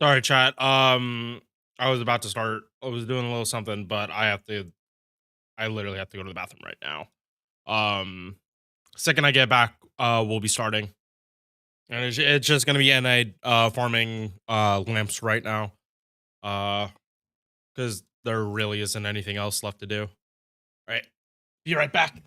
Sorry, chat. I was about to start. I was doing a little something, but I have to. I literally have to go to the bathroom right now. Second I get back, we'll be starting, and it's just gonna be NA farming lamps right now. Uh, because there really isn't anything else left to do. All right, be right back.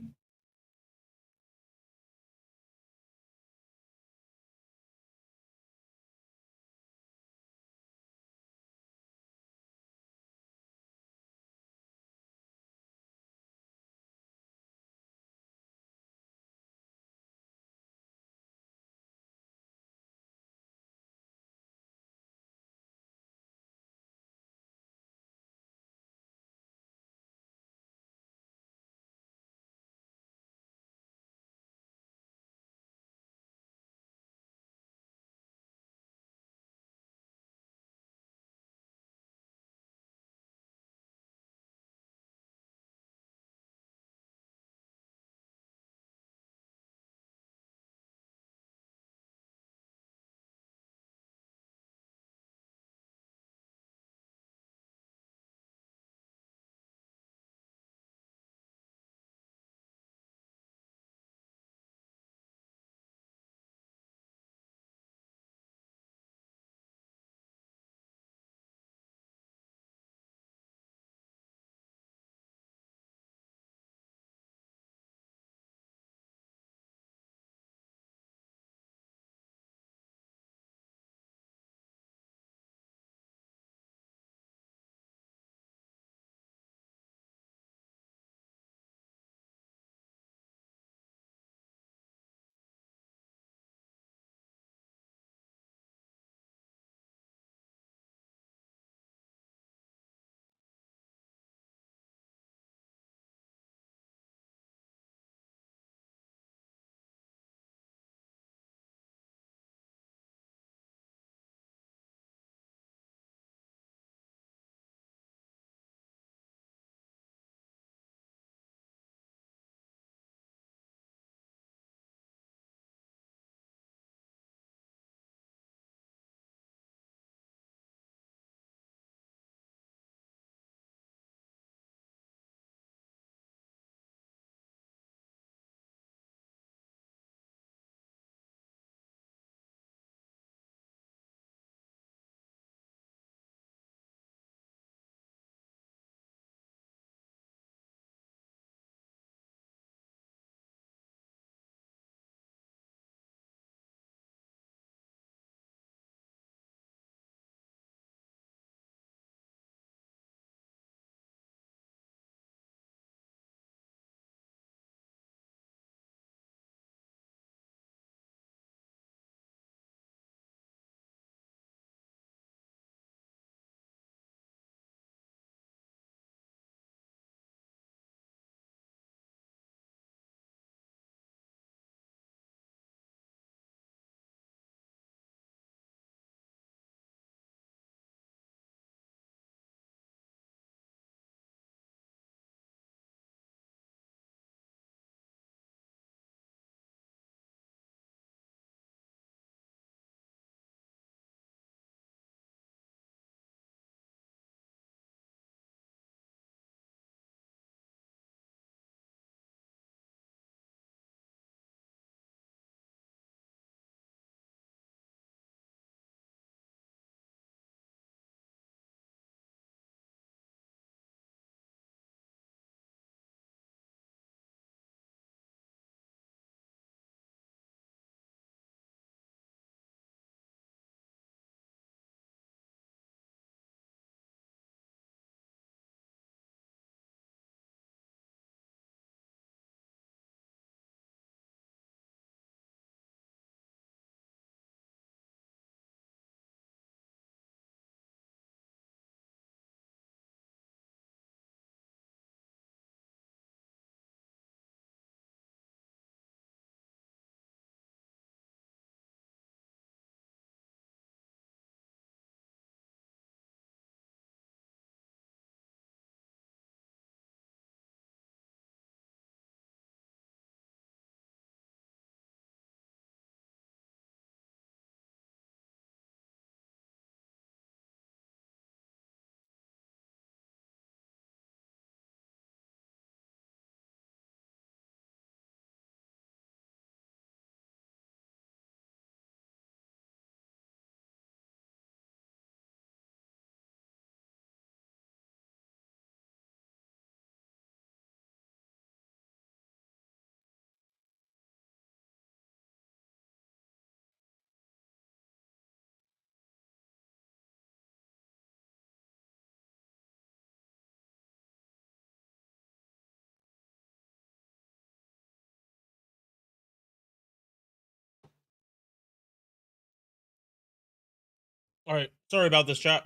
All right, sorry about this, chat.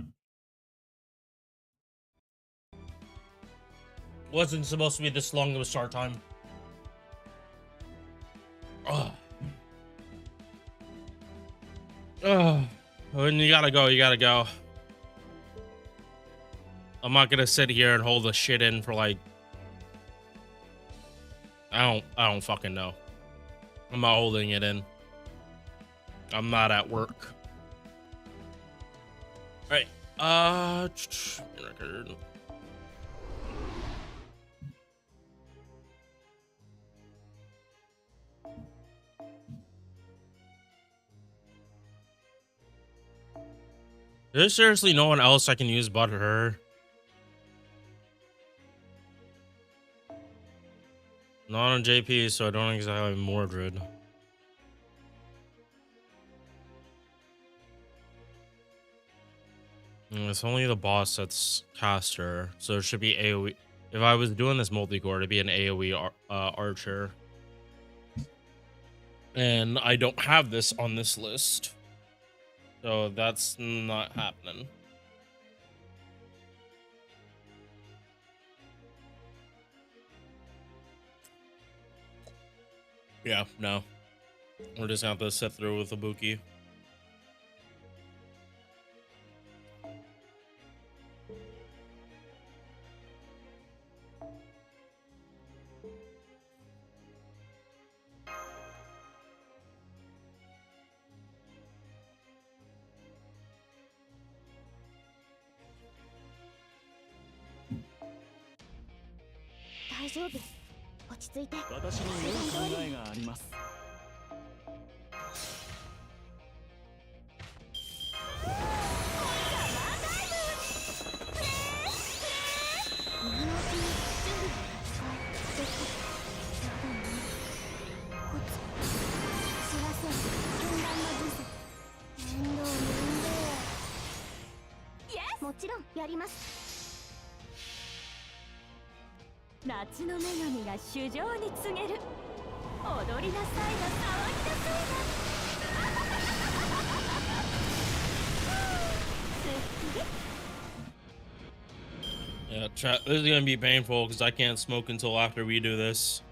Wasn't supposed to be this long of a start time. Ugh. Ugh. When you gotta go, you gotta go. I'm not gonna sit here and hold the shit in for like I don't fucking know. I'm not holding it in. I'm not at work. All right. Record. There's seriously no one else I can use but her. Not on JP, so I don't exactly have Mordred. It's only the boss that's caster, so it should be AoE. If I was doing this multi-core, it'd be an AoE archer. And I don't have this on this list. So that's not happening. Yeah, no. We're just gonna have to sit through with Ibuki. Yeah, chat, this is gonna be painful because I can't smoke until after we do this.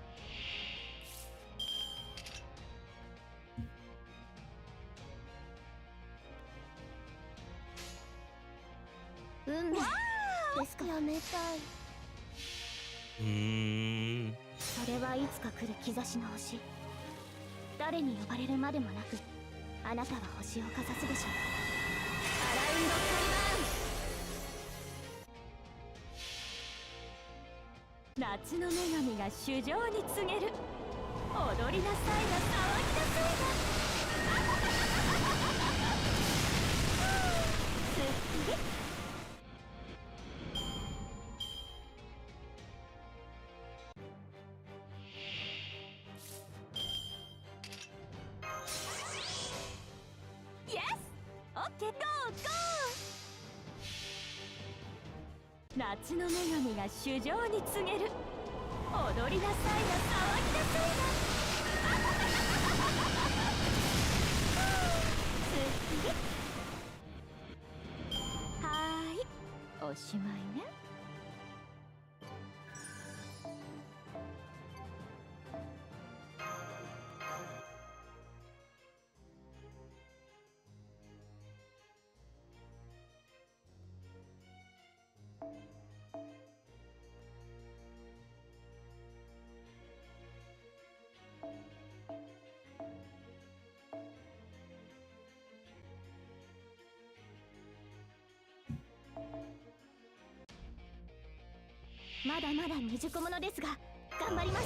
まだまだ未熟者ですが頑張ります。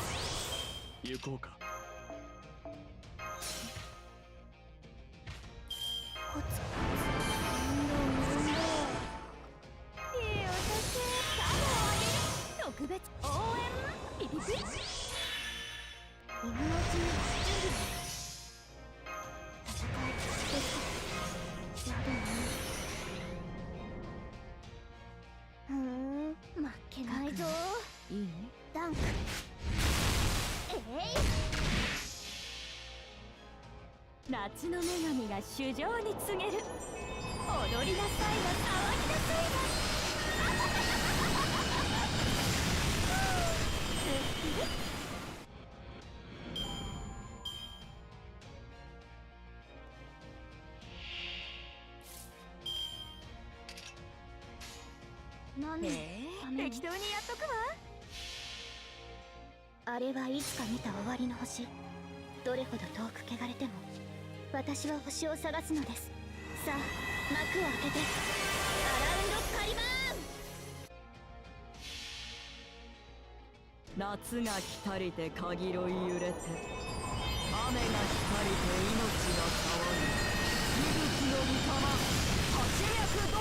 行こうか。コツコツ面倒面倒。いいお酒カモに特別応援ピピピ。今のうちに準備。戦いですか。やるの。負けないぞ。いいね。ダンク。夏の女神が衆生に告げる。踊りなさいな、騒ぎなさいな。なんで適当にやっとくわ。あれはいつか見た終わりの星。どれほど遠く汚れても私は星を探すのです。さあ幕を開けてアラウンドカリバーン。夏が来たりてかぎろい揺れて、雨が来たりて命が騒ぎ、息吹の御霊八脈怒涛。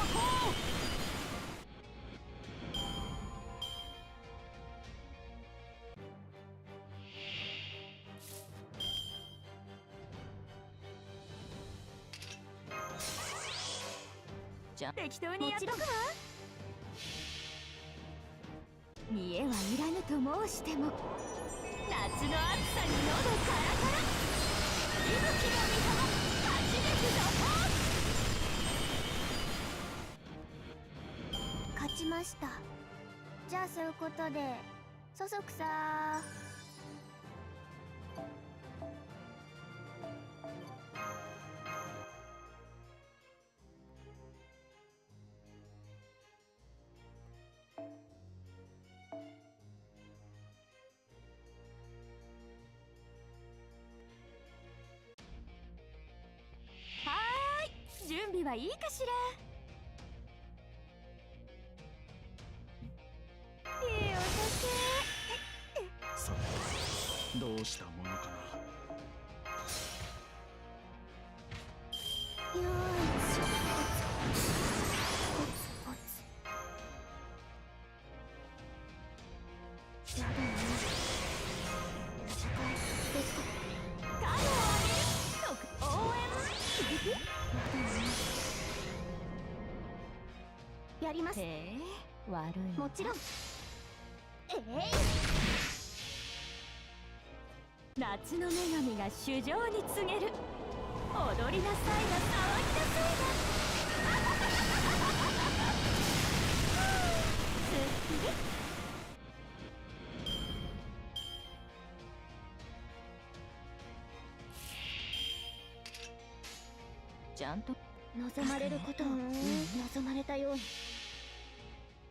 じゃ適当にやっとくわ。見えはいらぬと申しても夏の暑さに喉カラカラ。息吹の御霊八脈怒涛。勝ちました。じゃあそういうことでそそくさ準備はいいかしら。いいお酒。さてどうしたものかな。よーいしょ。ポツポツ。やだね。戦いできた。カモを上げる。応援。やだね。やります。悪い。もちろん。夏の女神が主情に告げる。踊りなさいな、騒ぎなさいな。ちゃんと望まれることを望まれたように。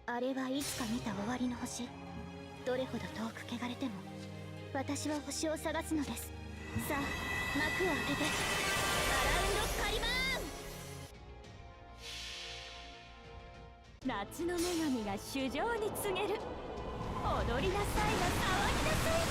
あれはいつか見た終わりの星。どれほど遠く汚れても私は星を探すのです。さあ幕を開けてアラウンドカリバーン。夏の女神が主情に告げる。踊りなさいな、騒ぎなさいな。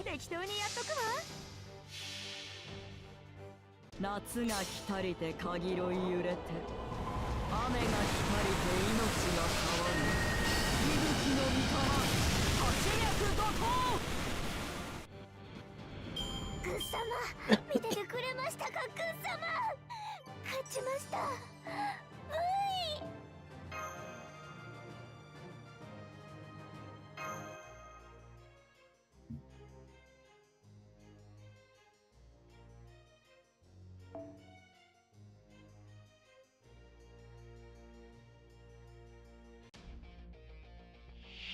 適当にやっとくわ。夏が来たりてかぎろい揺れて、雨が来たりて命が騒ぎ、息吹の御霊八脈怒涛。グッ様見ててくれましたか。グッ様勝ちました。うい。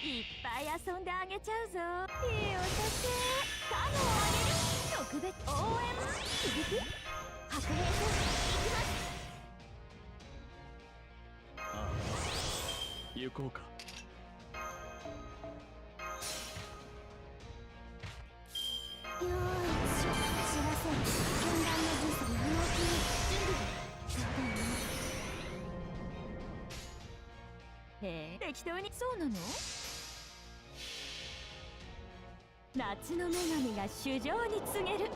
いっぱい遊んであげちゃうぞ。いいお酒。カモをあげる。特別応援。白兵戦行きます。ああ行こうか。よーいしょ。知らせる。剣断のじいさんの動き準備。そうだね。適当に。そうなの。夏の女神が主情に告げる。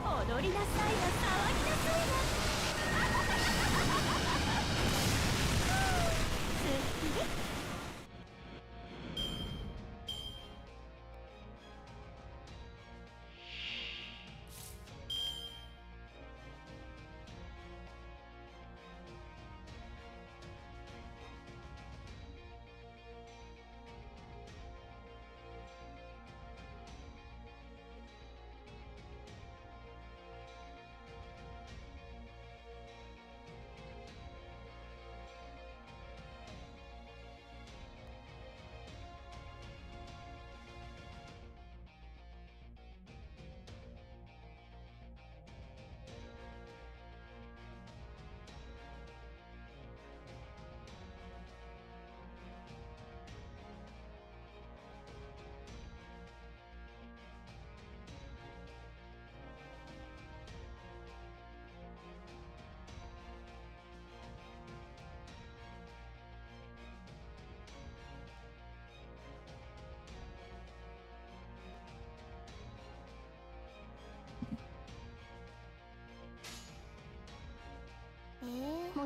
踊りなさいな、騒ぎなさいな。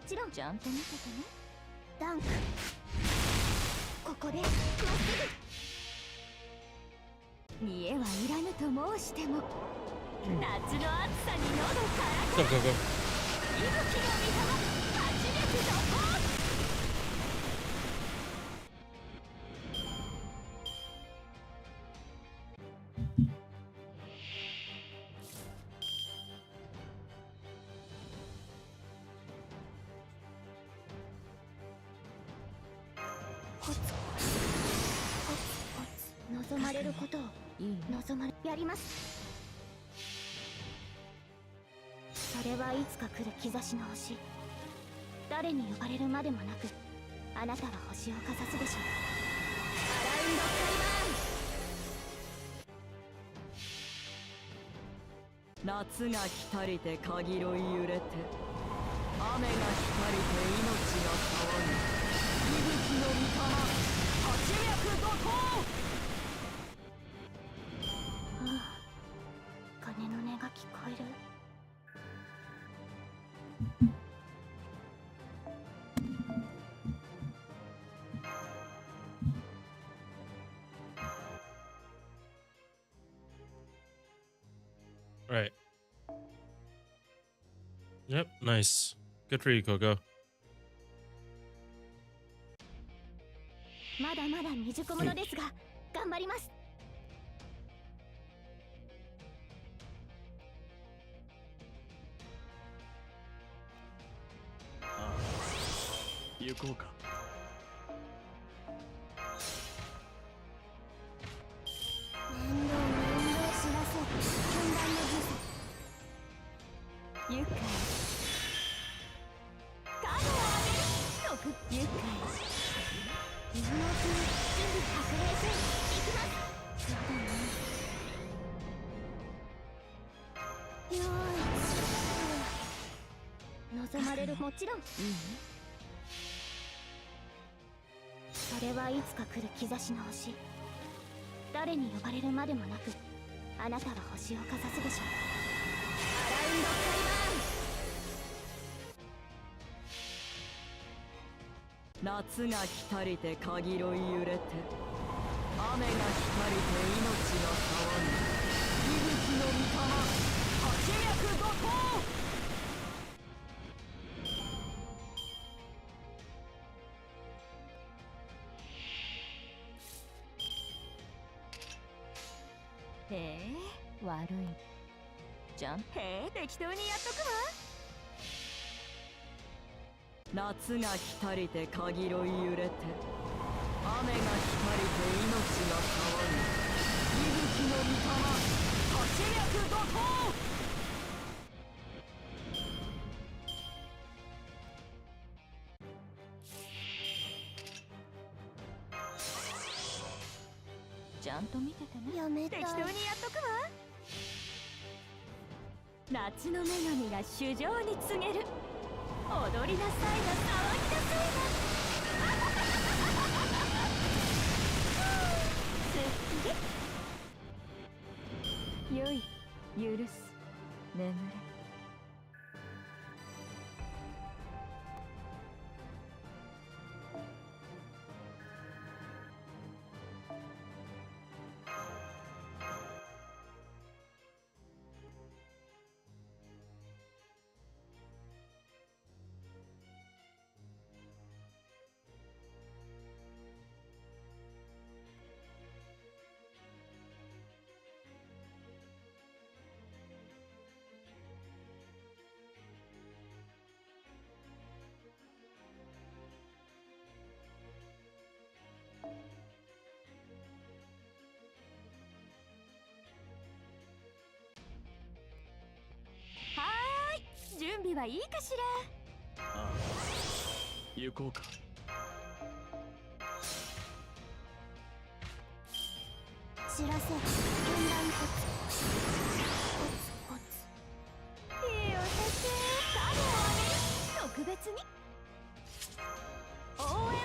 ちろんちゃんと見ててね。ダンク、ここでまっすぐ。見えはいらぬと申しても、夏の暑さに喉からGo, go, go. 息吹の御霊、初めてのポーズ。コツコツコツコツ望まれることを望まれやります。それはいつか来る兆しの星。誰に呼ばれるまでもなく、あなたは星をかざすでしょう。アラウンドカリバーン。夏が来たりてかぎろい揺れて、雨が来たりて命が騒ぐ。息吹の御霊、八脈怒涛。ああ、鐘の音が聞こえる。Right. Yep, nice. Good for you, Coco. まだまだ未熟者ですが、頑張ります。行こうか。面倒知らせ、禁断の術。愉快。カードを上げる。愉快。今のうちに準備確認していきます。そうだね。よーい。望まれる、もちろん。それはいつか来る兆しの星。誰に呼ばれるまでもなく、あなたは星をかざすでしょう。アラウンドカリバ夏が来たりてかぎろい揺れて、雨が来たりて命が騒ぐ。息吹の御霊、八脈怒涛。へえ、悪いじゃん。へえ、適当にやっとくわ。夏が来たりてかぎろい揺れて、雨が来たりて命が騒ぐ。息吹の御霊、八脈怒涛。ちゃんと見ててね。やめたい。適当にやっとくわ。夏の女神が主情に告げる。踊りなさいな、騒ぎなさいな。すっきり。よい、許す、眠れ。はーい、準備はいいかしら。ああ、行こうか。知らせ、禁断コツコツコツ。いいお酒、カードをあげる。特別に応援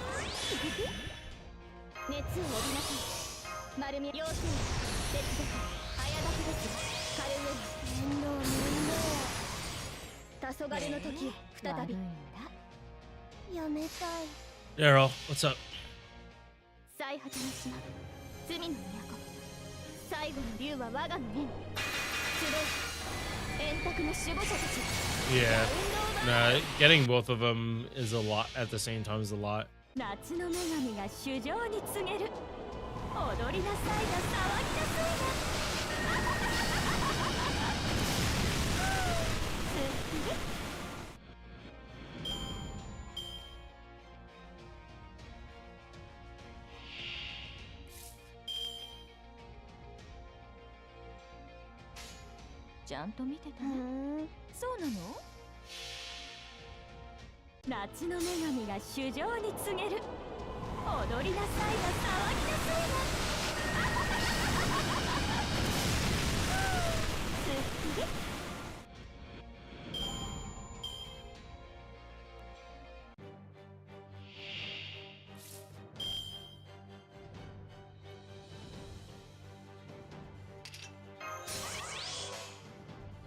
熱を帯びなさい。丸み、両手を手伝って早炊きです。軽上に面倒。黄昏の時、再びやめたい。 Daryl, what's up? 最果ての島、罪の都。最後の竜は我がの縁。集え、円卓の守護者たち。 Yeah, nah, getting both of them is a lot at the same time is a lot. 夏の女神が衆生に告げる。踊りなさいな、騒ぎなさいな。ちゃんと見てたね。そうなの？夏の女神が衆生に告げる。踊りなさいな、騒ぎなさいな。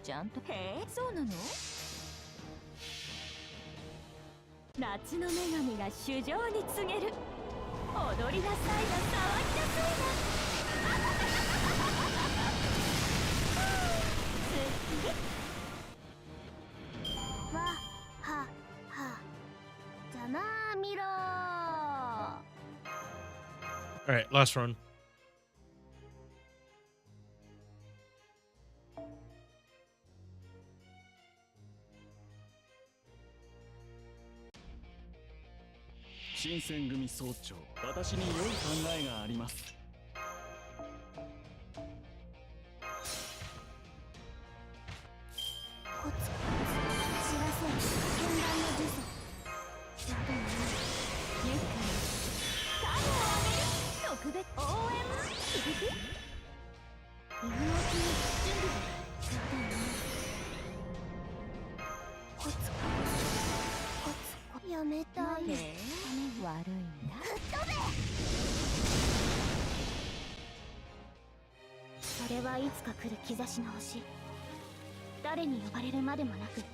ちゃんと。へえ、そうなの？夏の女神が衆生に告げる。踊りなさいな、騒ぎなさいな。わははじゃなあ見ろ。 All right, last run. Shinsen組総長、私に良い考えがあります。コツコツ知らせ剣断の呪詛。ちゃんと愉快カモをあげる。特別応援ピピピ。犬の気に準備で。ちゃんとコツコツコツコツやめたい。悪いんだ。吹っ飛べ。それはいつか来る兆しの星。誰に呼ばれるまでもなく、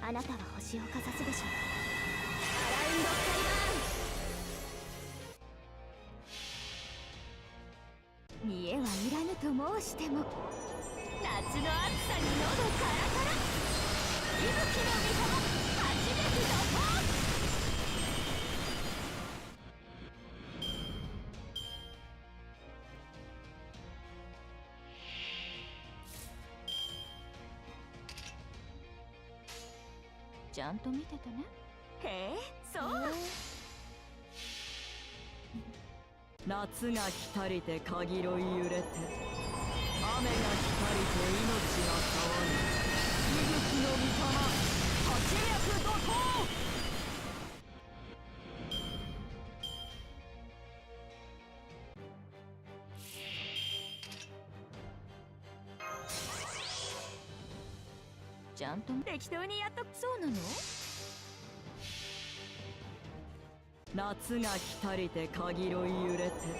あなたは星をかざすでしょう。アラウンドスカイバーン。見えはいらぬと申しても、夏の暑さに喉カラカラ。息吹の御浜、初めてのポーズ。ちゃんと見ててね。へえ、そう。夏が来たりてかぎろい揺れて、雨が来たりて命が騒ぐ。息吹の御霊、八脈怒涛。ちゃんと適当にやっと。そうなの？夏が来たりてかぎろい揺れて、雨が来たりて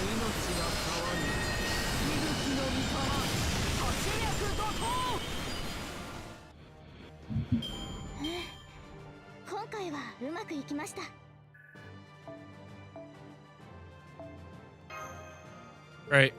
命が騒ぐ。息吹の御霊、八脈怒涛。今回はうまくいきました。 Right.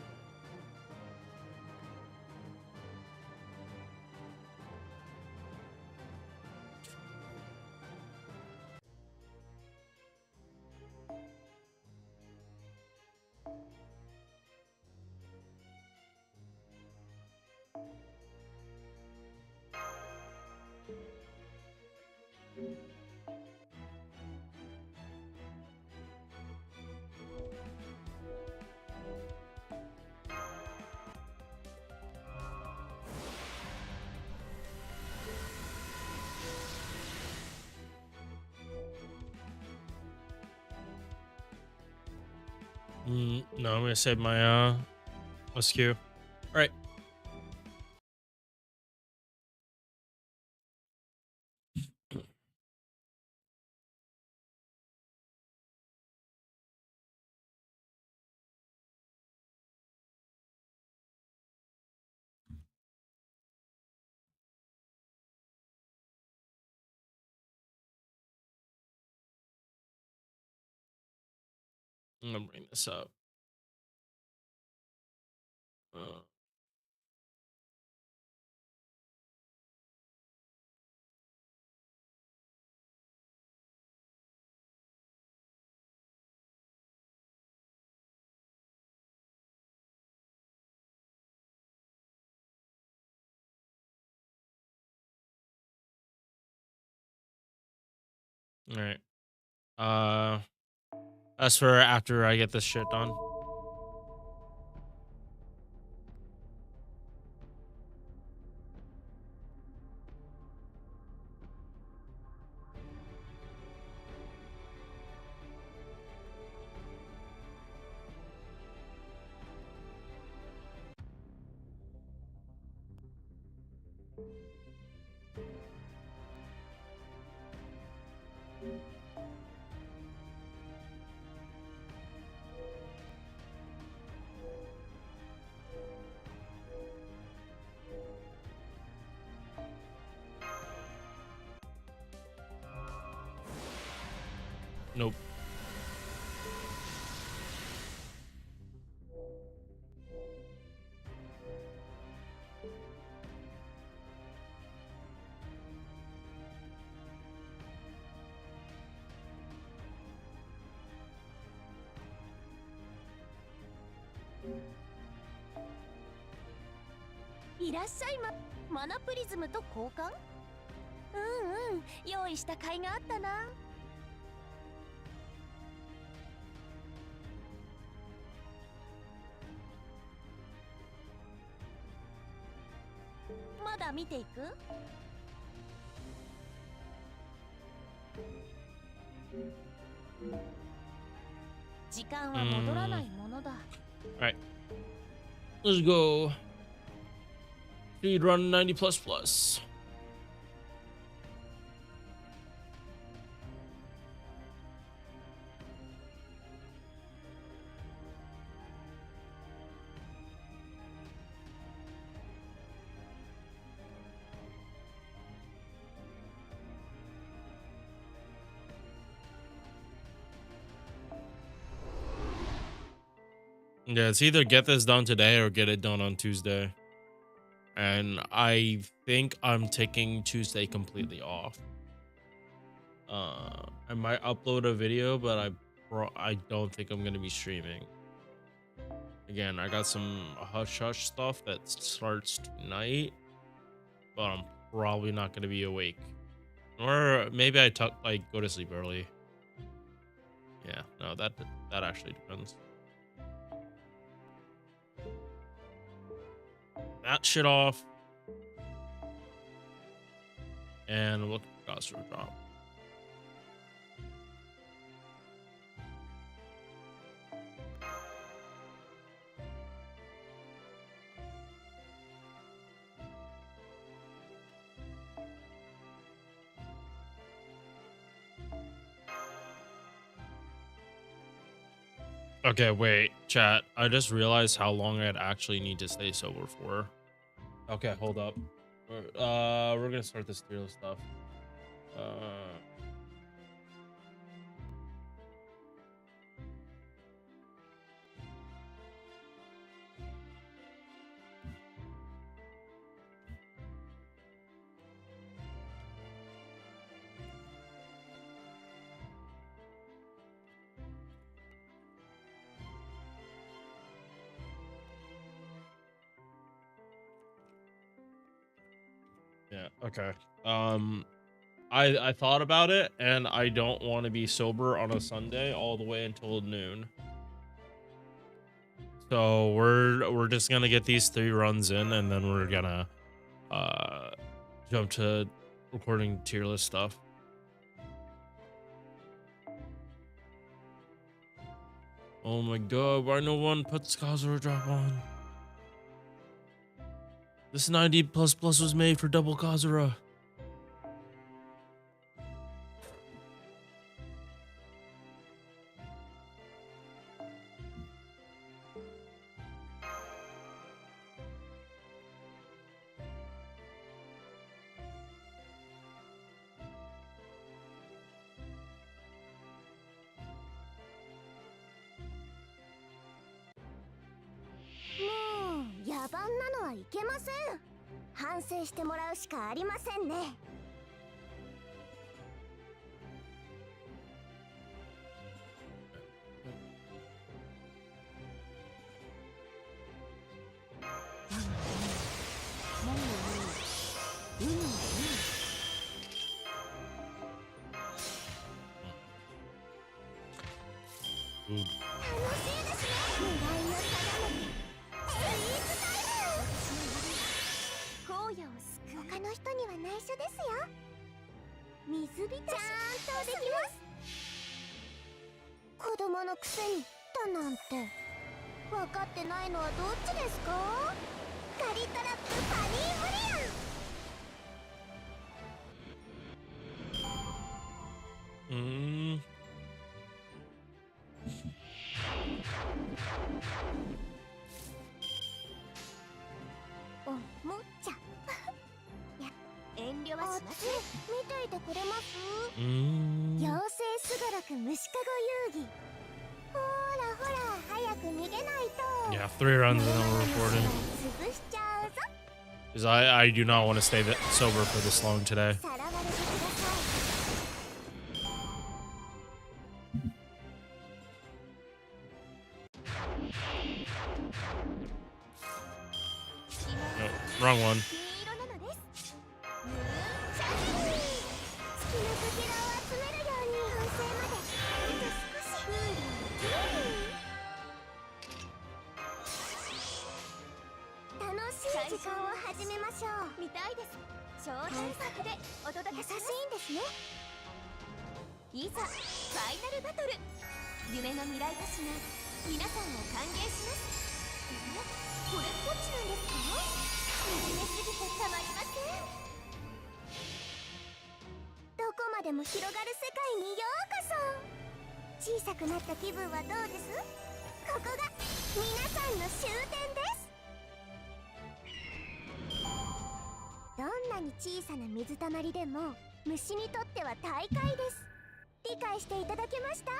No, I'm gonna save my SQ. All right. I'm gonna bring this up. Uh, all right. Uh, as for after I get this shit done. Nope.いらっしゃいま。マナプリズムと交換？うんうん、用意した甲斐があったな。まだ見ていく？時間は戻らないものだ。All right. Let's go. Speed run 90 plus plus. Yeah, it's either get this done today or get it done on Tuesday. And I think I'm taking Tuesday completely off. I might upload a video, but I don't think I'm gonna be streaming. Again, I got some hush hush stuff that starts tonight, but I'm probably not gonna be awake. Or maybe like go to sleep early. Yeah, no, that actually depends. That shit off. And look at Gosser drop. Okay, wait, chat. I just realized how long I'd actually need to stay sober for. Okay, hold up. We're gonna start this tier list stuff. Yeah, okay. I thought about it, and I don't want to be sober on a Sunday all the way until noon. So we're just gonna get these 3 runs in, and then we're gonna jump to recording tier list stuff. Oh my god, why no one puts Kazura drop on? This 90 plus plus was made for double Kazura. けません。反省してもらうしかありませんね。Ooh. 楽しいですね。狙いを定めてスイーツタイム。荒野を救う。他の人には内緒ですよ。水浸しちゃんとできます。子供のくせにだなんて分かってないのはどっちですか？ガリトラップパニーブリアン。おもちゃや遠慮はしません。見ていてくれます？妖精すごろく虫かご遊戯。ほらほら早く逃げないと。 Yeah, 3 runs and then we're recording. 潰しちゃうぞ。 Because I do not want to stay sober for this long today. さらわれてください。 No, wrong one. 金色なのです。ムーンシャイニー。月のかけらを集めるように完成まであと少し。クーリークーリー。楽しい時間を始めましょう。見たいです。超大作でお届けします。優しいんですね。いざファイナルバトル。夢の未来都市が皆さんを歓迎します。これっぽっちなんですか？真面目すぎてたまりません。どこまでも広がる世界にようこそ。小さくなった気分はどうです？ここが皆さんの終点です。どんなに小さな水たまりでも虫にとっては大会です。理解していただけました？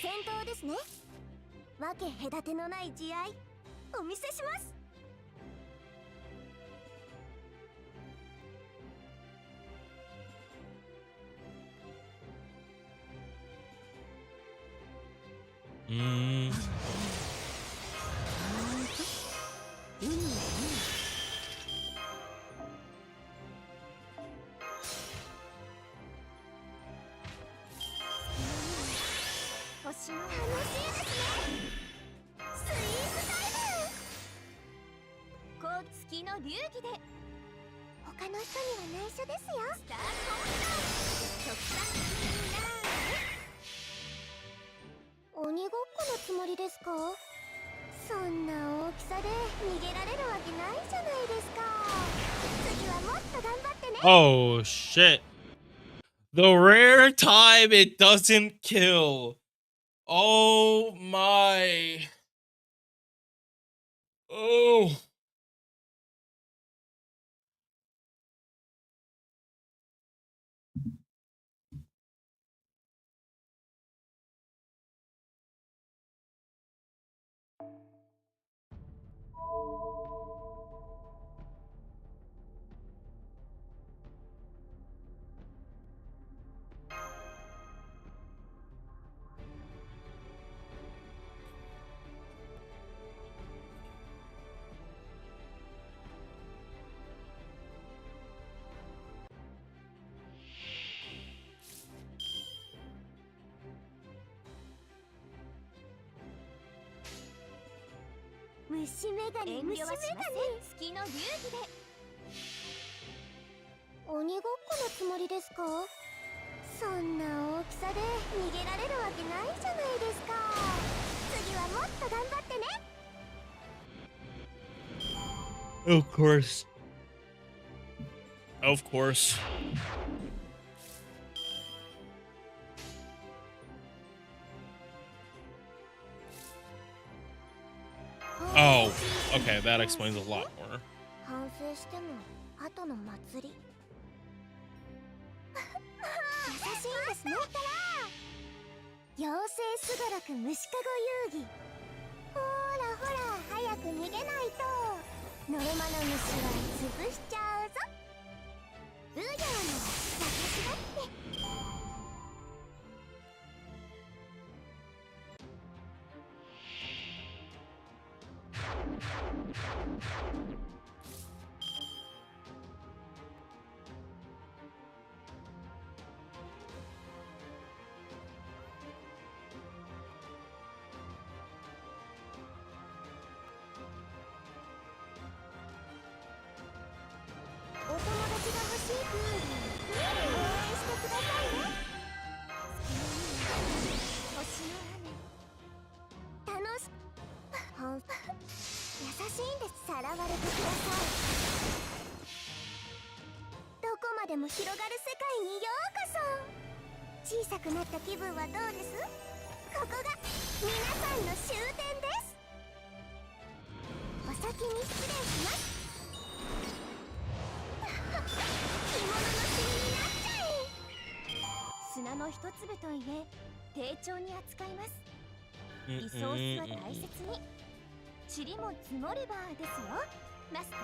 戦闘ですね。わけ隔てのない慈愛お見せします。星の楽しいですね。スイーツタイム。こう月の流儀で他の人には内緒ですよ。スタート極端鬼ごっこのつもりですか？そんな大きさで逃げられるわけないじゃないですか。次はもっと頑張ってね。 Oh shit. The rare time it doesn't kill. Oh my. Oh. 虫眼鏡、遠慮はしません。月の流儀で。鬼ごっこのつもりですか？そんな大きさで逃げられるわけないじゃないですか。次はもっと頑張ってね。 Of course. Of course. Oh, okay, that explains a lot more. 反省しても後の祭り。優しいんですね。妖精すがらく虫かご遊戯。ほらほら早く逃げないとノルマの虫は潰しちゃうぞ。うやの私だって。お友達が欲しいプール、応援してくださいね。星の雨、楽し優しいんです。さらわれてください。どこまでも広がる世界にようこそ。小さくなった気分はどうです？ここが皆さんの終点です。お先に失礼します。着物のシミになっちゃえ。砂の一粒といえ丁重に扱います。リソースは大切に。塵も積もればですよ、マスター。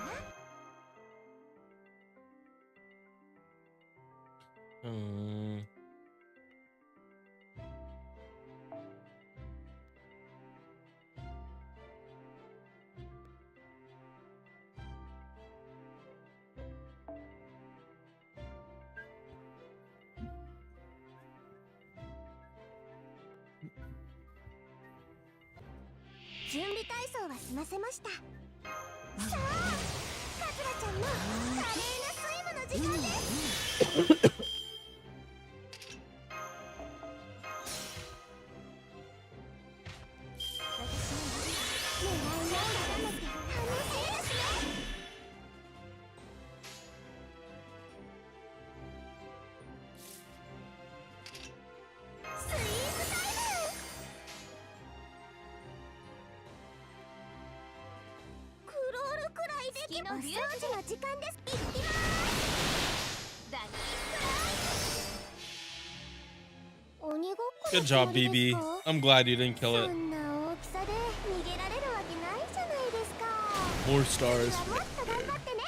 準備体操は済ませました。さあ、カズラちゃんの華麗なスイムの時間です。私の指が狙いなんだらなくて楽しいですね。スイーツタイム。クロールくらいできお掃除の時間です。行きまーす。ダニー鬼ごっこ Good のつ job, もりです BB. か？ I'm glad you didn't kill そ it. んな大きさで逃げられるわけないじゃないですか。 More 次 stars. はもっと頑張ってね。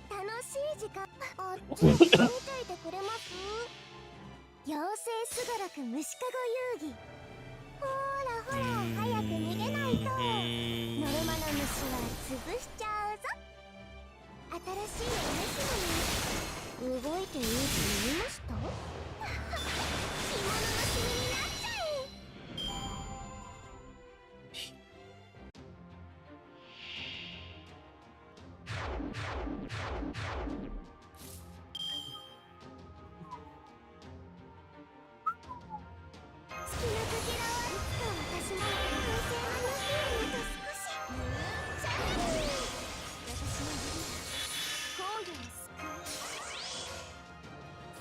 楽しい時間。あっち見ていてくれます？妖精すがらく虫かご遊戯。ほらほら早く逃げないとノルマの虫は潰しちゃうぞ。新しいお主なのに動いていいと言いました？着物のシミになっちゃえ。好きなかけらはいつか私も完成のようにと少しシャルル。私の指が荒野を救う。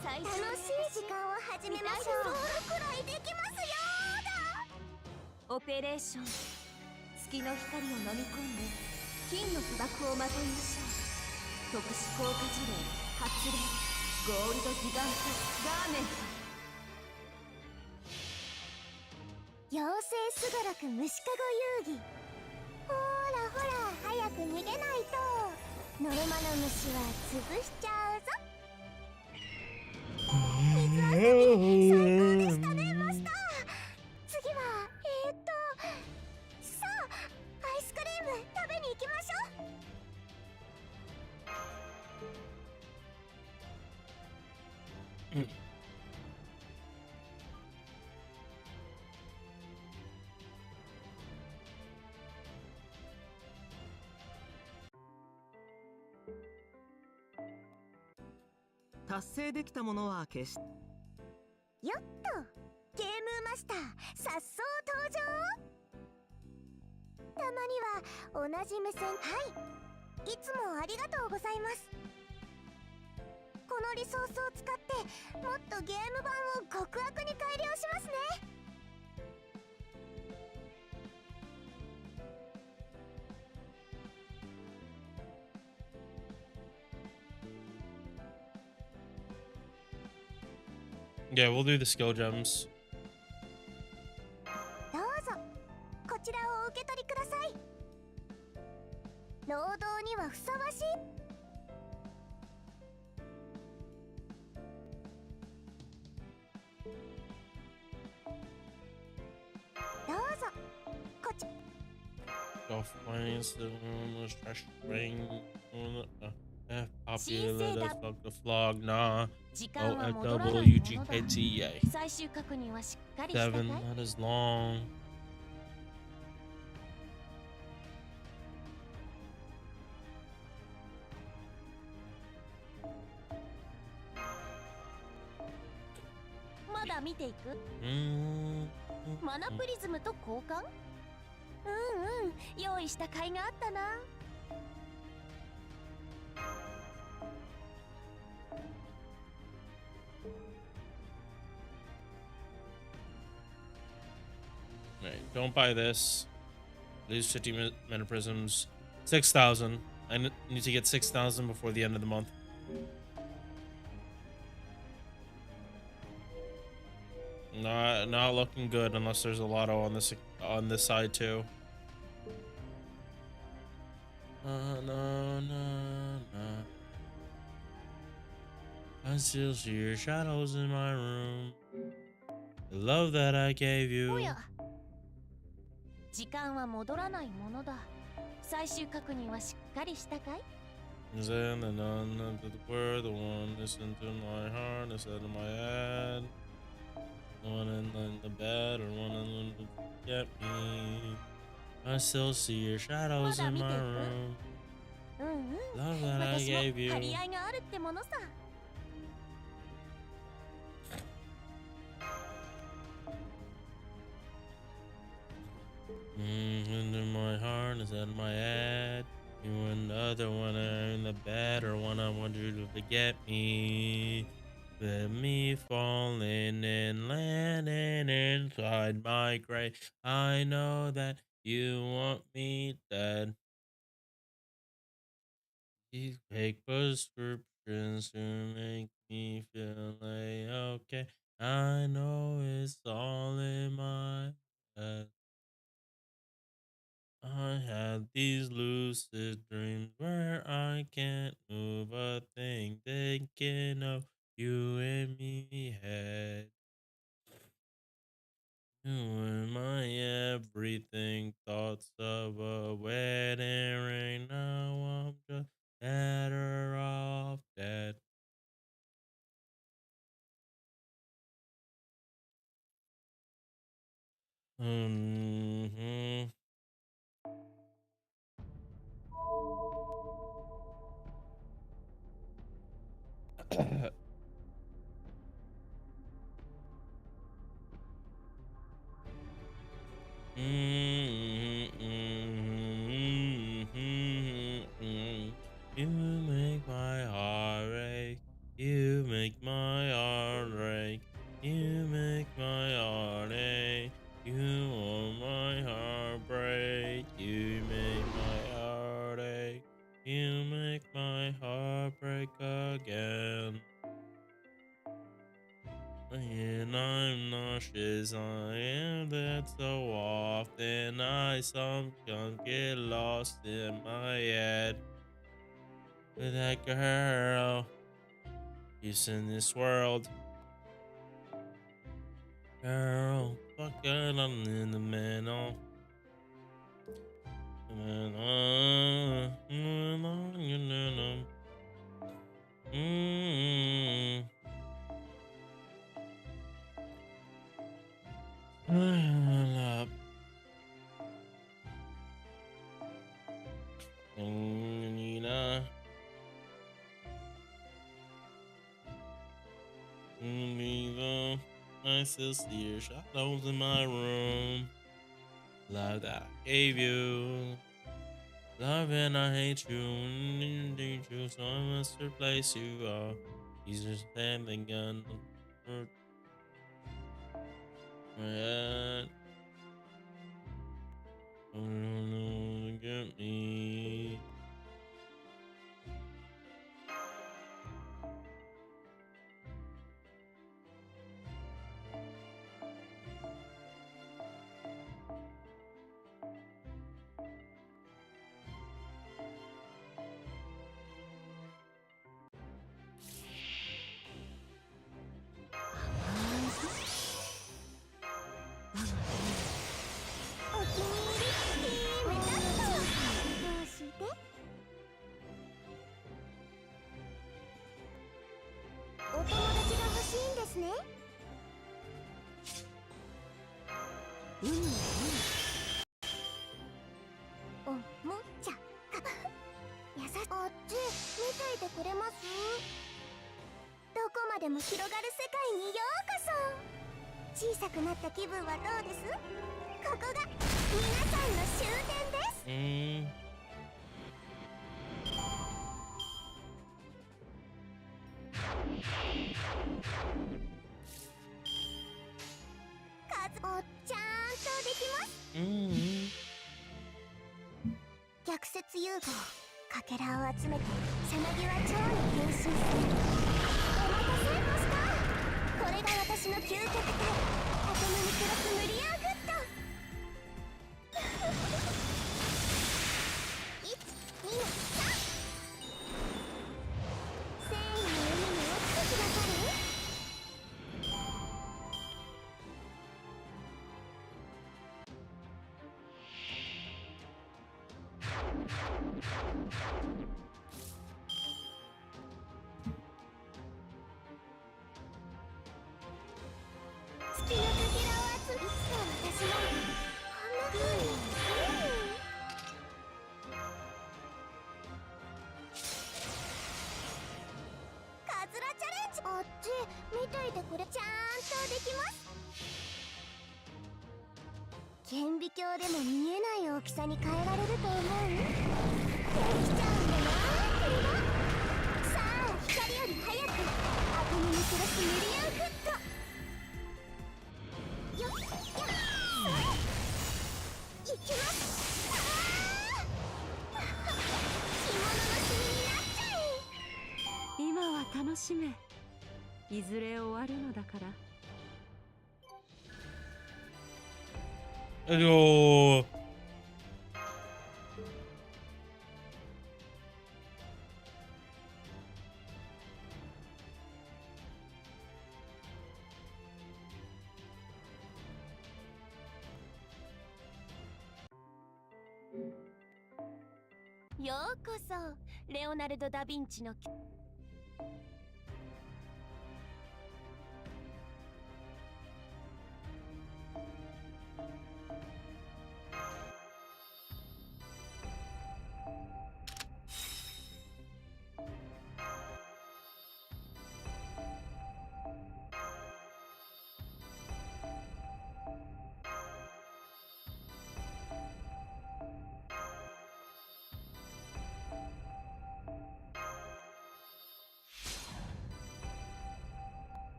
最初楽しい時間を始めましょう。ロールくらいできますよーだ。オペレーション。月の光を飲み込んで金の砂漠をまといましょう。特殊効果呪霊発令。ゴールドギガントガーメント。妖精すがらく虫かご遊戯。ほらほら早く逃げないとノルマの虫は潰しちゃうぞ。水遊び最高でしたね、マスター。次はさあアイスクリーム食べに行きましょう。よっとゲームマスターさっそう登場。たまには同じ目線。はい、いつもありがとうございます。このリソースを使ってもっとゲーム版を極悪に改良しますね。Yeah, we'll do the skill gems. どうぞこちらをお受け取りください。労働にはふさわしい。どうぞこち Go find the trash ring. Popular as fuck the flog. Nah. 時間は Oh, 戻らないものだ。 WGKT. 最終確認はしっかりしたかい？ 7 letters long. まだ見ていく？ マナプリズムと交換？用意した甲斐があったな。Right, don't buy this. Lose 50 mana prisms. 6,000. I need to get 6,000 before the end of the month. Not looking good unless there's a lotto on this side too. No. I still see your shadows in my room. The love that I gave you. おや、時間は戻らないものだ。最終確認はしっかりしたかい？ And the none of the word, the one listen to my heart instead of my head. One in the bed or one in the get me. I still see your shadows in my room. Love that I 私も gave you. 張り合いがあるってものさ。Into my heart instead of my head. You and the other one are in the bed or one I want you to forget me. Let me falling and landing inside my grave. I know that you want me dead. These fake prescriptions to make me feel like okay. I know it's all in my head. I have these lucid dreams where I can't move a thing, thinking of you and me head. You and my everything, thoughts of a wedding ring. Now I'm just better off dead. Mm-hmm. You make my heart ache. You make my heart ache. You make my heart ache. You want my heart break. You make my heart ache. You make my heart break again. And I'm nauseous, I am that so often I sometimes get lost in my head with that girl who's in this world. Girl, fucking I'm in the middle. Nina. My sister shadows in my room. Love that I gave you. Love and I hate you. Need you, so I must replace you. He's just having gun. Get me.でも広がる世界にようこそ。小さくなった気分はどうです？ここが皆さんの終点です。ちゃんとできます。逆説融合、かけらを集めてさなぎは蝶に変身する。お待たせマスター、これが私の究極体アトムニクロスムリアンフット。1、2、3。繊維の上に落ちてくださる？月のかけらを集め、いつか私もこんな風に。カズラチャレンジ。あっち見ていてくれ。ちゃんとできます。顕微鏡でも見えない大きさに変えられると思う？できちゃうんだなこれが。さあ光より速くアトムニクロスムリアンフット。よっよっ、いきます。ああ、着物のシミになっちゃえ。今は楽しめ。いずれ終わるのだから。ようこそレオナルド・ダ・ヴィンチの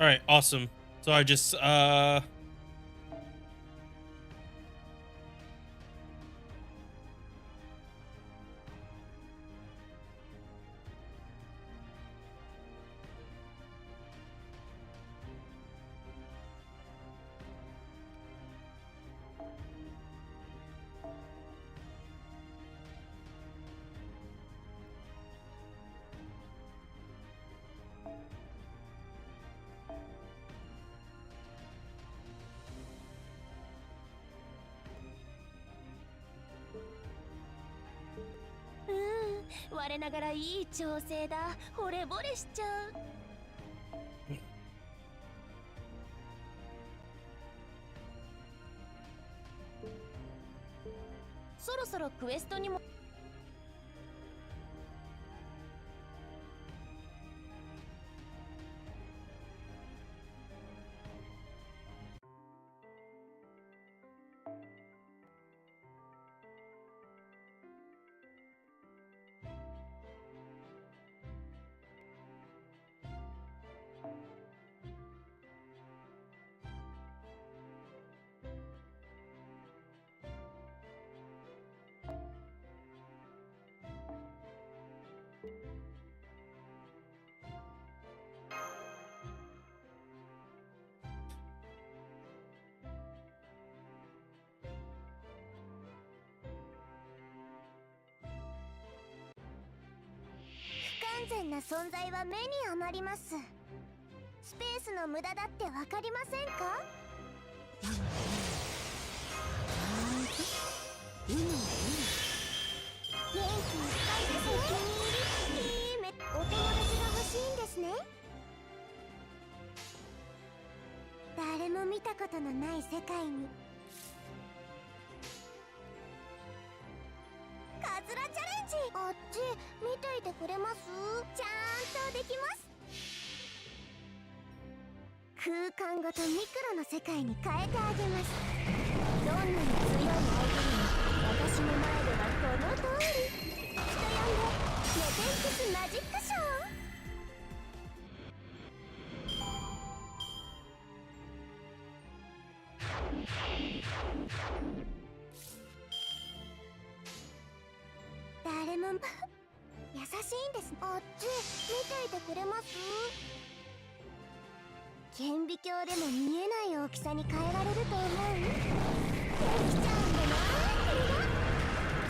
All right, awesome. So I just 我ながらいい調整だ。惚れ惚れしちゃう。そろそろクエストにも。不完全な存在は目に余ります。スペースの無駄だってわかりませんか？元気いっぱいですね。お気に入りいいめ。お友達が欲しいんですね。誰も見たことのない世界にカズラチャレンジ。あっち見ていてくれます？ちゃんとできます。空間ごとミクロの世界に変えてあげます。どんなに強い相手にも私の前ではこの通り。人呼んでネテンクスマジックショー。誰も優しいんです。あっち見ていてくれます？顕微鏡でも見えない大きさに変えられると思う？できちゃうんだな君が。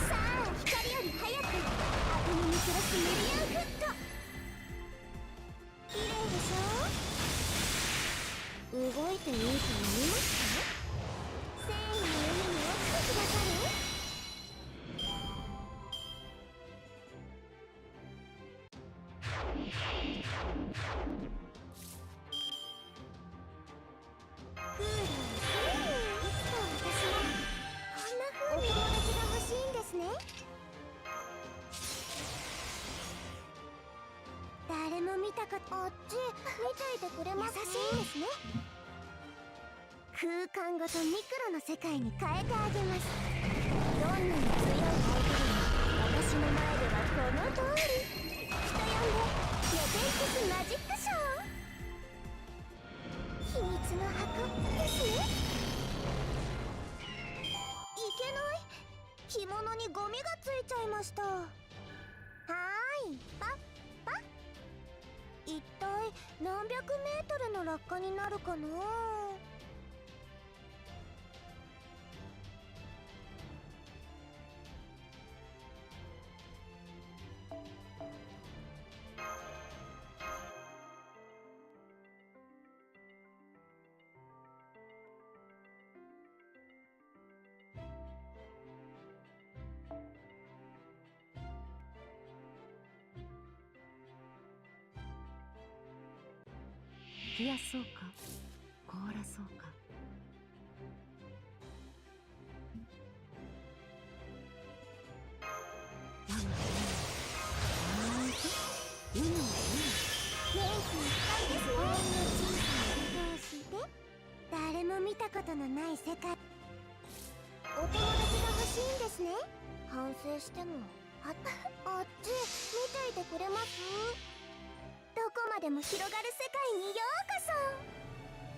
さあ光より速くアトムにクロスミリオンフット。綺麗でしょ？動いていいと思いますか？繊維の上に落ちてくださる？誰も見たことあっち見ていてくれます？優しいですね。空間ごとミクロの世界に変えてあげます。どんなに強い相手でも私の前ではこの通り。人呼んでネテンクスマジックショー。秘密の箱ですね。いけない。着物にゴミがついちゃいました。はーいパッパ。一体何百メートルの落下になるかな。冷やそうか凍らそうか。元気いっぱいですね。ほんの小さな同士で誰も見たことのない世界。お友達が欲しいんですね。反省してもあっち見ていてくれます？どこまでも広がる世界にようこ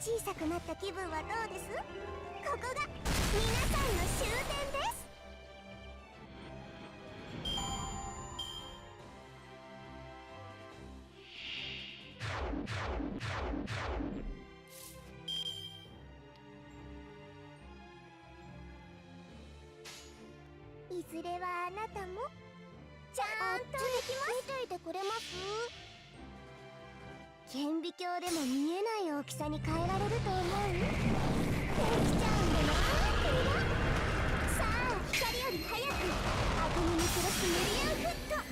そ。小さくなった気分はどうです？ここが皆さんの終点です。いずれはあなたもちゃんとできます。見ていてくれます？顕微鏡でも見えない大きさに変えられると思う？できちゃうんだな君が。さあ光より速くアトムにクロスミリオンフット。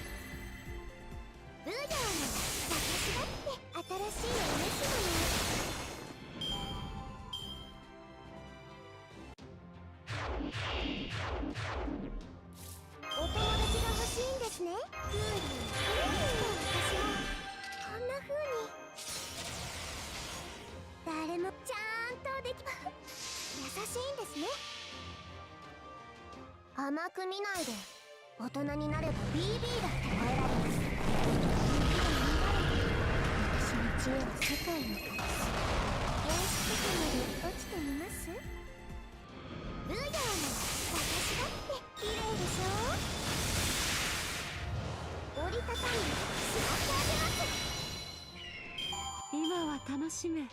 く見ないで。大人になれば BB だって超えられます。私の知恵は世界の形。原始的まで落ちてみます？ルヤーの私だって綺麗でしょ。折りたたみしまってあげます。今は楽しめ。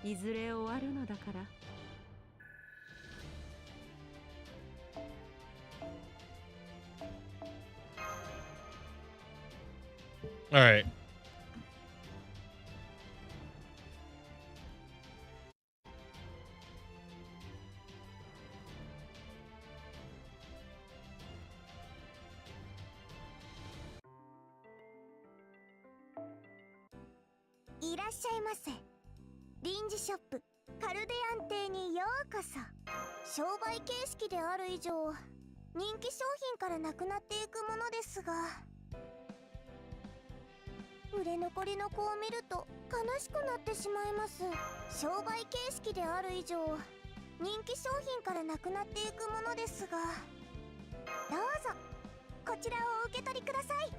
いずれ終わるのだから。All right.「いらっしゃいませ。臨時ショップカルデアン邸にようこそ。商売形式である以上、人気商品からなくなっていくものですが、売れ残りの子を見ると悲しくなってしまいます。商売形式である以上、人気商品からなくなっていくものですが、どうぞこちらをお受け取りください。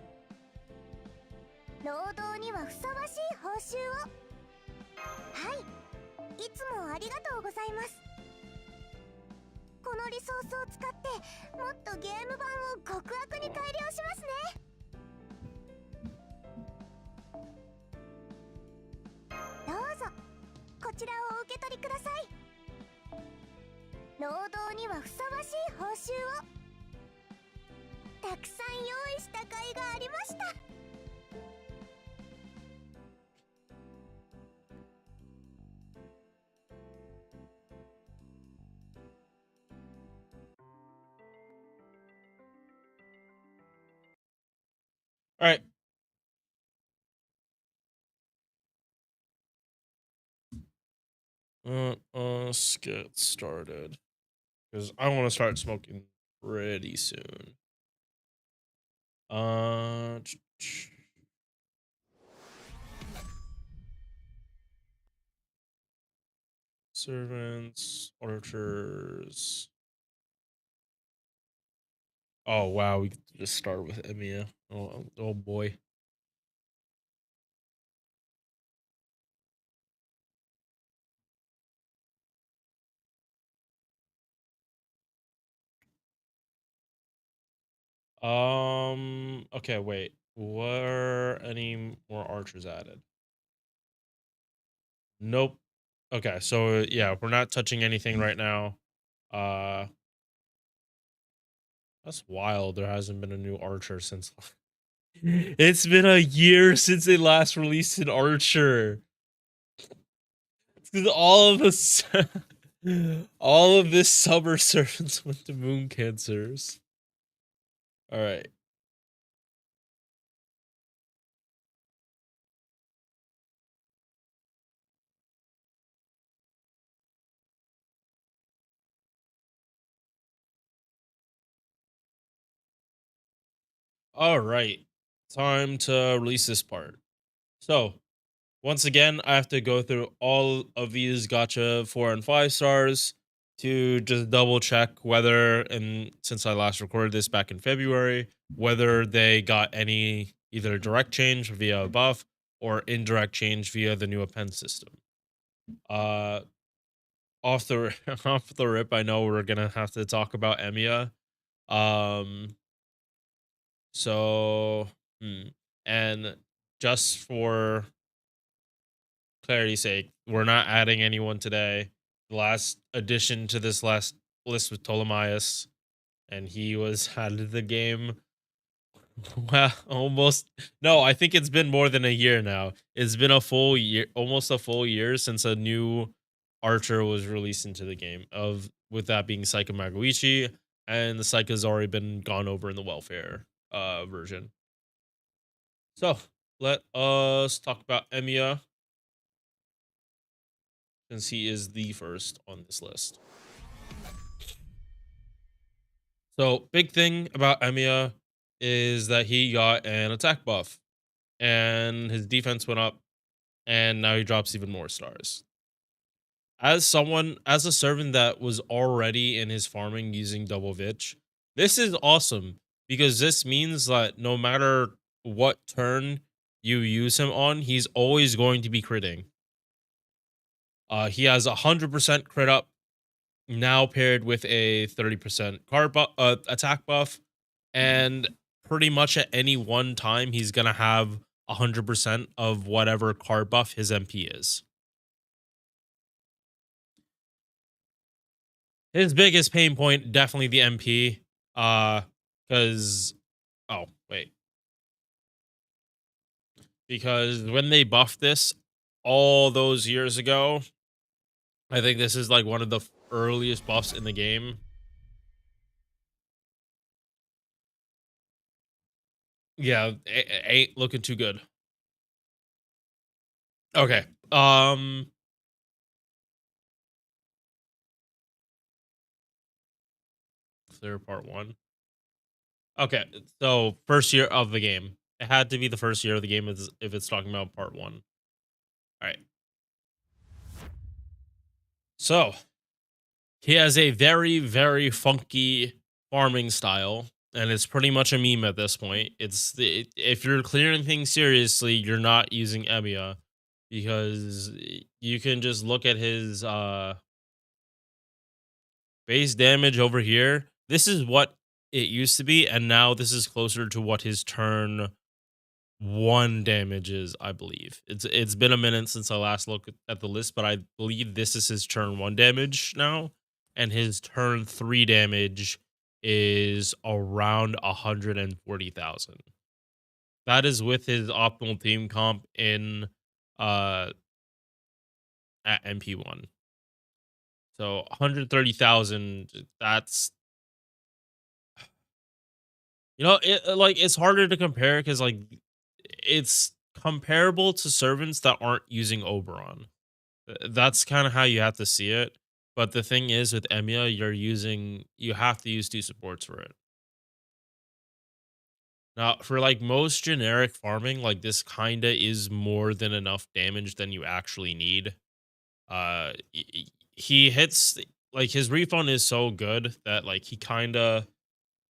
労働にはふさわしい報酬を。はい、いつもありがとうございます。このリソースを使ってもっとゲーム版を極悪に改良しますね。どうぞこちらをお受け取りください。労働にはふさわしい報酬を。たくさん用意した甲斐がありました。All right. Let's get started because I want to start smoking pretty soon. Servants, archers. Oh wow, we could just start with Emiya. Oh boy. Okay, wait. Were any more archers added? Nope. Okay, so yeah, we're not touching anything right now. Uh that's wild. There hasn't been a new archer since it's been a year since they last released an archer. Because all of this all of this summer servants went to moon cancers. All right. All right. Time to release this part. So, once again, I have to go through all of these gotcha 4 and 5 stars to just double check whether, and since I last recorded this back in February, whether they got any either direct change via a buff or indirect change via the new append system. Uh, off the off the rip, I know we're gonna have to talk about Emiya. Um, so, and just for clarity's sake, we're not adding anyone today. The last addition to this last list was Ptolemaeus, and he was out of the game. Well, almost no, I think it's been more than a year now. It's been a full year, almost a full year since a new archer was released into the game. Of with that being Saika Magoichi, and the Saika's already been gone over in the welfare version. So let us talk about Emiya, since he is the first on this list. So, big thing about Emiya is that he got an attack buff, and his defense went up, and now he drops even more stars. As a servant that was already in his farming using double Vich, This is awesome because this means that no matter what turn you use him on, he's always going to be critting. He has 100% crit up now paired with a 30% attack buff, and pretty much at any one time he's gonna have 100% of whatever card buff his MP is. His biggest pain point definitely the MP, because oh wait, because when they buffed this all those years ago, I think this is like one of the earliest buffs in the game. Yeah, ain't looking too good. Okay. Clear part one. Okay, so first year of the game. It had to be the first year of the game if it's talking about part one. All right. So he has a very, very funky farming style, and it's pretty much a meme at this point. If you're clearing things seriously, you're not using Emiya because you can just look at his base damage over here. This is what it used to be, and now this is closer to what his turn one damage is, I believe. It's been a minute since I last looked at the list, but I believe this is his turn one damage now, and his turn three damage is around 140,000. That is with his optimal team comp in uh at MP1. So 130,000, that's like it's harder to compare because like it's comparable to servants that aren't using Oberon. That's kind of how you have to see it. But the thing is with Emiya, you have to use two supports for it. Now, for like most generic farming, like this kinda is more than enough damage than you actually need. He hits like his refund is so good that like he kinda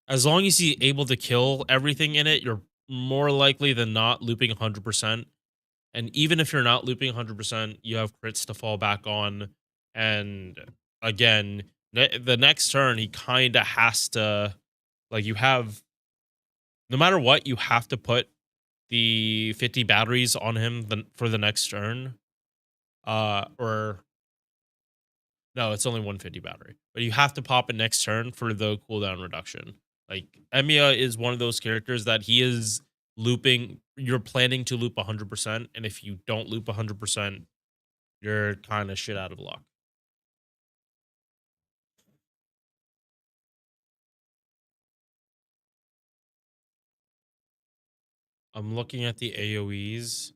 as long as he's able to kill everything in it, you're more likely than not looping 100%. And even if you're not looping 100%, you have crits to fall back on. And again, the next turn, he kind of has to, like, you have, no matter what, you have to put the 50 batteries on him for the next turn. Or no, it's only 150 battery, but you have to pop it next turn for the cooldown reduction. Like Emiya is one of those characters that he is looping. You're planning to loop 100%, and if you don't loop 100%, you're kind of shit out of luck. I'm looking at the AOE's,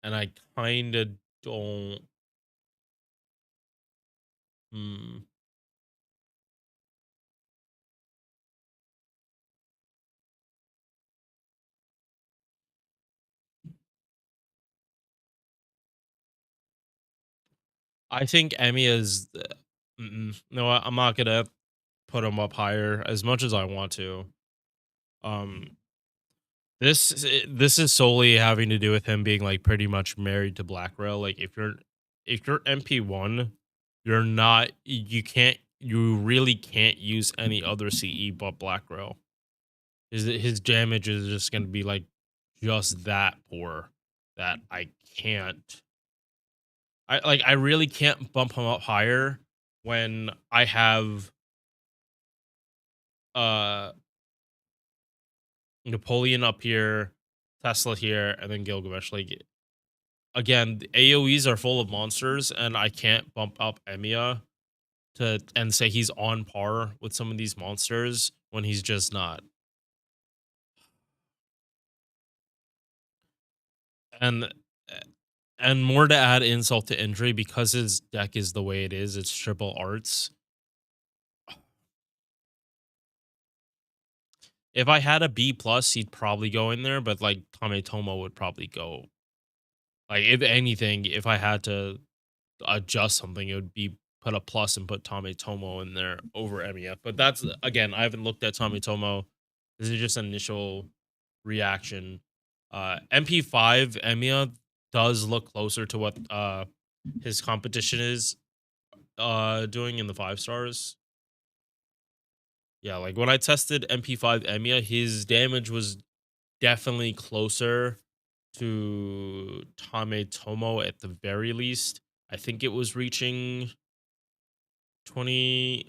and I kind of don't. Hmm. I think Emiya's. No, I'm not gonna put him up higher as much as I want to. Um, this is solely having to do with him being like pretty much married to Black Rail. Like if you're MP1, you really can't use any other CE but Black Rail. His damage is just gonna be like just that poor that I really can't bump him up higher when I have uh Napoleon up here, Tesla here, and then Gilgamesh. Like again, the AoEs are full of monsters, and I can't bump up Emiya to and say he's on par with some of these monsters when he's just not. And and more to add insult to injury, because his deck is the way it is, it's triple arts. If I had a B plus, he'd probably go in there, but like Kametomo would probably go. Like if anything, if I had to adjust something, it would be put a plus and put Tame Tomo in there over Emiya. But that's again, I haven't looked at Tame Tomo. This is just an initial reaction. MP5 Emiya does look closer to what his competition is doing in the 5 stars. Yeah, like when I tested MP5 Emiya, his damage was definitely closer to Tame Tomo at the very least. I think it was reaching 20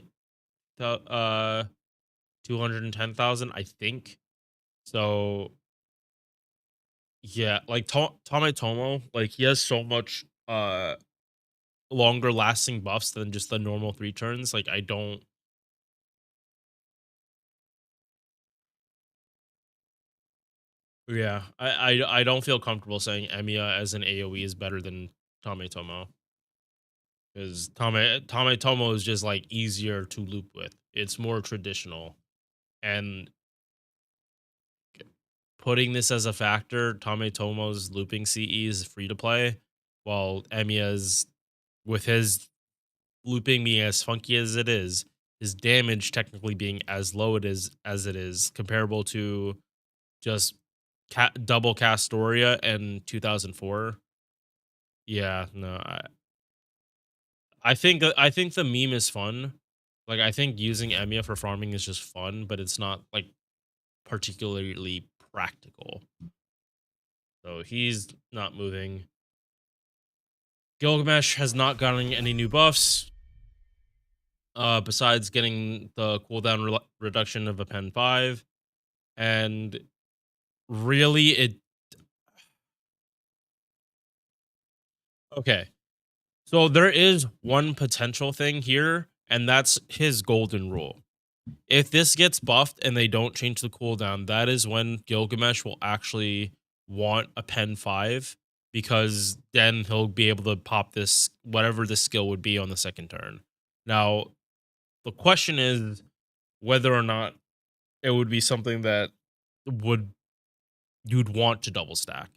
210,000, I think. So yeah, like Tame Tomo, like he has so much longer lasting buffs than just the normal 3 turns. Like I don't. Yeah, I don't feel comfortable saying Emiya as an AoE is better than Tame Tomo, because Tame Tomo is just like easier to loop with. It's more traditional, and putting this as a factor, Tame Tomo's looping CE is free to play, while Emiya's, with his looping being as funky as it is, his damage technically being as low it is as it is, comparable to just double Castoria and 2004. Yeah, no, I think the meme is fun. Like I think using Emiya for farming is just fun, but it's not like particularly practical. So he's not moving. Gilgamesh has not gotten any new buffs. Besides getting the cooldown reduction of a pen 5. And really it okay. So there is one potential thing here, and that's his golden rule. If this gets buffed and they don't change the cooldown, that is when Gilgamesh will actually want a pen 5, because then he'll be able to pop this whatever the skill would be on the second turn. Now, the question is whether or not it would be something that would you'd want to double stack,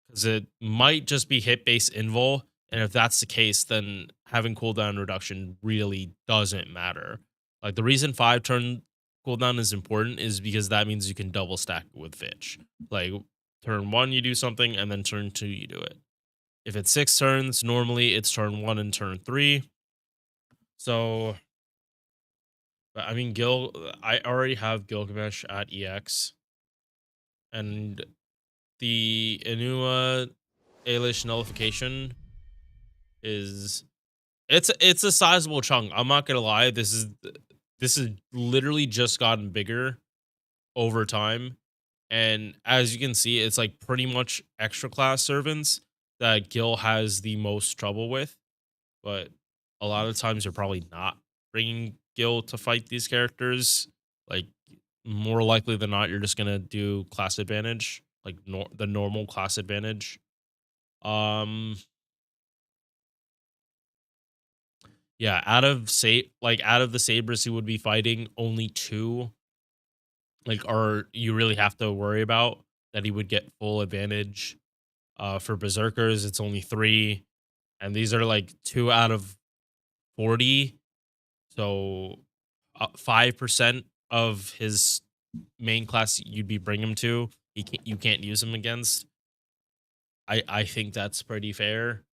because it might just be hit base invul, and if that's the case, then having cooldown reduction really doesn't matter. Like the reason 5 turn cooldown is important is because that means you can double stack it with Fitch. Like turn 1 you do something, and then turn 2 you do it. If it's 6 turns, normally it's turn 1 and turn 3. So, but I mean, I already have Gilgamesh at EX, and the Enuma Ailish nullification is it's a sizable chunk. I'm not gonna lie. This is literally just gotten bigger over time, and as you can see, it's like pretty much extra class servants that Gil has the most trouble with. But a lot of times you're probably not bringing Gil to fight these characters. Like more likely than not, you're just gonna do class advantage, like the normal class advantage. Um, yeah, out of the sabers he would be fighting, only 2 like are you really have to worry about that he would get full advantage. For berserkers, it's only 3, and these are like 2 out of 40. So 5% of his main class you'd be bring him to, you can't use him against. I think that's pretty fair.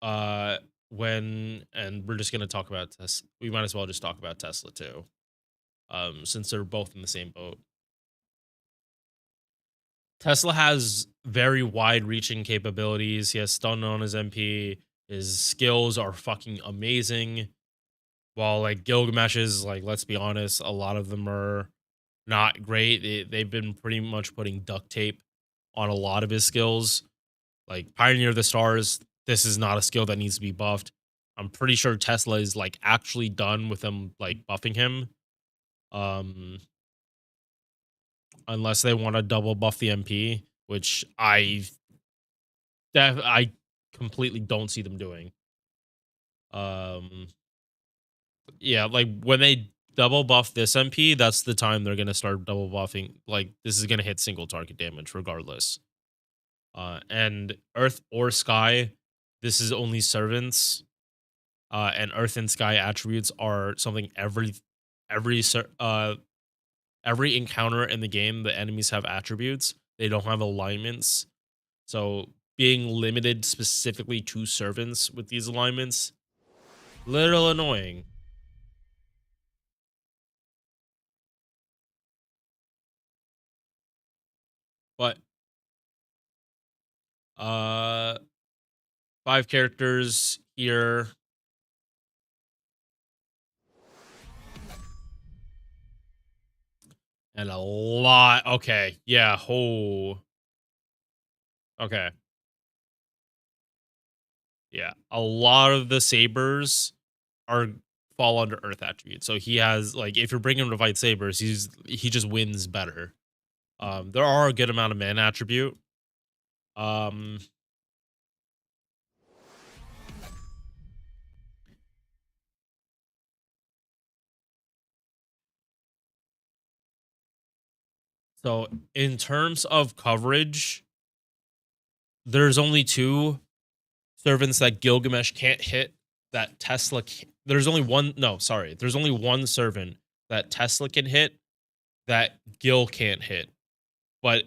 Uh, when and we're just gonna talk about Tesla. We might as well just talk about Tesla too, since they're both in the same boat. Tesla has very wide-reaching capabilities. He has stun on his MP. His skills are fucking amazing. While like Gilgamesh's, like let's be honest, a lot of them are not great. They've been pretty much putting duct tape on a lot of his skills. Like Pioneer of the Stars, this is not a skill that needs to be buffed. I'm pretty sure Tesla is like actually done with them like buffing him. Um, unless they want to double buff the MP, which I completely don't see them doing. Um, yeah, like when they double buff this MP, that's the time they're gonna start double buffing. Like this is gonna hit single target damage regardless. And Earth or Sky, this is only servants. And Earth and Sky attributes are something every cer- uh every encounter in the game, the enemies have attributes. They don't have alignments. So being limited specifically to servants with these alignments, little annoying. But uh 5 characters here. And a lot. Okay. Yeah. Oh. Okay. Yeah. A lot of the sabers are fall under Earth attributes. So he has like if you're bringing him to fight sabers, he just wins better. There are a good amount of man attribute. Um, so in terms of coverage, there's only two servants that Gilgamesh can't hit that there's only one no, sorry. There's only one servant that Tesla can hit that Gil can't hit. But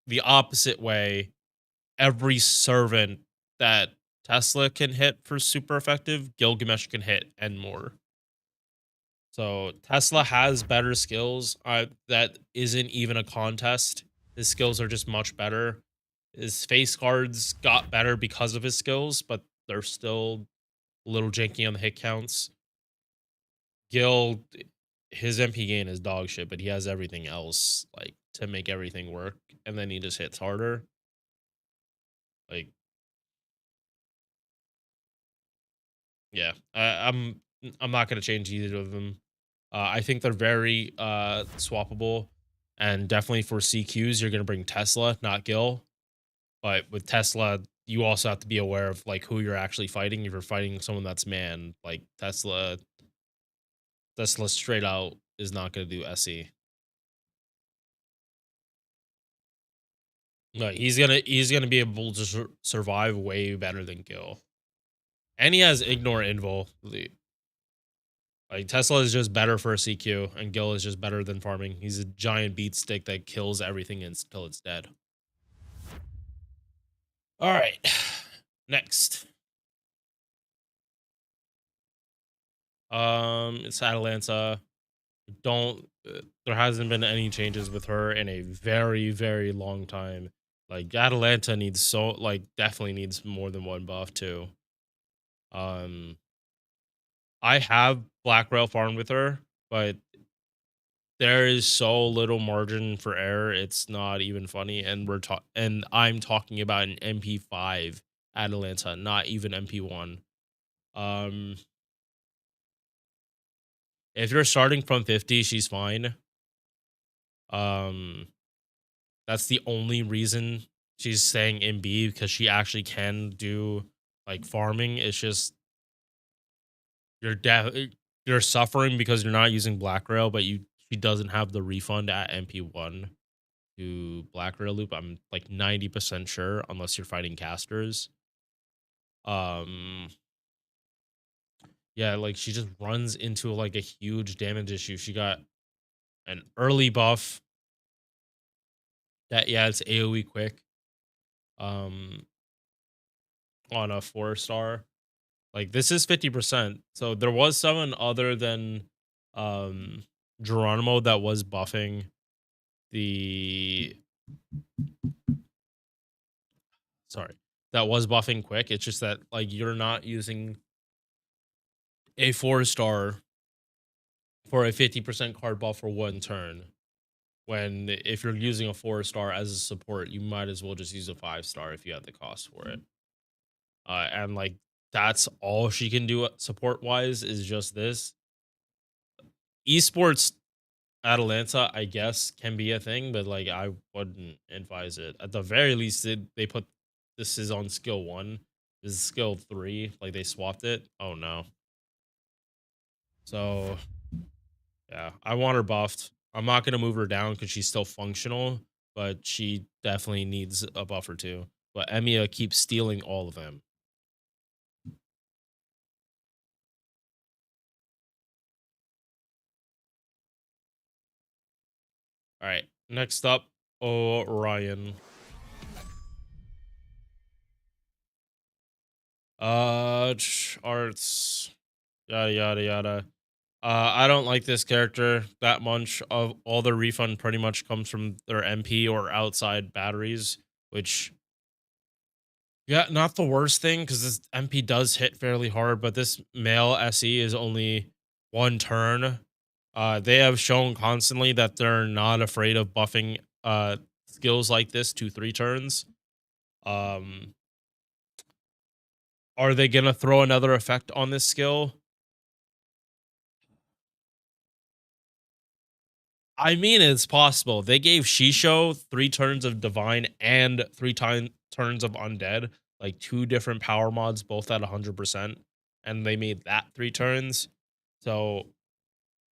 the opposite way, every servant that Tesla can hit for super effective, Gilgamesh can hit and more. So Tesla has better skills. That isn't even a contest. His skills are just much better. His face cards got better because of his skills, but they're still a little janky on the hit counts. Gil, his MP gain is dog shit, but he has everything else like to make everything work, and then he just hits harder. Like, yeah, I'm not gonna change either of them. I think they're very swappable, and definitely for CQs, you're gonna bring Tesla, not Gil. But with Tesla, you also have to be aware of like who you're actually fighting. If you're fighting someone that's man, like Tesla straight out is not gonna do SE. No, he's gonna be able to survive way better than Gil, and he has ignore invul. Like Tesla is just better for a CQ, and Gil is just better than farming. He's a giant beat stick that kills everything until it's dead. All right, next. It's Atalanta. Don't There hasn't been any changes with her in a very very long time. Like Atalanta needs definitely needs more than one buff too. Um, I have Black Rail farmed with her, but there is so little margin for error. It's not even funny, and I'm talking about an MP5 Atalanta, not even MP1. Um, if you're starting from 50, she's fine. Um, that's the only reason she's staying in B because she actually can do like farming. It's just you're suffering because you're not using Black Rail, but she doesn't have the refund at MP1 to Black Rail Loop. I'm like 90% sure, unless you're fighting casters. Um, yeah, like she just runs into like a huge damage issue. She got an early buff that it's AoE quick. Um, on a 4-star. Like this is 50%. So there was someone other than um Geronimo that was buffing the sorry, that was buffing quick. It's just that like you're not using a 4-star for a 50% card buff for one turn. When if you're using a 4-star as a support, you might as well just use a 5-star if you have the cost for it. And like that's all she can do support wise is just this. Esports Atalanta, I guess, can be a thing, but like I wouldn't advise it. At the very least, they put this is on skill 1. This is skill 3. Like they swapped it. Oh no. So yeah, I want her buffed. I'm not gonna move her down because she's still functional, but she definitely needs a buffer too. But Emiya keeps stealing all of them. All right. Next up, Orion. Arts, yada yada yada. I don't like this character that much. Of all the refund, pretty much comes from their MP or outside batteries, which yeah, not the worst thing because this MP does hit fairly hard, but this male SE is only one turn. They have shown constantly that they're not afraid of buffing skills like this to 3 turns. Um, are they gonna throw another effect on this skill? I mean, it's possible. They gave Shisho 3 turns of Divine and turns of Undead, like 2 different power mods, both at 100%, and they made that 3 turns. So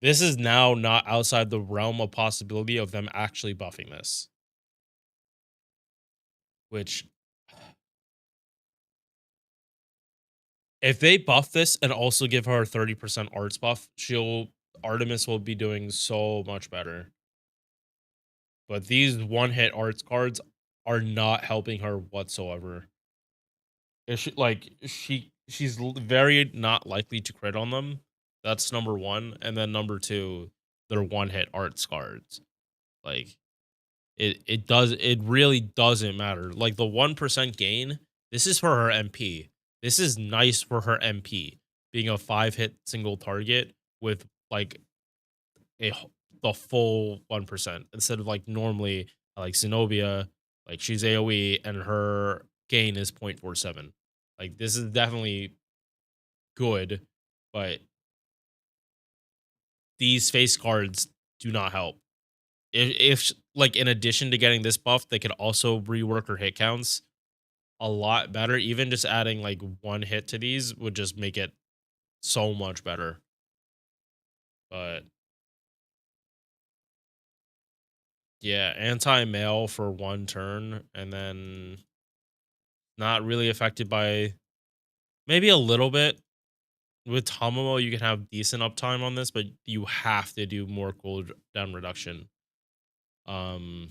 this is now not outside the realm of possibility of them actually buffing this, which if they buff this and also give her a 30% arts buff, Artemis will be doing so much better. But these one-hit arts cards are not helping her whatsoever. She's very not likely to crit on them. That's number one, and then number two, they're one-hit arts cards. Like it really doesn't matter. Like the 1% gain, this is for her MP. This is nice for her MP, being a 5-hit single target with like the full 1% instead of like normally like Zenobia, like she's AoE and her gain is 0.47. Like this is definitely good, but these face cards do not help. If like in addition to getting this buff, they could also rework her hit counts a lot better. Even just adding like 1 hit to these would just make it so much better. But yeah, anti-mail for 1 turn and then not really affected by maybe a little bit. With Tomomo, you can have decent uptime on this, but you have to do more cooldown reduction. Um,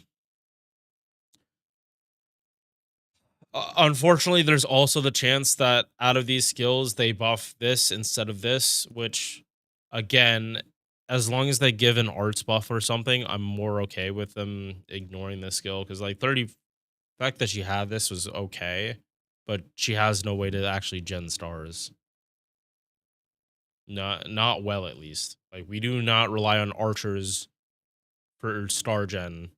Unfortunately, there's also the chance that out of these skills, they buff this instead of this, which, again, as long as they give an arts buff or something, I'm more okay with them ignoring this skill because, like, 30, the fact that she had this was okay, but she has no way to actually gen stars. Not well, at least. Like, we do not rely on archers for star gen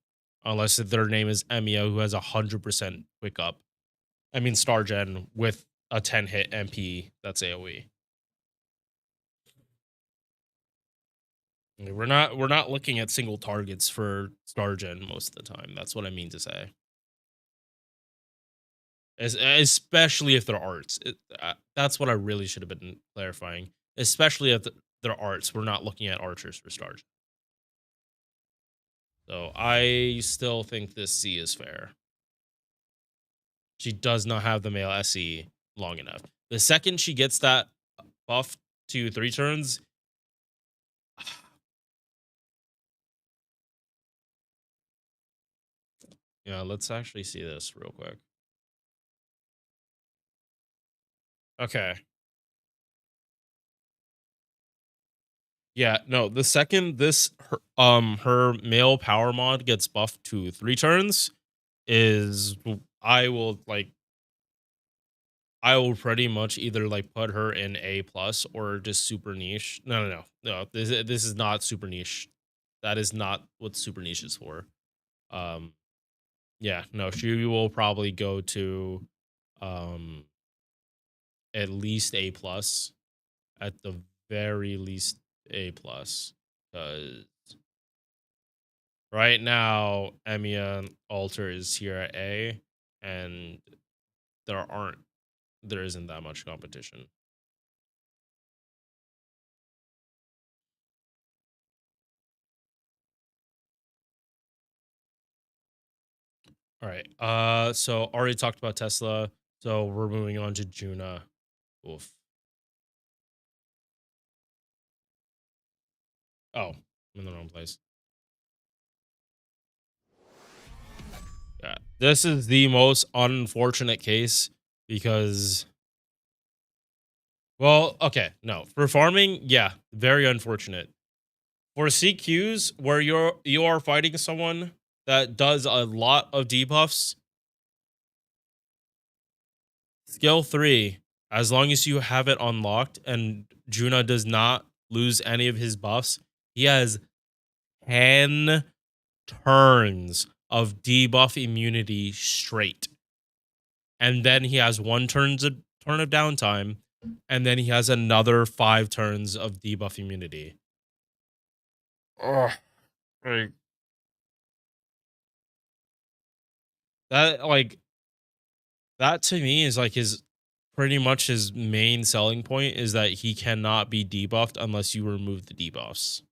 unless their name is Emiya, who has 100% quick up. I mean, star gen with a 10-hit MP that's AoE. We're not looking at single targets for star gen most of the time. That's what I mean to say. Especially if they're arts. That's what I really should have been clarifying. Especially if they're arts, we're not looking at archers for star gen. So I still think this C is fair. She does not have the male SE long enough. The second she gets that buff to 3 turns, yeah, let's actually see this real quick. Okay. Yeah, no, the second her male power mod gets buffed to 3 turns is I will like I will pretty much either like put her in A plus or just super niche. No. This is not super niche. That is not what super niche is for. Um yeah, no, she will probably go to um at least A plus, at the very least A plus, because right now Emiya Alter is here at A, and there isn't that much competition. All right. So already talked about Tesla, so we're moving on to Juna. Oof. Oh, I'm in the wrong place. Yeah, this is the most unfortunate case because, well, okay, no, for farming, yeah, very unfortunate. For CQs, where you are fighting someone that does a lot of debuffs, skill 3, as long as you have it unlocked and Juna does not lose any of his buffs, he has 10 turns of debuff immunity straight. And then he has turn of downtime, and then he has another 5 turns of debuff immunity. Oh, like that like that to me is like his pretty much his main selling point is that he cannot be debuffed unless you remove the debuffs.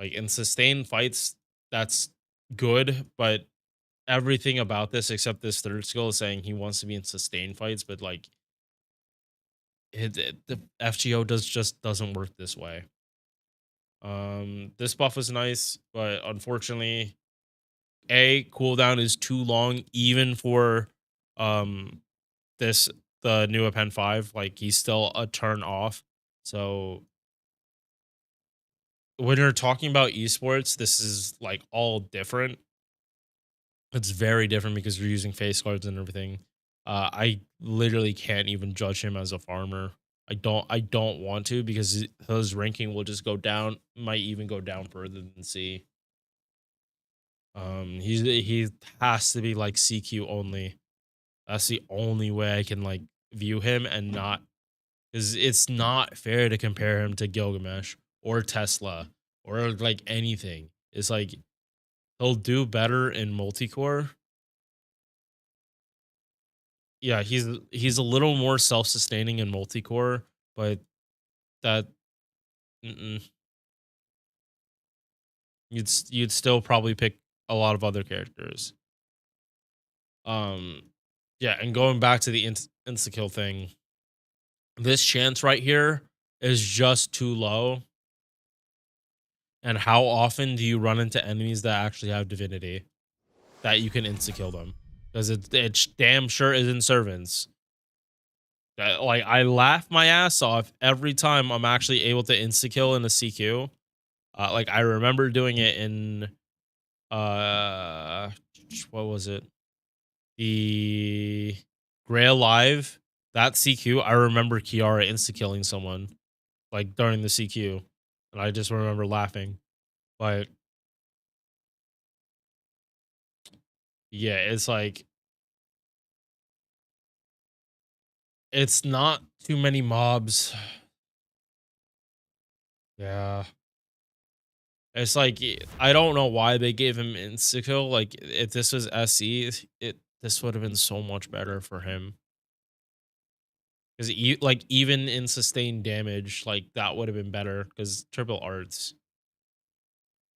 Like in sustained fights, that's good, but everything about this except this third skill is saying he wants to be in sustained fights, but like the FGO just doesn't work this way. This buff was nice, but unfortunately, cooldown is too long even for um this the new Append 5. Like he's still a turn off. So when you're talking about esports, this is like all different. It's very different because you're using face cards and everything. I literally can't even judge him as a farmer. I don't want to because his ranking will just go down, might even go down further than C. He has to be like CQ only. That's the only way I can like view him and not, because it's not fair to compare him to Gilgamesh or Tesla or like anything. It's like he'll do better in multicore. Yeah, he's a little more self-sustaining in multicore, but that mm-mm. You'd still probably pick a lot of other characters. Um, yeah, and going back to the insta kill thing, this chance right here is just too low. And how often do you run into enemies that actually have divinity that you can insta kill them? Because it's damn sure is in servants. Like I laugh my ass off every time I'm actually able to insta kill in a CQ. Like I remember doing it in uh what was it? The Grail Live, that CQ, I remember Kiara insta killing someone like during the CQ. And I just remember laughing. But yeah, it's like it's not too many mobs. Yeah. It's like I don't know why they gave him insta kill. Like if this was SE, this would have been so much better for him. Because like even in sustained damage, like that would have been better. Because triple arts,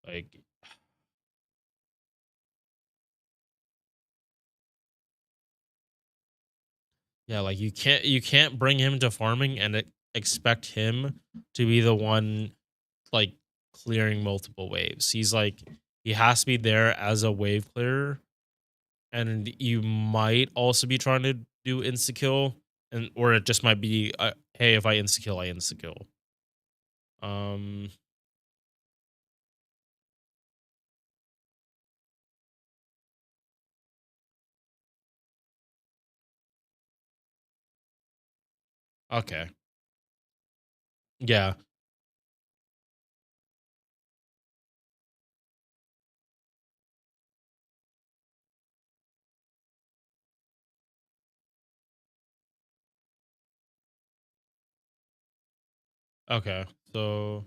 like yeah, like you can't bring him to farming and expect him to be the one like clearing multiple waves. He's like he has to be there as a wave clearer, and you might also be trying to do insta kill, and or it just might be hey, if I insta kill, I insta kill. Um, okay, yeah, okay, so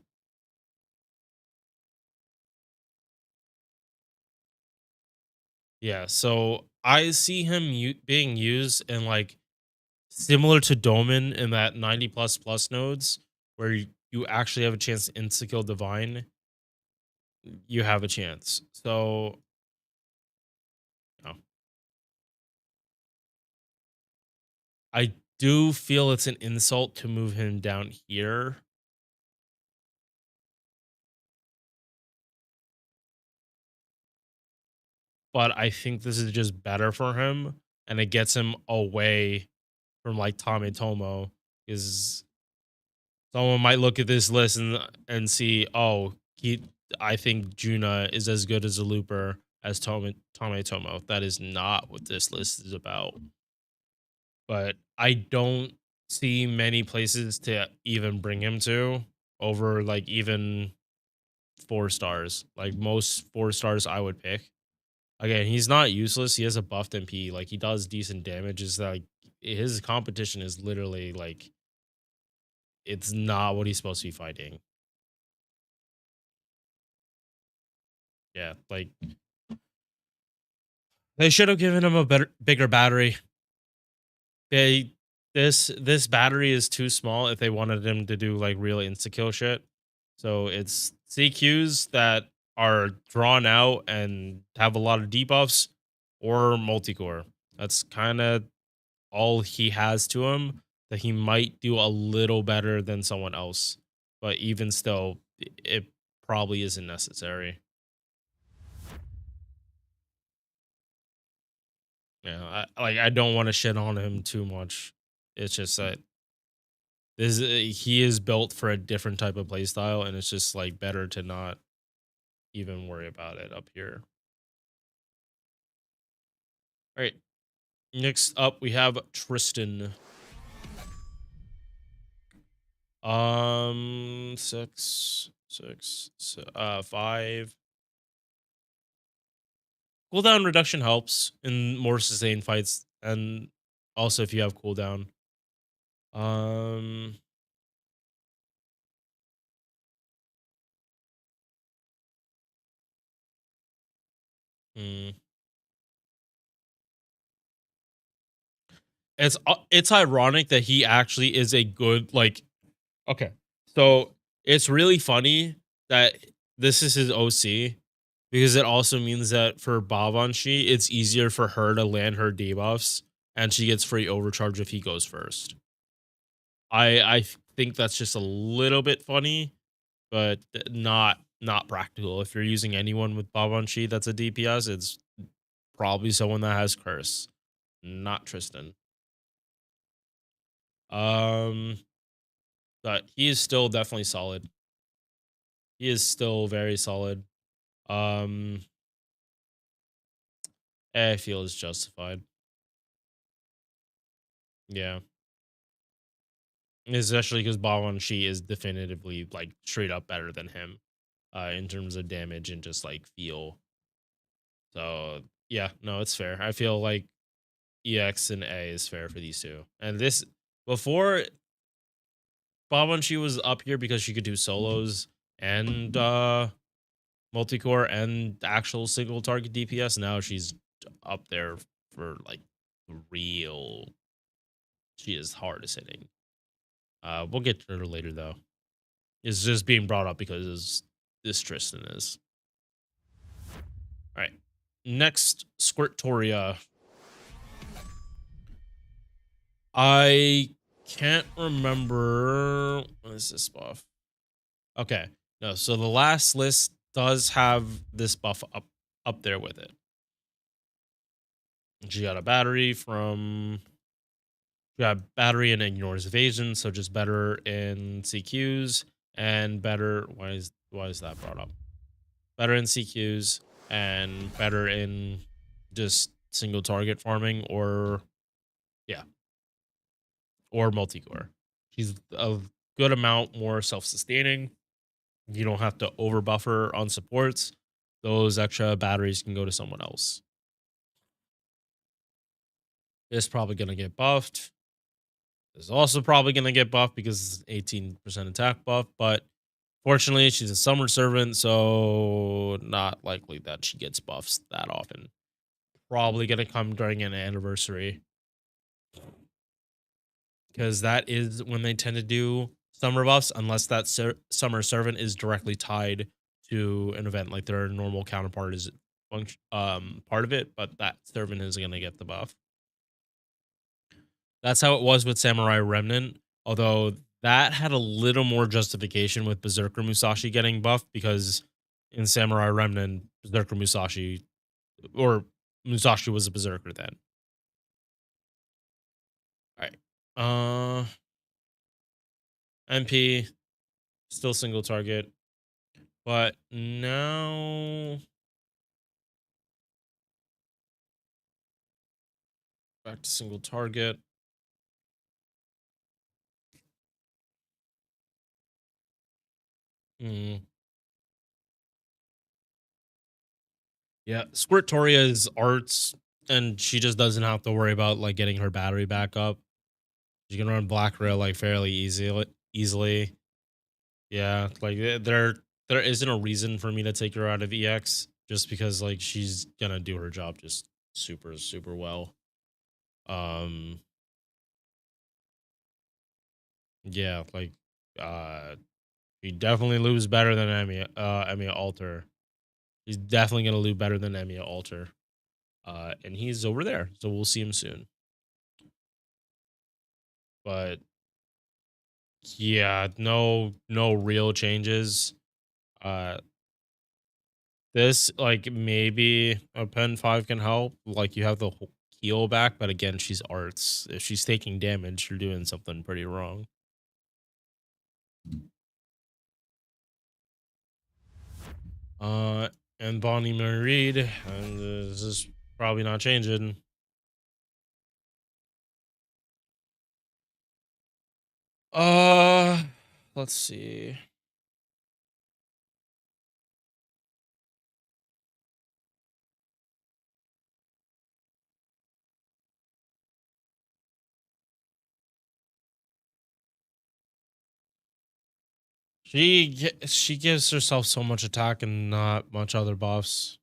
yeah, so I see him being used in like similar to Doman in that 90 plus nodes where you actually have a chance to insta kill divine. You have a chance. So, you know, I do feel it's an insult to move him down here. but I think this is just better for him, and it gets him away from like Tometomo. Is someone might look at this list and see, oh, I think Juna is as good as a looper as Tometomo. That is not what this list is about. But I don't see many places to even bring him to over like even 4 stars. Like most 4 stars I would pick. Again, he's not useless. He has a buffed MP. Like he does decent damage. Is like his competition is literally like it's not what he's supposed to be fighting. Yeah, like they should have given him a bigger battery. They this battery is too small if they wanted him to do like real insta kill shit. So it's CQs that are drawn out and have a lot of debuffs or multicore. That's kind of all he has to him, that he might do a little better than someone else. But even still, it probably isn't necessary. Yeah, I don't want to shit on him too much. It's just that he is built for a different type of playstyle, and it's just like better to not even worry about it up here. All right, next up we have Tristan. Six, 5. Cooldown reduction helps in more sustained fights, and also if you have cooldown. Um, hmm. It's ironic that he actually is a good like. Okay, so it's really funny that this is his OC because it also means that for Bavanshi, it's easier for her to land her debuffs, and she gets free overcharge if he goes first. I think that's just a little bit funny, but not practical. If you're using anyone with Babanshi that's a DPS, it's probably someone that has curse, not Tristan. Um, but he is still definitely solid. He is still very solid. Um, I feel is justified. Yeah, especially because Babanshi is definitively like straight up better than him, in terms of damage and just like feel. So yeah, no, it's fair. I feel like EX and A is fair for these two. And this before Babanshi was up here because she could do solos and multicore and actual single target DPS. Now she's up there for like real. She is hardest hitting. We'll get to her later though. It's just being brought up because this Tristan is. All right. Next, Squirtoria. I can't remember. What is this buff? Okay. No, so the last list does have this buff up there with it. She got a battery from battery and ignores evasion, so just better in CQs and better why is that brought up? Better in CQs and better in just single target farming or yeah, or multi-core. She's a good amount more self-sustaining. You don't have to over buffer on supports. Those extra batteries can go to someone else. It's probably going to get buffed. It's also probably going to get buffed because it's 18% attack buff. But fortunately, she's a summer servant, so not likely that she gets buffs that often. Probably going to come during an anniversary. Because that is when they tend to do summer buffs, unless that summer servant is directly tied to an event, like their normal counterpart is part of it, but that servant is going to get the buff. That's how it was with Samurai Remnant, although that had a little more justification with Berserker Musashi getting buffed, because in Samurai Remnant, Berserker Musashi or Musashi was a berserker then. All right. MP still single target, but now back to single target. Hmm. Yeah, Squirtoria's arts, and she just doesn't have to worry about like getting her battery back up. She can run Black Rail like fairly easily. Yeah, like there isn't a reason for me to take her out of EX just because like she's gonna do her job just super well. Um, yeah, like uh, he definitely lose better than Emmy Alter. He's definitely gonna lose better than Emmy Alter. And he's over there, so we'll see him soon. But yeah, no real changes. Uh this like maybe a pen 5 can help. Like you have the heal back, but again, she's arts. If she's taking damage, you're doing something pretty wrong. Uh and Bonnie Marie Reed, and this is probably not changing. Uh let's see. She gives herself so much attack and not much other buffs.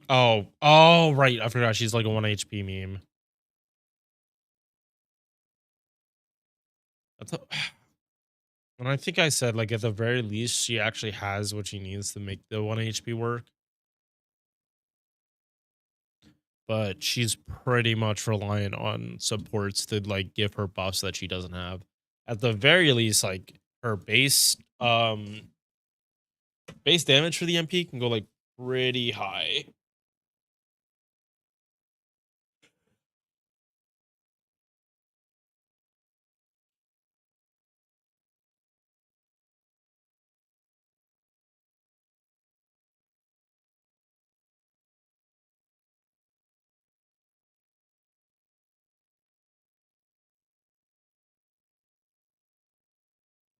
Oh, right. I forgot she's like a 1 HP meme. I thought, and I think I said like at the very least she actually has what she needs to make the 1 HP work, but she's pretty much reliant on supports to like give her buffs that she doesn't have. At the very least, like her base damage for the MP can go like pretty high.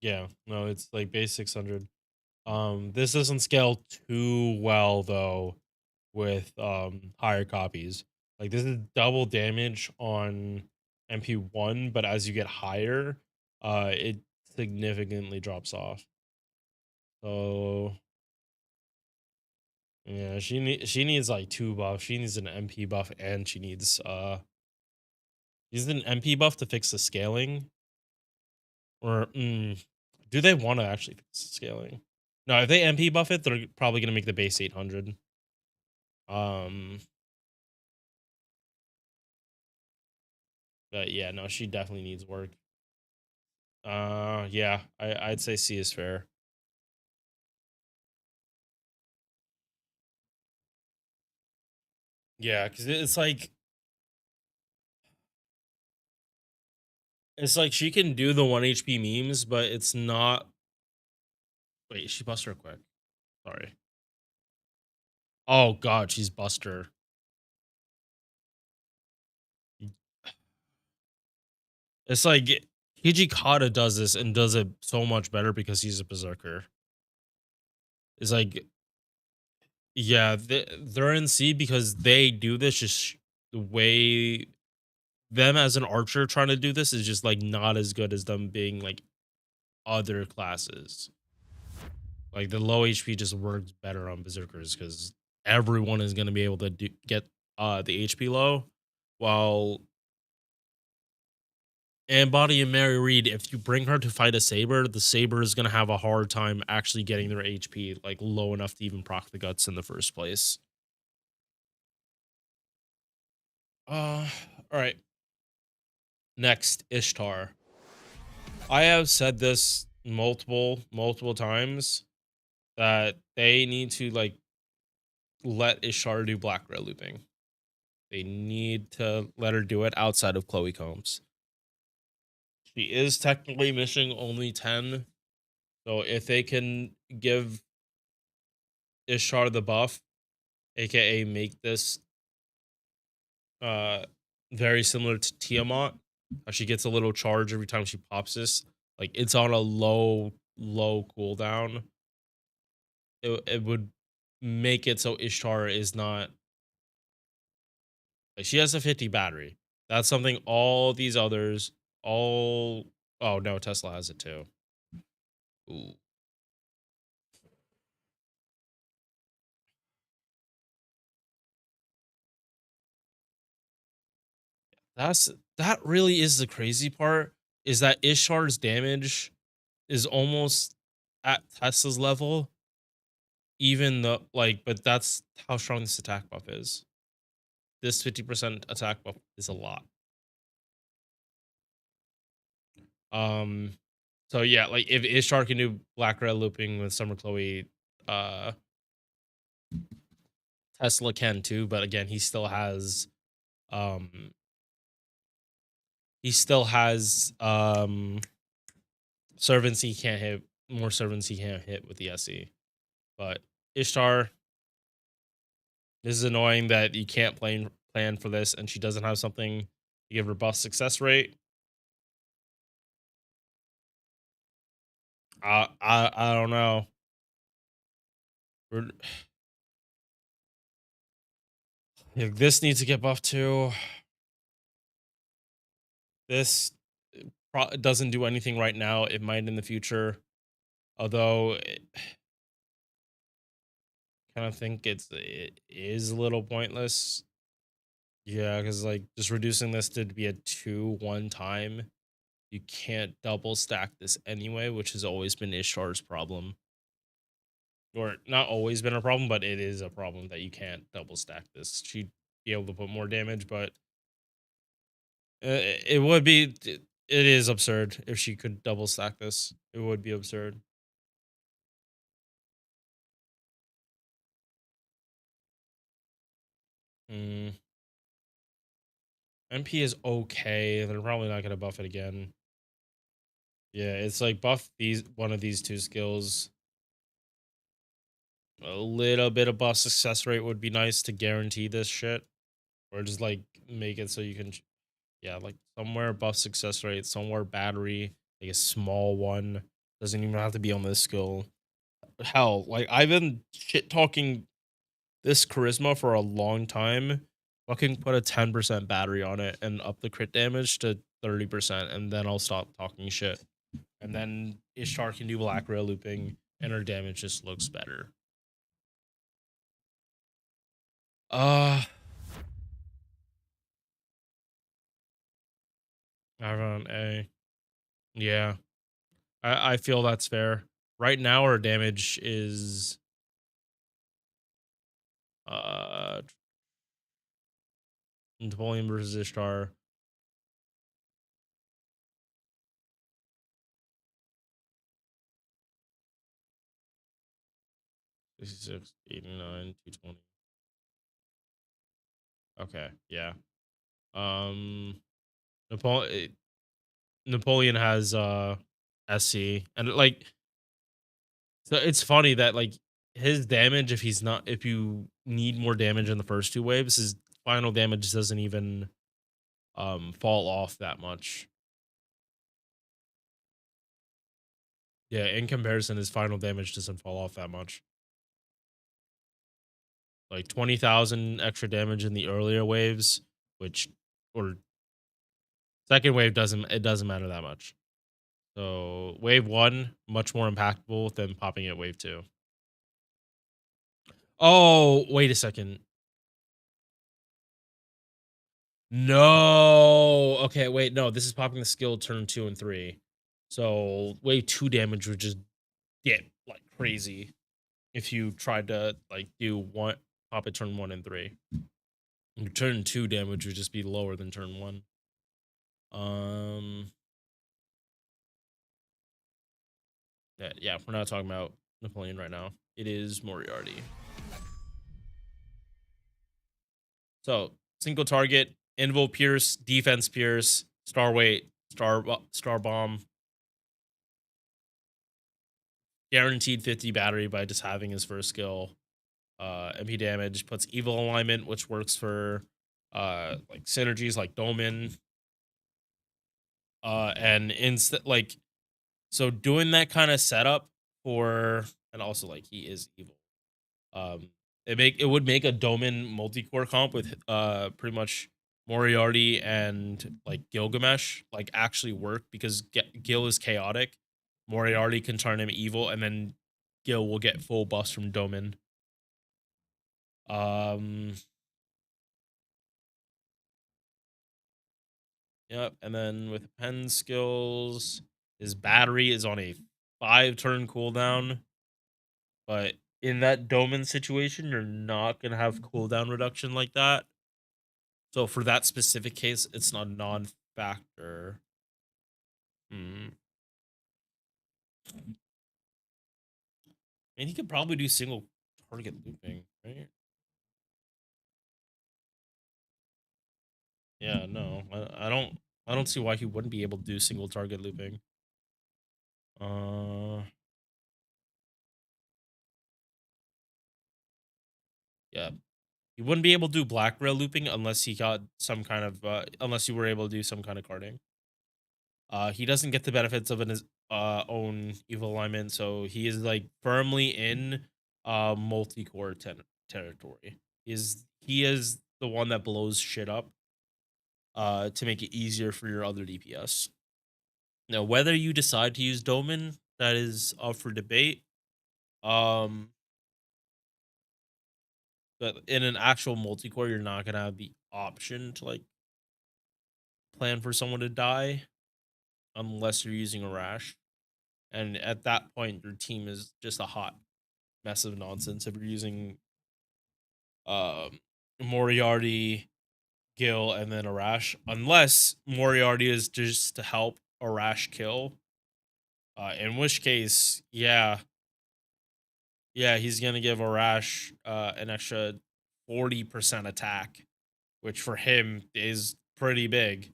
Yeah, no, it's like base 600. This doesn't scale too well though with higher copies. Like this is double damage on MP1, but as you get higher, it significantly drops off. So yeah, she needs like two buffs. She needs an MP buff and she needs an MP buff to fix the scaling. Or do they want to actually fix the scaling? No, if they MP buff it, they're probably gonna make the base 800. Um, but yeah, no, she definitely needs work. Yeah, I'd say C is fair. Yeah, because it's like she can do the 1 HP memes, but it's not. Wait, she bust her quick. Sorry. Oh god, she's Buster. It's like Hijikata does this and does it so much better because he's a berserker. It's like yeah, they're in C because they do this just the way them as an archer trying to do this is just like not as good as them being like other classes. Like the low HP just works better on berserkers because everyone is going to be able to get the HP low. While Body and Mary Reed, if you bring her to fight a saber, the saber is going to have a hard time actually getting their HP like low enough to even proc the guts in the first place. All right. Next, Ishtar. I have said this multiple times that they need to like let Ishara do black red looping. They need to let her do it outside of Chloe Combs. She is technically missing only 10. So if they can give Ishar the buff, aka make this uh very similar to Tiamat, how she gets a little charge every time she pops this, like it's on a low cooldown. It would make it so Ishtar is not like she has a 50 battery. That's something all these others all oh no, Tesla has it too. Ooh. That's that really is the crazy part is that Ishar's damage is almost at Tesla's level, even though like, but that's how strong this attack buff is. This 50% attack buff is a lot. Um, so yeah, like if Ishtar can do black red looping with Summer Chloe, uh, Tesla can too. But again, um, he still has servants he can't hit, more servants he can't hit with the SE. But Ishtar, this is annoying that you can't plan for this, and she doesn't have something to give her buff success rate. I don't know. We're, if this needs to get buffed too. This doesn't do anything right now. It might in the future, although kind of think it is a little pointless. Yeah, because like just reducing this to be a 2 one time, you can't double stack this anyway, which has always been Ishtar's problem. Or not always been a problem, but it is a problem that you can't double stack this. She'd be able to put more damage, but it would be it is absurd if she could double stack this. It would be absurd. Mm. MP is okay. They're probably not gonna buff it again. Yeah, it's like buff these one of these two skills. A little bit of buff success rate would be nice to guarantee this shit. Or just like make it so you can yeah, like somewhere buff success rate, somewhere battery, like a small one. Doesn't even have to be on this skill. Hell, like I've been shit talking this charisma for a long time. Fucking put a 10% battery on it and up the crit damage to 30%, and then I'll stop talking shit. And then Ishtar can do black rail looping, and her damage just looks better. Uh Aron A. Yeah. I feel that's fair. Right now our damage is uh Napoleon versus Ishtar. 66, 89, 220. Okay, yeah. Um Napoleon Napoleon has SC, and like so it's funny that like his damage, if you need more damage in the first two waves, his final damage doesn't even fall off that much. Yeah, in comparison, his final damage doesn't fall off that much. Like 20,000 extra damage in the earlier waves, which or second wave doesn't matter that much. So wave one much more impactful than popping at wave two. Oh, wait a second. No. Okay, wait, no. This is popping the skill turn 2 and 3. So wave 2 damage would just get like crazy if you tried to like do one pop it turn 1 and 3. Your turn 2 damage would just be lower than turn 1. Um Yeah, we're not talking about Napoleon right now. It is Moriarty. So single target, Invul Pierce, Defense Pierce, Star Weight, Star Bomb, guaranteed 50 battery by just having his first skill. MP damage, puts evil alignment, which works for like synergies like Dolmen. And instead like so doing that kind of setup for, and also like he is evil. Um, it would make a Doman multi-core comp with pretty much Moriarty and like Gilgamesh like actually work, because Gil is chaotic. Moriarty can turn him evil, and then Gil will get full buffs from Doman. Um, yep, and then with pen skills, his battery is on a 5-turn cooldown, but in that Doman situation, you're not gonna have cooldown reduction like that. So for that specific case, it's not a non-factor. Hmm. And he could probably do single target looping, right? Yeah, no, I don't see why he wouldn't be able to do single target looping. Uh, yeah, he wouldn't be able to do black rail looping unless he got some kind of unless you were able to do some kind of carding. He doesn't get the benefits of his own evil alignment, so he is like firmly in multi-core territory. He is the one that blows shit up to make it easier for your other DPS. Now, whether you decide to use Doman, that is up for debate. Um, but in an actual multi-core, you're not gonna have the option to like plan for someone to die unless you're using a rash. And at that point, your team is just a hot mess of nonsense if you're using um Moriarty, Gil, and then Arash. Unless Moriarty is just to help Arash kill. In which case, yeah, he's gonna give Arash an extra 40% attack, which for him is pretty big.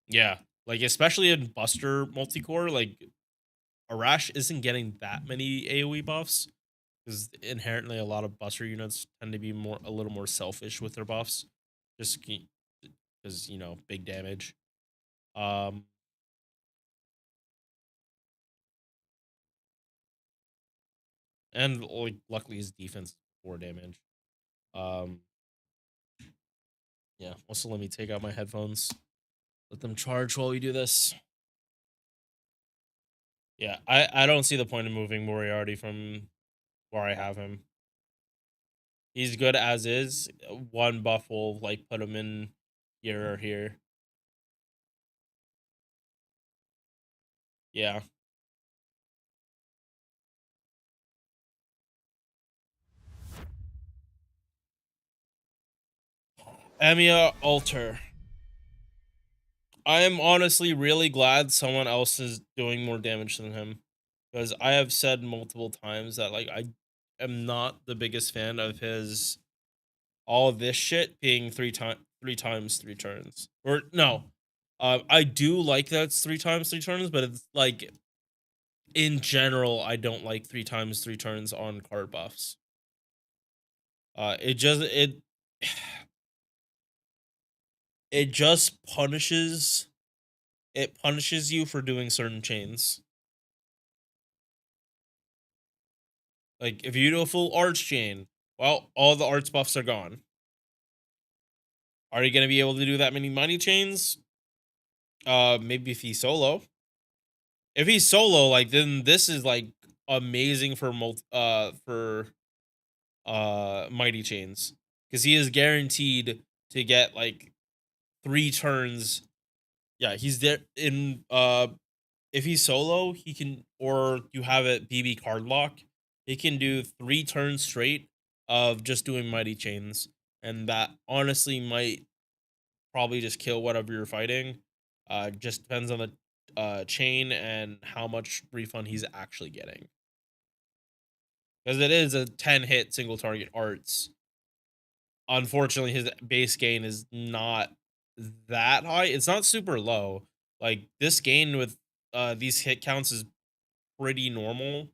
Yeah. Like especially in Buster multicore, like Arash isn't getting that many AoE buffs, because inherently a lot of Buster units tend to be a little more selfish with their buffs, just because big damage. Um, and like luckily his defense is 4 damage. Um, yeah. Also, let me take out my headphones. Let them charge while we do this. Yeah, I don't see the point of moving Moriarty from where I have him. He's good as is. One buff will like put him in here or here. Yeah. Emia Alter. I am honestly really glad someone else is doing more damage than him, because I have said multiple times that like I am not the biggest fan of his all this shit being three times 3 turns. Or no. I do like that it's 3 times 3 turns, but it's like in general, I don't like 3 times 3 turns on card buffs. It just it just punishes you for doing certain chains. Like if you do a full arch chain, well, all the arts buffs are gone. Are you gonna be able to do that many money chains? Maybe if he's solo. If he's solo, like then this is like amazing for mighty chains, because he is guaranteed to get like 3 turns. Yeah, he's there in if he's solo, he can, or you have it BB card lock, he can do 3 turns straight of just doing mighty chains. And that honestly might probably just kill whatever you're fighting. Just depends on the chain and how much refund he's actually getting. Because it is a 10 hit single target arts. Unfortunately, his base gain is not that high. It's not super low. Like this gain with these hit counts is pretty normal,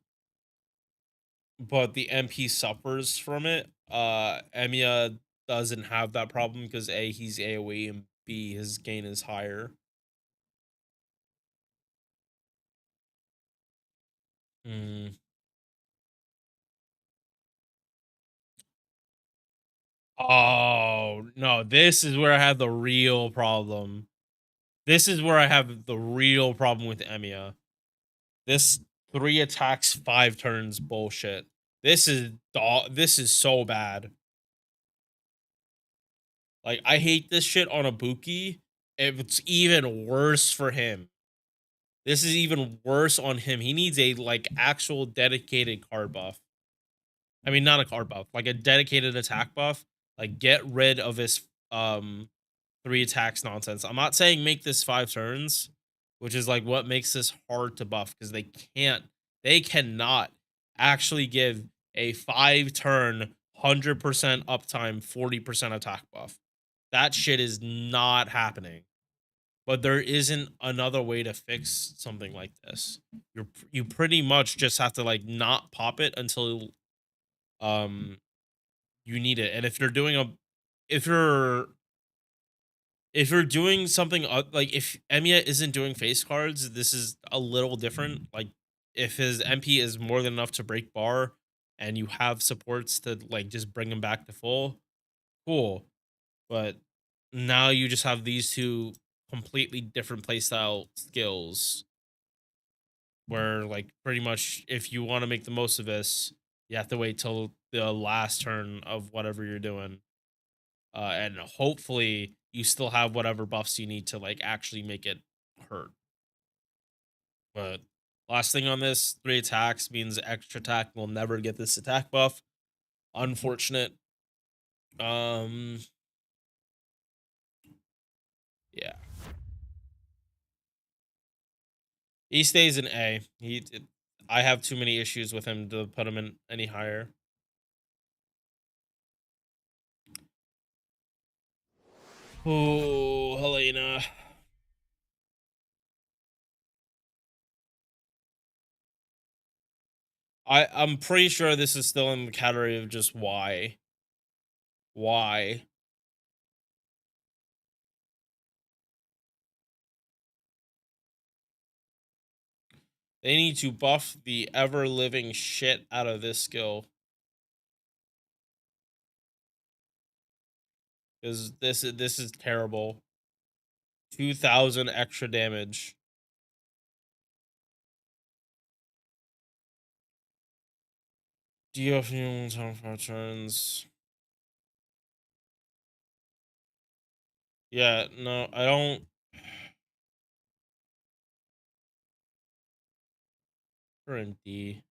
but the MP suffers from it. Emiya doesn't have that problem because A, he's AoE, and B, his gain is higher. Hmm. Oh no, this is where I have the real problem. This is where I have the real problem with Emiya. This 3 attacks, 5 turns bullshit. This is so bad. Like, I hate this shit on a Buki. It's even worse for him. This is even worse on him. He needs a, like, actual dedicated card buff. I mean, not a card buff, like a dedicated attack buff. Like, get rid of his, 3 attacks nonsense. I'm not saying make this 5 turns, which is, like, what makes this hard to buff because they cannot actually give a 5 turn, 100% uptime, 40% attack buff. That shit is not happening. But there isn't another way to fix something like this. You pretty much just have to, like, not pop it until, um, you need it. And if you're if you're doing something like if Emiya isn't doing face cards, this is a little different. Like if his MP is more than enough to break bar and you have supports to like just bring him back to full, cool. But now you just have these two completely different playstyle skills where like pretty much if you want to make the most of this, you have to wait till the last turn of whatever you're doing. And hopefully you still have whatever buffs you need to like actually make it hurt. But last thing on this, 3 attacks means extra attack will never get this attack buff. Unfortunate. Um, yeah. He stays in A. I have too many issues with him to put him in any higher. Oh, Helena. I'm pretty sure this is still in the category of just why. Why? They need to buff the ever living shit out of this skill. Because this is terrible. 2,000 extra damage. Deal fuel time 5 turns. Yeah, no, I don't. Her in D.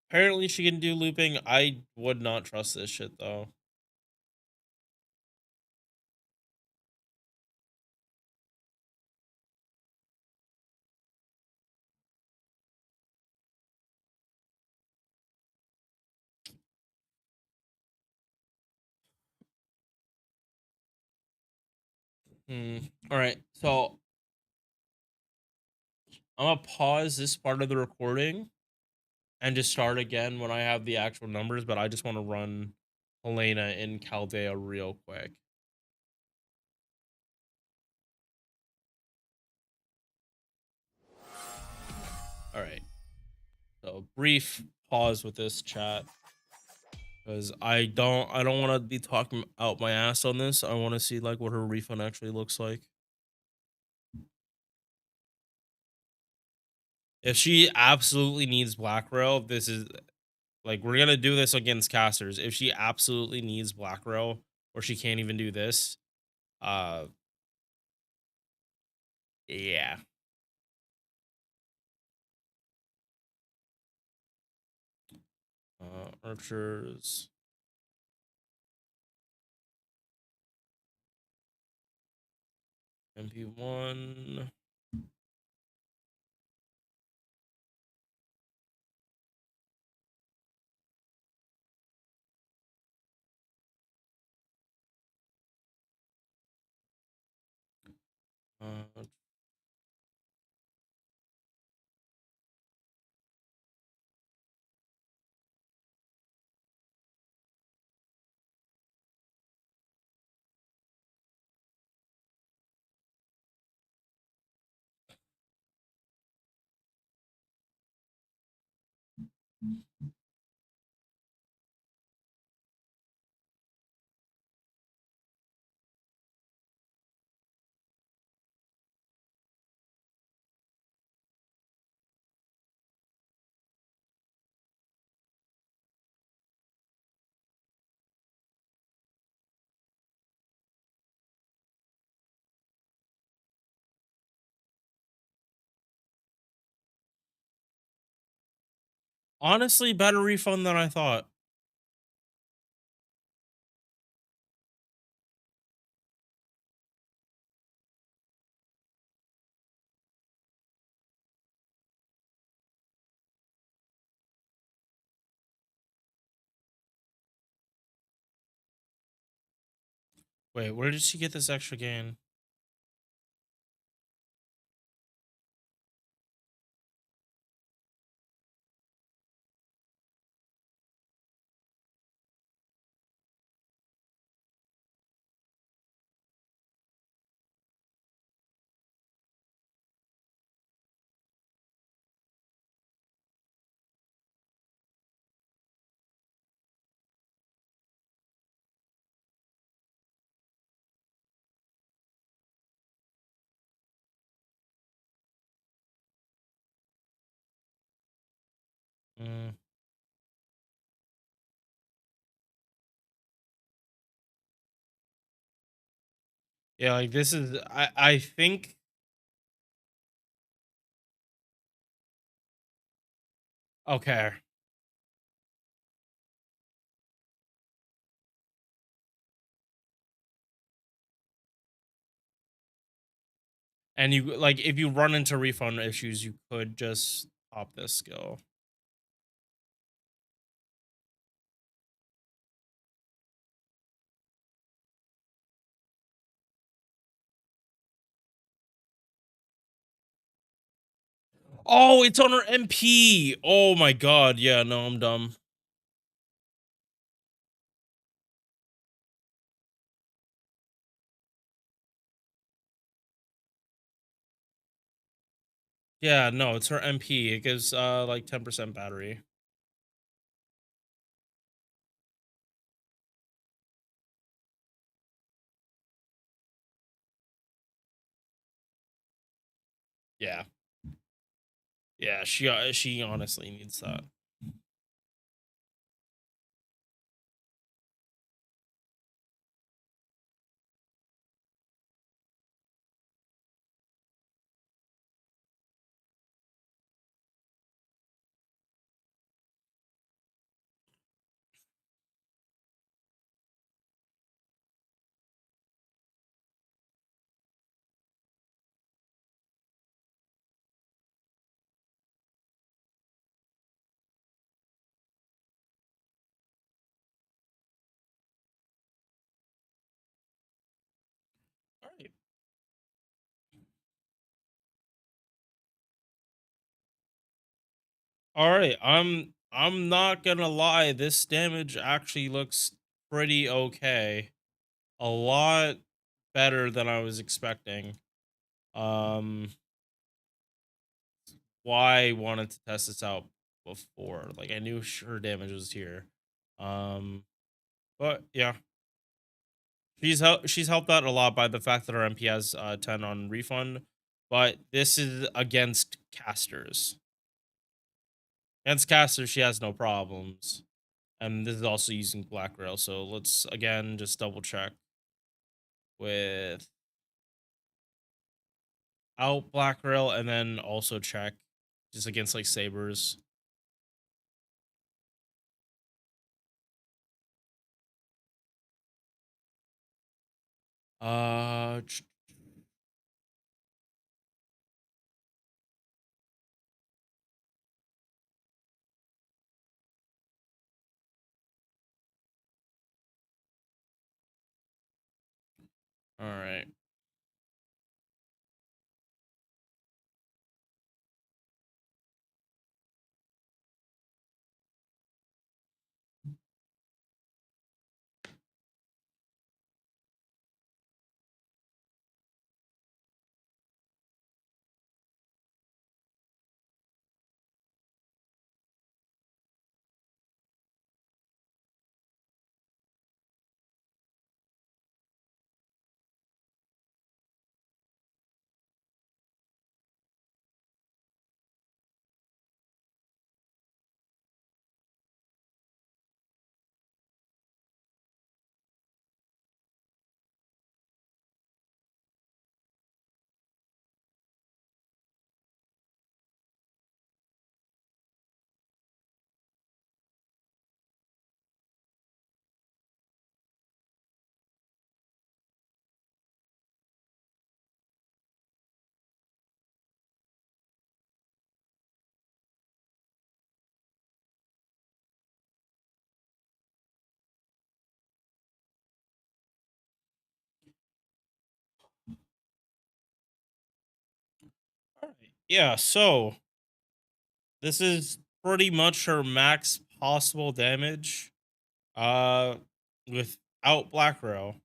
Apparently she can do looping. I would not trust this shit though. All right, so I'm gonna pause this part of the recording and just start again when I have the actual numbers. But I just want to run Helena in Chaldea real quick. All right, so brief pause with this chat. Because I don't want to be talking out my ass on this. I want to see like what her refund actually looks like. If she absolutely needs Black Rail, this is like we're gonna do this against casters. If she absolutely needs Black Rail, or she can't even do this, uh, yeah. Archers, MP1. Uh, Honestly, better refund than I thought. Wait, where did she get this extra gain? Mm. Yeah, like this is I think okay. And you like if you run into refund issues, you could just pop this skill. Oh, it's on her MP. Oh my god. Yeah, no, I'm dumb. Yeah, no, it's her MP. It gives like 10% battery. Yeah. Yeah, she honestly needs that. All right. All right. I'm not gonna lie, this damage actually looks pretty okay. A lot better than I was expecting. Um why I wanted to test this out before. Like I knew her damage was here. Um but yeah, she's helped out a lot by the fact that her MP has 10 on refund, but this is against casters. Against casters, she has no problems. And this is also using Black Rail. So let's again just double check with out Black Rail and then also check just against like sabers. Uh all right. Yeah, so this is pretty much her max possible damage. Uh, without Black Rail.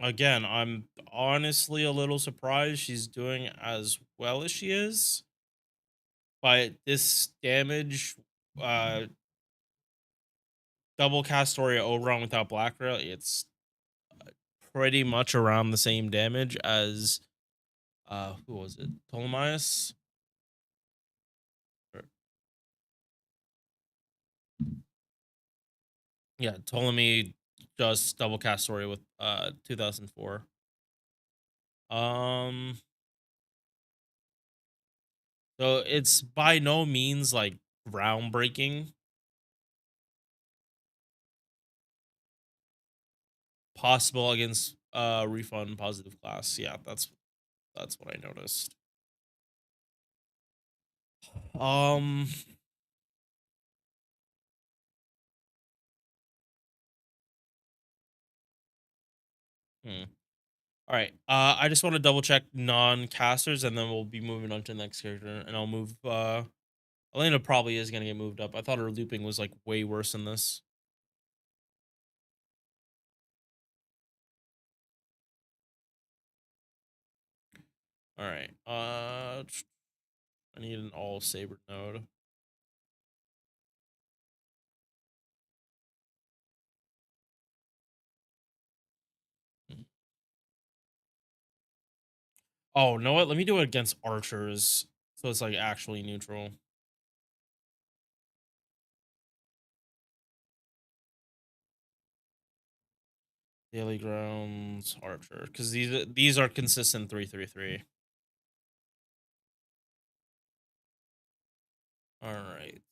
Again, I'm honestly a little surprised she's doing as well as she is. But this damage, uh, double Castoria Oberon without Black Rail, it's pretty much around the same damage as who was it? Ptolemaeus? Or- Yeah, Ptolemy just double Castoria with 2004. Um so it's by no means like groundbreaking. Possible against refund positive class. Yeah, that's what I noticed. Um hmm. All right. I just want to double check non-casters and then we'll be moving on to the next character and I'll move Elena probably is going to get moved up. I thought her looping was like way worse than this. All right. I need an all saber node. Oh, know what? Let me do it against archers so it's like actually neutral. Daily grounds archer cuz these are consistent 333. All right.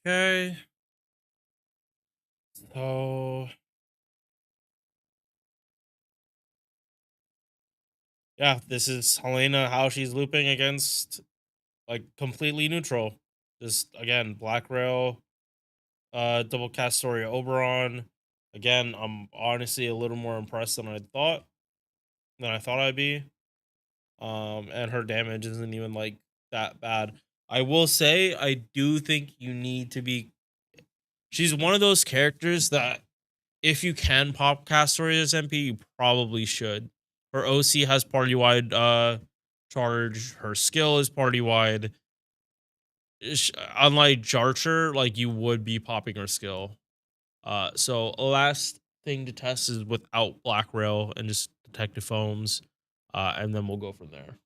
Okay. So yeah, this is Helena how she's looping against like completely neutral. Just again, Black Rail, double cast story Oberon. Again, I'm honestly a little more impressed than I thought I'd be. And her damage isn't even like that bad. I will say I do think you need to be she's one of those characters that if you can pop cast story as MP, you probably should. Her OC has party wide charge. Her skill is party wide. Unlike Jarcher, like you would be popping her skill. So last thing to test is without Black Rail and just detective foams, and then we'll go from there.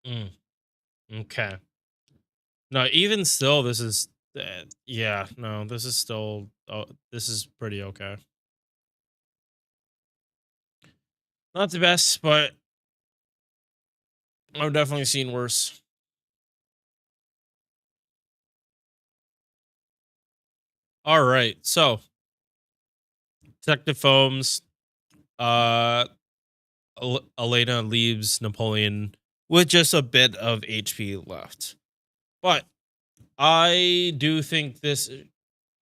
Mm, okay. No, even still, this is yeah. No, this is still. Oh, this is pretty okay. Not the best, but I've definitely seen worse. All right, so Detective Foams. Uh, Elena leaves Napoleon with just a bit of HP left, but I do think this.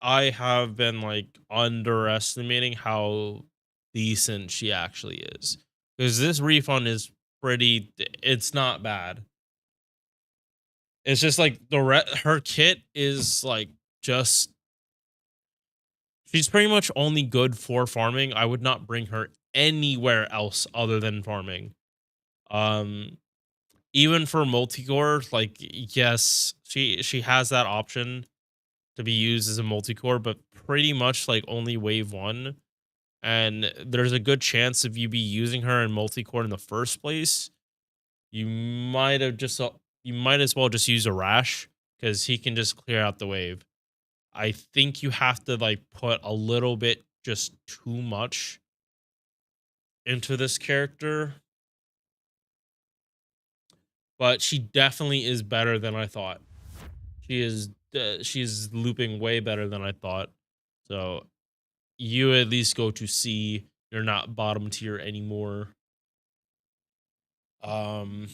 I have been like underestimating how decent she actually is, because this refund is pretty. It's not bad. It's just like her kit is like just she's pretty much only good for farming. I would not bring her anywhere else other than farming. Um Even for multi-core, like yes, she has that option to be used as a multi-core, but pretty much like only wave 1. And there's a good chance if you be using her in multi-core in the first place, you might have just you might as well just use a rash because he can just clear out the wave. I think you have to like put a little bit just too much into this character, but she definitely is better than I thought. She's looping way better than I thought. So you at least go to C. You're not bottom tier anymore. Um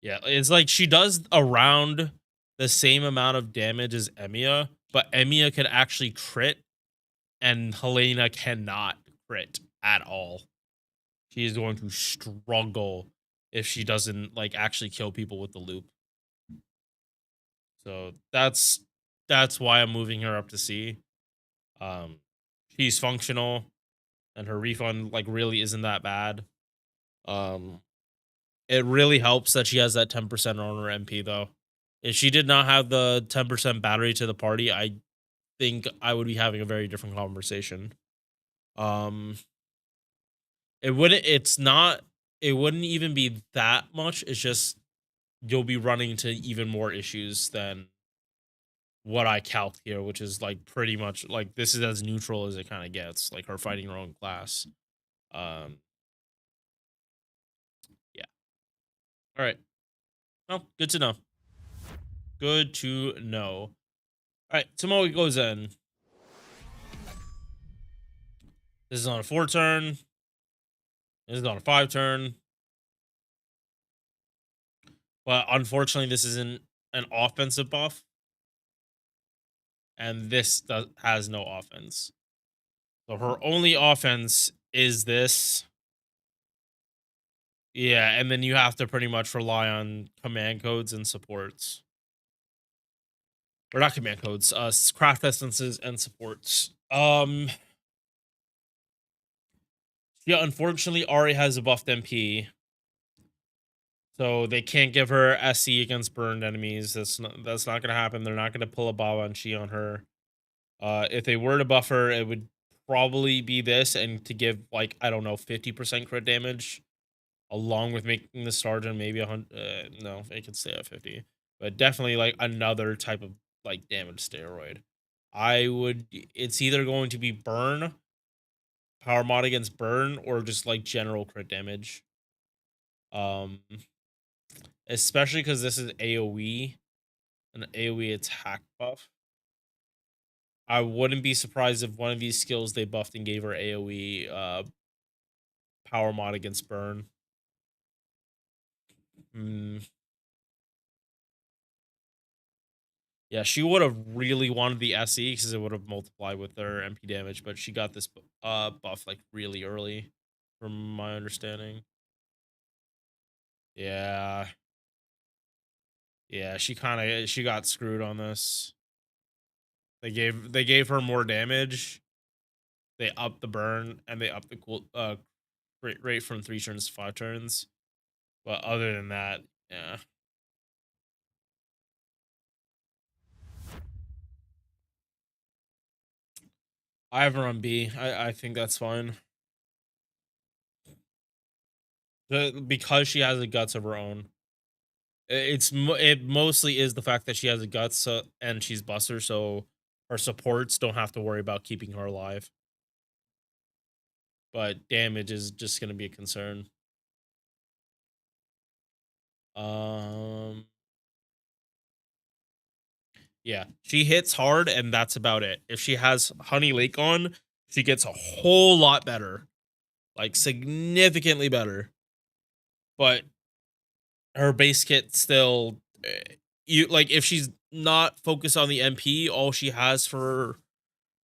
yeah, it's like she does around the same amount of damage as Emiya, but Emiya can actually crit and Helena cannot crit at all. She is going to struggle if she doesn't like actually kill people with the loop. So that's why I'm moving her up to C. Um she's functional and her refund like really isn't that bad. Um it really helps that she has that 10% on her MP though. If she did not have the 10% battery to the party, I think I would be having a very different conversation. Um it wouldn't even be that much. It's just you'll be running into even more issues than what I calc here, which is like pretty much like this is as neutral as it kind of gets, like her fighting her own class. Um yeah. All right. Well, good to know. Good to know. All right, Tomoe goes in. This is on a 4 turn. This is on a 5 turn. But unfortunately, this isn't an offensive buff, and has no offense. So her only offense is this. Yeah, and then you have to pretty much rely on command codes and supports. Or not command codes, craft essences and supports. Yeah, unfortunately, Ari has a buffed MP, so they can't give her SC against burned enemies. That's not gonna happen. They're not gonna pull a Baba and Chi on her. If they were to buff her, it would probably be this, and to give like I don't know 50% crit damage, along with making the sergeant maybe 100. No, it could stay at 50, but definitely like another type of like damage steroid. I would. It's either going to be burn, power mod against burn, or just like general crit damage. Um, Especially because this is AOE, an AOE attack buff. I wouldn't be surprised if one of these skills they buffed and gave her AOE power mod against burn. Mm, yeah, she would have really wanted the SE because it would have multiplied with her MP damage, but she got this buff like really early, from my understanding. Yeah, yeah, she got screwed on this. They gave her more damage. They upped the burn and they upped the cool rate from 3 turns to 5 turns. But other than that, yeah. I have her on B. I think that's fine. Because she has a guts of her own. It mostly is the fact that she has a guts, and she's Buster, so her supports don't have to worry about keeping her alive. But damage is just gonna be a concern. Um, yeah, she hits hard, and that's about it. If she has Honey Lake on, she gets a whole lot better, like significantly better. But her base kit still, you like if she's not focused on the MP, all she has for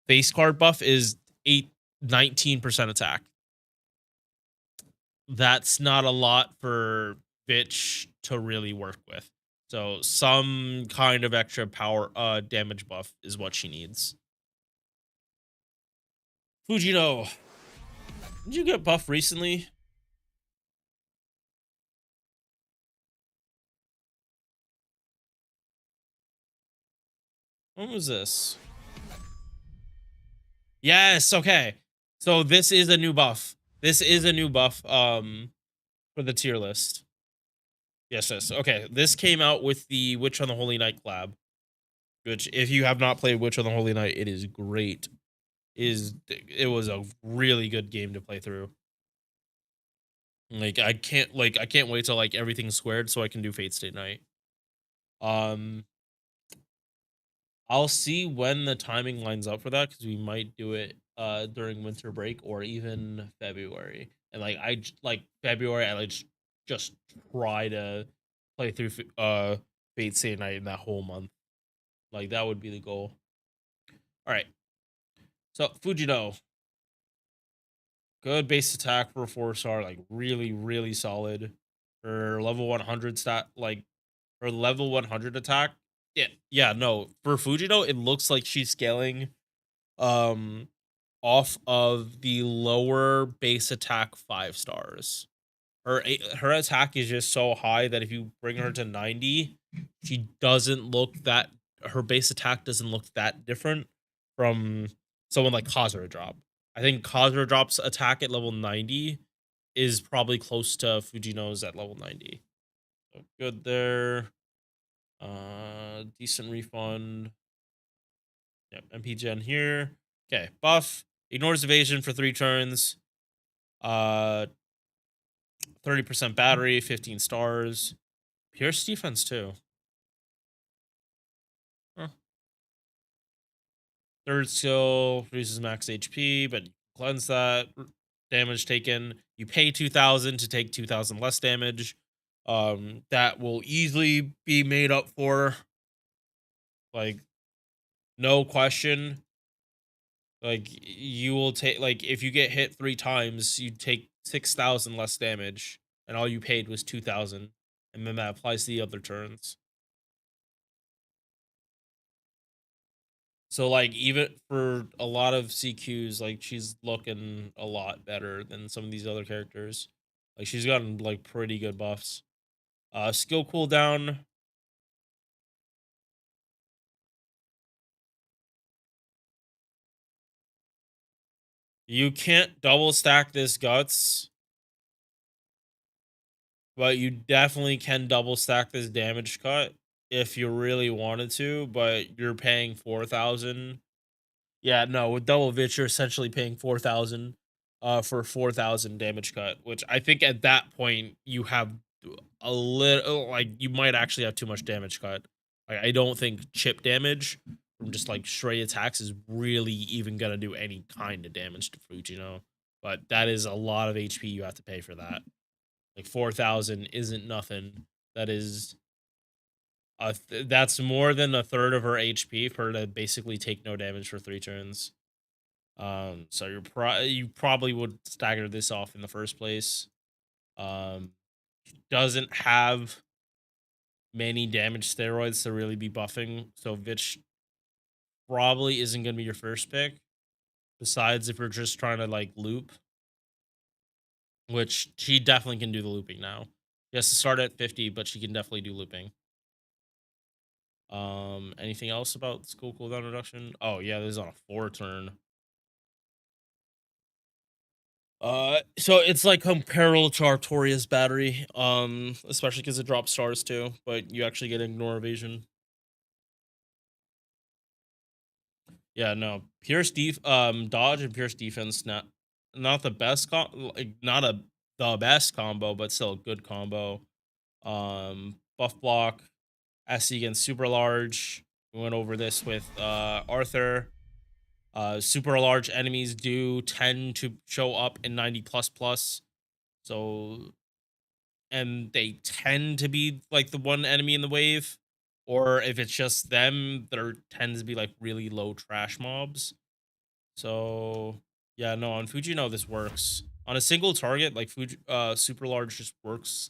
base card buff is 19% attack. That's not a lot for bitch to really work with. So some kind of extra power damage buff is what she needs. Fujino, did you get buffed recently? When was this? Yes, okay. So this is a new buff. This is a new buff for the tier list. Yes, yes. Okay. This came out with the Witch on the Holy Night collab, which if you have not played Witch on the Holy Night, it is great. It was a really good game to play through. I can't wait till like everything's squared so I can do Fate Stay Night. Um I'll see when the timing lines up for that because we might do it during winter break or even February. And like like February, I like just try to play through Fate Stay Night in that whole month. Like that would be the goal. All right. So Fujino, good base attack for a 4-star, like really solid. For level 100 stat, like her level 100 attack. Yeah, yeah, no. For Fujino, it looks like she's scaling um off of the lower base attack 5 stars. Her attack is just so high that if you bring her to 90, she doesn't look that her base attack doesn't look that different from someone like Kazura Drop. I think Kazura Drop's attack at level 90 is probably close to Fujino's at level 90. So good there. Decent refund. Yep, MP Gen here. Okay, buff. Ignores evasion for 3 turns. Uh 30% battery, 15 stars. Pierce defense too. Huh. Third skill reduces max HP, but cleanse that. Damage taken. You pay 2,000 to take 2,000 less damage. That will easily be made up for. Like, no question. Like, you will take, like, if you get hit 3 times, you take 6,000 less damage, and all you paid was 2,000. And then that applies to the other turns. So like even for a lot of CQs, like she's looking a lot better than some of these other characters. Like she's gotten like pretty good buffs. Skill cooldown. You can't double stack this guts, but you definitely can double stack this damage cut if you really wanted to, but you're paying 4,000. Yeah, no, with double Vich, you're essentially paying 4,000 for 4,000 damage cut, which I think at that point you have a little like you might actually have too much damage cut. I don't think chip damage from just like straight attacks is really even gonna do any kind of damage to Fujino. But that is a lot of HP you have to pay for that. Like 4,000 isn't nothing. That is that's more than a third of her HP for her to basically take no damage for 3 turns. So you probably would stagger this off in the first place. Um, doesn't have many damage steroids to really be buffing, so Vich probably isn't gonna be your first pick. Besides, if you're just trying to like loop, which she definitely can do the looping now. She has to start at 50, but she can definitely do looping. Anything else about school cooldown reduction? Oh yeah, this is on a 4 turn. So it's like comparable to Artoria's battery, especially because it drops stars too, but you actually get ignore evasion. Yeah, no. Dodge and Pierce defense not the best like not the best combo, but still a good combo. Buff block, SC against super large. We went over this with Arthur. Super large enemies do tend to show up in 90 plus plus. So and they tend to be like the one enemy in the wave. Or if it's just them, there tends to be like really low trash mobs. So yeah, no, on Fujino this works. On a single target, like super large just works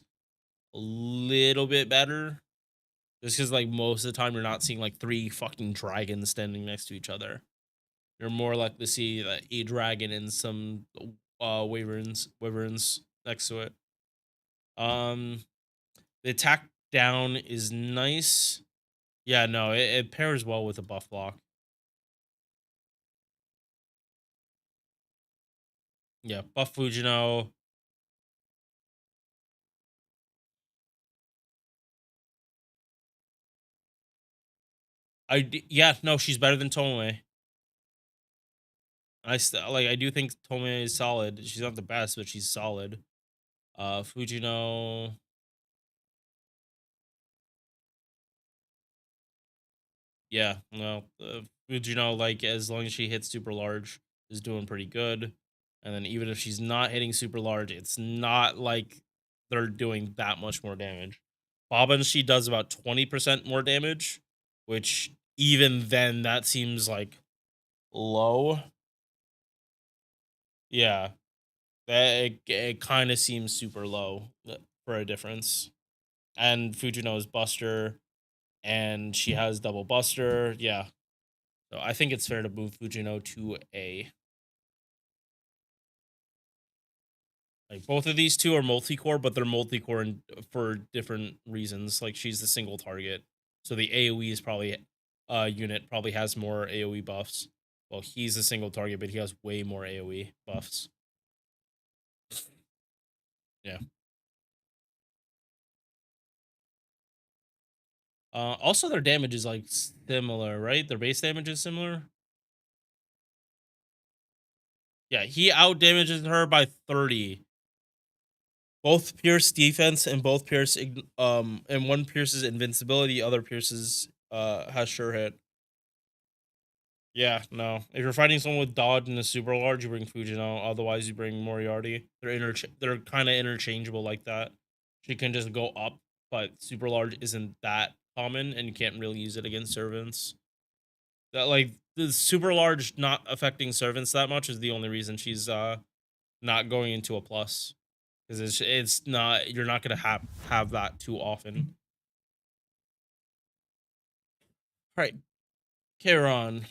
a little bit better. Just because like most of the time you're not seeing like three fucking dragons standing next to each other. You're more likely to see like a dragon and some wyverns next to it. Um the attack down is nice. Yeah, no, it pairs well with a buff block. Yeah, buff Fujino. Yeah, no, she's better than Tomoe. I do think Tomoe is solid. She's not the best, but she's solid. Fujino. Yeah, no, Fujino, like as long as she hits super large, is doing pretty good. And then even if she's not hitting super large, it's not like they're doing that much more damage. Bobbin, she does about 20% more damage, which even then that seems like low. Yeah, it kind of seems super low for a difference. And Fujino's Buster, and she has double Buster. Yeah, so I think it's fair to move Fujino to A. Like both of these two are multi-core, but they're multi-core for different reasons. Like she's the single target, so the AOE is probably unit probably has more AOE buffs. Well, he's a single target, but he has way more AOE buffs. Yeah. Also, their damage is like similar, right? Their base damage is similar. Yeah, he out damages her by 30. Both Pierce defense and both Pierce and one Pierce's invincibility, other Pierce's has sure hit. Yeah, no. If you're fighting someone with dodge and a super large, you bring Fujino. Otherwise, you bring Moriarty. They're kind of interchangeable like that. She can just go up, but super large isn't that common, and you can't really use it against servants. That like the super large not affecting servants that much is the only reason she's not going into a plus, because it's not, you're not gonna have that too often. All right, Kairon.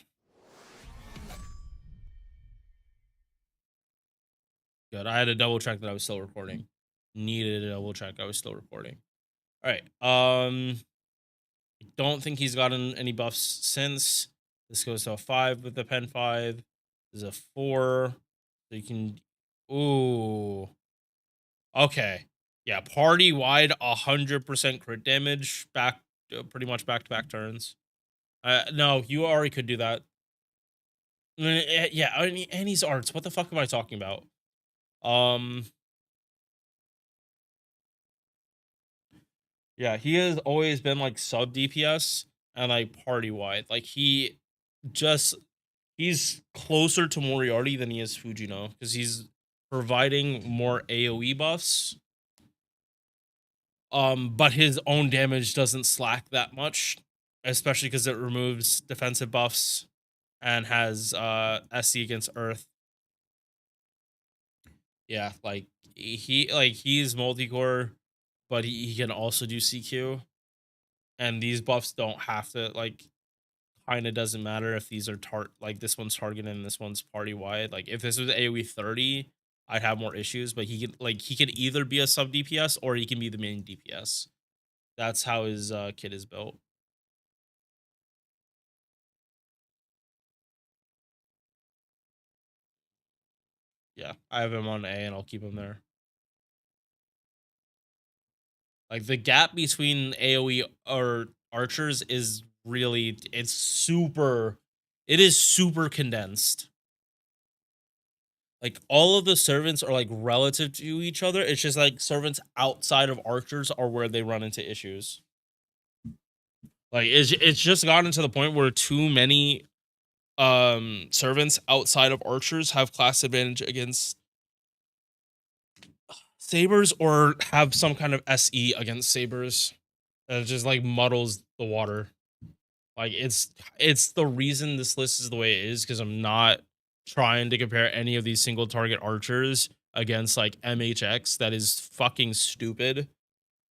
Good. I had to double check that I was still recording. Needed to double check I was still recording. All right. I don't think he's gotten any buffs since. This goes to a 5 with the pen 5. This is a 4. So you can. Ooh. Okay. Yeah. Party wide 100% crit damage. Pretty much back to back turns. No, you already could do that. Yeah. And he's arts. What the fuck am I talking about? Um. Yeah, he has always been like sub DPS and like party wide. Like just he's closer to Moriarty than he is Fujino because he's providing more AoE buffs. But his own damage doesn't slack that much, especially because it removes defensive buffs and has SC against Earth. Yeah, like he's multi-core, but he can also do CQ. And these buffs don't have to like, kind of doesn't matter if these are like this one's targeted and this one's party wide. Like if this was AoE 30, I'd have more issues, but he can either be a sub DPS or he can be the main DPS. That's how his kit is built. Yeah, I have him on A, and I'll keep him there. Like the gap between AoE or archers is really it is super condensed. Like all of the servants are like relative to each other. It's just like servants outside of archers are where they run into issues. Like it's just gotten to the point where too many servants outside of archers have class advantage against sabers or have some kind of SE against sabers. And it just like muddles the water. Like it's the reason this list is the way it is because I'm not trying to compare any of these single target archers against like MHX that is fucking stupid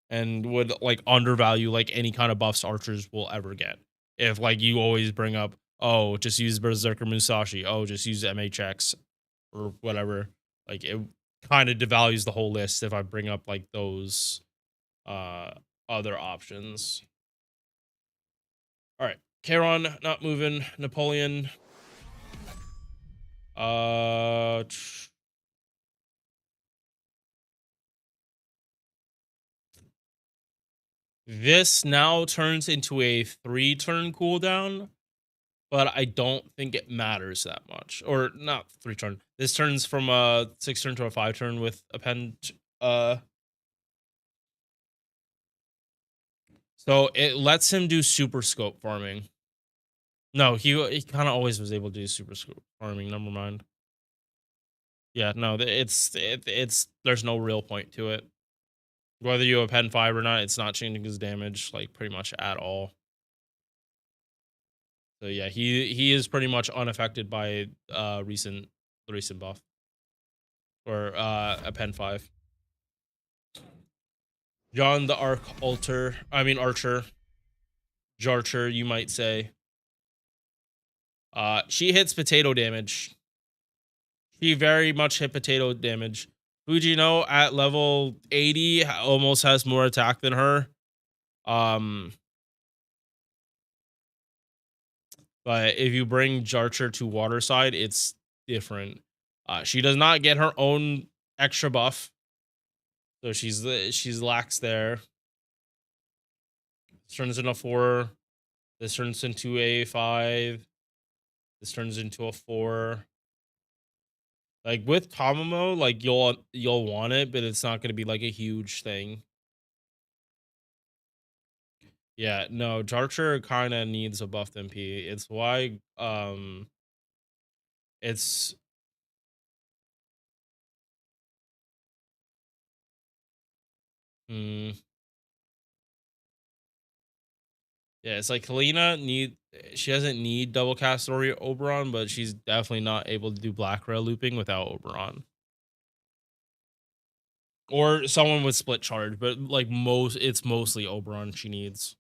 and would like undervalue like any kind of buffs archers will ever get. If like you always bring up, oh, just use Berserker Musashi, oh, just use MHX or whatever. Like it kind of devalues the whole list if I bring up like those uh other options. All right. Charon not moving. Napoleon. Uh this now turns into a 3-turn cooldown, but I don't think it matters that much. Or not 3-turn. This turns from a 6-turn to a 5-turn with append so it lets him do super scope farming. No, he kind of always was able to do super scope farming, never mind. Yeah, no, it's there's no real point to it. Whether you have pen 5 or not, it's not changing his damage like pretty much at all. So yeah, he is pretty much unaffected by the recent buff or a pen 5. John the Archer, Jarcher, you might say. She hits potato damage. She very much hit potato damage. Fujino at level 80 almost has more attack than her. But if you bring Jarcher to Waterside, it's different. She does not get her own extra buff, so she's lax there. This turns into 4. This turns into a 5. This turns into a 4. Like with Tamamo, like you'll want it, but it's not gonna be like a huge thing. Yeah, no, Jarcher kind of needs a buffed MP. It's why it's mm, yeah, it's like she doesn't need double cast Ori Oberon, but she's definitely not able to do Black Rail looping without Oberon. Or someone with split charge, but like it's mostly Oberon she needs.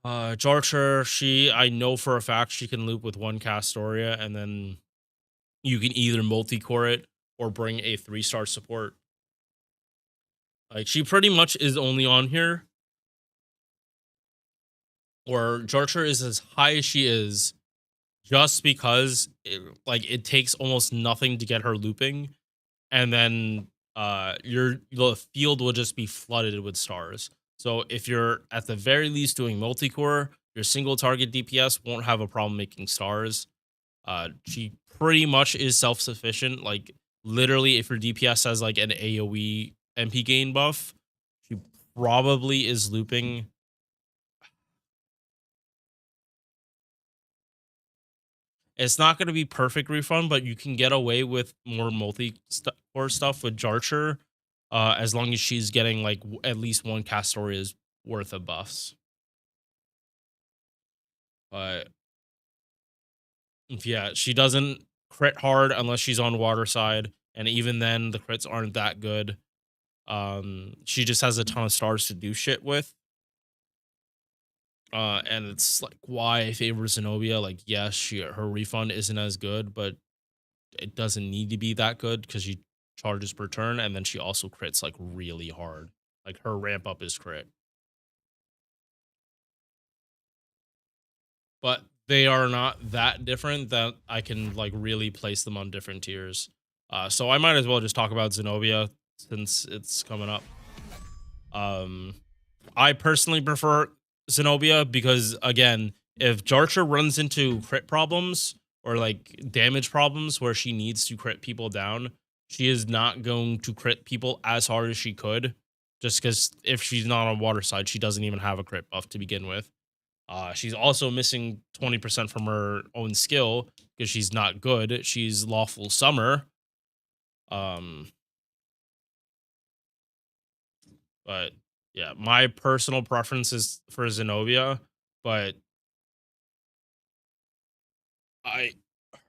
Jarcher, I know for a fact she can loop with one Castoria, and then you can either multi-core it or bring a 3-star support. Like she pretty much is only on here, or Jarcher is as high as she is just because it takes almost nothing to get her looping, and then the field will just be flooded with stars. So if you're at the very least doing multi-core, your single target DPS won't have a problem making stars. She pretty much is self-sufficient. Like literally, if your DPS has like an AoE MP gain buff, she probably is looping. It's not going to be perfect refund, but you can get away with more multi-core stuff with Jarcher, as long as she's getting like at least one Castoria's worth of buffs. But yeah, she doesn't crit hard unless she's on water side, and even then, the crits aren't that good. She just has a ton of stars to do shit with. And it's like why I favor Zenobia. Like, yes, her refund isn't as good, but it doesn't need to be that good because she charges per turn, and then she also crits like really hard. Like her ramp up is crit. But they are not that different that I can like really place them on different tiers. So I might as well just talk about Zenobia since it's coming up. Um, I personally prefer Zenobia because again, if Jarcher runs into crit problems or like damage problems where she needs to crit people down, she is not going to crit people as hard as she could. Just because if she's not on water side, she doesn't even have a crit buff to begin with. She's also missing 20% from her own skill because she's not good. She's lawful summer. Um, but yeah, my personal preference is for Zenobia, but I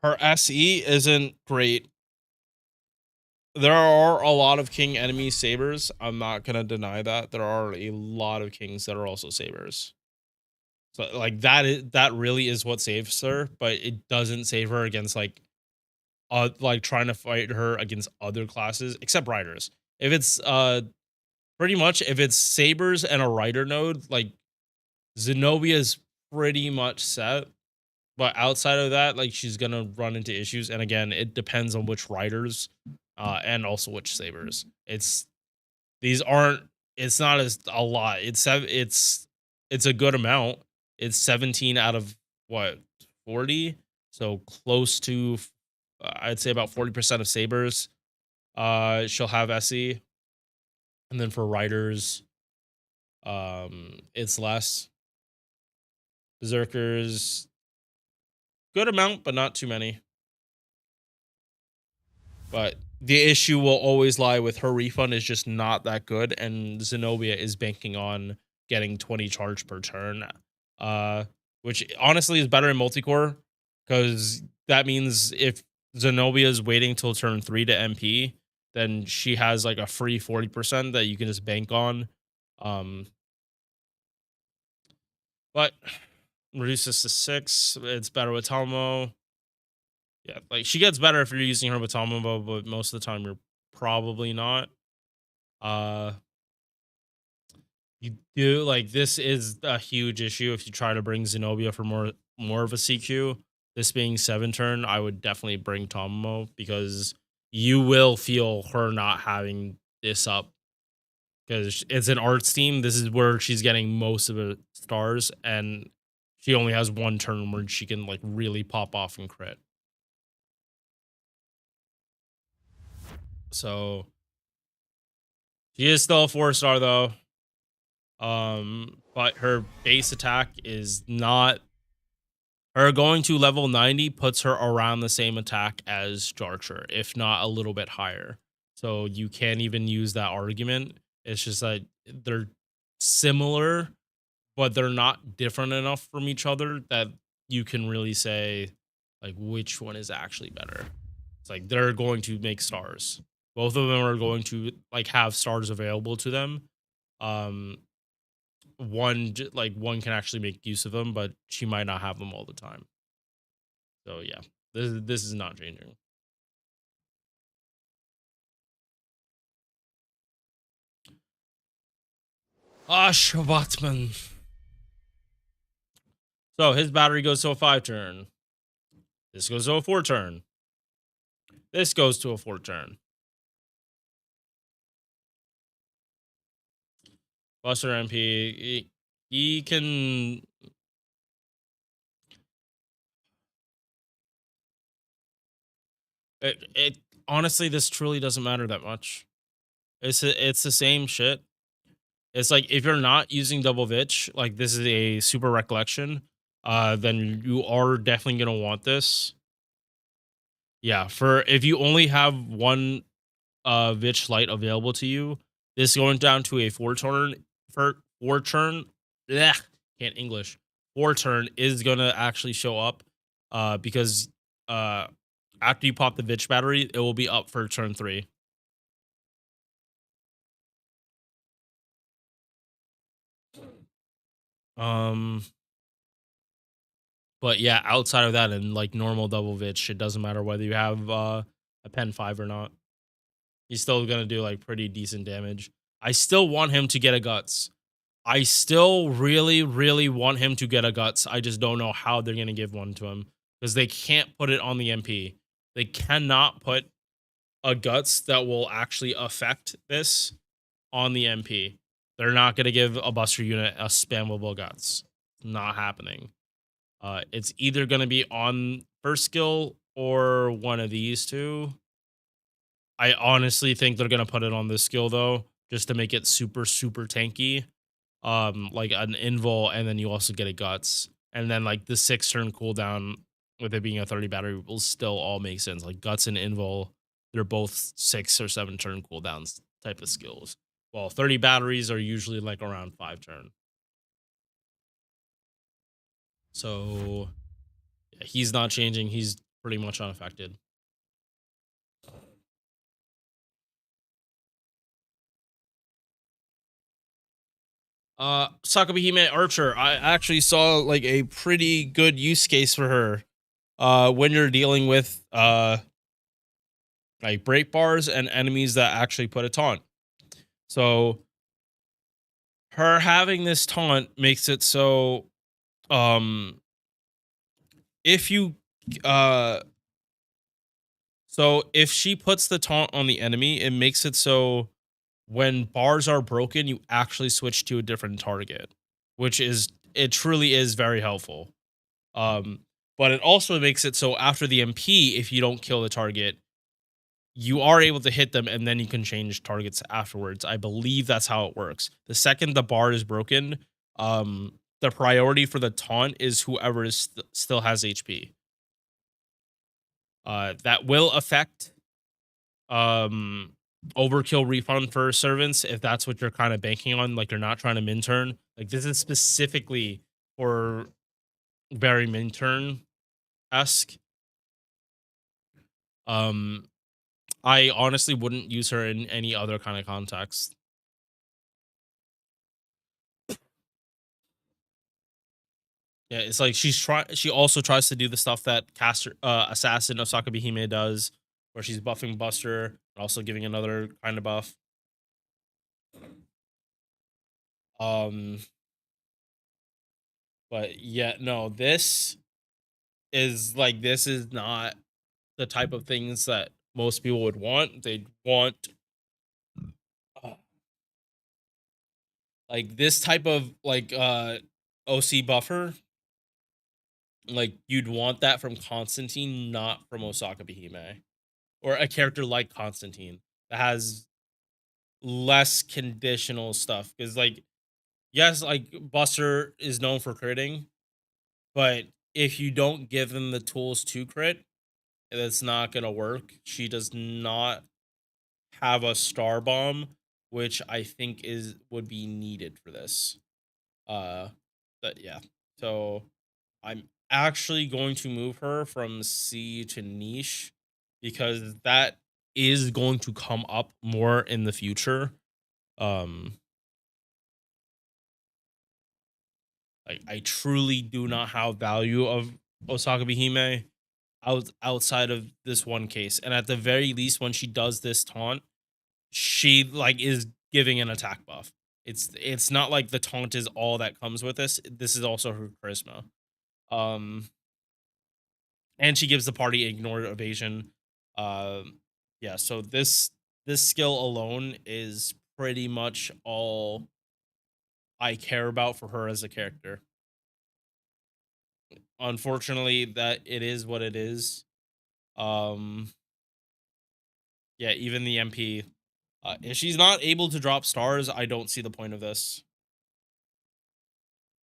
her SE isn't great. There are a lot of king enemy sabers. I'm not gonna deny that. There are a lot of kings that are also sabers. So like that really is what saves her, but it doesn't save her against like trying to fight her against other classes except riders. If it's pretty much if it's sabers and a rider node, like Zenobia is pretty much set. But outside of that, like she's gonna run into issues. And again, it depends on which riders, and also which sabers. These aren't. It's not as a lot. It's a good amount. It's 17 out of what 40, so close to I'd say about 40% of sabers. She'll have SE, and then for riders, it's less. Berserkers, good amount, but not too many. But the issue will always lie with her refund is just not that good, and Zenobia is banking on getting 20 charge per turn, uh, which honestly is better in multicore because that means if Zenobia is waiting till turn 3 to MP, then she has like a free 40% that you can just bank on. Um, but reduce this to 6. It's better with Talmo. Yeah, like she gets better if you're using her with Talmo, but most of the time you're probably not. Uh, you do like this is a huge issue if you try to bring Zenobia for more of a CQ. This being 7 turn, I would definitely bring Tomomo because you will feel her not having this up because it's an arts team. This is where she's getting most of the stars, and she only has 1 turn where she can like really pop off and crit. So she is still a 4-star though. But her base attack is not her going to level 90 puts her around the same attack as Jarcher, if not a little bit higher. So you can't even use that argument. It's just that they're similar, but they're not different enough from each other that you can really say like which one is actually better. It's like they're going to make stars. Both of them are going to like have stars available to them. Um, one can actually make use of them, but she might not have them all the time. So yeah, this is not changing. Ashwatman. So his battery goes to a 5 turn. This goes to a 4 turn. This goes to a 4 turn. Buster MP. He can. It honestly, this truly doesn't matter that much. It's the same shit. It's like if you're not using double vitch, like this is a super recollection, then you are definitely gonna want this. Yeah, for if you only have one vitch light available to you, this going down to a 4 turn for 4 turn. Blech, can't English. 4 turn is gonna actually show up, because uh after you pop the vitch battery, it will be up for turn 3. Um, but yeah, outside of that and like normal double vitch, it doesn't matter whether you have a pen 5 or not. He's still gonna do like pretty decent damage. I still want him to get a guts. I still really, really want him to get a guts. I just don't know how they're gonna give one to him because they can't put it on the MP. They cannot put a guts that will actually affect this on the MP. They're not gonna give a Buster unit a spammable guts. Not happening. It's either gonna be on first skill or one of these two. I honestly think they're gonna put it on this skill though, just to make it super, super tanky. Like an invul, and then you also get a guts. And then like the 6 turn cooldown with it being a 30 battery will still all make sense. Like guts and invul, they're both 6 or 7 turn cooldowns type of skills. Well, 30 batteries are usually like around 5 turn. So yeah, he's not changing. He's pretty much unaffected. Sakabihime Archer, I actually saw like a pretty good use case for her. When you're dealing with like break bars and enemies that actually put a taunt. So her having this taunt makes it so um if you uh so if she puts the taunt on the enemy, it makes it so when bars are broken, you actually switch to a different target, which is it truly is very helpful. Um, but it also makes it so after the MP, if you don't kill the target, you are able to hit them and then you can change targets afterwards. I believe that's how it works. The second the bar is broken, the priority for the taunt is whoever is still has HP. That will affect overkill refund for servants if that's what you're kind of banking on, like you're not trying to min turn. Like this is specifically for very min turn esque. Um, I honestly wouldn't use her in any other kind of context. Yeah, it's like she also tries to do the stuff that caster assassin Osaka Bihime does, where she's buffing Buster and also giving another kind of buff. Um, but yeah, no, this is not the type of things that most people would want. They'd want uh, like this type of like OC buffer. Like you'd want that from Constantine, not from Osaka Bihime. Or a character like Constantine that has less conditional stuff. Because like, yes, like Buster is known for critting, but if you don't give them the tools to crit, it's not gonna work. She does not have a star bomb, which I think is would be needed for this. Uh, but yeah, so I'm actually going to move her from C to niche because that is going to come up more in the future. Um, I truly do not have value of Osaka Bihime outside of this one case, and at the very least, when she does this taunt, she like is giving an attack buff. It's not like the taunt is all that comes with this. This is also her charisma. Um, and she gives the party ignore evasion. Yeah, so this skill alone is pretty much all I care about for her as a character. Unfortunately, that it is what it is. Um, yeah, even the MP. If she's not able to drop stars, I don't see the point of this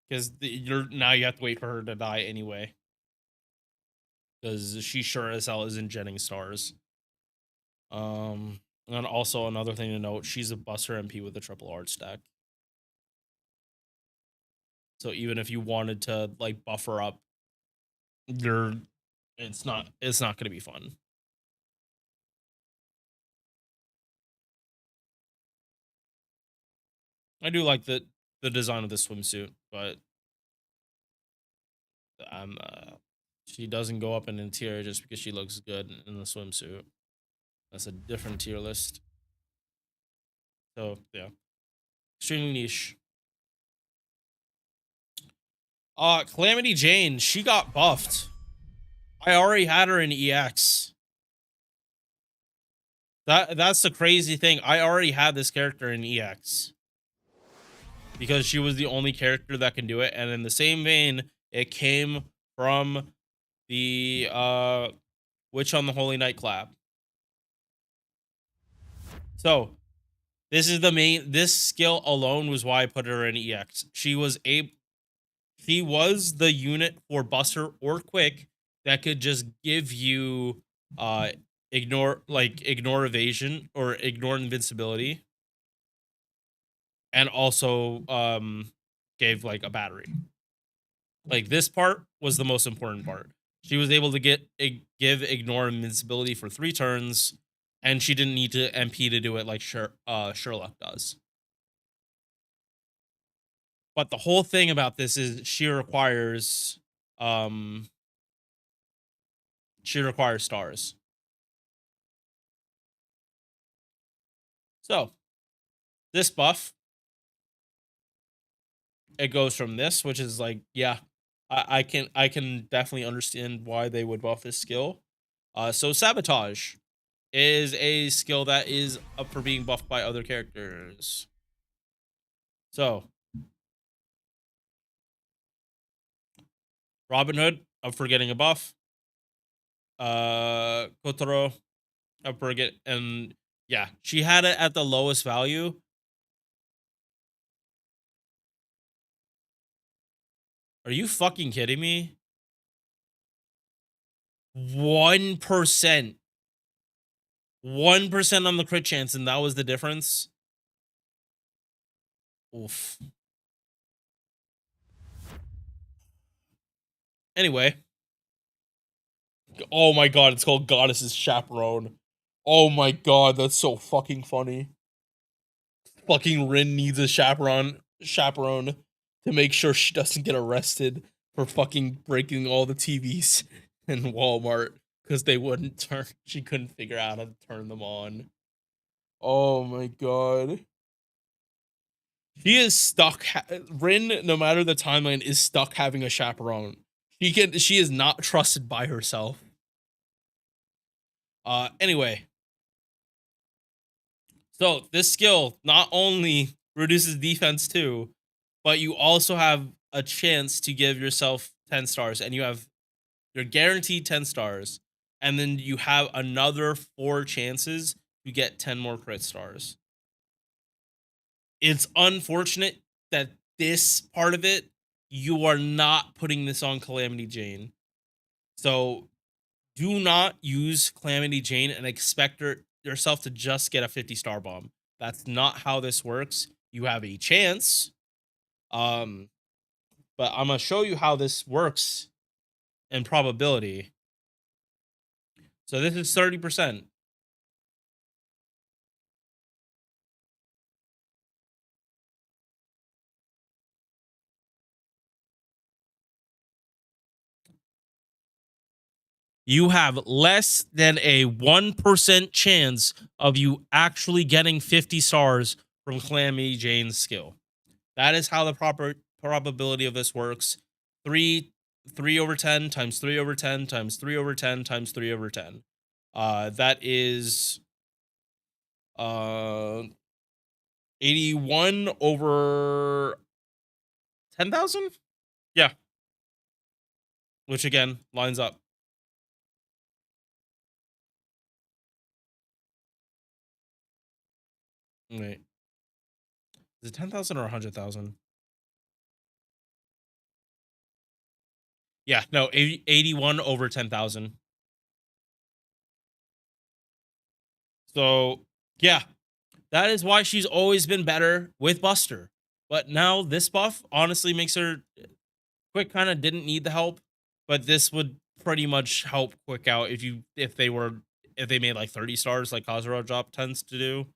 because you're now you have to wait for her to die anyway. Because she sure as hell isn't jetting stars. And also another thing to note, she's a Buster MP with a triple art stack. So even if you wanted to like buffer up, you're it's not gonna be fun. I do like the design of the swimsuit, but she doesn't go up in an tier just because she looks good in the swimsuit. That's a different tier list. So yeah, extremely niche. Calamity Jane, she got buffed. I already had her in EX. That's the crazy thing. I already had this character in EX because she was the only character that can do it. And in the same vein, it came from the Witch on the Holy Night collab. So this is the main. This skill alone was why I put her in EX. She was the unit for Buster or Quick that could just give you ignore evasion or ignore invincibility, and also gave like a battery. Like this part was the most important part. She was able to give ignore invincibility for 3 turns, and she didn't need to MP to do it like Sherlock does. But the whole thing about this is she requires stars. So this buff, it goes from this, which is like, yeah, I can definitely understand why they would buff this skill. So sabotage is a skill that is up for being buffed by other characters. So Robin Hood up for getting a buff. Kotaro up for and yeah, she had it at the lowest value. Are you fucking kidding me? 1%. 1% on the crit chance, and that was the difference. Oof. Anyway. Oh my god, it's called Goddess's Chaperone. Oh my god, that's so fucking funny. Fucking Rin needs a chaperone to make sure she doesn't get arrested for fucking breaking all the TVs in Walmart because they wouldn't turn. She couldn't figure out how to turn them on. Oh my god. She is stuck. Rin, no matter the timeline, is stuck having a chaperone. She is not trusted by herself. Anyway. So this skill not only reduces defense too, but you also have a chance to give yourself 10 stars, and you're guaranteed 10 stars, and then you have another 4 chances to get 10 more crit stars. It's unfortunate that this part of it, you are not putting this on Calamity Jane. So do not use Calamity Jane and expect yourself to just get a 50-star bomb. That's not how this works. You have a chance. But I'm going to show you how this works in probability. So this is 30%. You have less than a 1% chance of you actually getting 50 stars from Calamity Jane's skill. That is how the proper probability of this works. 3 over 10 times 3 over 10 times 3 over 10 times 3 over 10. That is 81 over 10,000? Yeah. Which again lines up. Wait. Is it 10,000 or 100,000? Yeah, no, 81 over 10,000. So, yeah, that is why she's always been better with Buster. But now this buff honestly makes her Quick kind of didn't need the help, but this would pretty much help Quick out if they made like 30 stars like Kazuro drop tends to do.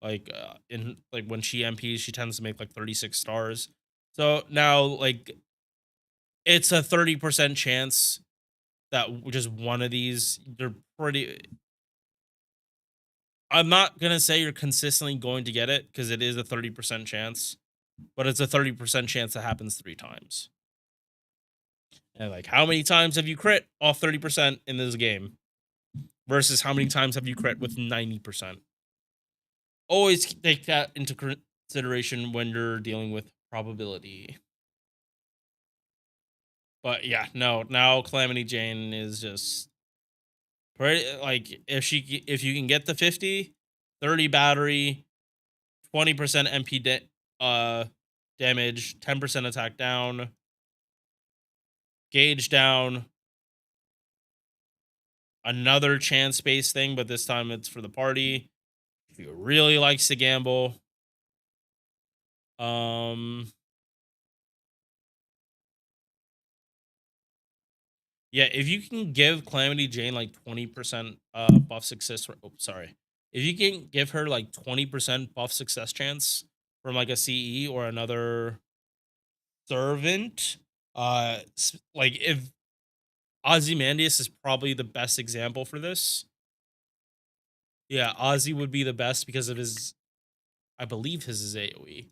Like in like when she MPs, she tends to make like 36 stars. So now like it's a 30% chance that just one of these they're pretty. I'm not gonna say you're consistently going to get it because it is a 30% chance, but it's a 30% chance that happens 3 times. And like, how many times have you crit off 30% in this game versus how many times have you crit with 90%? Always take that into consideration when you're dealing with probability. But yeah, no, now Calamity Jane is just pretty like if you can get the 50, 30 battery, 20% MP damage, 10% attack down, gauge down, another chance based thing, but this time it's for the party. If you really likes to gamble, um, yeah, if you can give Calamity Jane like 20% buff success, oh, sorry, if you can give her like 20% buff success chance from like a CE or another servant, like if Ozymandias is probably the best example for this. Yeah, Ozzy would be the best because of his, I believe his is AoE.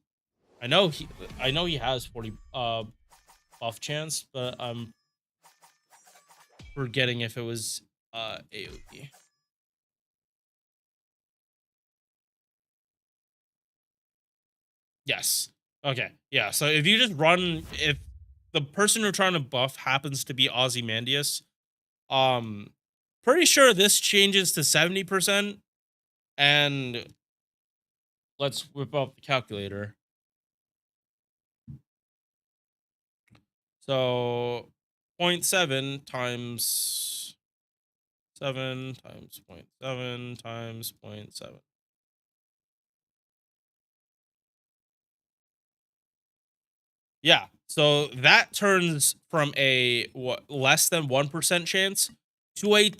I know he has 40 buff chance, but I'm forgetting if it was AoE. Yes. Okay. Yeah. So if you just run, if the person you're trying to buff happens to be Ozymandias, um, pretty sure this changes to 70%. And let's whip up the calculator. So 0.7 times 7 times 0.7 times 0.7. Yeah. So that turns from a what less than 1% chance to a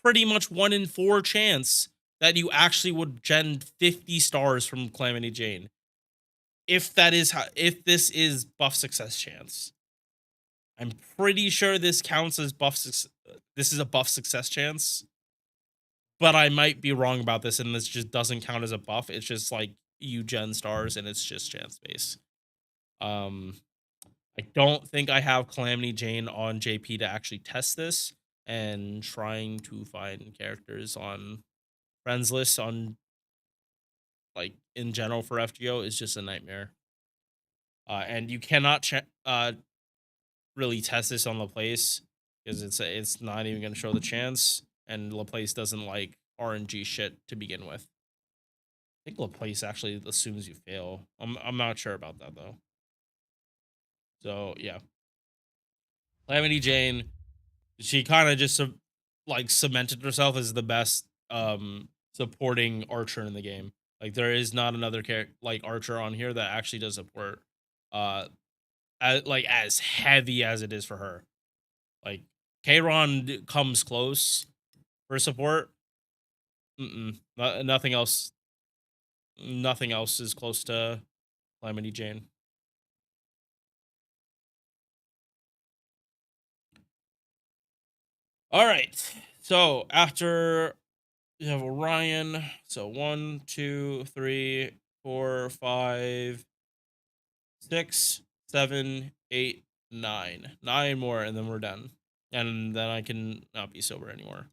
pretty much 1 in 4 chance that you actually would gen 50 stars from Calamity Jane. If that is how, if this is buff success chance. I'm pretty sure this counts as this is a buff success chance, but I might be wrong about this and this just doesn't count as a buff. It's just like you gen stars and it's just chance base. Um I don't think I have Calamity Jane on JP to actually test this, and trying to find characters on friends lists on like in general for FGO is just a nightmare. And you cannot really test this on Laplace because it's not even going to show the chance, and Laplace doesn't like RNG shit to begin with. I think Laplace actually assumes you fail. I'm not sure about that though. So yeah, Calamity Jane, she kind of just like cemented herself as the best supporting archer in the game. Like there is not another character like archer on here that actually does support uh like as heavy as it is for her. Like Kayron comes close for support. Nothing else. Nothing else is close to Calamity Jane. All right. So after you have Orion, so 1, 2, 3, 4, 5, 6, 7, 8, 9. 9 more, and then we're done. And then I can not be sober anymore.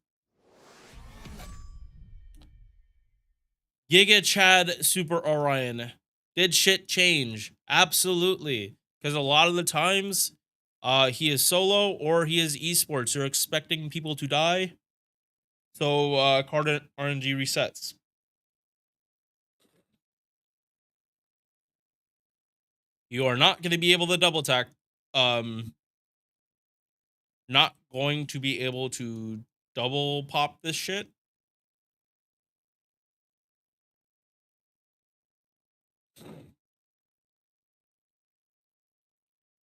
Giga Chad Super Orion. Did shit change? Absolutely. Because a lot of the times, he is solo or he is esports. You're expecting people to die. So card RNG resets. You are not going to be able to double attack. Not going to be able to double pop this shit.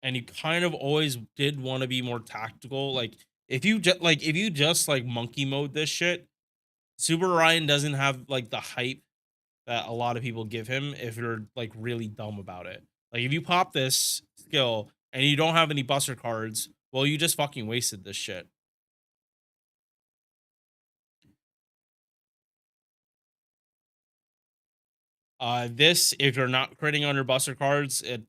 And you kind of always did want to be more tactical. Like if you just like monkey mode this shit, Super Ryan doesn't have like the hype that a lot of people give him if you're like really dumb about it. Like if you pop this skill and you don't have any buster cards, well, you just fucking wasted this shit. This, if you're not critting on your buster cards, it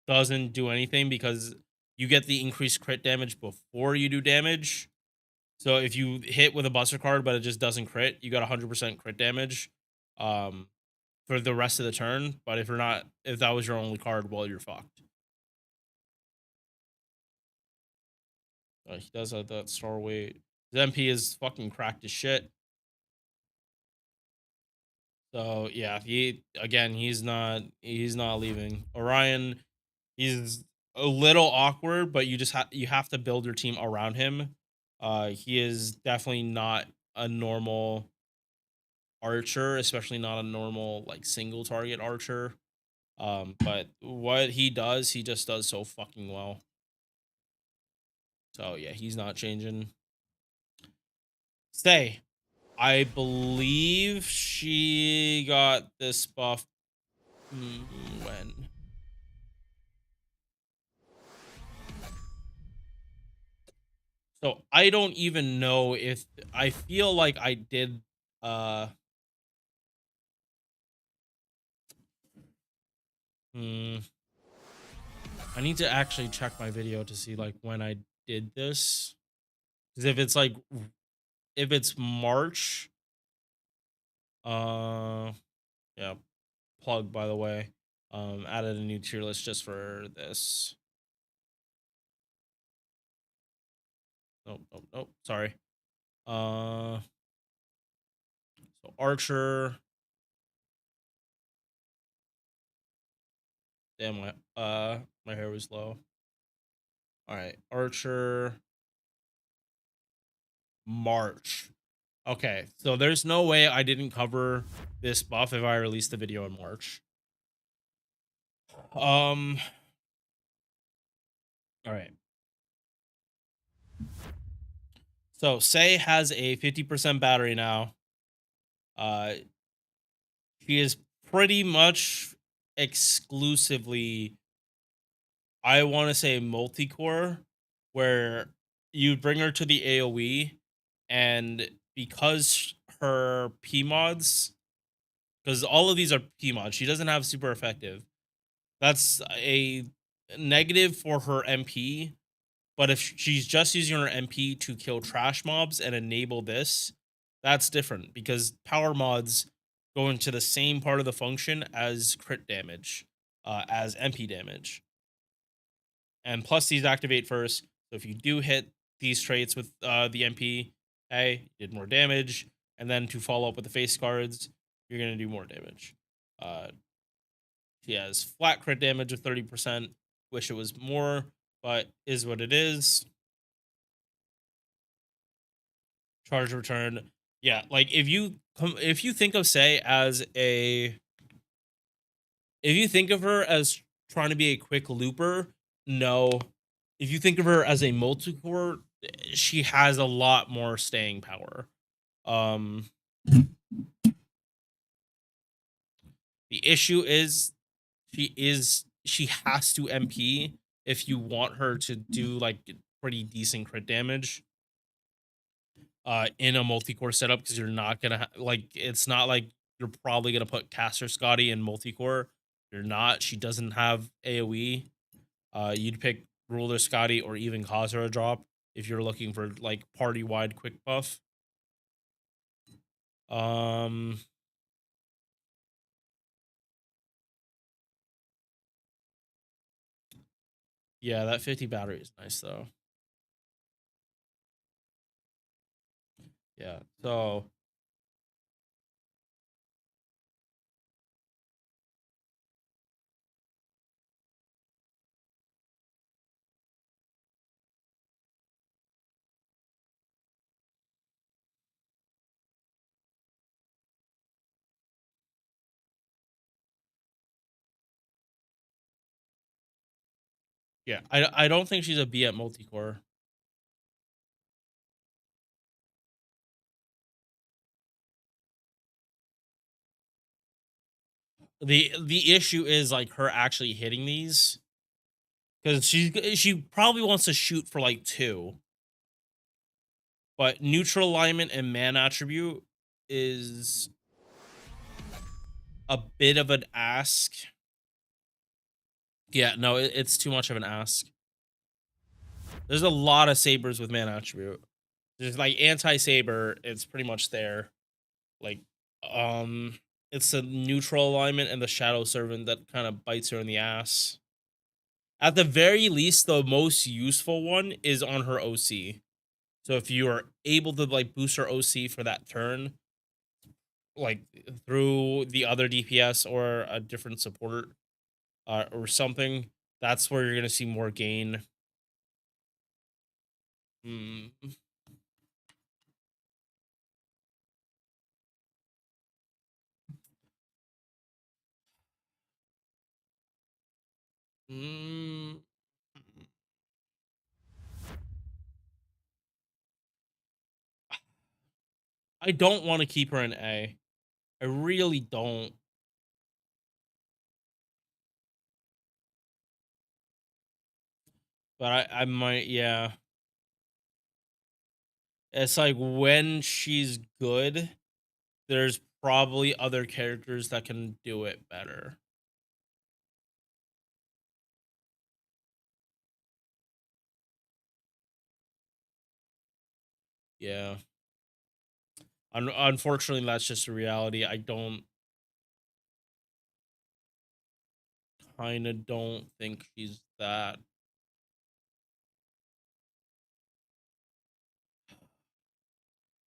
doesn't do anything because you get the increased crit damage before you do damage. So if you hit with a Buster card, but it just doesn't crit, you got 100% crit damage for the rest of the turn. But if that was your only card, well, you're fucked. He does have that star weight. His MP is fucking cracked as shit. So yeah, he's not leaving. Orion, he's a little awkward, but you have to build your team around him. He is definitely not a normal archer, especially not a normal like single target archer. But what he just does so fucking well. So yeah, he's not changing. Stay. I believe she got this buff when. So I don't even know if I feel like I did uh hmm, I need to actually check my video to see like when I did this. Cuz if it's March yeah, plug by the way. Added a new tier list just for this. Nope, nope, nope. Sorry. So Archer. Damn, my hair was low. All right, Archer. March. Okay, so there's no way I didn't cover this buff if I released the video in March. All right. So Say has a 50% battery now. She is pretty much exclusively, I want to say, multi-core, where you bring her to the AoE, and because her P mods, because all of these are P mods, she doesn't have super effective. That's a negative for her MP. But if she's just using her MP to kill trash mobs and enable this, that's different because power mods go into the same part of the function as crit damage, as MP damage. And plus these activate first. So if you do hit these traits with the MP, hey, you did more damage. And then to follow up with the face cards, you're going to do more damage. She has flat crit damage of 30%. Wish it was more, but is what it is. Charge return. Yeah, like if you think of Say as if you think of her as trying to be a quick looper, no. If you think of her as a multi-core, she has a lot more staying power. The issue is she has to MP if you want her to do like pretty decent crit damage in a multi-core setup, because you're not gonna like, it's not like you're probably gonna put Caster Scotty in multi-core. You're not. She doesn't have AoE. You'd pick Ruler Scotty or even cause her a drop if you're looking for like party-wide quick buff. Yeah, that 50 battery is nice though. Yeah, so yeah, I don't think she's a B at multi-core. The issue is like her actually hitting these, because she probably wants to shoot for like 2, but neutral alignment and man attribute is a bit of an ask. Yeah, no, it's too much of an ask. There's a lot of sabers with mana attribute. There's like anti-saber, it's pretty much there. Like, um, it's a neutral alignment and the Shadow Servant that kind of bites her in the ass. At the very least, the most useful one is on her OC. So if you are able to like boost her OC for that turn, like through the other DPS or a different support or something, that's where you're gonna see more gain. Mm, mm, I don't want to keep her in A. I really don't. But I might, yeah. It's like when she's good, there's probably other characters that can do it better. Yeah. Unfortunately, that's just a reality. I don't kind of don't think she's that.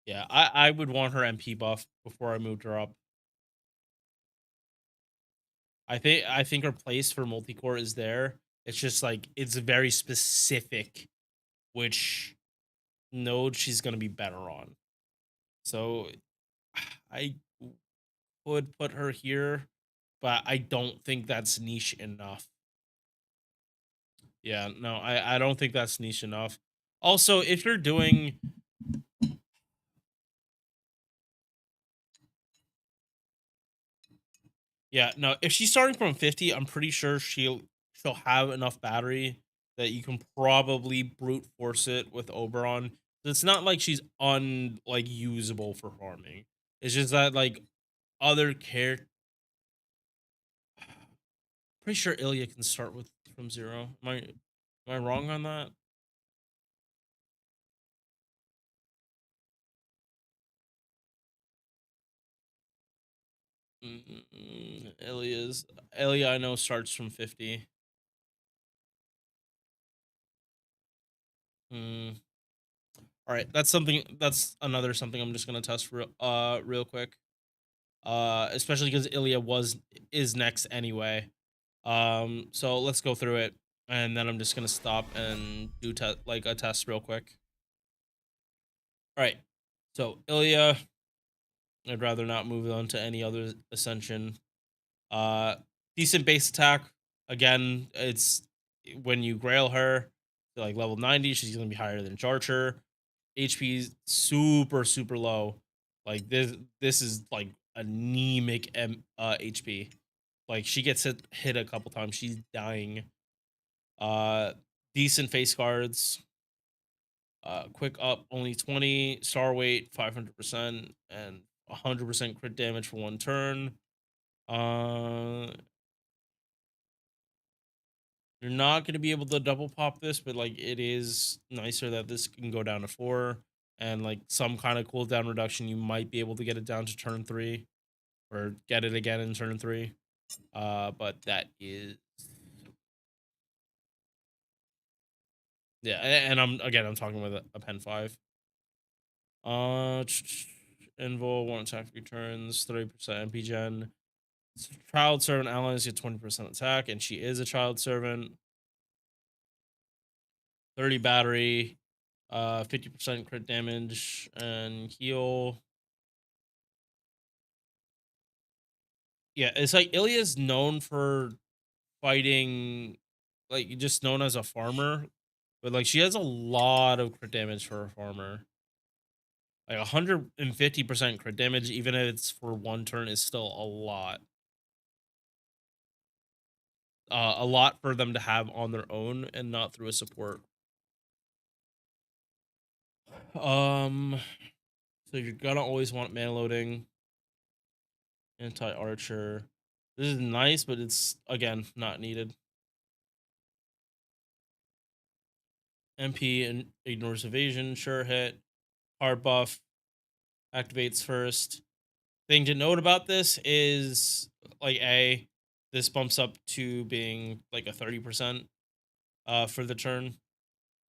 Yeah, I would want her MP buff before I moved her up. I think her place for multi-core is there. It's just like it's very specific which node she's gonna be better on. So I would put her here, but I don't think that's niche enough. Yeah, no, I don't think that's niche enough. Also, if you're doing yeah, no, if she's starting from 50, I'm pretty sure she'll have enough battery that you can probably brute force it with Oberon. It's not like she's like usable for farming. It's just that like other character pretty sure Ilya can start with from 0. Am I wrong on that? Ilya I know starts from 50. Mm. All right, that's another something I'm just gonna test real quick. Especially because Ilya is next anyway. So let's go through it, and then I'm just gonna stop and do like a test real quick. All right, so Ilya, I'd rather not move on to any other ascension. Uh, Decent base attack. Again, it's when you grail her to like level 90, she's gonna be higher than Charger. HP is super low. Like this is like anemic HP. Like she gets hit a couple times, she's dying. Decent face guards. Quick up only 20, star weight 500%, and 100% crit damage for one turn. Uh, you're not going to be able to double pop this, but like it is nicer that this can go down to 4 and like some kind of cooldown reduction. You might be able to get it down to turn 3 or get it again in turn 3. But that is yeah, and I'm talking with a pen 5. Uh, Invul, one attack returns, 30% MP gen. Child servant allies get 20% attack, and she is a child servant. 30 battery, 50% crit damage, and heal. Yeah, it's like Ilya's known for fighting, like just known as a farmer, but like she has a lot of crit damage for a farmer. Like 150% crit damage, even if it's for one turn, is still a lot. A lot for them to have on their own and not through a support. Um, so you're gonna always want mana loading, anti archer. This is nice, but it's again not needed. MP and ignores evasion, sure hit, hard buff, activates first. Thing to note about this is like this bumps up to being like a 30% for the turn.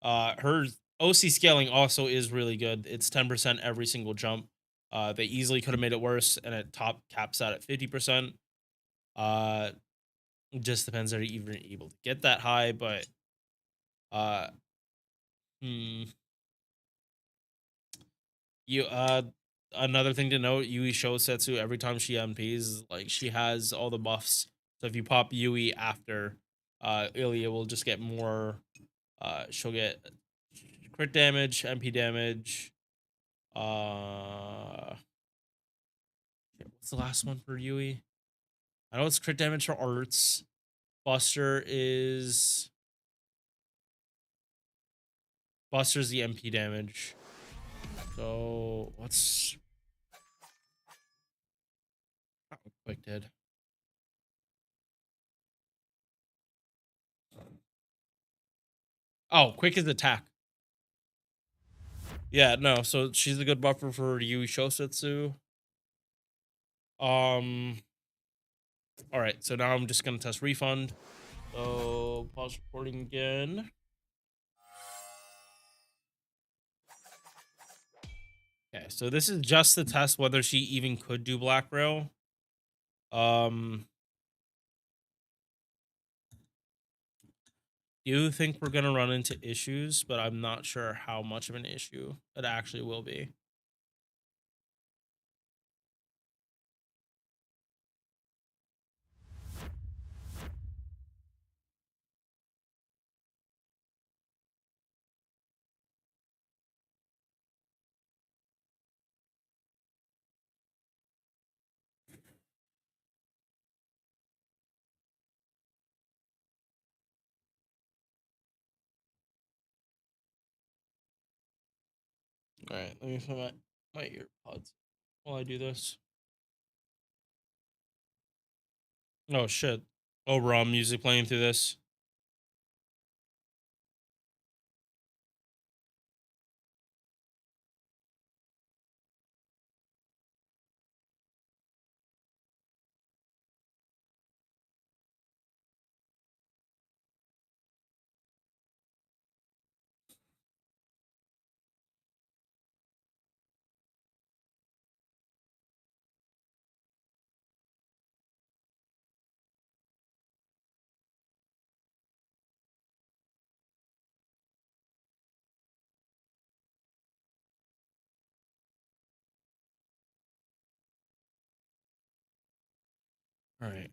Her OC scaling also is really good. It's 10% every single jump. They easily could have made it worse, and it top caps out at 50%. Uh, just depends are you even able to get that high, but uh, hmm, you another thing to note, Yui Shosetsu every time she MPs, like she has all the buffs. So if you pop Yui after Ilya will just get more she'll get crit damage, MP damage. What's the last one for Yui? I know it's crit damage for arts. Buster Buster's the MP damage. So what's quick did? Oh, quick is attack. Yeah, no, so she's a good buffer for Yui Shosetsu. All right, so now I'm just gonna test refund. So pause recording again. Okay, so this is just to test whether she even could do Black Rail. Do think we're gonna run into issues, but I'm not sure how much of an issue it actually will be. All right, let me put my earpods while I do this. Oh shit! Oh, raw music playing through this. All right.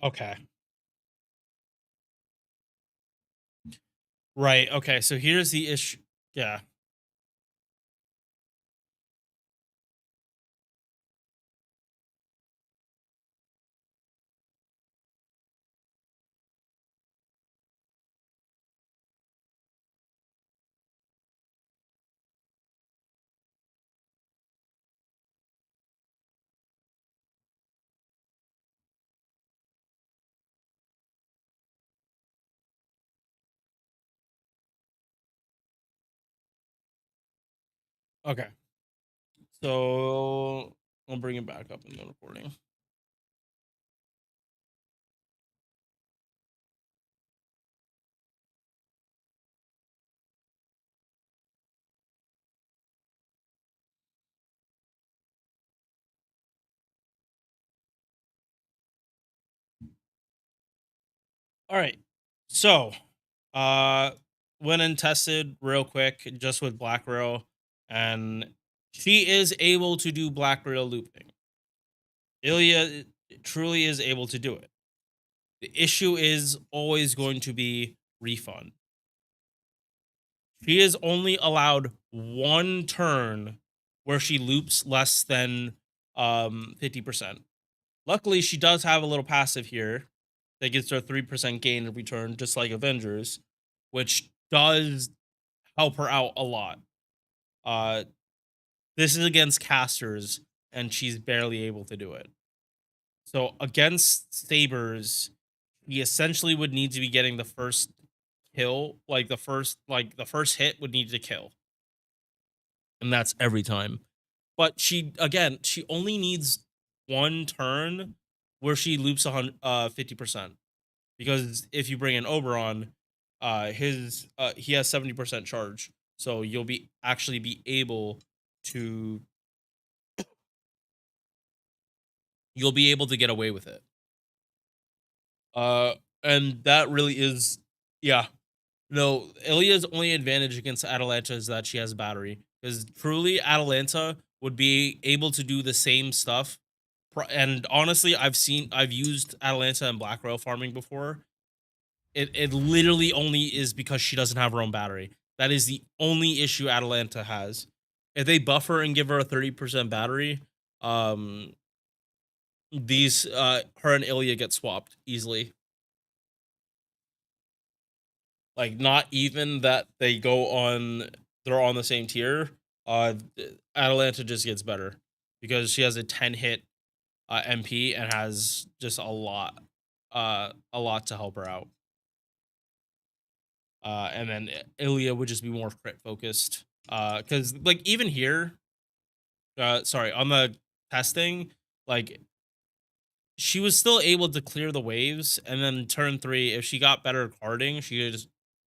Okay. Right. Okay. So here's the issue. Yeah. Okay. So I'll bring it back up in the recording. All right. So, uh, went and tested real quick just with Black Rail, and she is able to do Black Rail looping. Ilya truly is able to do it. The issue is always going to be refund. She is only allowed one turn where she loops less than 50%. Luckily, she does have a little passive here that gets her 3% gain in return, just like Avengers, which does help her out a lot. Uh, this is against casters, and she's barely able to do it. So against Sabers, he essentially would need to be getting the first kill, like the first hit would need to kill, and that's every time. But she only needs one turn where she loops 50%. Because if you bring in Oberon, he has 70% charge, so you'll be actually be able to get away with it. Uh, and that really is, yeah. No, Ilya's only advantage against Atalanta is that she has battery. Because truly, Atalanta would be able to do the same stuff. And honestly, I've used Atalanta and Black Rail farming before. It literally only is because she doesn't have her own battery. That is the only issue Atalanta has. If they buff her and give her a 30% battery, um, her and Ilya get swapped easily. Like, not even that they're on the same tier. Atalanta just gets better because she has a 10 hit MP and has just a lot to help her out. And then Ilya would just be more crit focused. Because like even here, sorry, on the testing, like she was still able to clear the waves, and then turn 3, if she got better carding, she could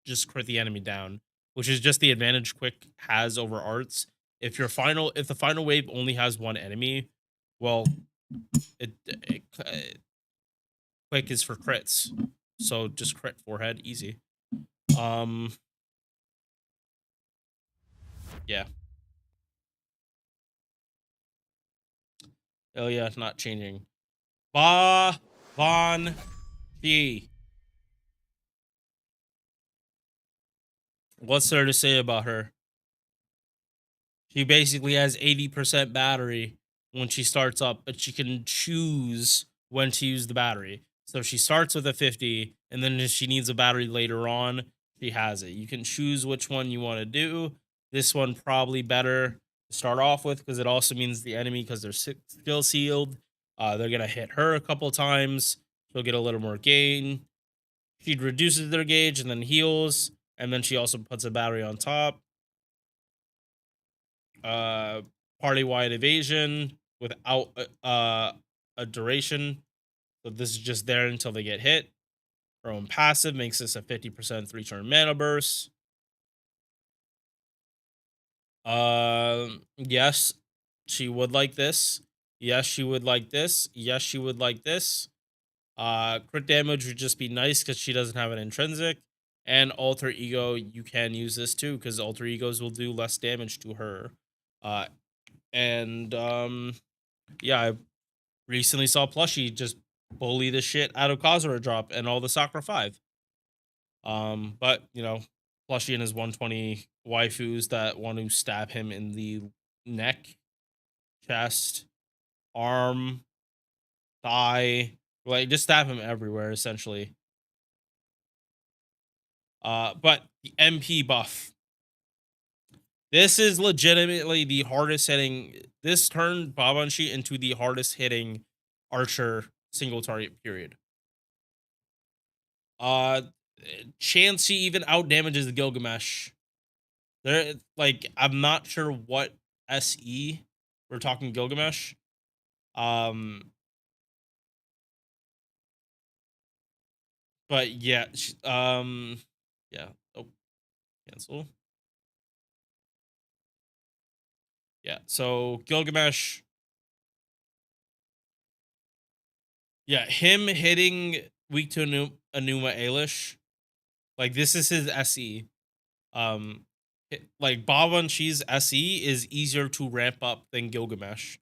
just crit the enemy down, which is just the advantage Quick has over Arts. If the final wave only has one enemy, well, Quick is for crits, so just crit forehead, easy. Um, yeah. Oh yeah, it's not changing. Von G. What's there to say about her? She basically has 80% battery when she starts up, but she can choose when to use the battery. So she starts with a 50, and then if she needs a battery later on, she has it. You can choose which one you want to do. This one probably better to start off with because it also means the enemy, because they're skill sealed, they're gonna hit her a couple times. She'll get a little more gain. She reduces their gauge and then heals, and then she also puts a battery on top. Uh, Party wide evasion without a duration. So this is just there until they get hit. Her own passive makes this a 50% 3-turn mana burst. Yes, she would like this. Yes, she would like this. Yes, she would like this. Crit damage would just be nice because she doesn't have an intrinsic. And alter ego, you can use this too because alter egos will do less damage to her. Uh, and yeah, I recently saw Plushie just bully the shit out of Kazura drop and all the Sakura 5. But you know, Plushie and his 120 waifus that want to stab him in the neck, chest, arm, thigh, like just stab him everywhere essentially. But the MP buff. This is legitimately the hardest hitting. This turned Babanshi into the hardest hitting archer single target period. Uh, Chansey even out damages Gilgamesh. There, like, I'm not sure what SE we're talking Gilgamesh. Um, but yeah, yeah. Oh, cancel. Yeah. So Gilgamesh. Yeah, him hitting weak to Anuma Ailish. Like this is his SE. Um, like Baba and She's SE is easier to ramp up than Gilgamesh.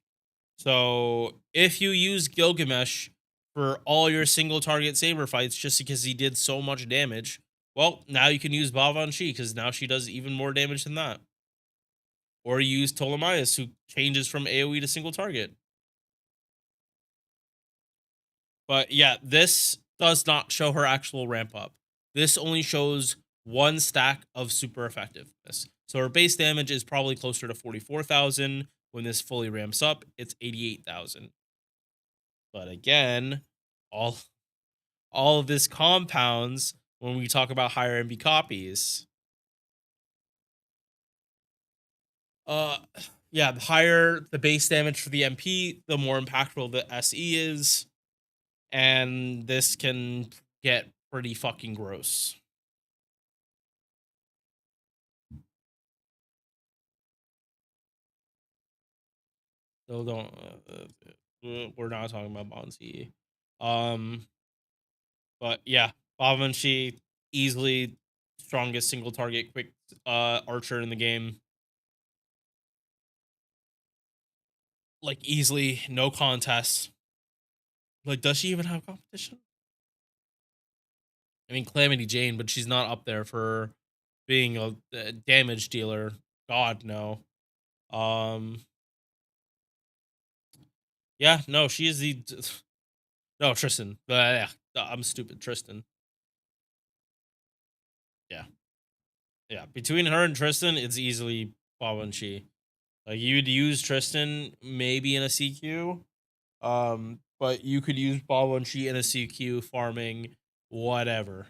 So if you use Gilgamesh for all your single target saber fights just because he did so much damage, well, now you can use Baba and She because now she does even more damage than that. Or use Ptolemaeus, who changes from AoE to single target. But yeah, this does not show her actual ramp up. This only shows one stack of super effectiveness. So her base damage is probably closer to 44,000. When this fully ramps up, it's 88,000. But again, all all of this compounds when we talk about higher MB copies. Uh yeah, the higher the base damage for the MP, the more impactful the SE is. And this can get pretty fucking gross. So don't. We're not talking about Bonzi. Um, but yeah, Babanshi easily strongest single target quick archer in the game. Like easily, no contest. Like, does she even have competition? I mean, Calamity Jane, but she's not up there for being a damage dealer. God no. Um, yeah, no, she is the no Tristan. Yeah, I'm stupid, Tristan. Yeah, yeah. Between her and Tristan, it's easily Babanshi. Like you'd use Tristan maybe in a CQ, but you could use Babanshi in a CQ farming whatever.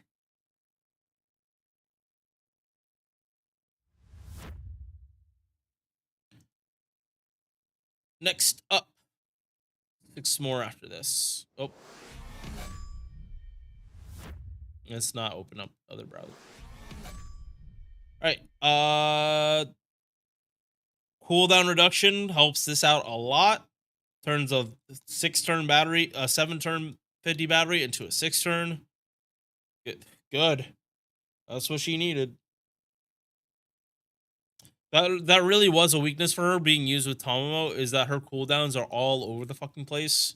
Next up, 6 more after this. Oh, let's not open up other browser. All right. Cooldown reduction helps this out a lot. Turns a 6-turn battery, a 7-turn 50 battery into a 6-turn. Good. Good. That's what she needed. That really was a weakness for her being used with Tomomo, is that her cooldowns are all over the fucking place.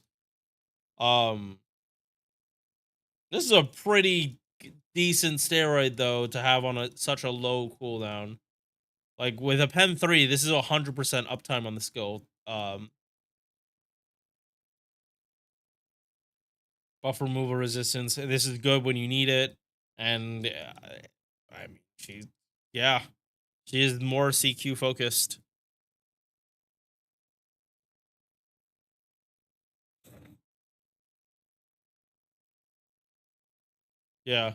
Um, this is a pretty decent steroid though to have on such a low cooldown. Like with a Pen 3, this is 100% uptime on the skill. Buff removal resistance. This is good when you need it, and I mean yeah, she is more CQ focused. Yeah.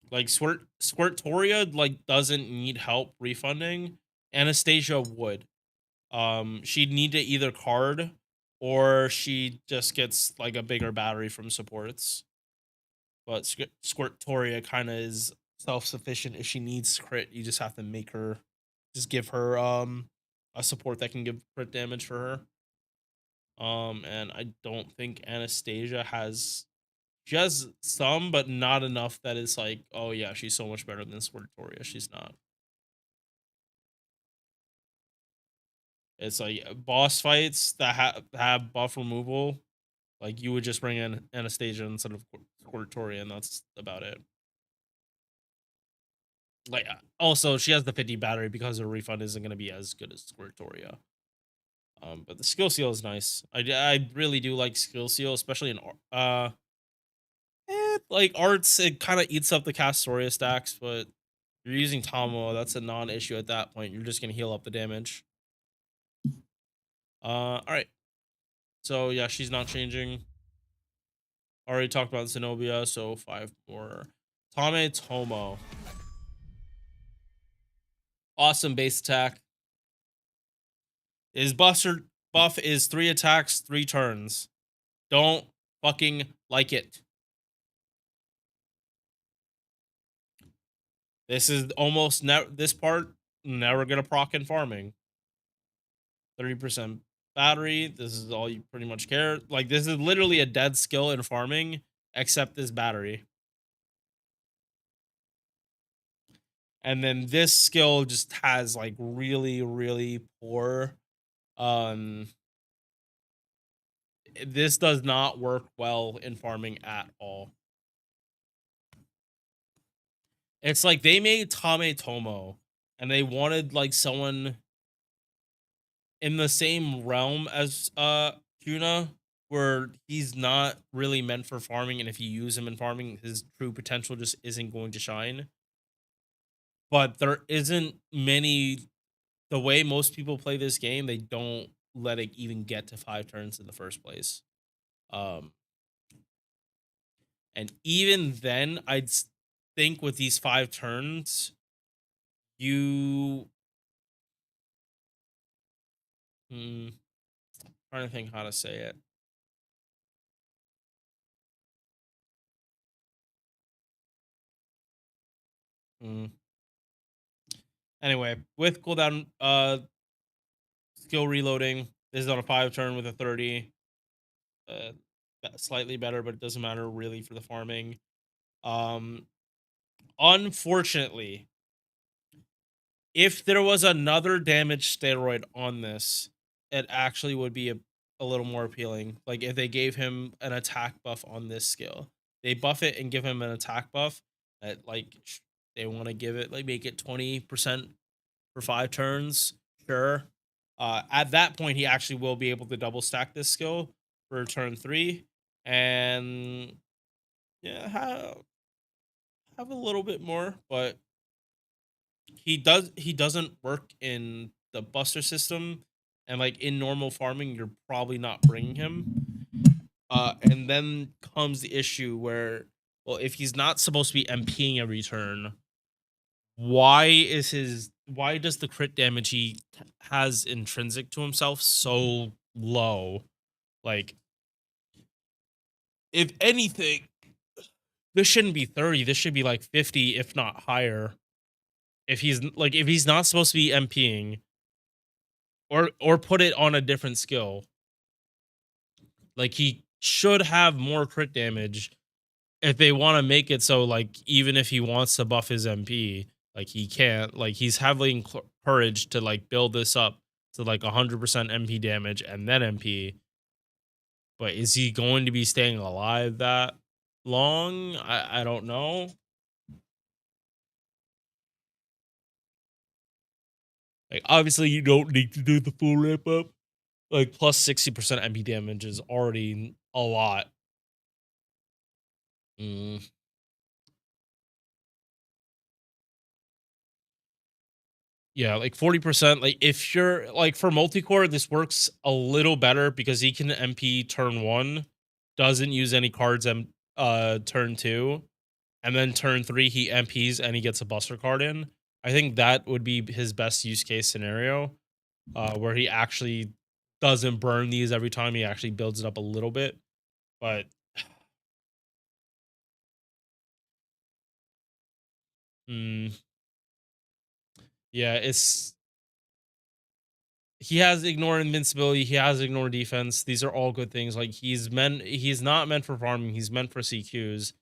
Like Squirtoria like doesn't need help refunding. Anastasia would. She'd need to either card or she just gets like a bigger battery from supports. But Squirtoria kind of is self-sufficient. If she needs crit, you just have to make her just give her a support that can give crit damage for her. And I don't think Anastasia has. She has some, but not enough that it's like, oh yeah, she's so much better than Squirtoria. She's not. It's like boss fights that have buff removal. Like you would just bring in Anastasia instead of Squirtoria, and that's about it. Like also, she has the 50 battery because her refund isn't going to be as good as Squirtoria. But the skill seal is nice. I really do like skill seal, especially in like arts. It kind of eats up the Castoria stacks, but you're using Tomo, that's a non-issue at that point. You're just gonna heal up the damage. All right. So yeah, she's not changing. Already talked about Zenobia, so 5 more. Tame Tomo. Awesome base attack. His buff is 3 attacks, 3 turns. Don't fucking like it. This is almost this part never gonna proc in farming. 30% battery. This is all you pretty much care. Like this is literally a dead skill in farming, except this battery. And then this skill just has like really, really poor. Um, this does not work well in farming at all. It's like they made Tame Tomo and they wanted like someone in the same realm as Hyuna, where he's not really meant for farming, and if you use him in farming, his true potential just isn't going to shine. But there isn't many the way most people play this game, they don't let it even get to 5 turns in the first place. Um and even then think with these 5 turns, you hmm, trying to think how to say it. Hmm. Anyway, with cooldown skill reloading, this is on a 5 turn with a 30. Uh slightly better, but it doesn't matter really for the farming. Um Unfortunately, if there was another damage steroid on this, it actually would be a little more appealing. Like if they gave him an attack buff on this skill, they buff it and give him an attack buff that like they want to give it like make it 20% for 5 turns. Sure. At that point, he actually will be able to double stack this skill for turn 3, and yeah, have a little bit more, but he doesn't work in the buster system, and like in normal farming you're probably not bringing him. And then comes the issue where, well, if he's not supposed to be MPing every turn, why does the crit damage he has intrinsic to himself so low? Like, if anything, this shouldn't be 30, this should be like 50 if not higher. If he's not supposed to be MPing, or put it on a different skill. Like he should have more crit damage if they want to make it so like even if he wants to buff his MP, like he can't. Like he's heavily encouraged to like build this up to like 100% MP damage and then MP. But is he going to be staying alive that long? I don't know. Like obviously you don't need to do the full ramp up. Like plus 60% MP damage is already a lot. Mm. Yeah, like 40%. Like if you're like for multi-core, this works a little better because he can MP turn 1, doesn't use any cards turn 2, and then turn 3 he MPs and he gets a buster card in. I think that would be his best use case scenario, where he actually doesn't burn these every time, he actually builds it up a little bit. But mm, yeah, it's he has ignore invincibility, he has ignore defense. These are all good things. Like he's not meant for farming, he's meant for CQs.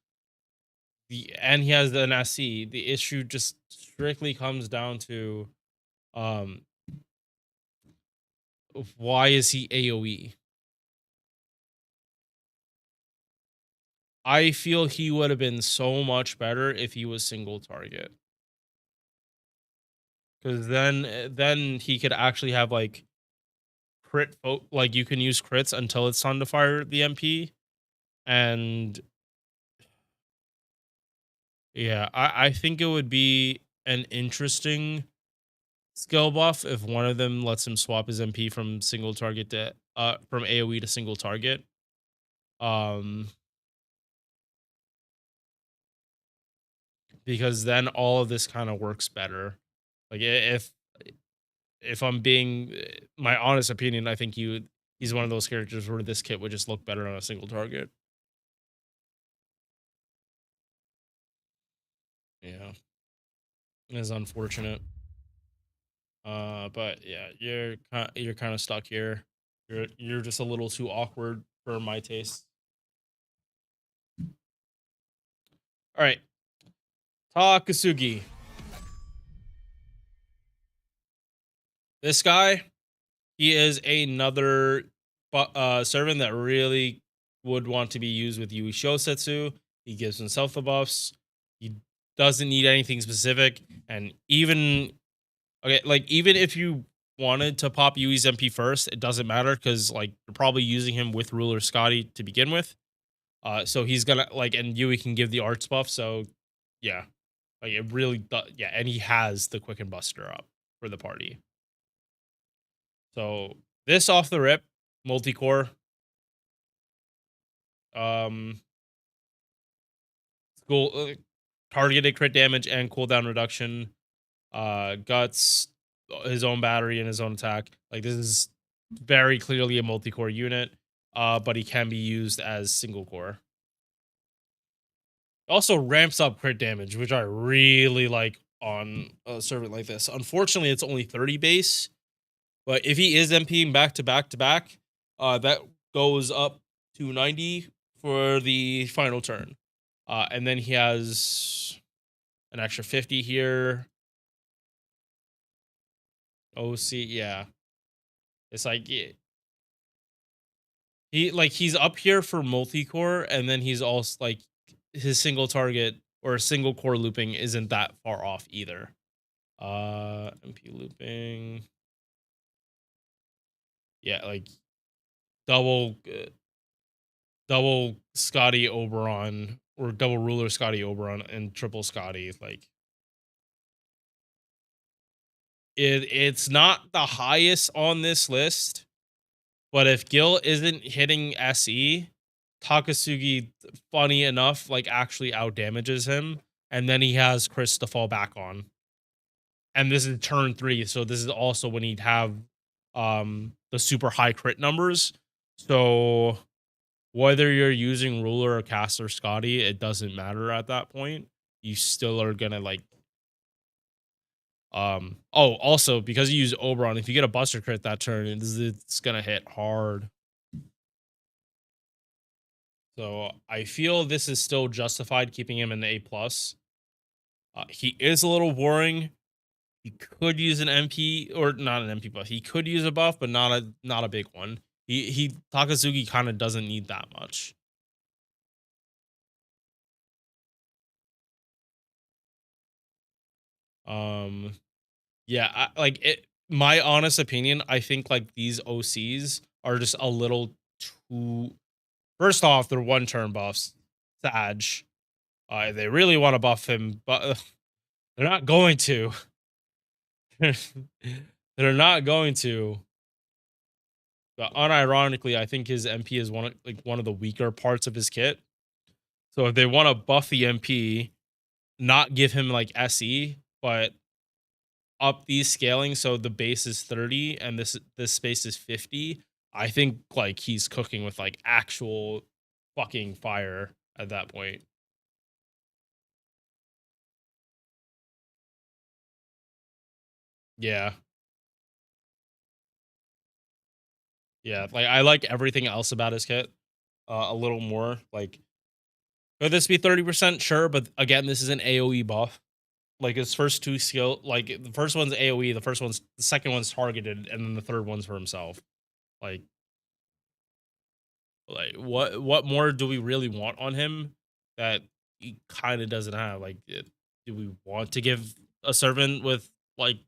And he has an SC. The issue just strictly comes down to um why is he AoE? I feel he would have been so much better if he was single target. Cuz then he could actually have like like you can use crits until it's time to fire the MP. And yeah, I think it would be an interesting skill buff if one of them lets him swap his MP from single target to from AoE to single target. Um because then all of this kind of works better. Like if I'm being my honest opinion, I think he's one of those characters where this kit would just look better on a single target. Yeah. It's unfortunate. But yeah, you're kind of stuck here. You're just a little too awkward for my taste. All right, Takasugi. This guy, he is another servant that really would want to be used with Yui Shosetsu. He gives himself the buffs. He doesn't need anything specific. And even okay, like even if you wanted to pop Yui's MP first, it doesn't matter because like you're probably using him with Ruler Scotty to begin with. So he's gonna like, and Yui can give the arts buff. So yeah, like it really does. Yeah, and he has the Quicken Buster up for the party. So this off the rip, multi-core. Um, School targeted crit damage and cooldown reduction. Guts, his own battery and his own attack. Like this is very clearly a multi-core unit. But he can be used as single core. Also ramps up crit damage, which I really like on a servant like this. Unfortunately, it's only 30 base, but if he is MPing back to back to back, that goes up to 90 for the final turn. And then he has an extra 50 here. OC, yeah. It's like he's up here for multi-core, and then he's also like his single target or single core looping isn't that far off either. MP looping. Yeah, like double double Scotty Oberon or double ruler Scotty Oberon and triple Scotty. Like it's not the highest on this list, but if Gil isn't hitting SE, Takasugi, funny enough, like actually out damages him, and then he has Chris to fall back on. And this is turn 3, so this is also when he'd have the super high crit numbers. So whether you're using Ruler or Caster Scotty, it doesn't matter at that point. You still are gonna like oh, also because you use Oberon, if you get a Buster crit that turn, it's gonna hit hard. So I feel this is still justified keeping him in the A plus. He is a little boring. He could use an MP or not an MP buff. He could use a buff, but not a big one. He Takazuki kind of doesn't need that much. Yeah, like it. My honest opinion, I think like these OCs are just a little too. First off, they're one turn buffs. Sag. They really want to buff him, but they're not going to. They're not going to. But unironically, I think his MP is one of the weaker parts of his kit. So if they want to buff the MP, not give him like SE, but up these scaling so the base is 30 and this space is 50, I think like he's cooking with like actual fucking fire at that point. Yeah. Yeah, like I like everything else about his kit a little more. Like could this be 30%? Sure, but again, this is an AoE buff. Like his first two skill, like the first one's AoE, the second one's targeted, and then the third one's for himself. Like what more do we really want on him that he kind of doesn't have? Like, do we want to give a servant with like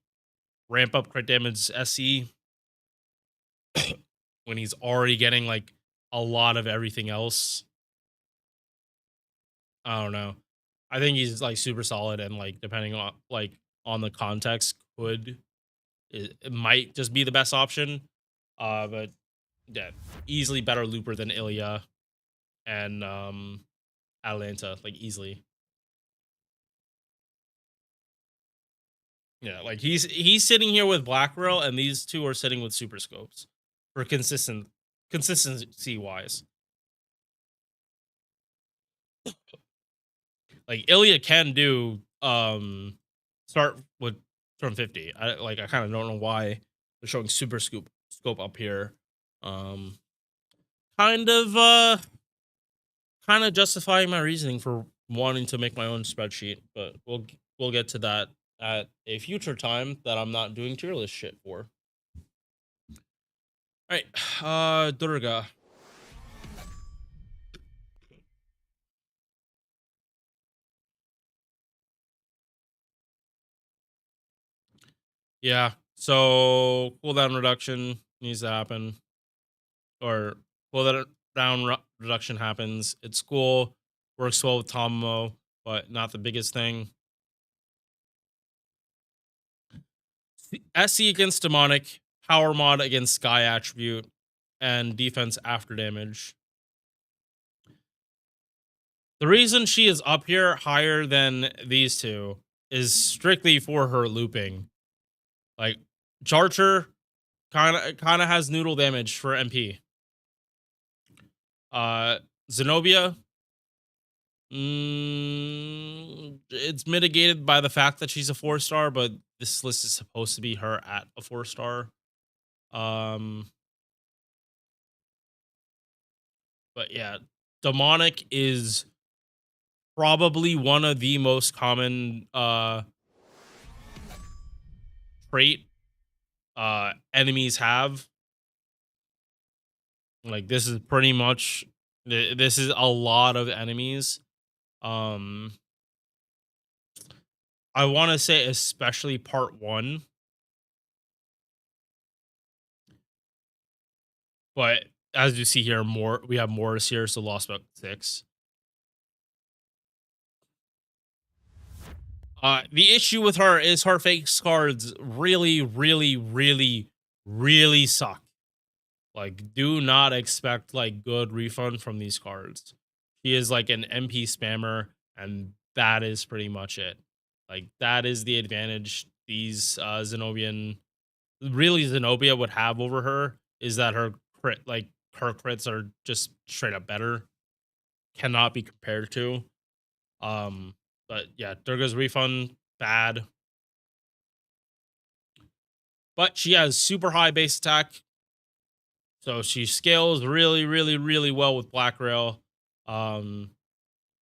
ramp up crit damage SC when he's already getting like a lot of everything else? I don't know. I think he's like super solid and like depending on the context it might just be the best option. But yeah, easily better looper than Ilya and Atlanta, like easily. Yeah, like he's sitting here with Black Rail, and these two are sitting with Super Scopes for consistency wise. Like Ilya can do start with turn 50. I kind of don't know why they're showing scope up here. Um kind of kind of justifying my reasoning for wanting to make my own spreadsheet, but we'll get to that at a future time that I'm not doing tier list shit for. All right, Durga. Yeah. So cooldown reduction needs to happen, or reduction happens. It's cool, works well with Tomomo, but not the biggest thing. SC against demonic, power mod against sky attribute, and defense after damage. The reason she is up here higher than these two is strictly for her looping. Like Charger kind of has noodle damage for MP. Uh Zenobia, it's mitigated by the fact that she's a 4-star, but this list is supposed to be her at a 4-star. Um but yeah, demonic is probably one of the most common trait enemies have. Like this is pretty much this is a lot of enemies. Um I want to say especially part 1, but as you see here, more we have Morris here, so lost about 6. The issue with her is her fake cards really, really, really, really suck. Like, do not expect like good refund from these cards. She is like an MP spammer, and that is pretty much it. Like, that is the advantage these Zenobian, really Zenobia would have over her, is that her her crits are just straight up better. Cannot be compared to. Um, but yeah, Durga's refund bad. But she has super high base attack, so she scales really, really, really well with Black Rail. Um,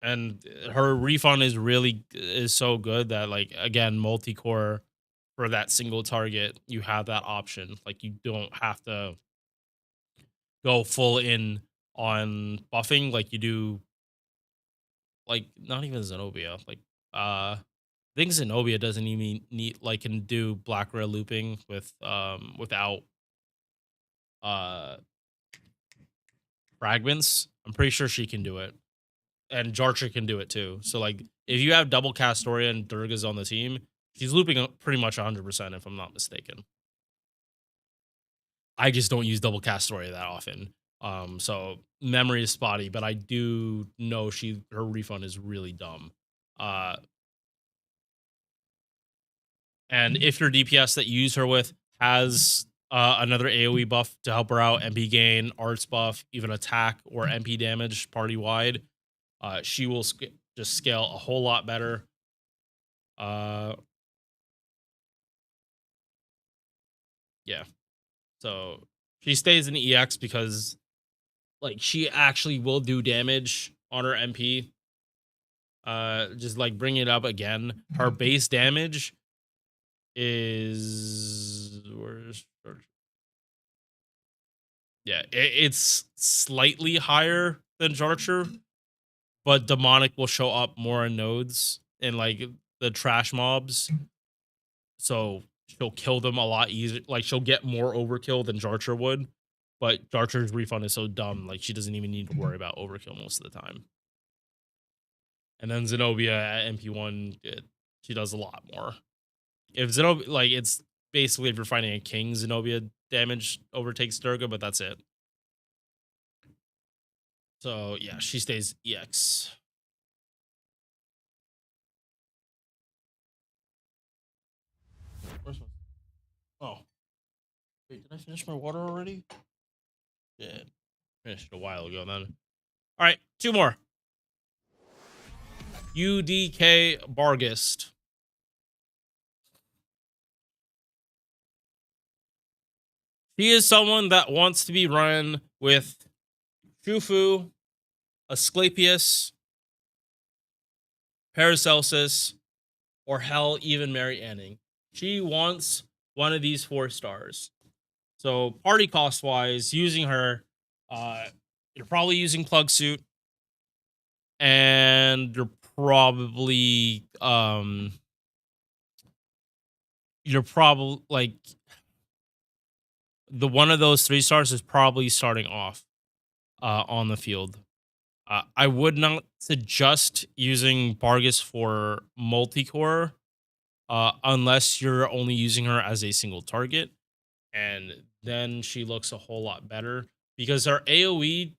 and her refund is so good that, like, again, multi-core for that single target, you have that option. Like, you don't have to go full in on buffing like you do, like, not even Zenobia. Like, I think Zenobia doesn't even need, like, can do Black Rail looping with without uh fragments. I'm pretty sure she can do it, and Jarcher can do it too. So, like, if you have double Castoria and Durga's on the team, she's looping pretty much 100%, if I'm not mistaken. I just don't use double Castoria that often. So memory is spotty, but I do know her refund is really dumb. Uh, and if your DPS that you use her with has another AoE buff to help her out, MP gain, arts buff, even attack or MP damage party wide, she will just scale a whole lot better. Uh, yeah. So she stays in EX because, like, she actually will do damage on her MP. Just like bring it up again. Her base damage is yeah, it's slightly higher than Jarcher, but demonic will show up more in nodes and like the trash mobs, so she'll kill them a lot easier. Like, she'll get more overkill than Jarcher would, but Jarcher's refund is so dumb, like she doesn't even need to worry about overkill most of the time. And then Zenobia at MP1, she does a lot more. If Zenobia, like, it's basically if you're fighting a king, Zenobia damage overtakes Durga, but that's it. So yeah, she stays EX. Where's my? Oh, wait, did I finish my water already? Yeah, finished it a while ago then. All right, 2 more. UDK Bargist. He is someone that wants to be run with Shufu, Asclepius, Paracelsus, or hell, even Mary Anning. She wants one of these 4 stars. So party cost wise, using her, uh, you're probably using plug suit, and you're probably like the one of those 3 stars is probably starting off on the field. I would not suggest using Bargus for multi-core unless you're only using her as a single target, and then she looks a whole lot better because her AOE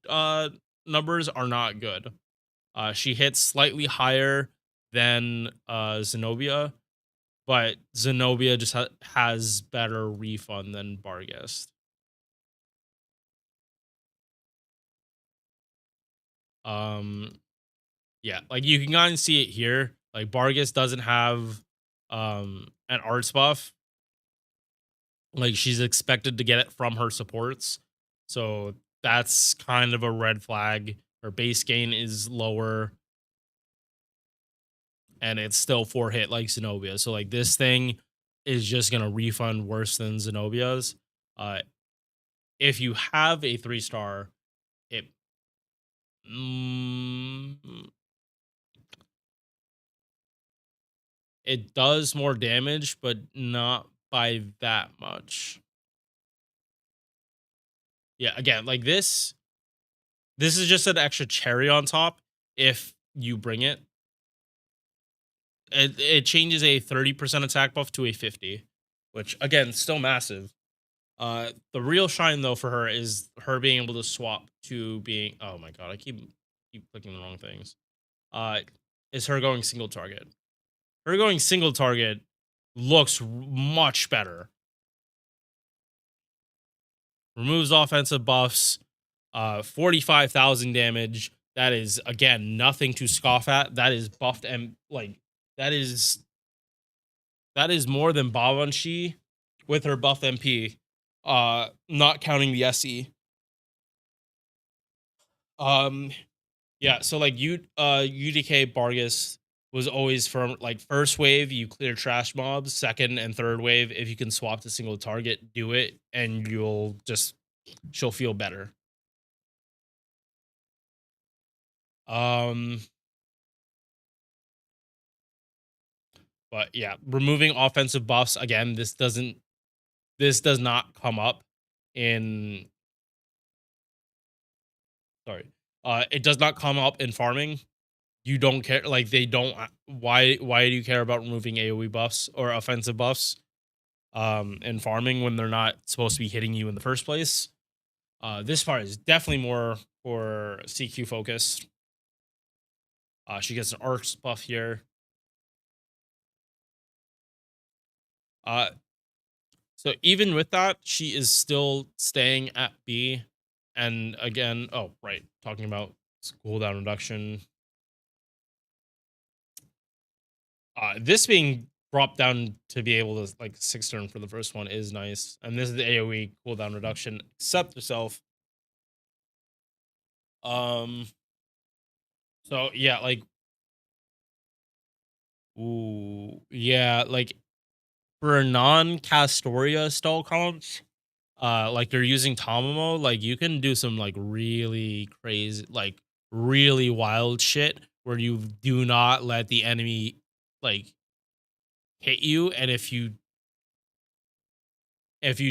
numbers are not good. She hits slightly higher than Zenobia, but Zenobia just has better refund than Barghest. Um, yeah, like you can kind of see it here. Like Barghest doesn't have an arts buff. Like she's expected to get it from her supports, so that's kind of a red flag. Her base gain is lower, and it's still 4 hit like Zenobia. So like this thing is just gonna refund worse than Zenobia's. Uh, if you have a 3 star, it mm, it does more damage, but not by that much. Yeah, again, like this is just an extra cherry on top if you bring it. It changes a 30% attack buff to a 50, which again, still massive. The real shine though for her is her being able to swap to being, oh my god, I keep clicking the wrong things. Uh, is her going single target. Her going single target looks much better. Removes offensive buffs, 45,000 damage. That is again nothing to scoff at. That is buffed and like that is that is more than Babanshi with her buff MP. Not counting the SE. Um, yeah, so like UDK Bargus was always from like first wave you clear trash mobs, second and third wave if you can swap to single target, do it and she'll feel better. Um but yeah, removing offensive buffs again, this does not come up in sorry. It does not come up in farming. You don't care, like they don't why do you care about removing AoE buffs or offensive buffs in farming when they're not supposed to be hitting you in the first place? This part is definitely more for CQ focused. She gets an arcs buff here. Uh, so even with that, she is still staying at B. And again, oh right, talking about cooldown reduction. This being dropped down to be able to like 6 turn for the first one is nice. And this is the AoE cooldown reduction. Accept yourself. Um. So yeah, like, ooh, yeah, like for a non-Castoria style comps, like they're using Tamamo, like you can do some like really crazy, like really wild shit where you do not let the enemy like hit you, and if you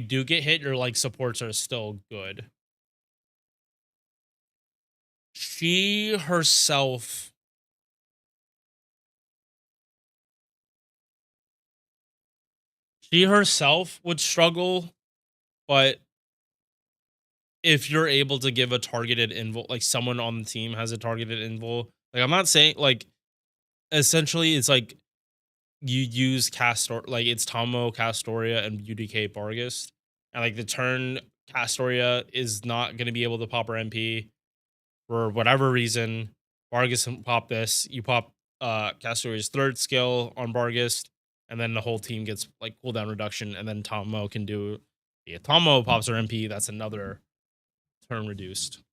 do get hit, your like supports are still good. She herself, she herself would struggle, but if you're able to give a targeted invul, like someone on the team has a targeted invul, like I'm not saying like essentially it's like you use Castor, like it's Tomo, Castoria, and UDK Bargus, and like the turn Castoria is not going to be able to pop her MP for whatever reason. Bargus can pop this. You pop Castoria's third skill on Bargus, and then the whole team gets like cooldown reduction, and then Tomo can do. Yeah, Tomo pops her MP. That's another turn reduced.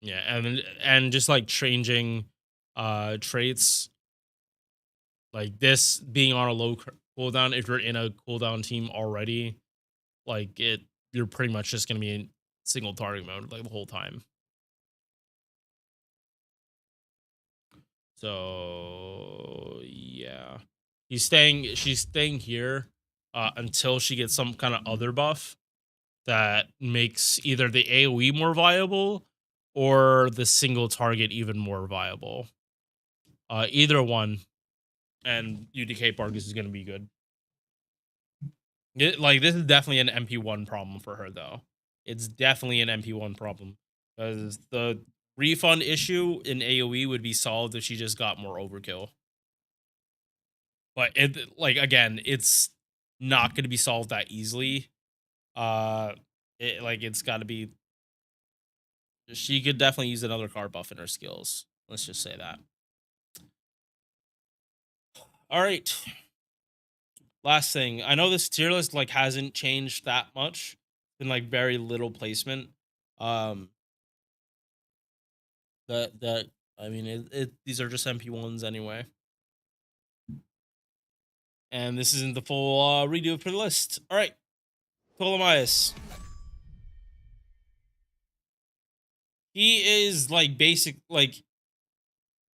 Yeah, and just like changing traits Like this being on a low cooldown, if you're in a cooldown team already, like you're pretty much just gonna be in single target mode like the whole time. So yeah, she's staying here until she gets some kind of other buff that makes either the AoE more viable or the single target even more viable. Either one, and UDK Parkus is going to be good. Like this is definitely an MP1 problem for her though. It's definitely an MP1 problem because the refund issue in AoE would be solved if she just got more overkill. But it like again, it's not going to be solved that easily. It's got to be. She could definitely use another card buff in her skills. Let's just say that. All right. Last thing, I know this tier list like hasn't changed that much. Been like very little placement. Um, that I mean, these are just MP1s anyway. And this isn't the full redo for the list. All right, Ptolemaeus. He is like basic, like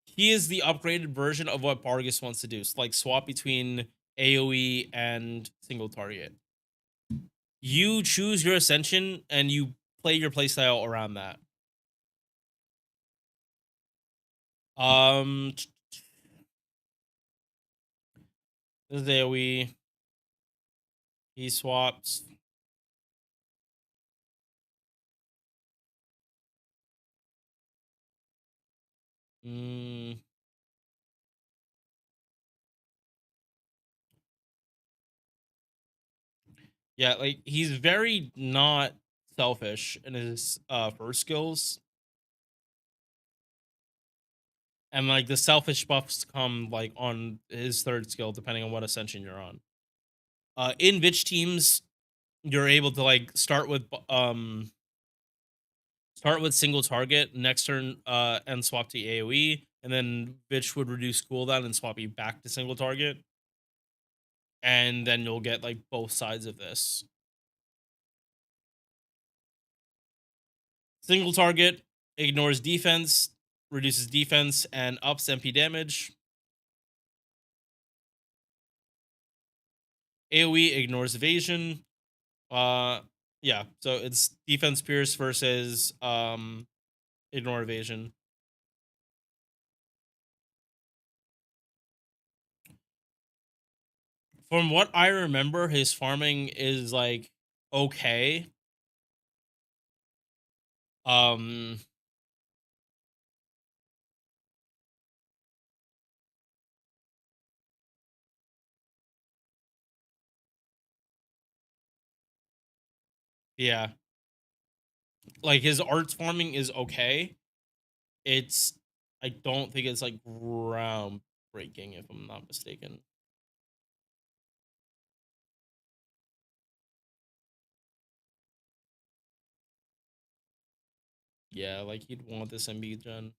he is the upgraded version of what Bargus wants to do. So, like swap between AoE and single target. You choose your ascension and you play your playstyle around that. This is AoE. He swaps. Yeah, like he's very not selfish in his first skills. And like the selfish buffs come like on his third skill, depending on what ascension you're on. In Vitch teams, you're able to like start with single target next turn and swap to AoE, and then Vitch would reduce cooldown and swap you back to single target. And then you'll get like both sides of this. Single target ignores defense, reduces defense, and ups MP damage. AoE ignores evasion. Yeah, so it's defense pierce versus ignore evasion. From what I remember, his farming is like okay. Yeah. Like his arts farming is okay. I don't think it's like groundbreaking if I'm not mistaken. Yeah, like he'd want this MB gen.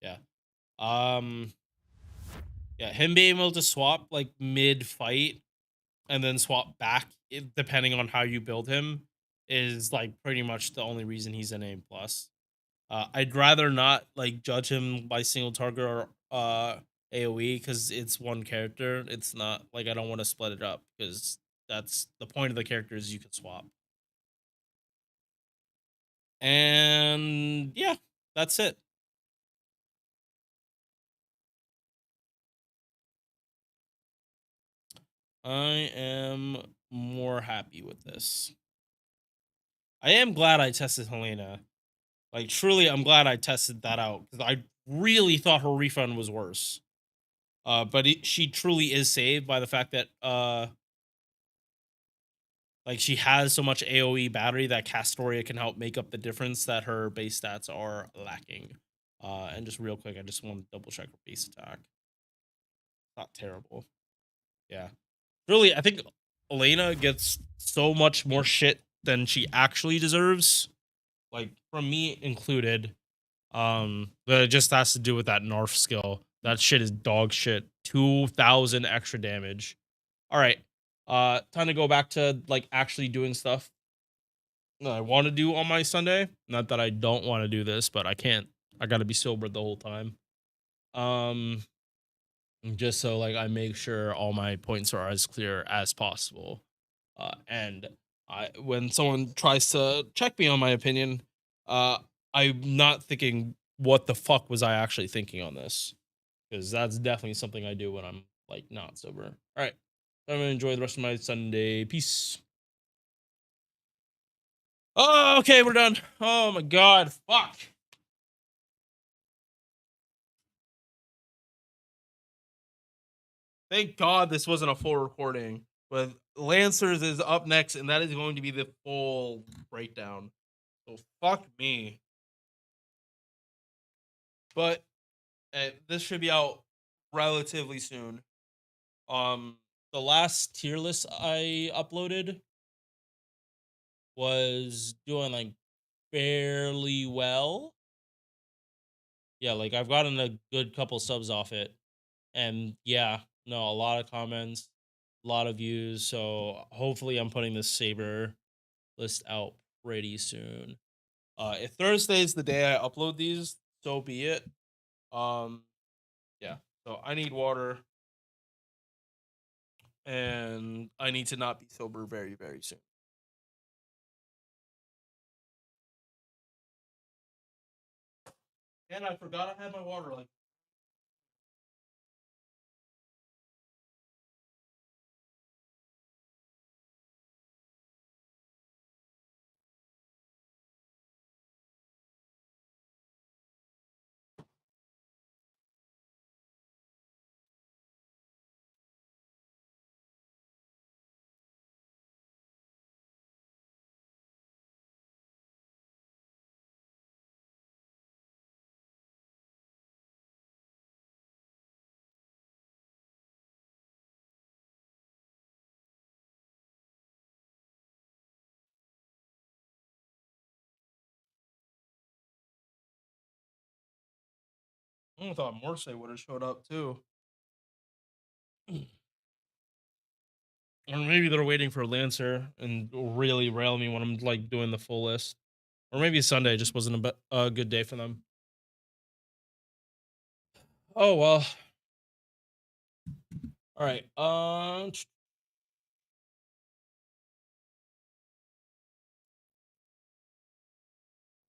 Yeah. Yeah, him being able to swap like mid fight and then swap back depending on how you build him is like pretty much the only reason he's an A plus. I'd rather not like judge him by single target or AoE because it's one character. It's not like I don't want to split it up because that's the point of the character is you can swap. And yeah, that's it. I am more happy with this. I am glad I tested Helena. Like, truly, I'm glad I tested that out because I really thought her refund was worse. But she truly is saved by the fact that like she has so much AoE battery that Castoria can help make up the difference that her base stats are lacking. And just real quick, I just want to double check her base attack. Not terrible. Yeah. Really, I think Elena gets so much more shit than she actually deserves. Like, from me included. But it just has to do with that Narf skill. That shit is dog shit. 2,000 extra damage. All right. Time to go back to like actually doing stuff that I want to do on my Sunday. Not that I don't want to do this, but I can't. I got to be sober the whole time. Um just so like I make sure all my points are as clear as possible. And I when someone tries to check me on my opinion, uh I'm not thinking what the fuck was I actually thinking on this, because that's definitely something I do when I'm like not sober. All right, I'm gonna enjoy the rest of my Sunday. Peace. Oh, okay, we're done. Oh my god, fuck. Thank God this wasn't a full recording. But Lancers is up next, and that is going to be the full breakdown. So fuck me. But this should be out relatively soon. The last tier list I uploaded was doing like fairly well. Yeah, like I've gotten a good couple subs off it, and yeah, no, a lot of comments, a lot of views. So hopefully, I'm putting this Saber list out pretty soon. If Thursday is the day I upload these, so be it. Um, yeah. So I need water, and I need to not be sober very, very soon. And I forgot I had my water. Like, I thought Morse would have showed up too. Or maybe they're waiting for Lancer and really rail me when I'm like doing the full list. Or maybe Sunday just wasn't a good day for them. Oh well. All right.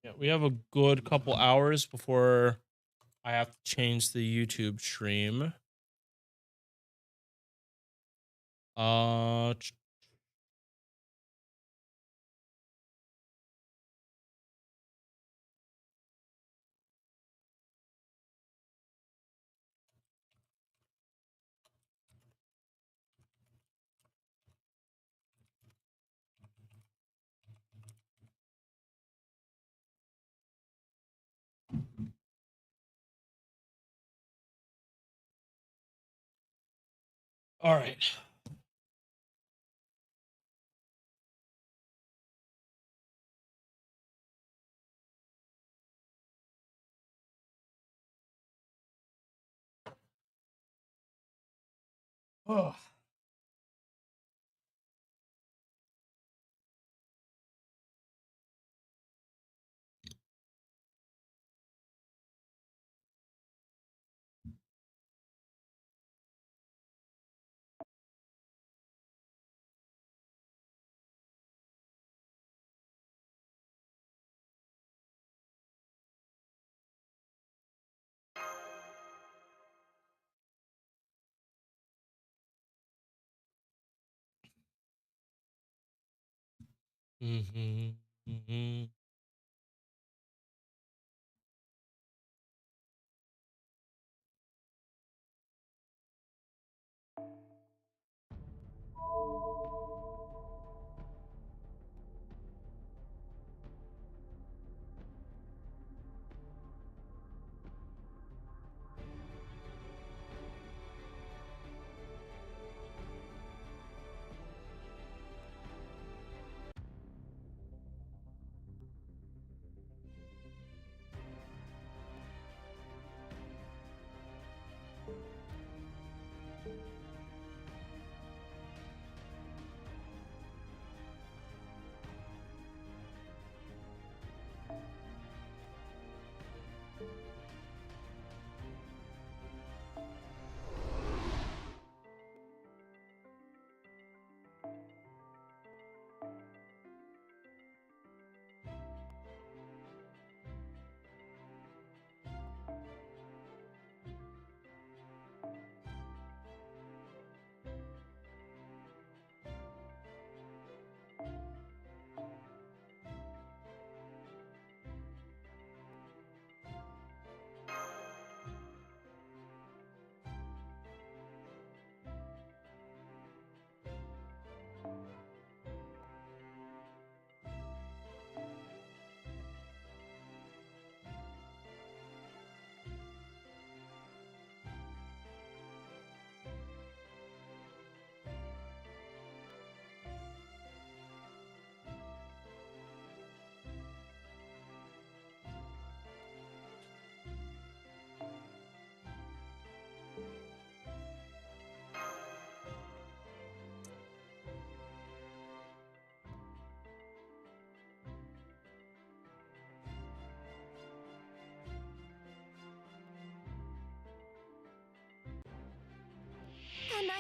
Yeah, we have a good couple hours before I have to change the YouTube stream. Uh, all right. Oh. Mm-hmm. Mm-hmm.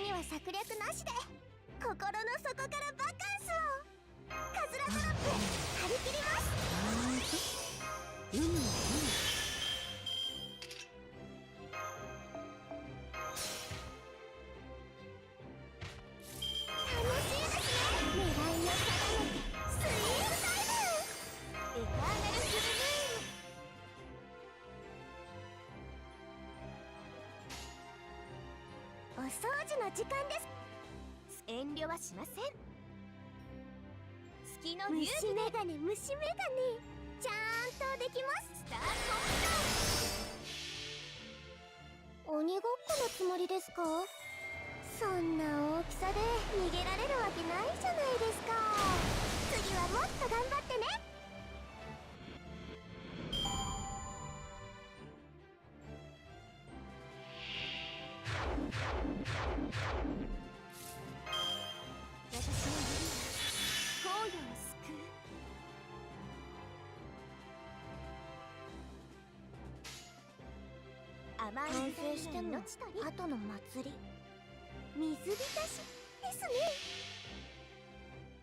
には策略なしで心の底からバカンスをカズラドロップ張り切ります。楽しいですね。狙いを定めてスイームタイムエターナルフルムーン。お掃除の時間です。遠慮はしません。月の虫眼鏡虫眼鏡ちゃんとできます。スタート。鬼ごっこのつもりですか？そんな大きさで逃げられるわけないじゃないですか。次はもっと頑張ってね。私の指は荒野を救う。甘い完成しても後の祭り水浸しですね。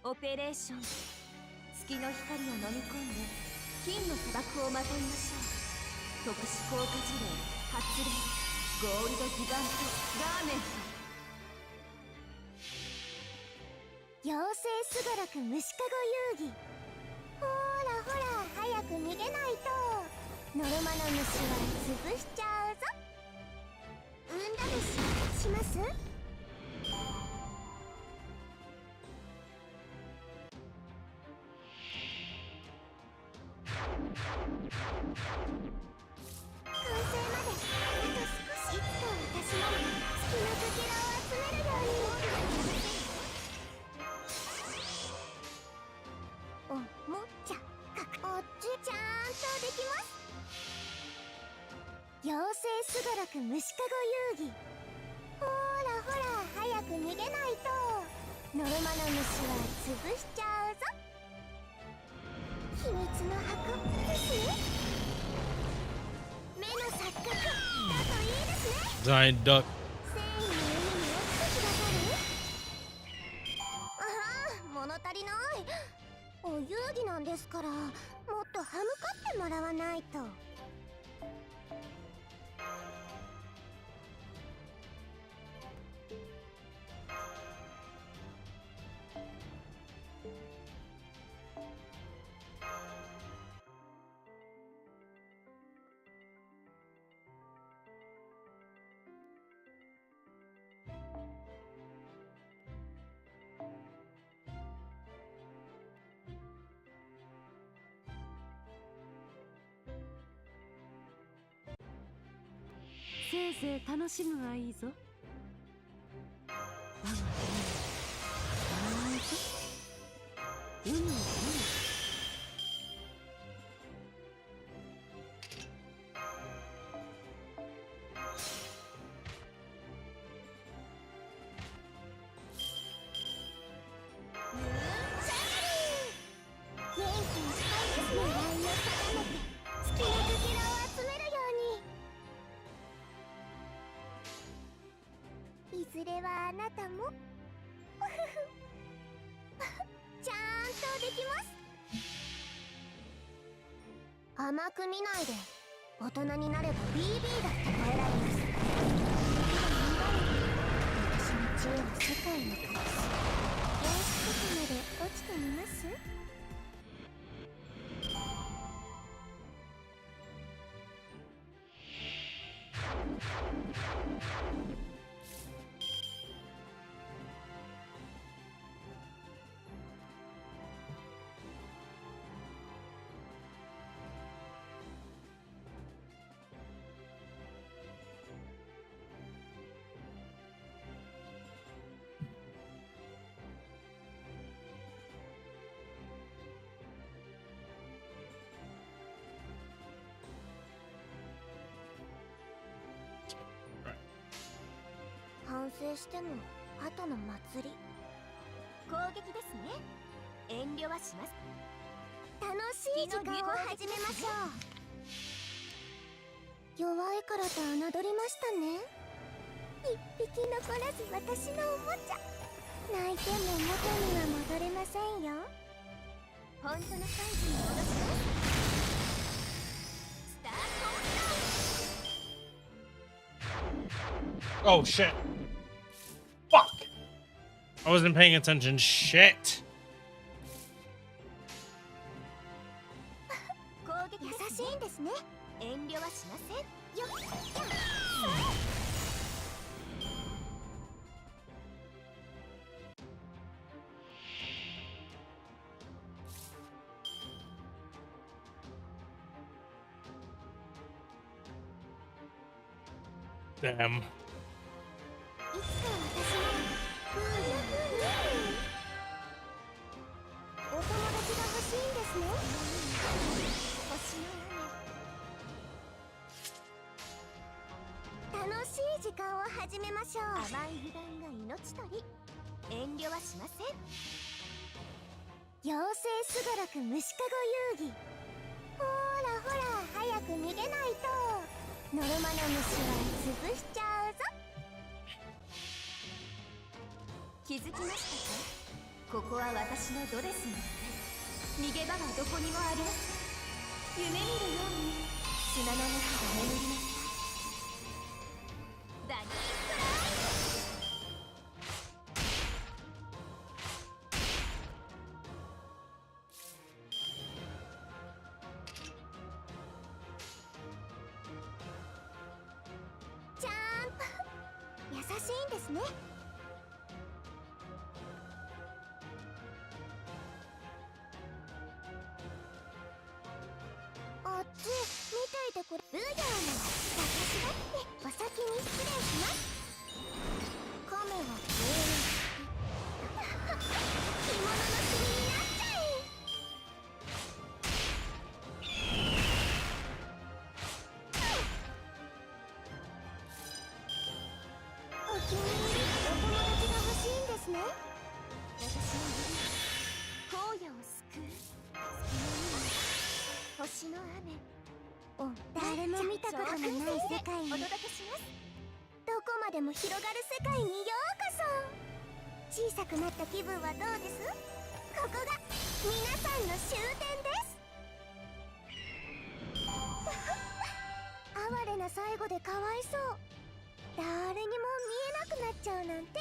オペレーション月の光を飲み込んで金の砂漠をまといましょう。特殊効果事例発令ゴールドギガントガーメント。妖精すがらく虫かご遊戯。ほらほら早く逃げないとノルマの虫は潰しちゃうぞ。運試しします？完成まであと少し。いつか私も月のかけらを集めるように。おもちゃあっちちゃんとできます。妖精すがらく虫かご遊戯。ほらほら早く逃げないとノルマの虫は潰しちゃうぞ。秘密の箱ですね。目の錯覚だといいですね。ジャイアントダック。繊維の上に落ちてくださる？ああ、物足りない。お遊戯なんですからもっと歯向かってもらわないと。せいぜい楽しむがいいぞ。我が海の元気いっぱいですね。狙いを定めて月のかけらを集めるように。いずれはあなたもちゃんとできます。甘く見ないで。大人になれば BB だって超えられます。私の知恵は世界に隠す。原始とかまで落ちてみます？反省しても後の祭り攻撃ですね。遠慮はします。楽しい時間を始めましょう。弱いからと侮りましたね。一匹き残らず私のおもちゃ。泣いても元には戻れませんよ。本当のサイズに戻します。スタート。 Oh shit. Fuck. I wasn't paying attention. Shit. 攻撃優しいんですね。遠慮はしませんよ。Damn. いつか私もふうお友達が欲しいんですね。星の雨。楽しい時間を始めましょう。甘い油断が命取り。遠慮はしません。妖精すがらく虫かご遊戯。ほらほら早く逃げないとノルマの虫は潰しちゃうぞ。気づきましたか？ここは私のドレスの上。逃げ場はどこにもあります。夢見るように砂の中で眠りなさい。ダニークライ。ジャンプ。優しいんですね。あっち見ていてくれ。ブーヤーの私だってお先に失礼します。カメは着物の尻になっちゃえ。お気に入りお友達が欲しいんですね。私の指荒野を救う星の雨。誰も見たことのない世界にお届けします。どこまでも広がる世界にようこそ。小さくなった気分はどうです？ここが皆さんの終点です。哀れな最後でかわいそう。誰にも見えなくなっちゃうなんて。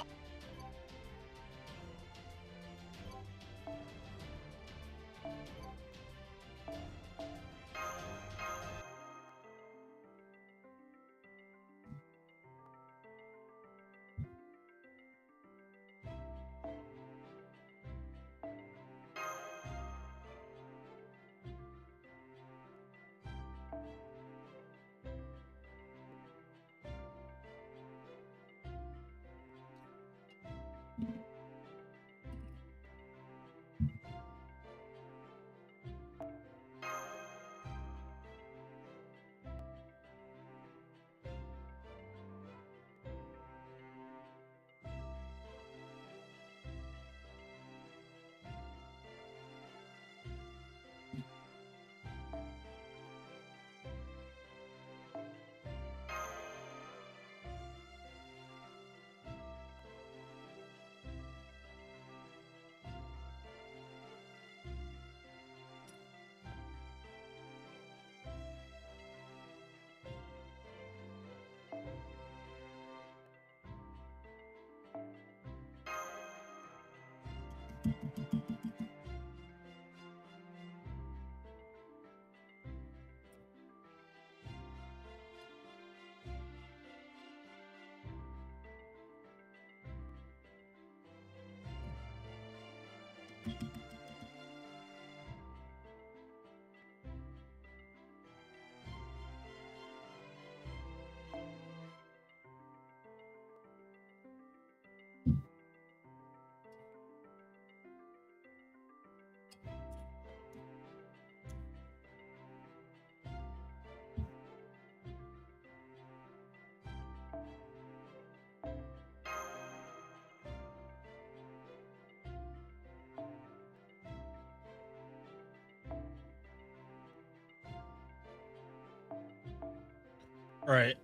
All right.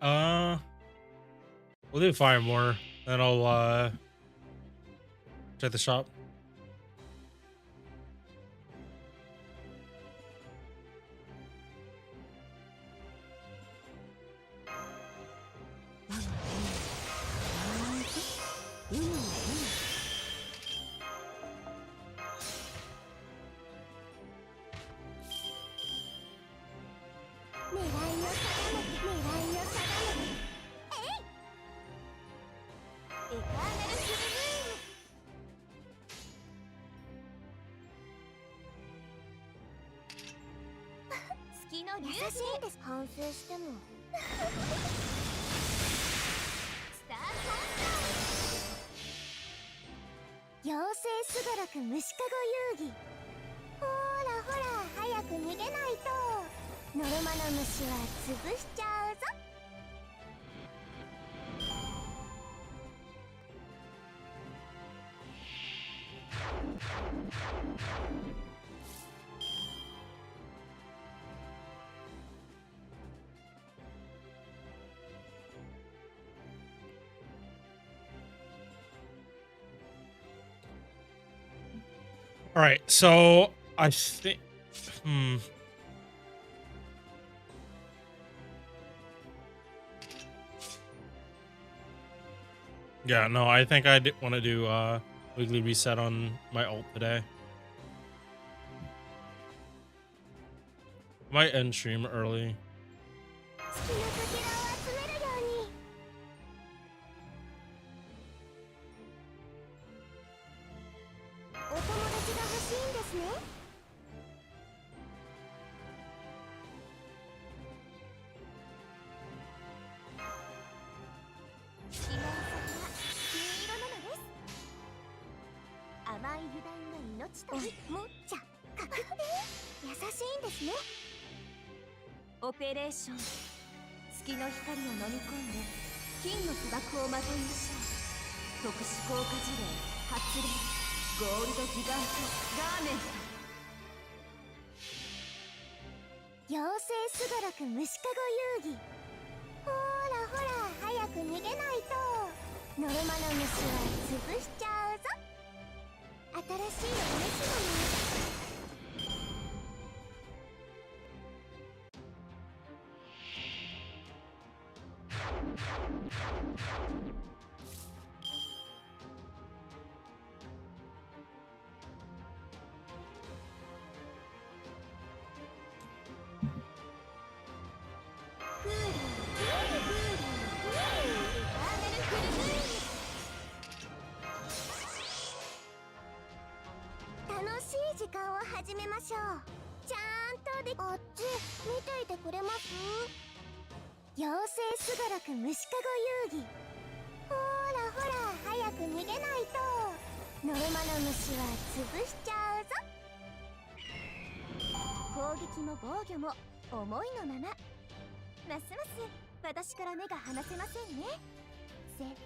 We'll do 5 more. Then I'll check the shop.優しいです。反省してもスター妖精すがらく虫かご遊戯。ほらほら早く逃げないとノルマの虫は潰しちゃうぞ。All right, so I think, hmm. Yeah, no, I think I want to do weekly reset on my ult today. Might end stream early. 好きなかけらを集めるように。お友達が欲しいんですね。希望先は金色なのです。甘い油断が命ともっちゃかくって優しいんですね。オペレーション月の光を飲み込んで金の砂漠をまといましょう。特殊効果事例発令ゴールドギガントガーメント。妖精すがらく虫かご遊戯。ほらほら早く逃げないとノルマの虫は潰しちゃうぞ。新しいお召し物。クーリークーリークーリークーリーエターナルフルムーン。楽しい時間を始めましょう。ちゃんとであっち見ていてくれます？妖精すがらく虫かご遊戯。ほらほら早く逃げないとノルマの虫は潰しちゃうぞ。攻撃も防御も思いのまま。ますます私から目が離せませんね。せんたい。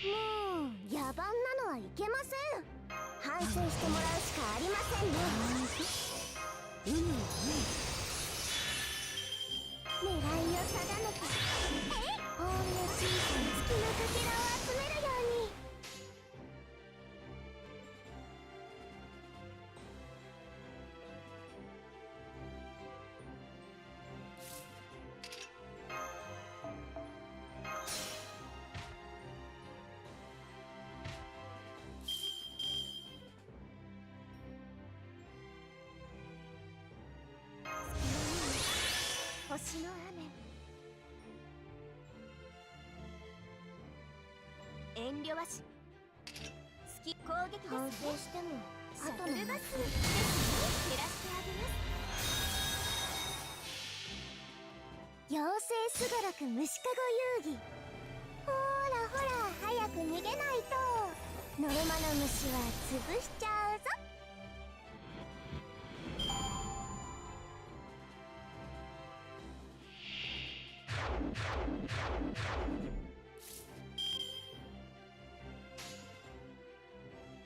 もう野蛮なのはいけません。反省してもらうしかありませんね。狙いを定めてほんの小さな月のかけらを集めるように。星の雨。遠慮はし。好き攻撃ですね。反省しても後のバスですね。照らしてあげます。妖精すがらく虫かご遊戯。ほらほら早く逃げないとノルマの虫は潰しちゃうぞ。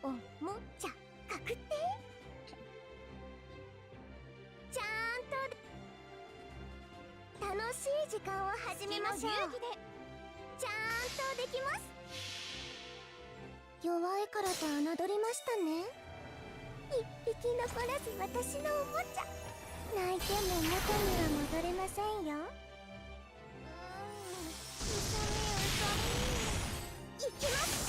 おもちゃ確定。ちゃんと楽しい時間を始めましょう。ちゃんとできます。弱いからと侮りましたね。一匹残らず私のおもちゃ。泣いても元には戻れませんよ。いきます。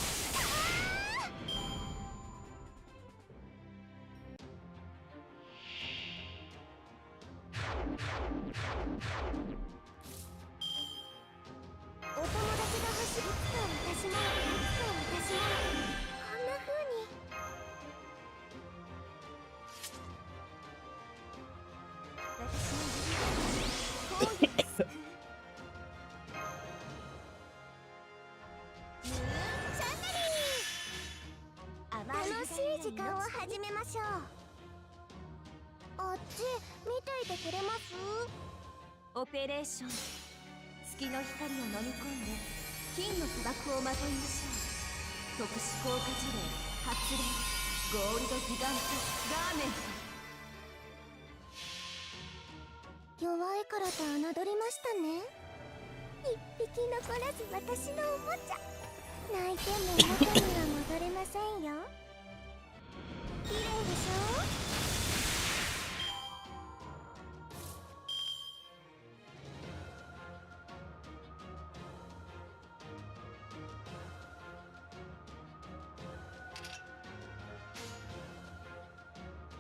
お友達が走る。いつか私もこんな風に。私の指が荒野を救う。ムーンチャンネリー。楽しい時間を始めましょう。あっち見ていてくれます？オペレーション。月の光を飲み込んで金の砂漠をまといましょう。特殊効果事例発令。ゴールドギガントガーメント。弱いからと侮りましたね。一匹残らず私のおもちゃ。泣いても元には戻れませんよ。綺麗でしょ？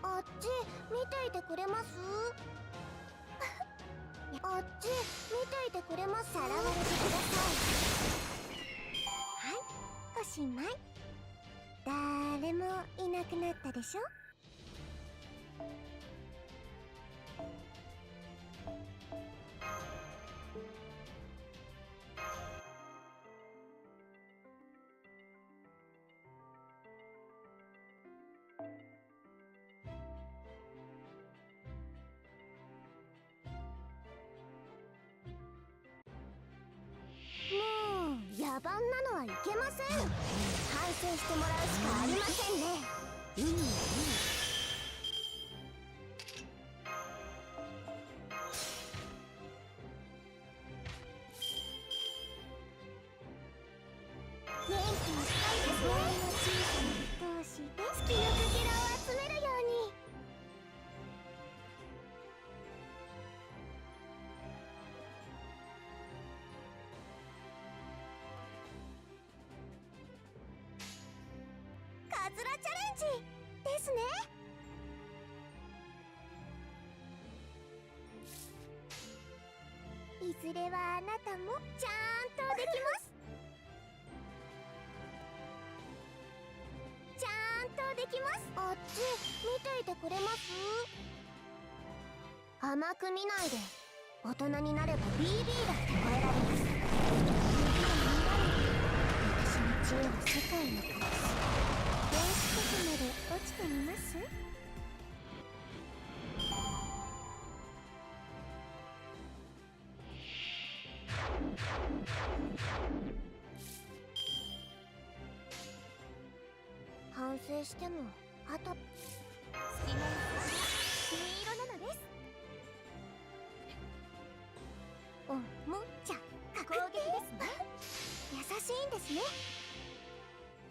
あっち見ていてくれます？あっち見ていてくれます？さらわれてください。はい、おしまい。誰もいなくなったでしょ。もう野蛮なのはいけません。反省してもらうしかありませんね。元気いっぱいですね。小さな一押しで月のかけらを集めるように。カズラチャレンジですね。いずれはあなたもちゃんとできます。ちゃんとできます。あっち見ていてくれます？甘く見ないで。大人になれば BB だって超えられます。私の知恵は世界の隠し。電子局まで落ちてみます？反省してもあと。好きな星金色なのです。おもちゃ攻撃ですね。優しいんですね。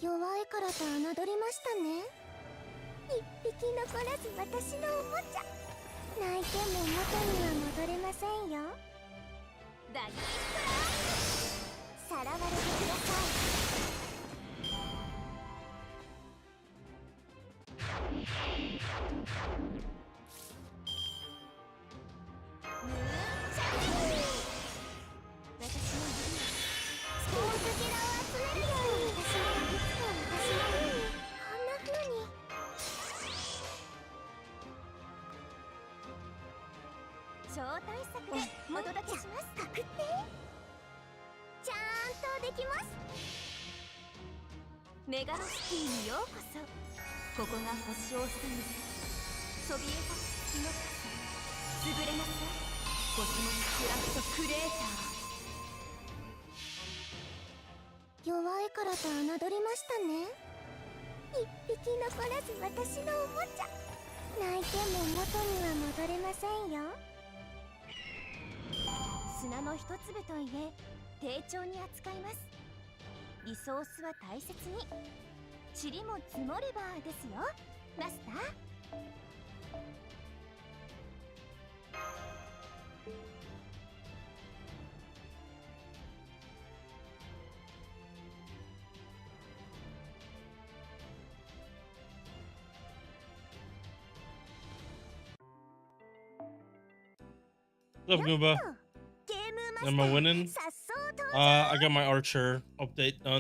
弱いからと侮りましたね。一匹残らず私のおもちゃ。泣いても元には戻れませんよ。大ヒッさらわれてください。ムーンチャンネ超大作でお届けします。確定。ちゃんとできます。メガロシティにようこそ。ここが星を住むそびえ立つ月の傘。優れなさい。コスモスクラフトクレーター。弱いからと侮りましたね。一匹残らず私のおもちゃ。泣いても元には戻れませんよ。砂の一粒といえ丁重に扱います。リソースは大切に。塵も積もればですよマスター。What's up, Goomba? ゲームマスター Am I winning? さっそうと I got my Archer update done. たま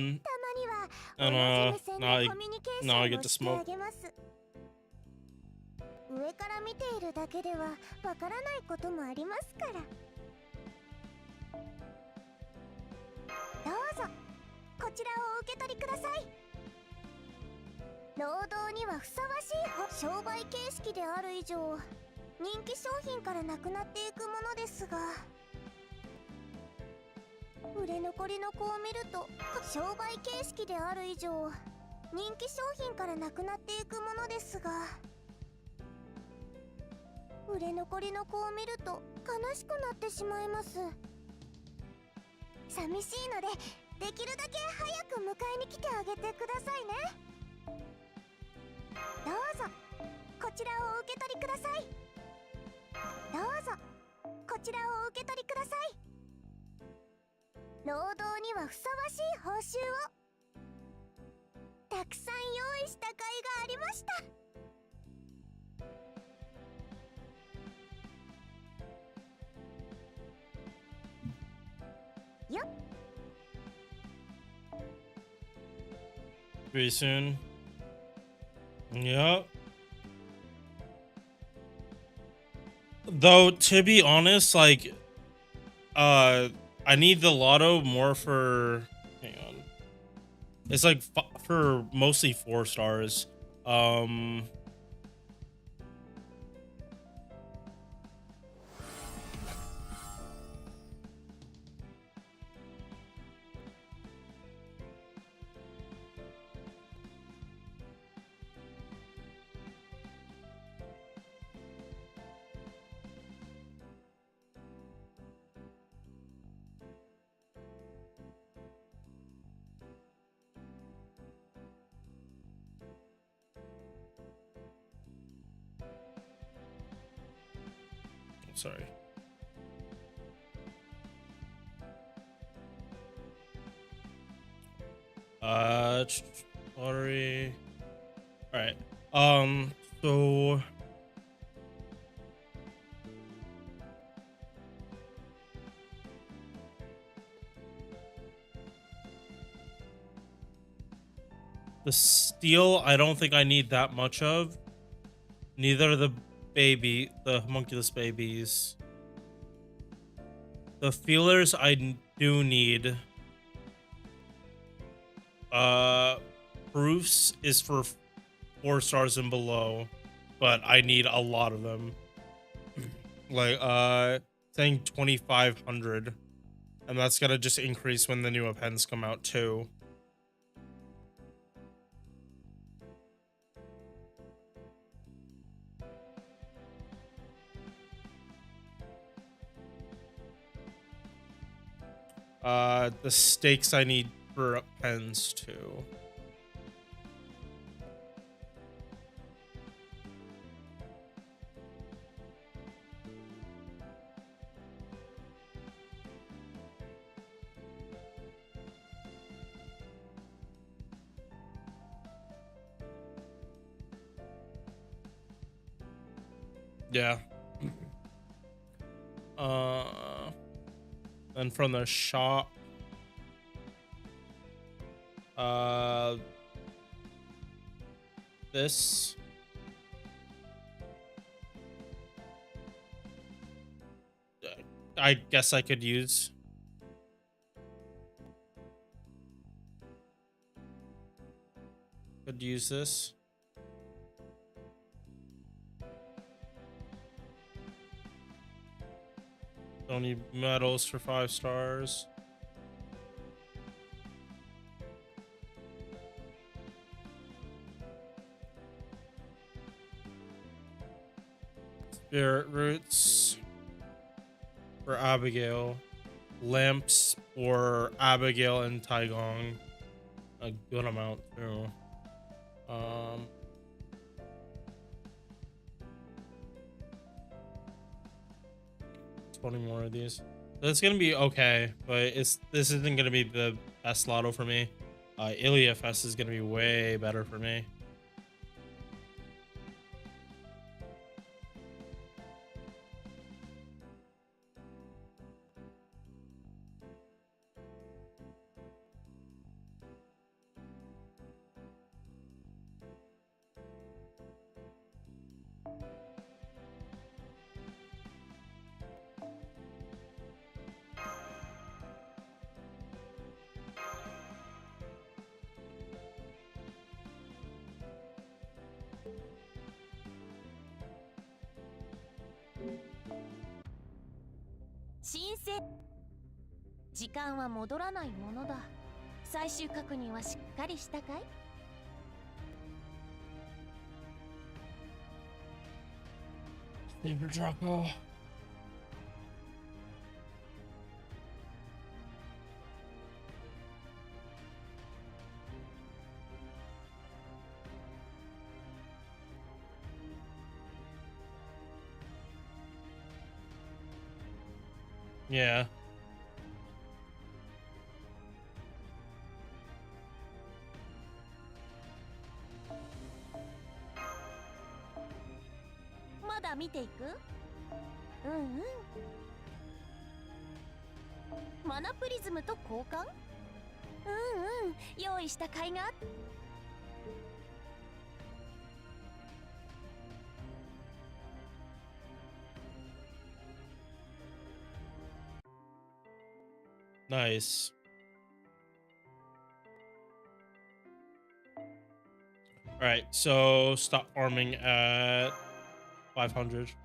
には And 同じ目線 now でコミュニケーシ now I ョン get を to してあ smoke. げます。上から見ているだけではわからないこともありますから。どうぞこちらをお受け取りください。労働にはふさわしい商売形式である以上人気商品からなくなっていくものですが、売れ残りの子を見ると商売形式である以上人気商品からなくなっていくものですが、売れ残りの子を見ると悲しくなってしまいます。寂しいのでできるだけ早く迎えに来てあげてくださいね。どうぞこちらをお受け取りください。どうぞこちらをお受け取りください。労働にはふさわしい報酬をたくさん用意した甲斐がありました。よっ。 Pretty soon. Yep. Though to be honest, like, I need the lotto more for. Hang on. It's like for mostly 4 stars. Sorry. Sorry. All right. So the steel, I don't think I need that much of. Neither the homunculus babies. The feelers I do need. Proofs is for 4 stars and below, but I need a lot of them. Like saying 2,500, and that's gonna just increase when the new appends come out too. The stakes I need for appends too. Yeah. And from the shop, this, I guess I could use. Could use this. Don't need medals for 5 stars. Spirit roots for Abigail. Lamps for Abigail and Taigong. A good amount too. 20 more of these. That's gonna be okay, but this isn't gonna be the best lotto for me. Iliafest is gonna be way better for me.申請。時間は戻らないものだ。最終確認はしっかりしたかい？ Favorite Draco. Yeah. まだ見ていく？うんうん。マナプリズムと交換？うんうん。用意した甲斐があっ。Nice. All right, so stop farming at 500.「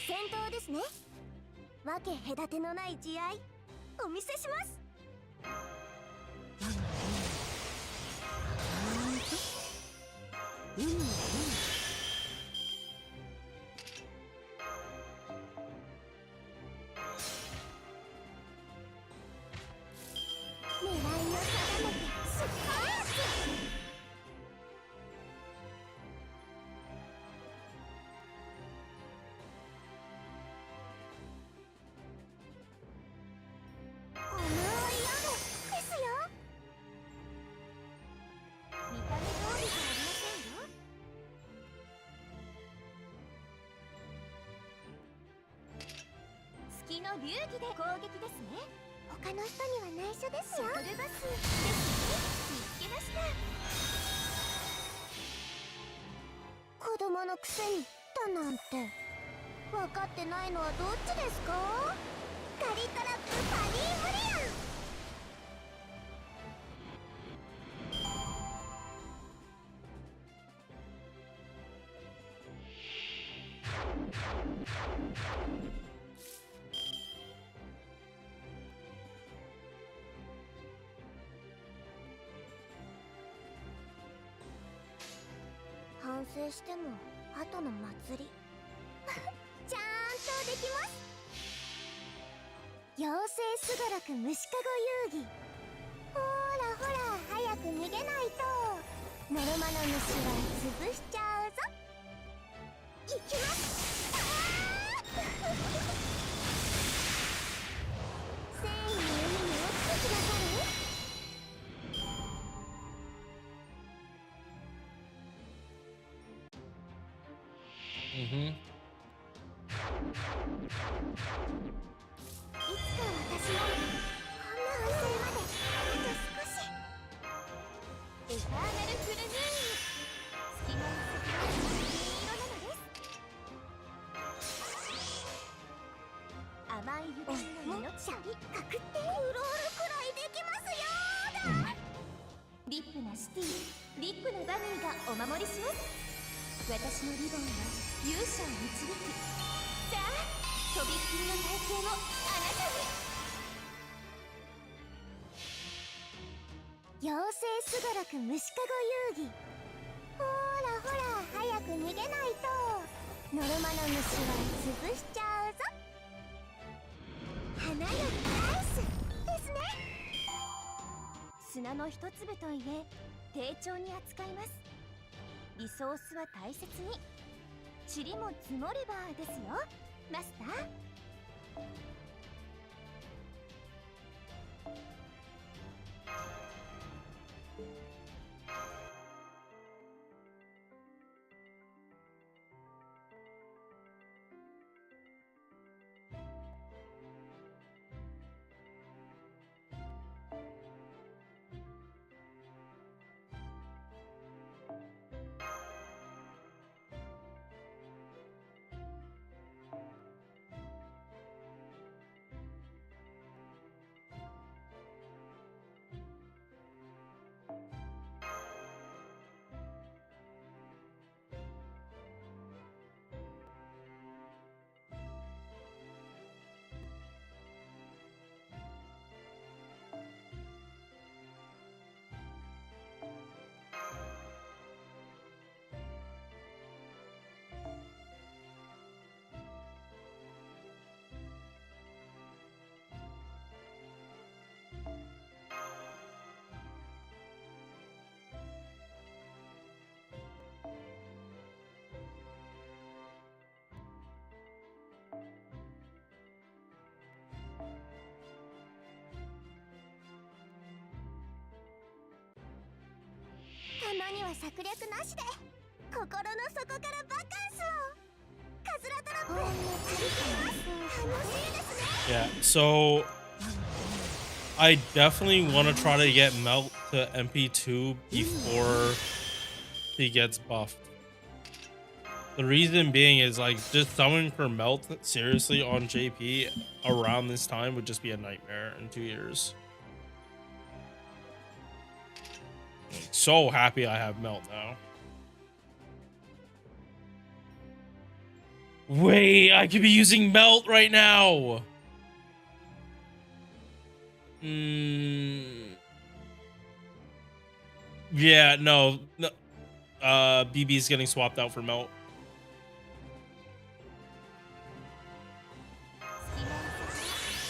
戦闘ですね。わけ隔てのない慈愛お見せします。」狙いを定めて出発。月の流儀で攻撃ですね。他の人には内緒ですよ。シャトルバスですね。見つけました。子供のくせにだなんて。分かってないのはどっちですか？カリトラップパニーブリアン。反省しても後の祭りちゃんとできます。妖精すがらく虫かご遊戯。ほらほら早く逃げないと。ノルマの虫は潰しちゃうぞ。いきます。繊維の上に落ちてくださる。Mm-hmm. いつか私もこんな安静まであと少し。エターナルフルムーン、隙間の先は金色なのです。甘い雪の実のシャリかくってうろうろくらいできますよーだ。リップなシティ、リップなバニーがお守りします。私のリボンは勇者を導く。さあ、とびっきりの体験をあなたに。妖精すごろく虫かご遊戯。ほらほら早く逃げないとノルマの虫は潰しちゃうぞ。花よりアイスですね。砂の一粒といえ丁重に扱います。リソースは大切に。塵も積もればですよマスター。たまには策略なしで心の底からバカンスを。カズラトラップ張り切ります。楽しいですね。Yeah, so I definitely want to try to get Melt to MP2 before he gets buffed. The reason being is like just summoning for Melt seriously on JP around this time would just be a nightmare in 2 years. So happy I have Melt now. Wait, I could be using Melt right now. Yeah, no. BB's getting swapped out for Melt.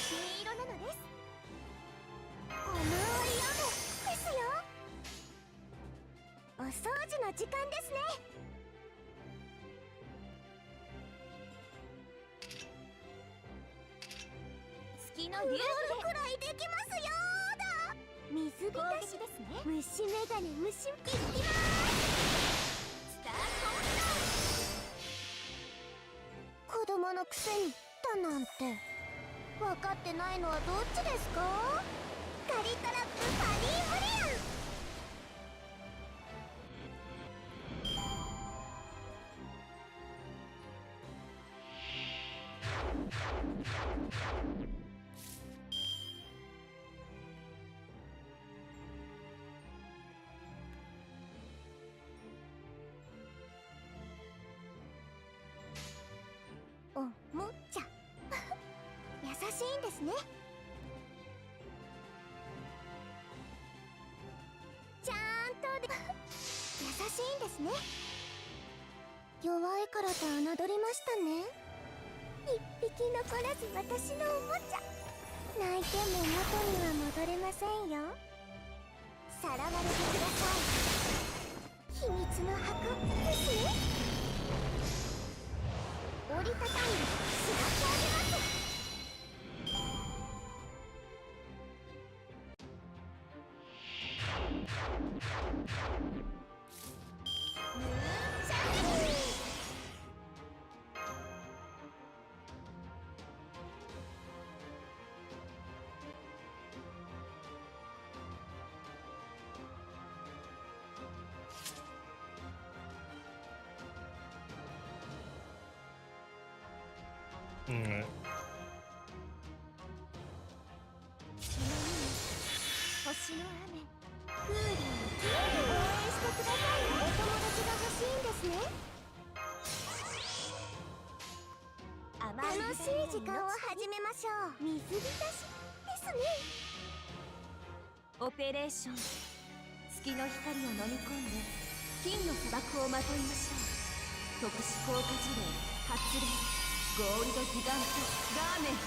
金色なのです。おまわり雨ですよ。お掃除の時間ですね。月の竜くらいできますよーだ。水浸しですね。虫眼鏡虫いきます。スタート。子供のくせにだなんて分かってないのはどっちですか。カリトラップパニーブリアン。おもちゃ優しいんですね。ちゃんとで優しいんですね。弱いからと侮りましたね。一匹残らず私のおもちゃ。泣いても元には戻れませんよ。さらわれてください。秘密の箱ですね。折りたたんでしまってあげます。ムーンシャッキー。Alright. 星の雨、クーリーにきれいに応援してくださいね。お友達が欲しいんですね。楽しい時間を始めましょう。水浸しですね。オペレーション、月の光を飲み込んで金の砂漠をまといましょう。特殊効果事例発令、ゴールドギガントガーメント。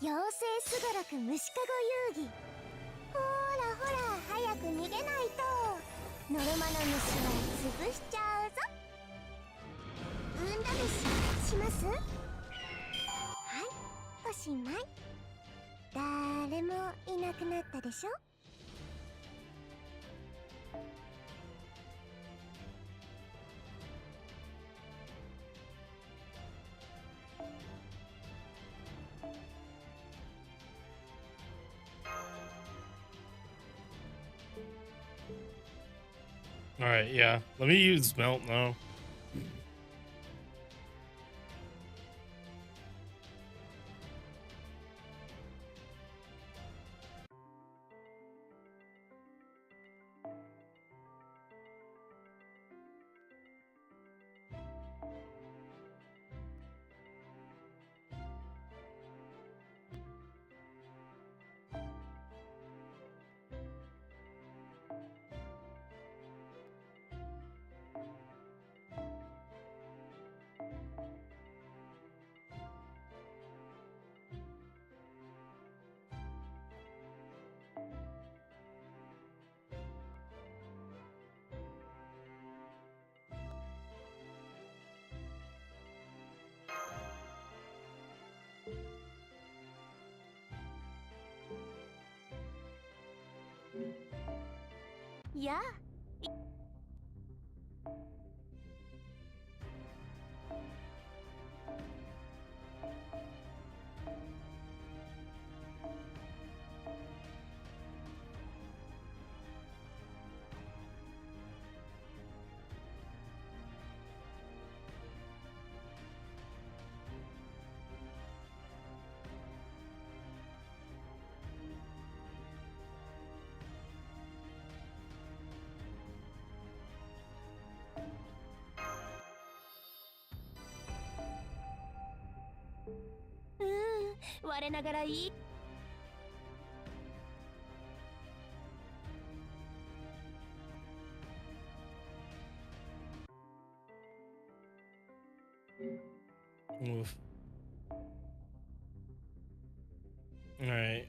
妖精スガラク虫かご遊戯。ほらほら早く逃げないとノルマの虫は潰しちゃうぞ。運試しします。はい、おしまい。誰もいなくなったでしょ。Alright, yeah. Let me use Melt now. Yeah. Mm, 我ながらいい。Oof. Alright,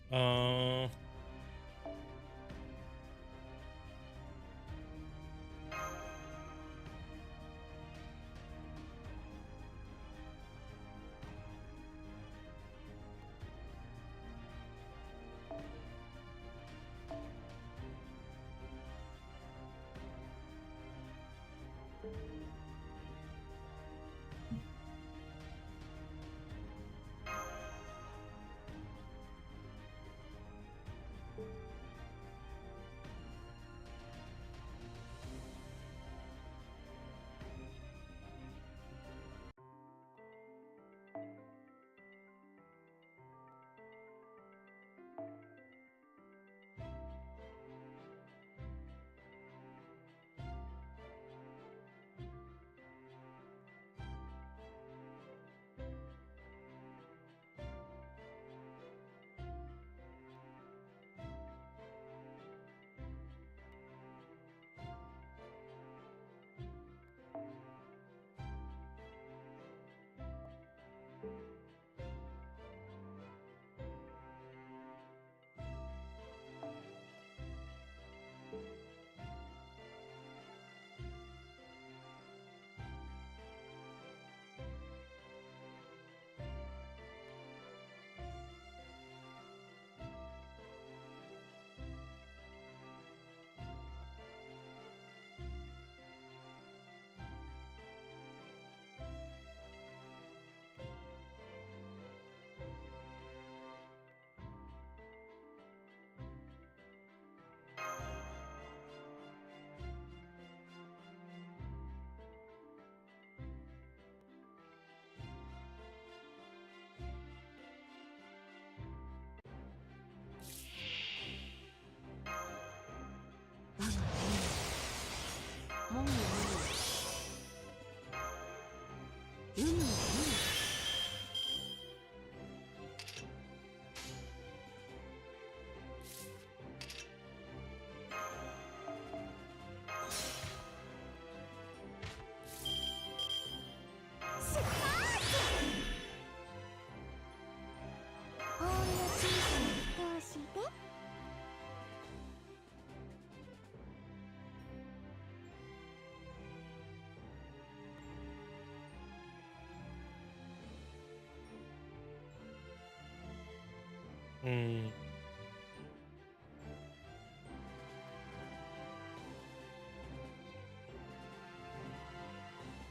Mm.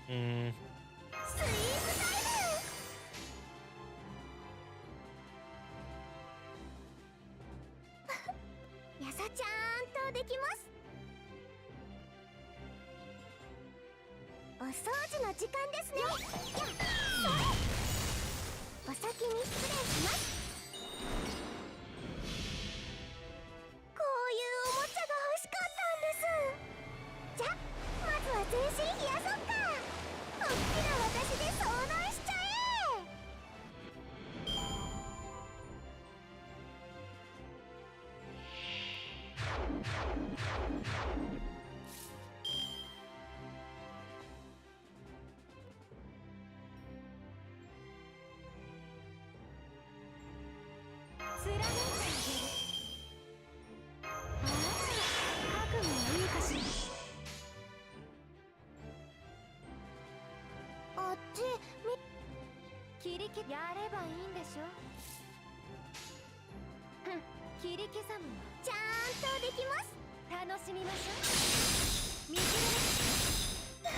Mm. スイーツタイムやさちゃんとできます。お掃除の時間ですね。お先に失礼します。こういうおもちゃが欲しかったんです。じゃ、まずは全身冷やそっか。おっきな私で相談しちゃえ。貫いてあげる。ああ、覚悟はいいかしら。あっち切り刻やればいいんでしょ。ふん、切り刻むのちゃんとできます。楽しみましょう。見切れな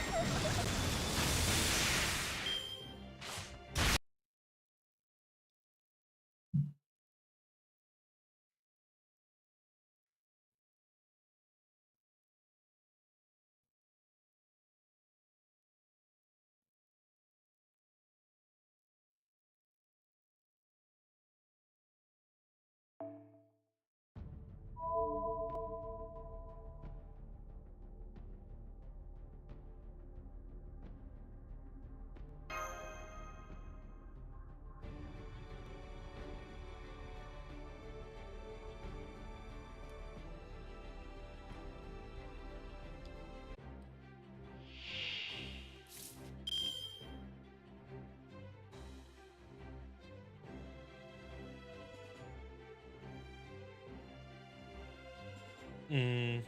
Mm.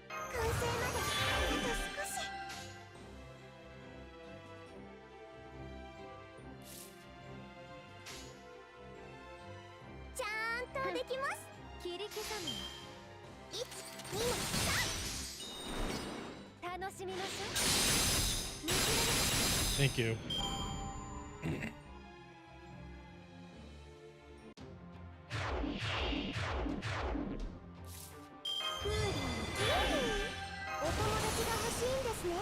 完成まであと少し。ちゃんとできます。切り刻むの1、2、3。楽しみましょう。見切れな Thank you. クーリーお友達が欲しいんですね。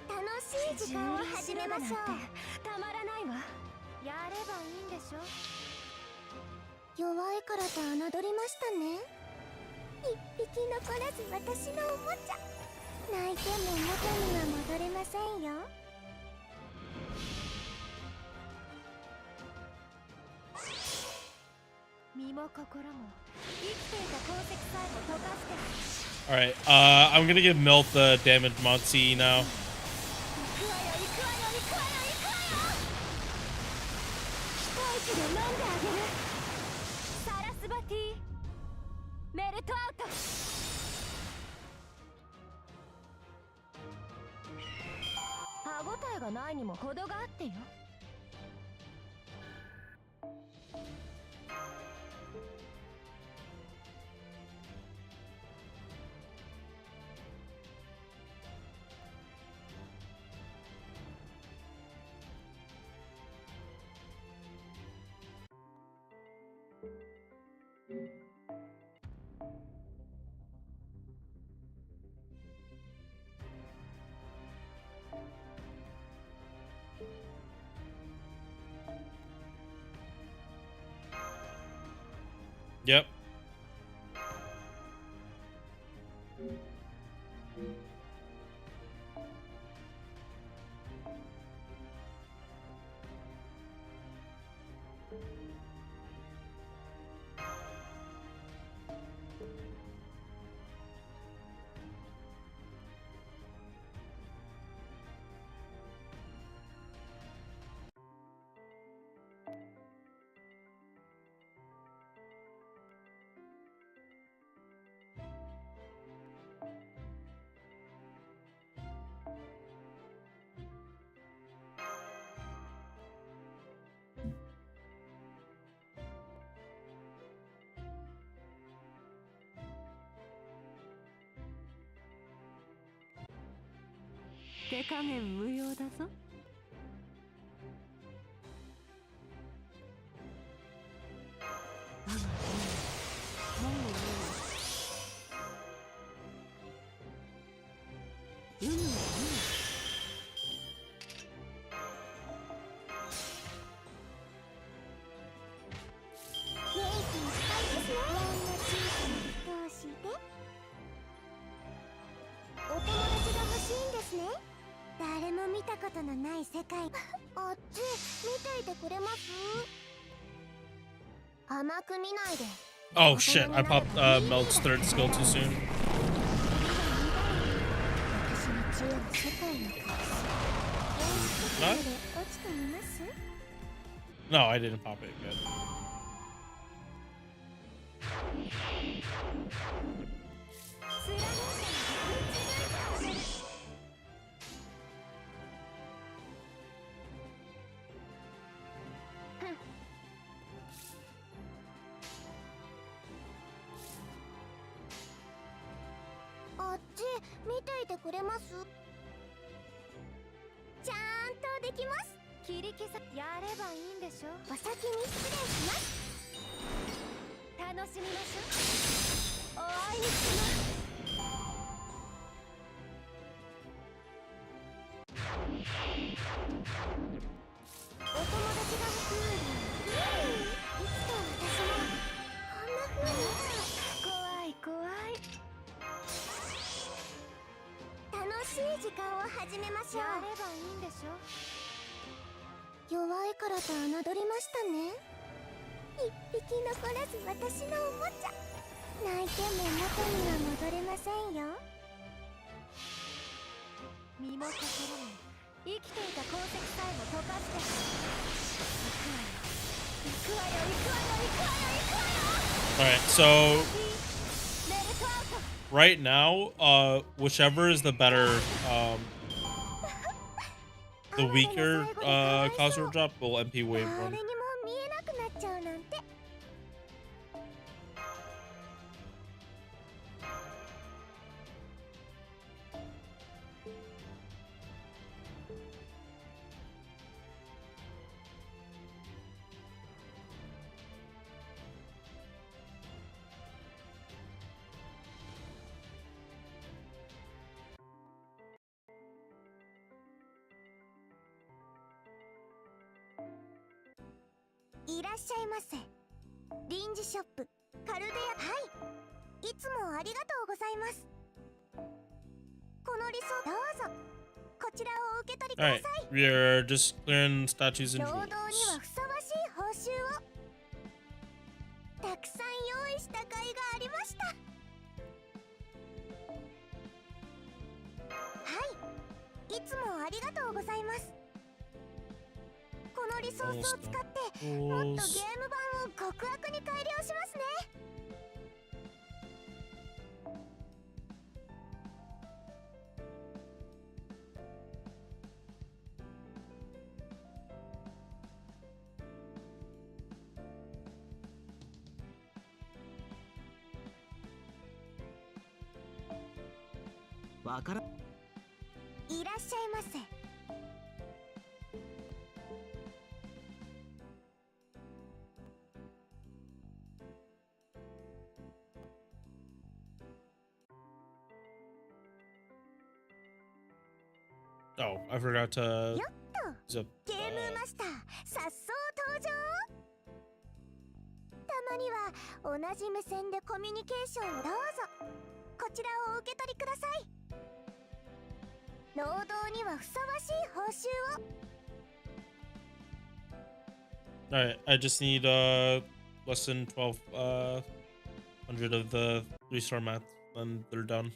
楽しい時間を始めましょう。たまらないわ。やればいいんでしょ。弱いからと侮りましたね。一匹残らず私のおもちゃ。泣いても元には戻れませんよ。身も心も生きていた痕跡さえも溶かして。 All right. I'm gonna give Milf the damage mod C now. 行くわよ行くわよ行くわよ行くわよ。期待値で飲んであげる。サラスバティメルトアウト。歯ごたえがないにも程があってよ。Yep. 手加減無用だぞ。我が友有無有元気いっぱいですね。こんな小さな人をしてお友達が欲しいんですね。誰も見たことのない世界あっち見ていてくれます？甘く見ないで。 Oh shit, I popped Melt's third skill too soon. 私の知恵は世界の顔。演出で落ちてみます？ No, I didn't pop it yet. 貫いてる。あっち見ていてくれます？ちゃんとできます。切り消さやればいいんでしょ。お先に失礼します。楽しみましょう。お会いにします。お友達が欲しい。いつか私もこんな風に怖い怖い。楽しい時間を始めましょやう。ればいいんでしょ。弱いからと侮りましたね。一匹残らず私のおもちゃ。泣いても元には戻れませんよ。身も心も生きていた痕跡さえも溶かして行くわよ行くわよ行くわよ行くわよ行くわよ。 Alright, so メルトアウト。 right now, whichever is the better, the weaker Cosmo drop will MP wave 誰 one. にも見えなくなっちゃうなんて。いらっしゃいませ。臨時ショップカルデア。はい、いつもありがとうございます。この理想どうぞこちらを受け取りくだ Alright, さい。 we are just clearing statues and 労働には jewels. ふさわしい報酬をたくさん用意した甲斐がありました。はい、いつもありがとうございます。このリソースを使ってもっとゲーム版を極悪に改良しますね。わからいらっしゃいませ。Oh, I forgot to よっと use up. ゲームマスターさっそう登場。たまには同じ目線でコミュニケーションをどうぞこちらを受け取りください。労働にはふさわしい報酬を。 Alright, I just need less than 1200 of the 3-star mats, and they're done.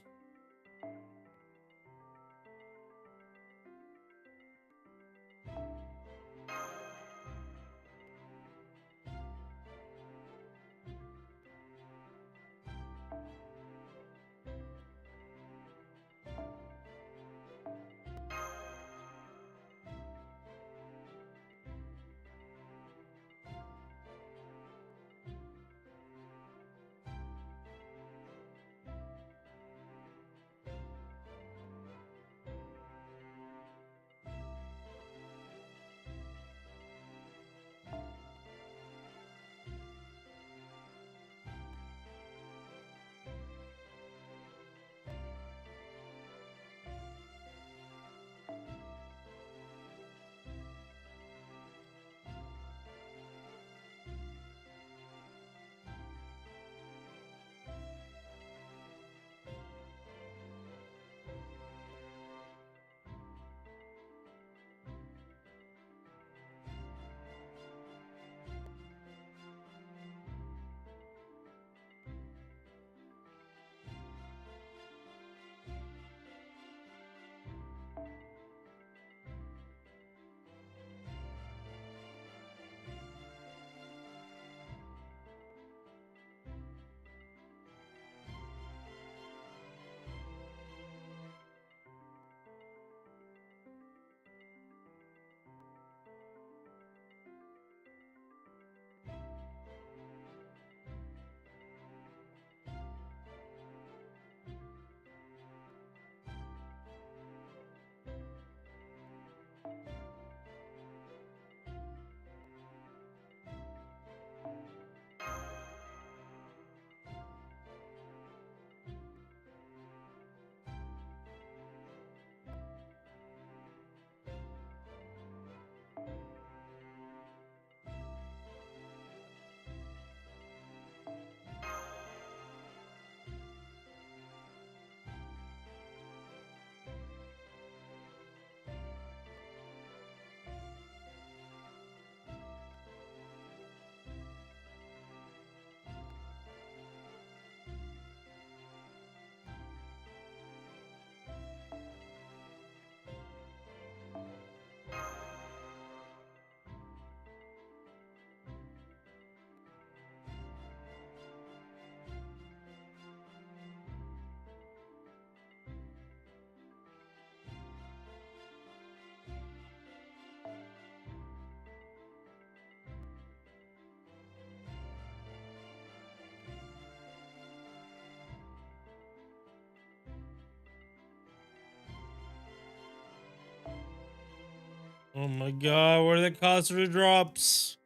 Oh my god, where are the concert drops?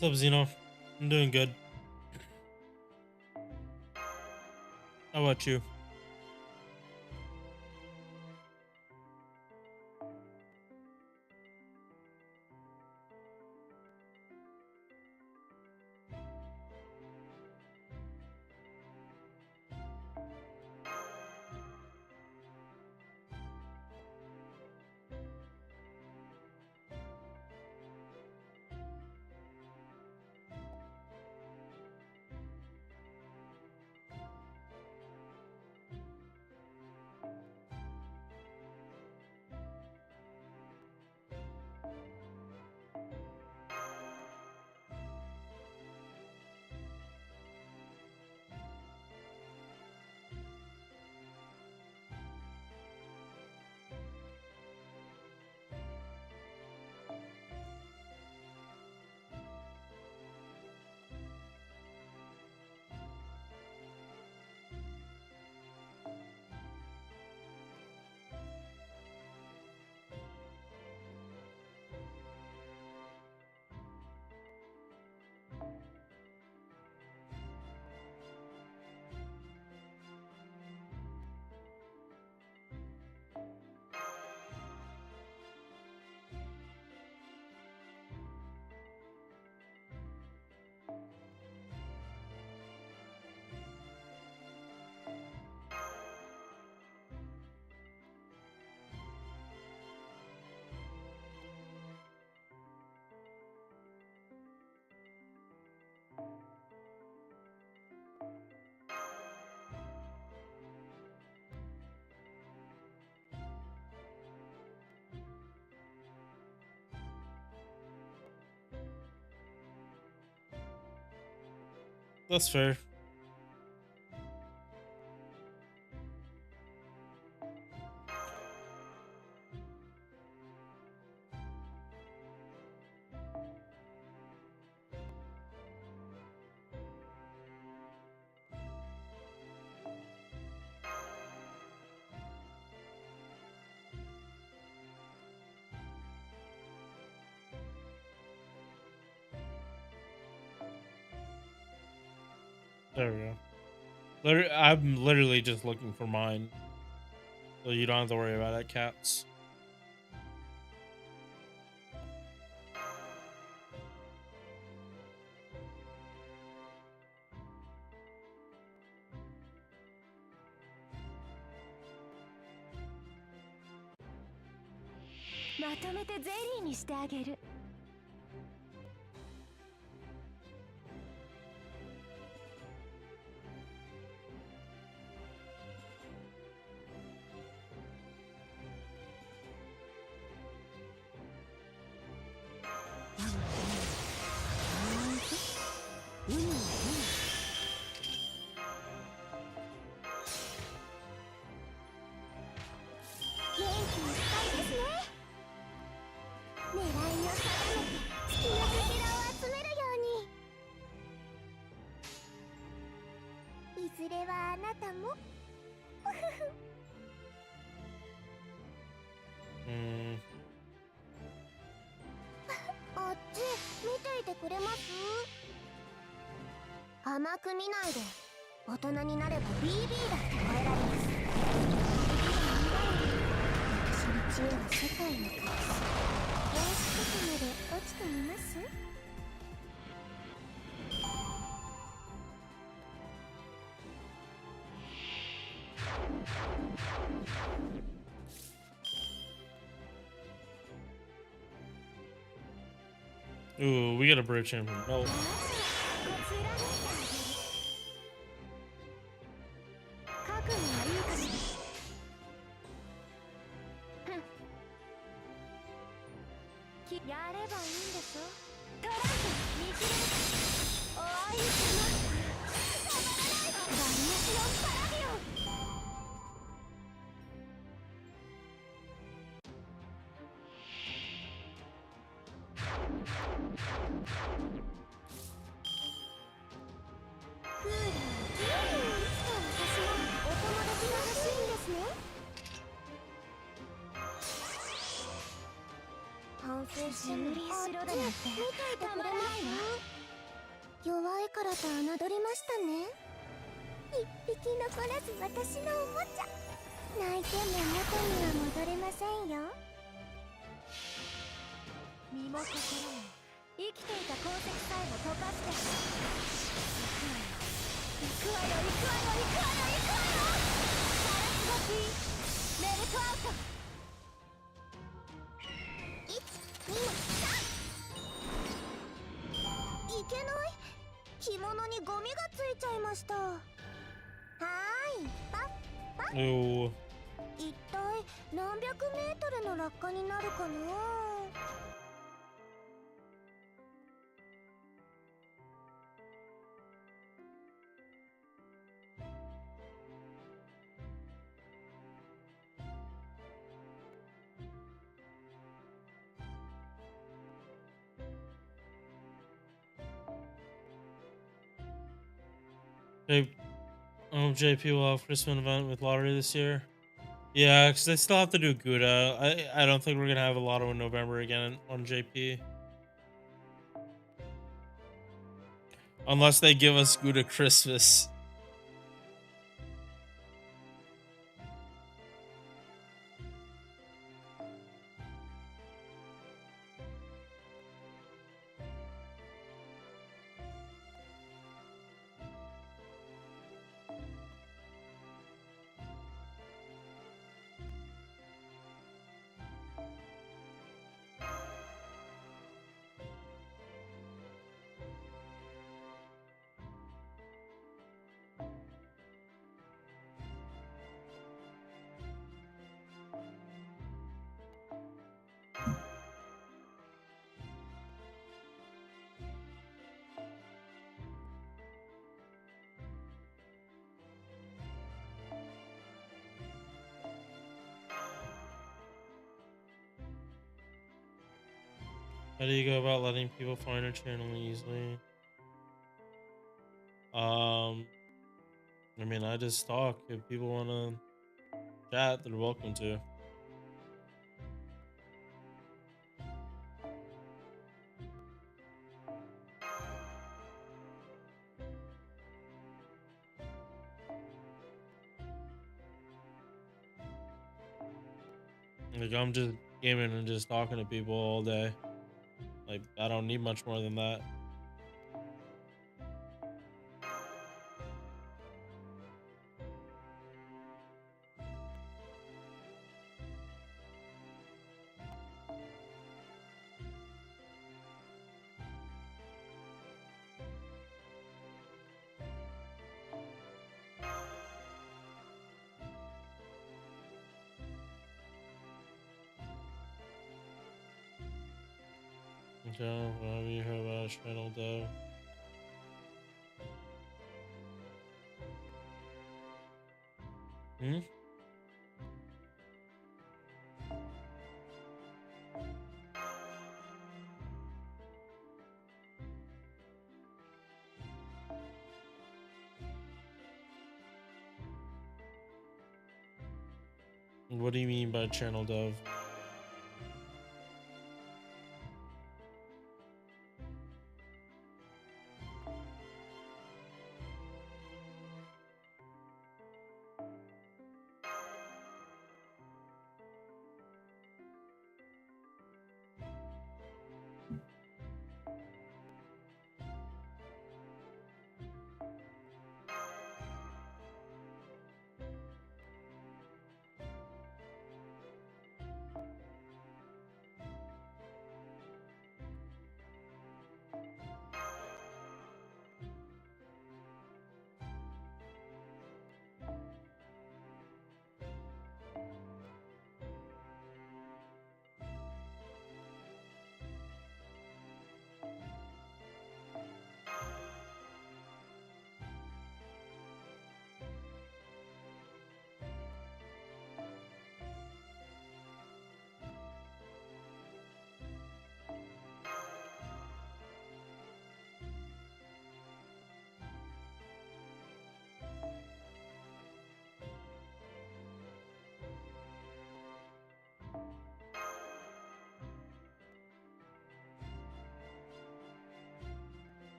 What's up, Zeno? I'm doing good. How about you? That's fair. There we go. I'm literally just looking for mine, so you don't have to worry about it, cats.まとめてゼリーにしてあげる。元気いっぱいですね。狙いのではあなたも あっち見ていてくれます？甘く見ないで。大人になれば BB だって超えられます。私の知恵は世界を変えす。様子とかまで落ちてみます？Ooh, we gotta bridge him. No. こちらね。書くのはいいかしら。やればいいんでしょ。トランプ見切れる。お会いします。バリアシオンパラディオン。クーラー、いつか私もお友達が欲しいんですね。反省して無理しろだなんて見ていてくれます？弱いからと侮りましたね。一匹残らず私のおもちゃ。泣いても元には戻れませんよ。身も心も生きていた痕跡さえも溶かして行くわよ行くわよ行くわよ行くわよ行くわよ。ガラスのピーメルトアウト。いけない。着物にゴミがついちゃいました。はーい、パッパッ。Ooh. 一体何百メートルの落下になるかな。JP will have Christmas event with lottery this year. Yeah, because they still have to do Gouda. I don't think we're gonna have a lotto in November again on JP. Unless they give us Gouda Christmas. How do you go about letting people find your channel easily? I mean, I just talk. If people want to chat, they're welcome to. Like, I'm just gaming and just talking to people all day. Like, I don't need much more than that. Okay, what have you heard about channel though? Hmm? What do you mean by channel dev?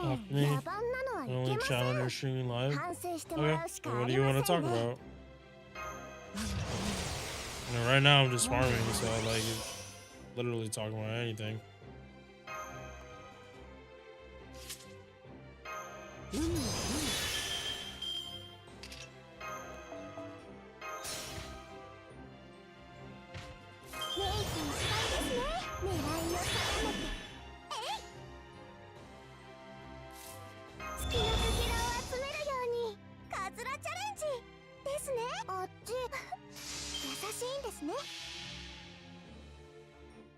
Talk to me. 野蛮なのはい Only けませ challenger ん。 streaming live. 反省しても Okay. らうしか So あ what do り you ま want to せ talk んね。 about? Right now I'm just farming, so like literally talking about anything. ネイキンしたいですね。狙いを定めて。えい。月のかけらを集めるようにカズラチャレンジですね。あっち優しいんですね。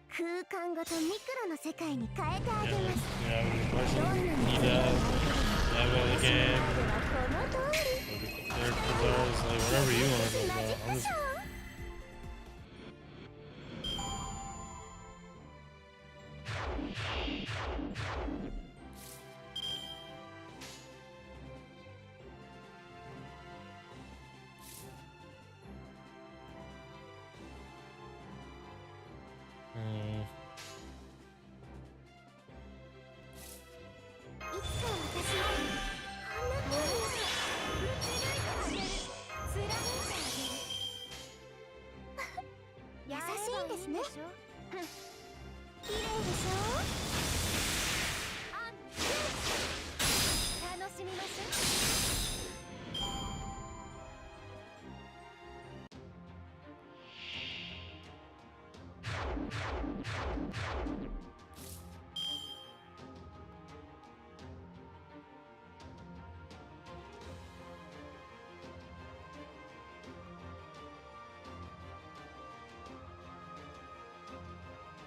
空間ごとミクロの世界に変えてあ Yeah, げます。 you have any どん questions? なに Need that? You have a 私の game? 前ではこの通り。 Characters, like whatever you want to talk マジ about. ッ I'm ク just ショー。 いつか私はこんな風に貫いてあげる。優しいんですね。綺麗でしょ。楽しみましょう。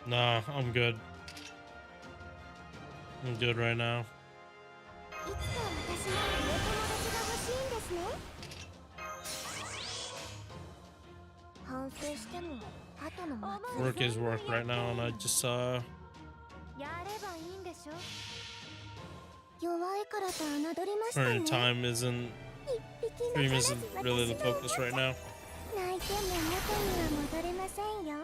Nah, I'm good. I'm good right now. いつか私もお友達が欲しいんですね。反省しても後の祭り。 Work is work right now, and I just やればいいんでしょ。弱いからと侮りましたね。 current time isn't 一匹 stream 残ら isn't ず really the 私の focus right now. 泣いても元には戻れませんよ。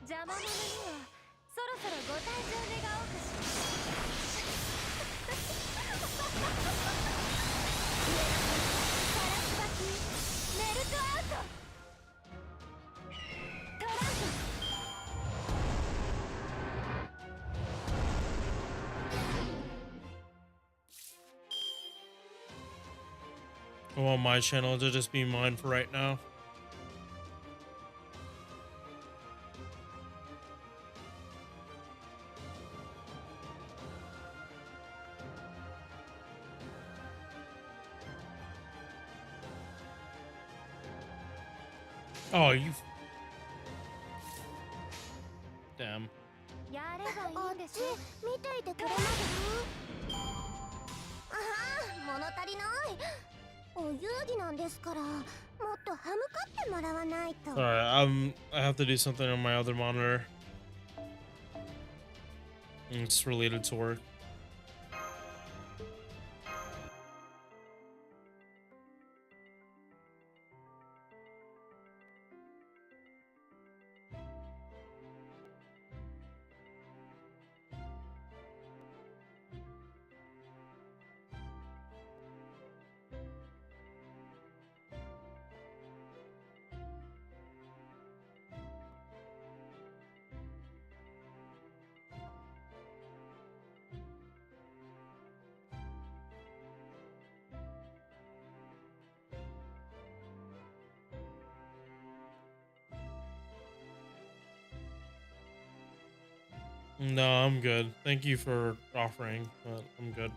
邪魔者にはそろそろご退場願おうかしら。ガラスバキメルトアウト。トランプ。 I want my channel to just be mine for right now. Oh, you. Damn. やればいあっちいんでしょ。見ていてくれますああ、物足りない。お遊戯なんですから、もっと歯向かってもらわないと。Alright, I have to do something on my other monitor. It's related to work. No, I'm good. Thank you for offering, but I'm good.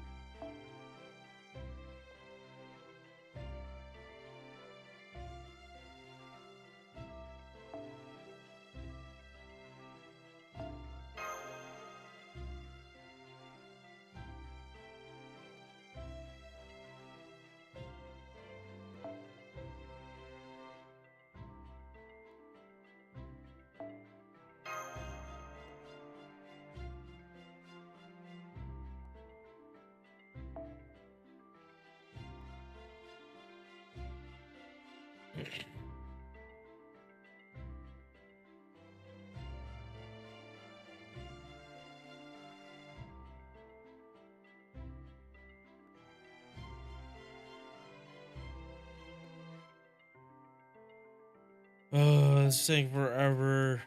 It's taking forever.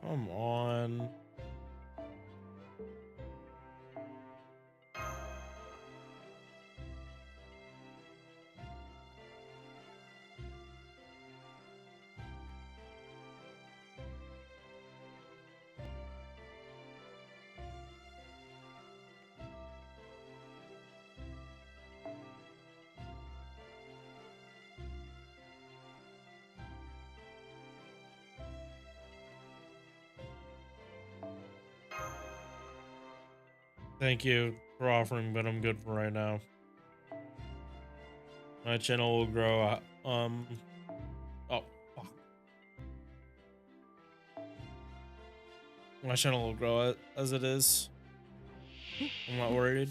Come on. Thank you for offering, but I'm good for right now. My channel will grow. Oh, fuck. My channel will grow as it is. I'm not worried.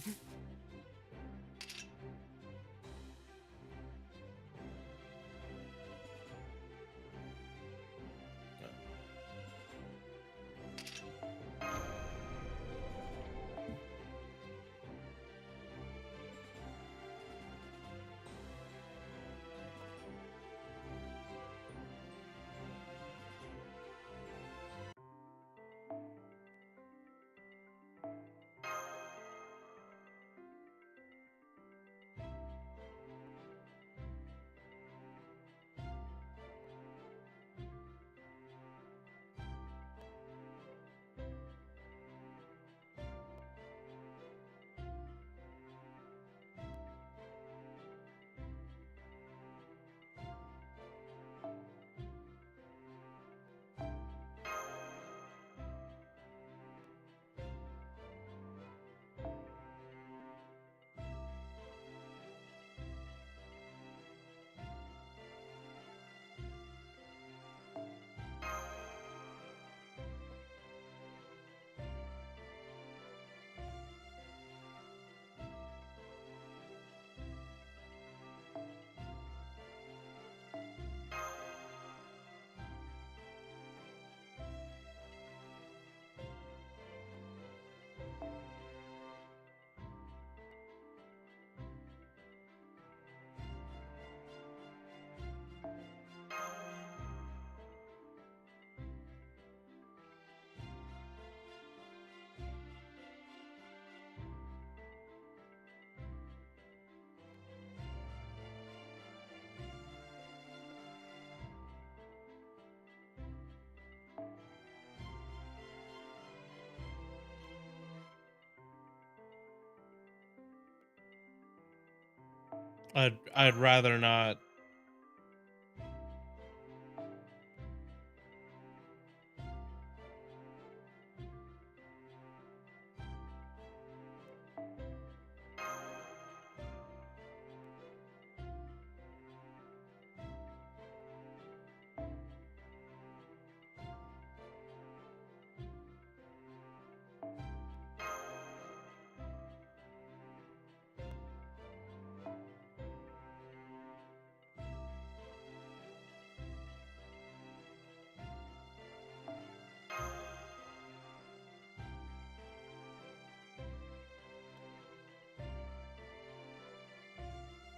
I'd rather not.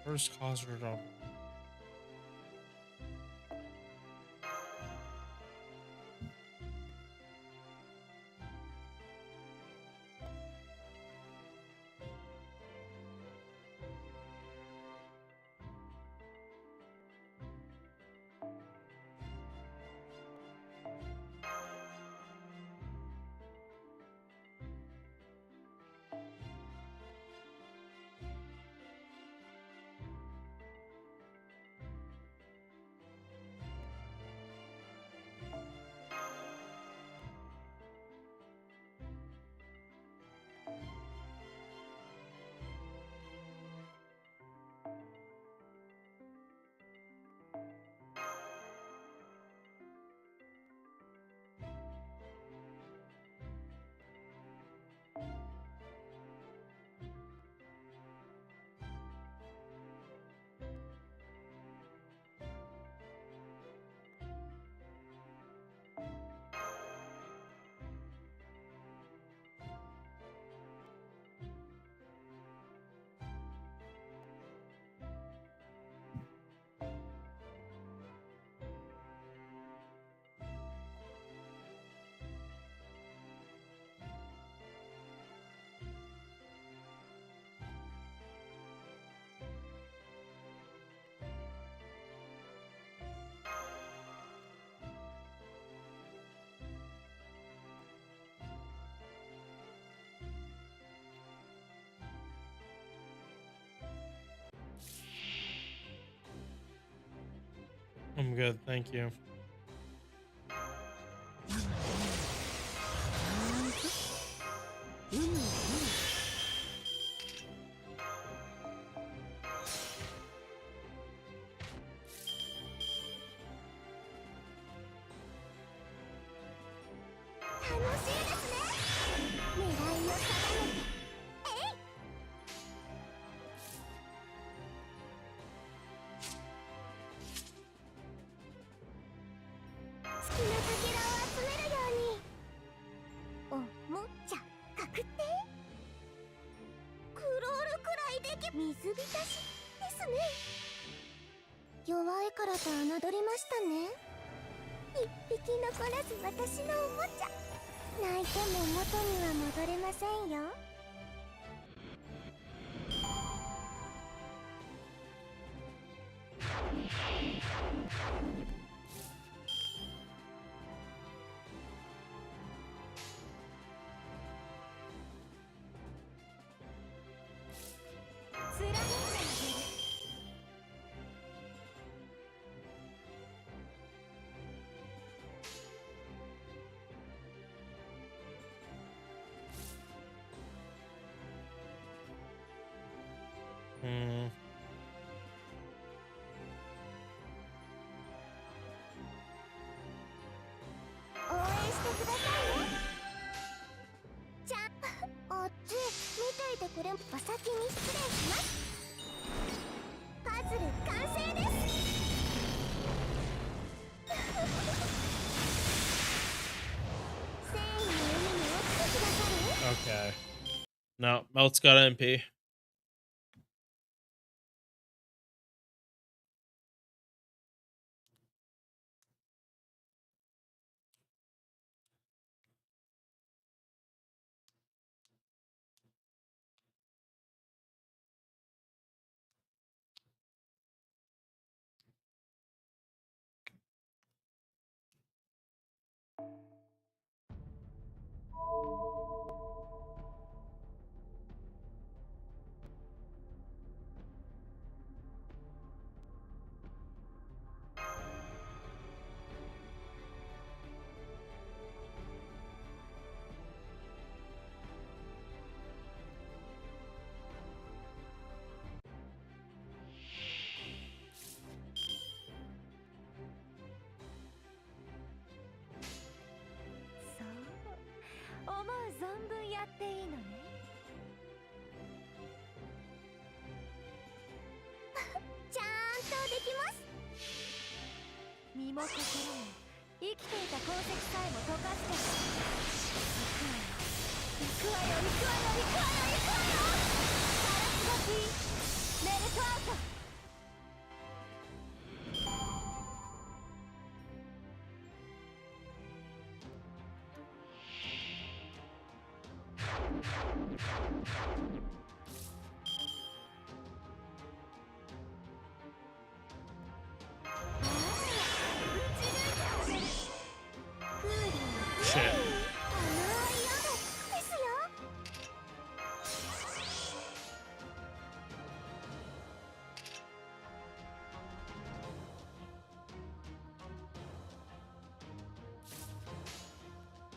First cause or no? I'm good, thank you.水浸しですね。弱いからと侮りましたね。一匹残らず私のおもちゃ。泣いても元には戻れませんよ。貫いてあげる。Hmm. 応援してくださいね。じゃあ、あっち見ていてくれ。お先に失礼します。パズル完成です。繊維の上に落ちてくださる？ Okay. No, Melt's got MP. ます。身も心も生きていた鉱石さえも溶かして行くわよ行くわよ行くわよ行くわよ行くわよ。ガラスがメルトアウト。Shit. 甘い夜ですよ。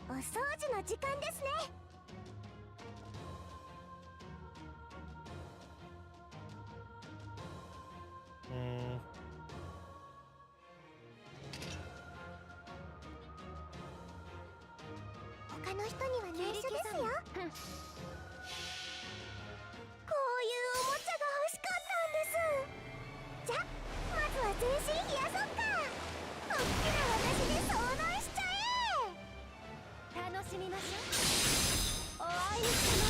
お掃除の時間ですね。他の人には内緒ですよ。こういうおもちゃが欲しかったんです。じゃ、まずは全身冷やそっか。おっきな私で相談しちゃえ。楽しみましょう。お会いしま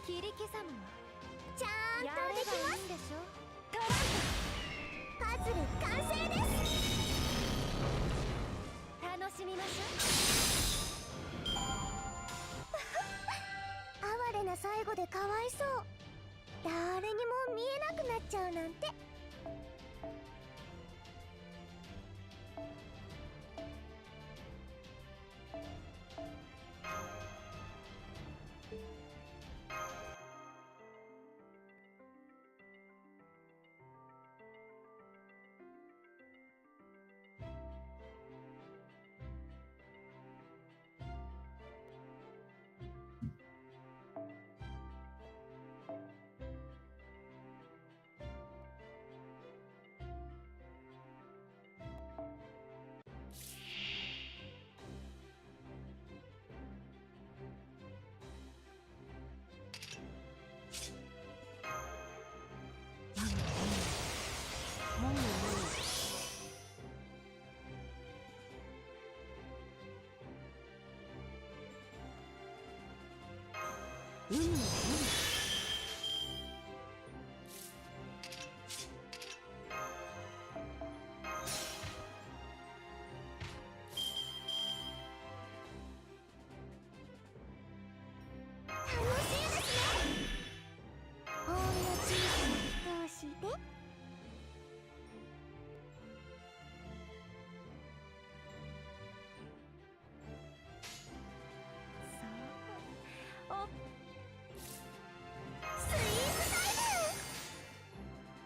切り刻むわ。ちゃんやとできればます。いいんでしょ。トパズル完成です。ランプ楽しみましょ哀れな最後でかわいそう。誰にも見えなくなっちゃうなんて。楽しいですね。ほんの小さな一押しで。う。おスイーツタイム。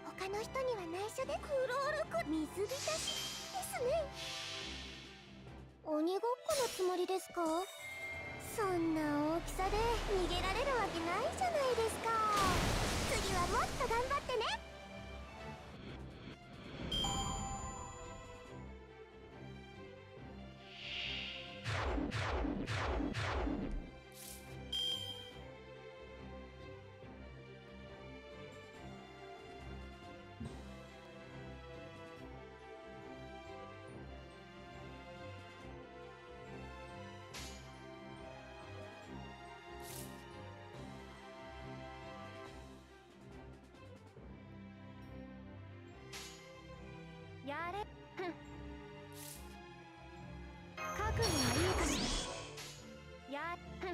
他の人には内緒でクロールク水浸しですね。鬼ごっこのつもりですか？そんな大きさで逃げられるわけないじゃないですか。次はもっと頑張ってね。やれ。覚悟はいいかしら。そ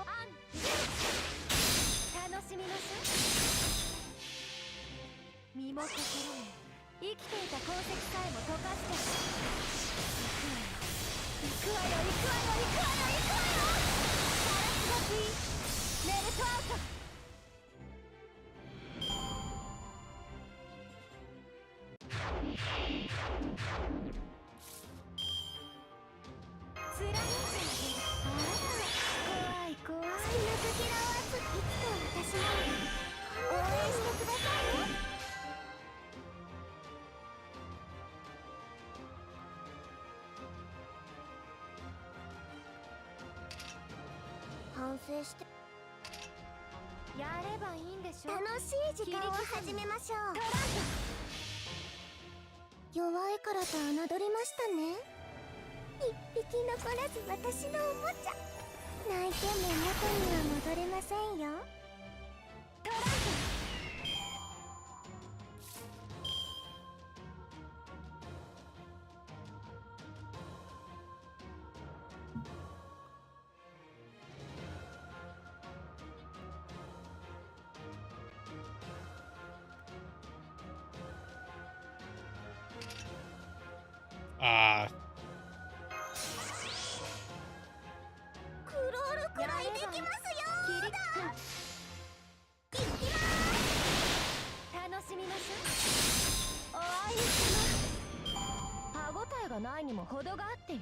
う。楽しみましょう。身も心も生きていた鉱石さえも溶かして行くわよ行くわよ行くわよ行くわよ行くわよ。ガラスがメルトアウト。貫いてあげる。怖い怖い。そんなかけらをいつか私も応援してくださいね。反省してやればいいんでしょ。楽しい時間を始めましょう。弱いからと侮りましたね。一匹残らず私のおもちゃ。泣いても元には戻れませんよ。あクロールくらいできますよ。楽しみましょう。お会いします。歯ごたえがないにも程があってよ。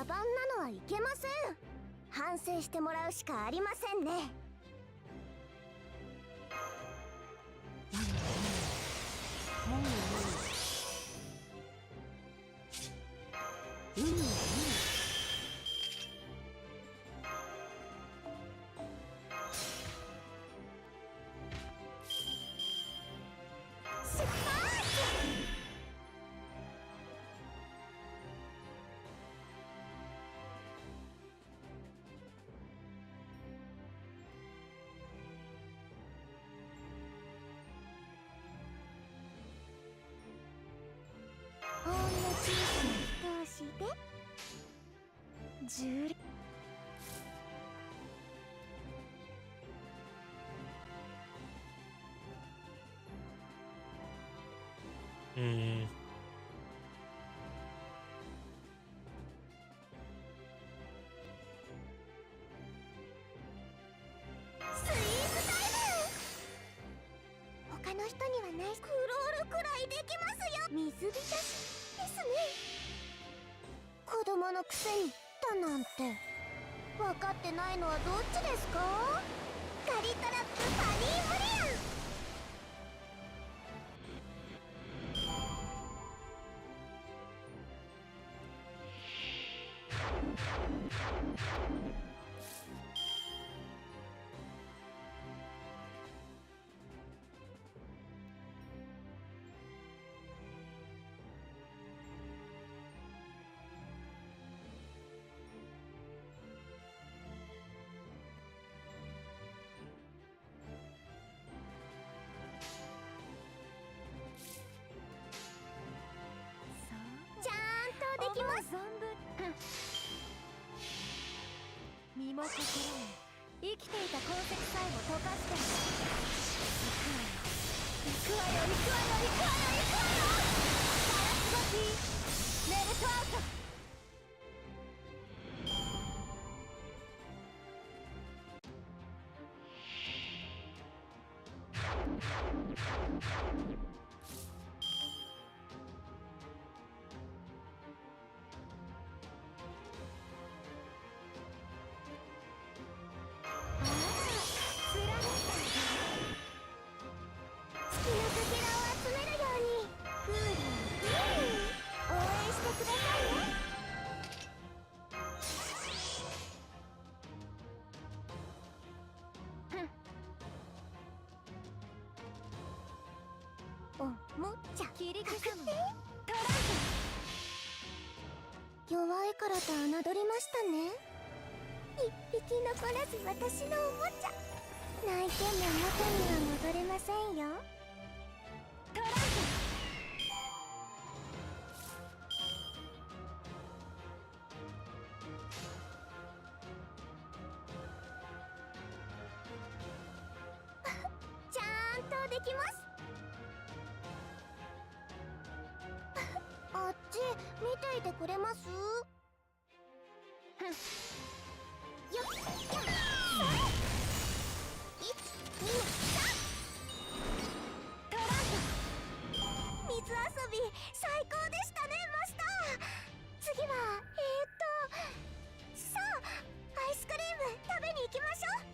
野蛮なのはいけません。反省してもらうしかありませんね。出発！ほんの小さな一押しで10。うん。スイーツタイム！他の人にはないクロールくらいできますよ。水浸しですね。子供のくせにだなんて分かってないのはどっちですか？ガリトラップファニーブリアン！ちゃんとできます。存分身も心も生きていた痕跡さえも溶かして行くわよ行くわよ行くわよ行くわよ行くわよ。ガラスゴティメルトアウト。月のかけらを集めるようにクーリー応援してくださいね。おもちゃ切り刻むかかって弱いからと侮りましたね。一匹残らず私のおもちゃ。泣いても元には戻れませんよ。トランちゃんとできます。あっち見ていてくれます？よっよっ水遊び最高でしたねマスター。次はさあアイスクリーム食べに行きましょう。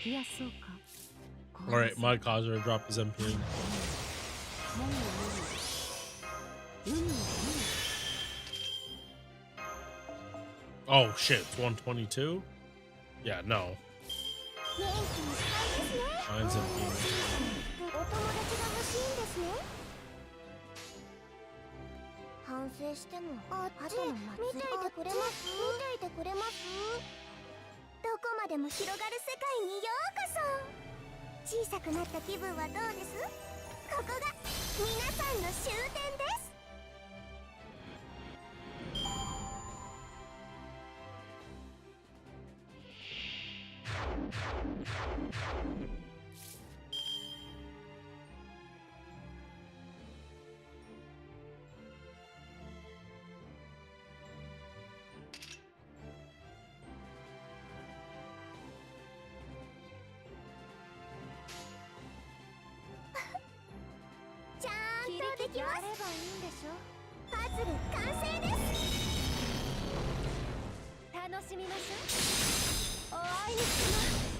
冷やそうか。All right, my causer dropped his MP. Oh shit, it's 122? Yeah, no. 元気いっぱいですね。 Mine's MP. お友達が欲しいんですね。反省してもあっち見ていてくれます？見ていてくれます？どこまでも広がる世界にようこそ。小さくなった気分はどうです？ここが皆さんの終点です。ちゃんとできます。やればいいんでしょ。パズル完成です。楽しみましょう。お会いにします。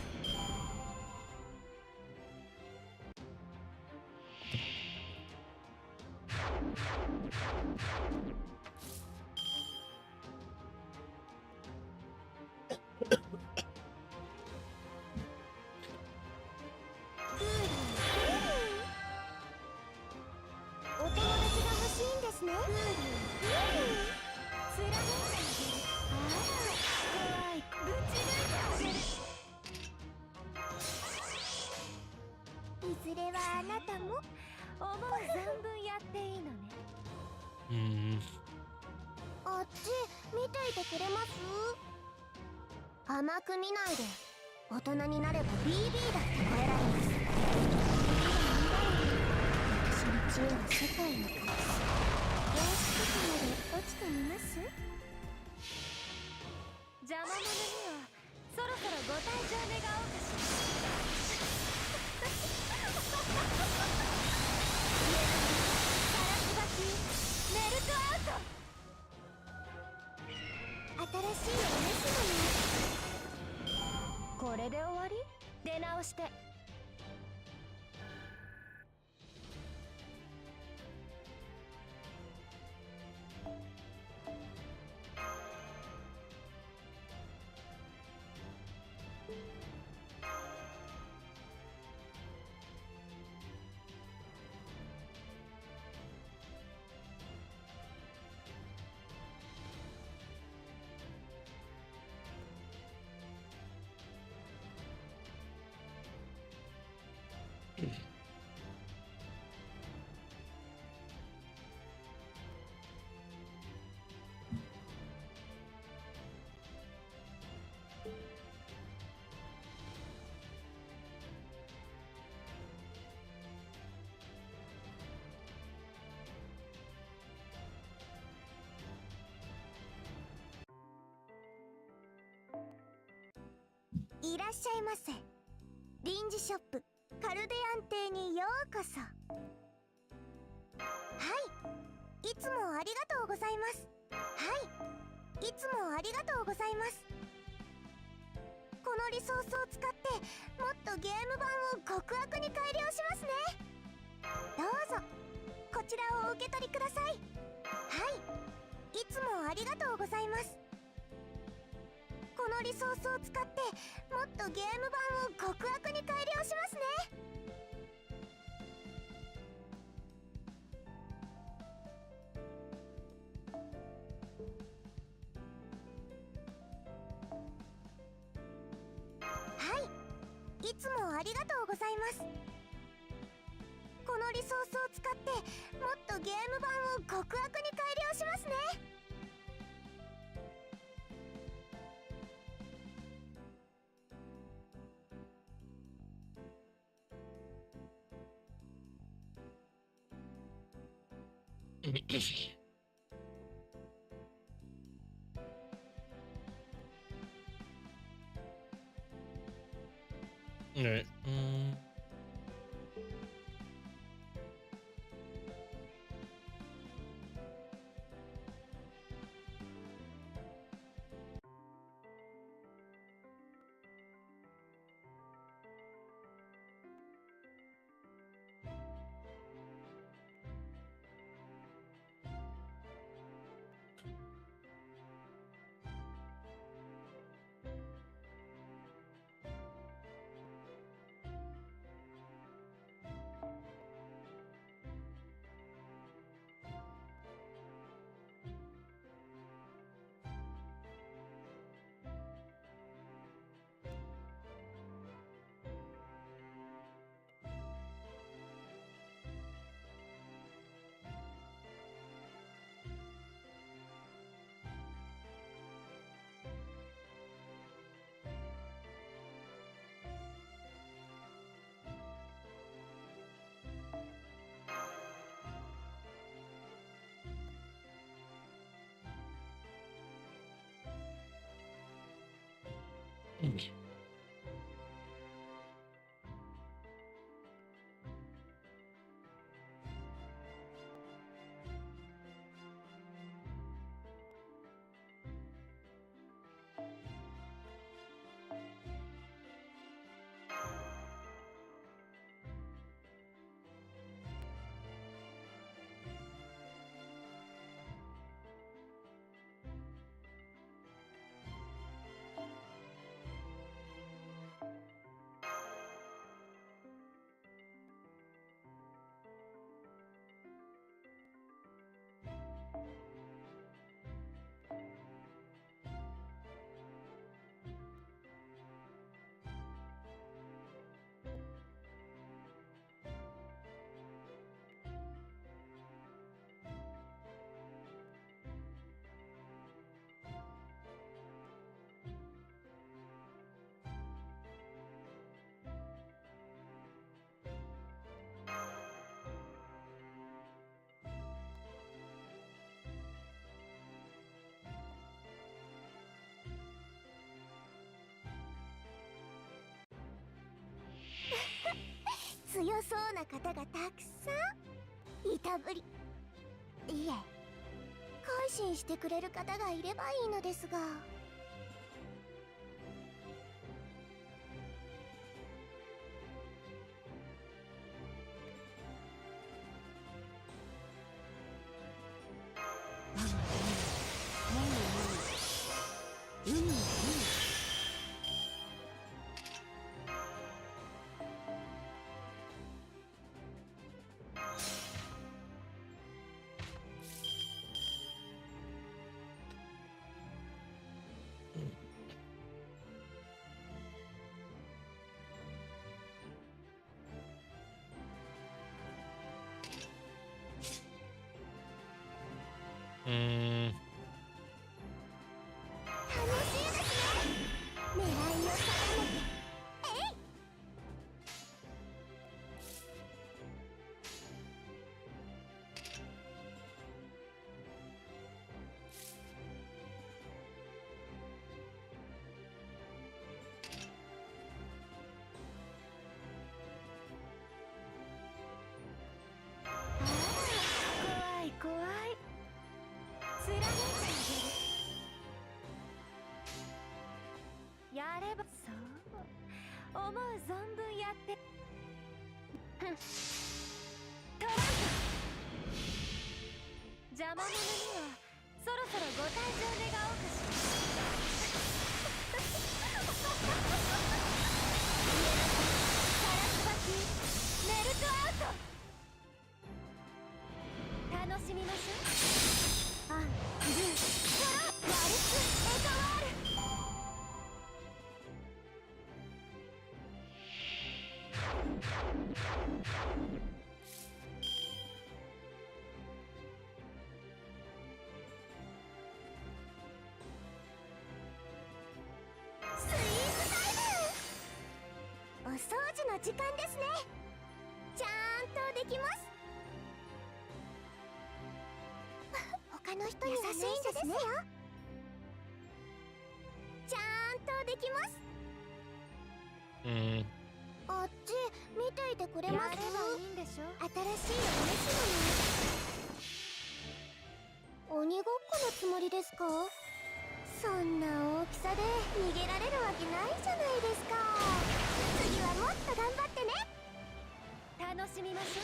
お友達が欲しいんですね。つられ怖い。ぶち抜いてあげる。いずれはあなたも思う存分やっていいのね。あっち見ていてくれます？甘く見ないで。大人になれば BB だって超えられます。私の知恵は世界の隠す。様子とかまで落ちてみます？邪魔者にはそろそろご退場願おうかしら。ガラスバキメルトアウト。新しいお召し物。これで終わり？出直して。いらっしゃいませ。臨時ショップカルデアン邸にようこそ。はい、いつもありがとうございます。はい、いつもありがとうございます。このリソースを使ってもっとゲーム版を極悪に改良しますね。どうぞこちらをお受け取りください。はい、いつもありがとうございます。このリソースを使ってもっとゲーム版を極悪に改良しますね。はい、いつもありがとうございます。このリソースを使ってもっとゲーム版を極悪に改良しますね。Alright. 強そうな方がたくさんいたぶり。いえ、改心してくれる方がいればいいのですが。楽しいですね。狙いを定めて。えい。怖い怖い。貫いてあげる。やればそう思う存分やってトランプ。邪魔者にはそろそろご退場願おうかしら。カラスバキメルトアウト。楽しみましょう。アン、ルー、トロ、ワルツ、エトワール。スイーツタイム。お掃除の時間ですね。ちゃんとできます。他の人には優しいんですよ。ちゃんとできます。あっち見ていてくれます？やればいいんでしょ。新しいお召し物。鬼ごっこのつもりですか？そんな大きさで逃げられるわけないじゃないですか。次はもっと頑張ってね。楽しみましょう。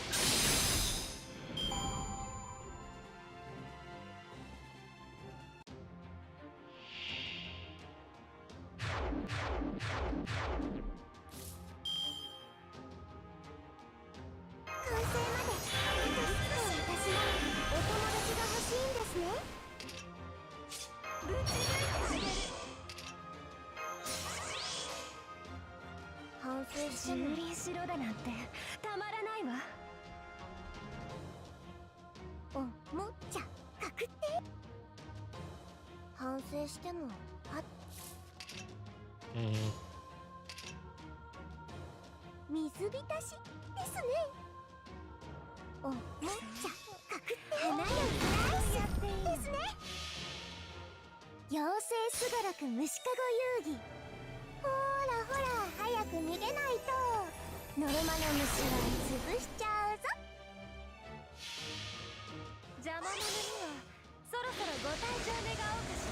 完成まであと少し。私もお友達が欲しいんですね。ぶち抜いてあげる。反省しても蹂躙しろだなんてたまらないわ。おもちゃかくって。反省してもあっ水浸しですね。おもちゃかくって花よりナイスですね。妖精すがらく虫かご遊戯。ほほら早く逃げないとノルマの虫は潰しちゃうぞ。邪魔者にはそろそろご退場願おうかしら。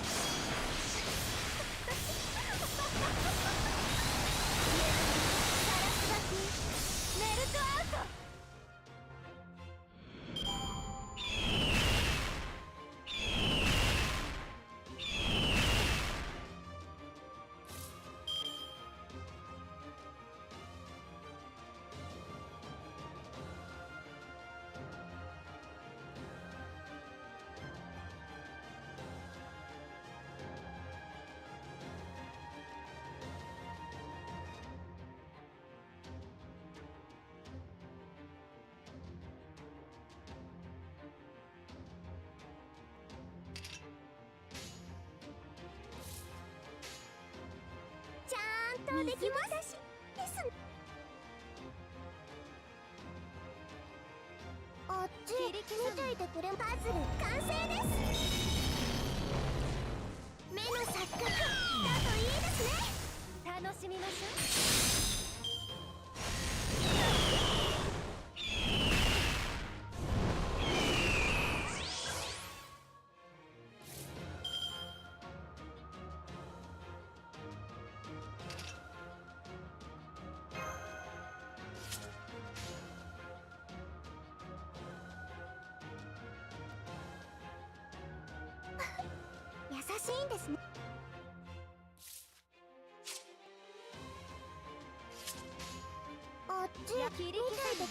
ガラスバキメルトアウト。ちゃんとできましたしですね。あっち見ていてくれ。パズル完成です。目の錯覚だといいですね。楽しみましょ優しいんですね。あっち見ていて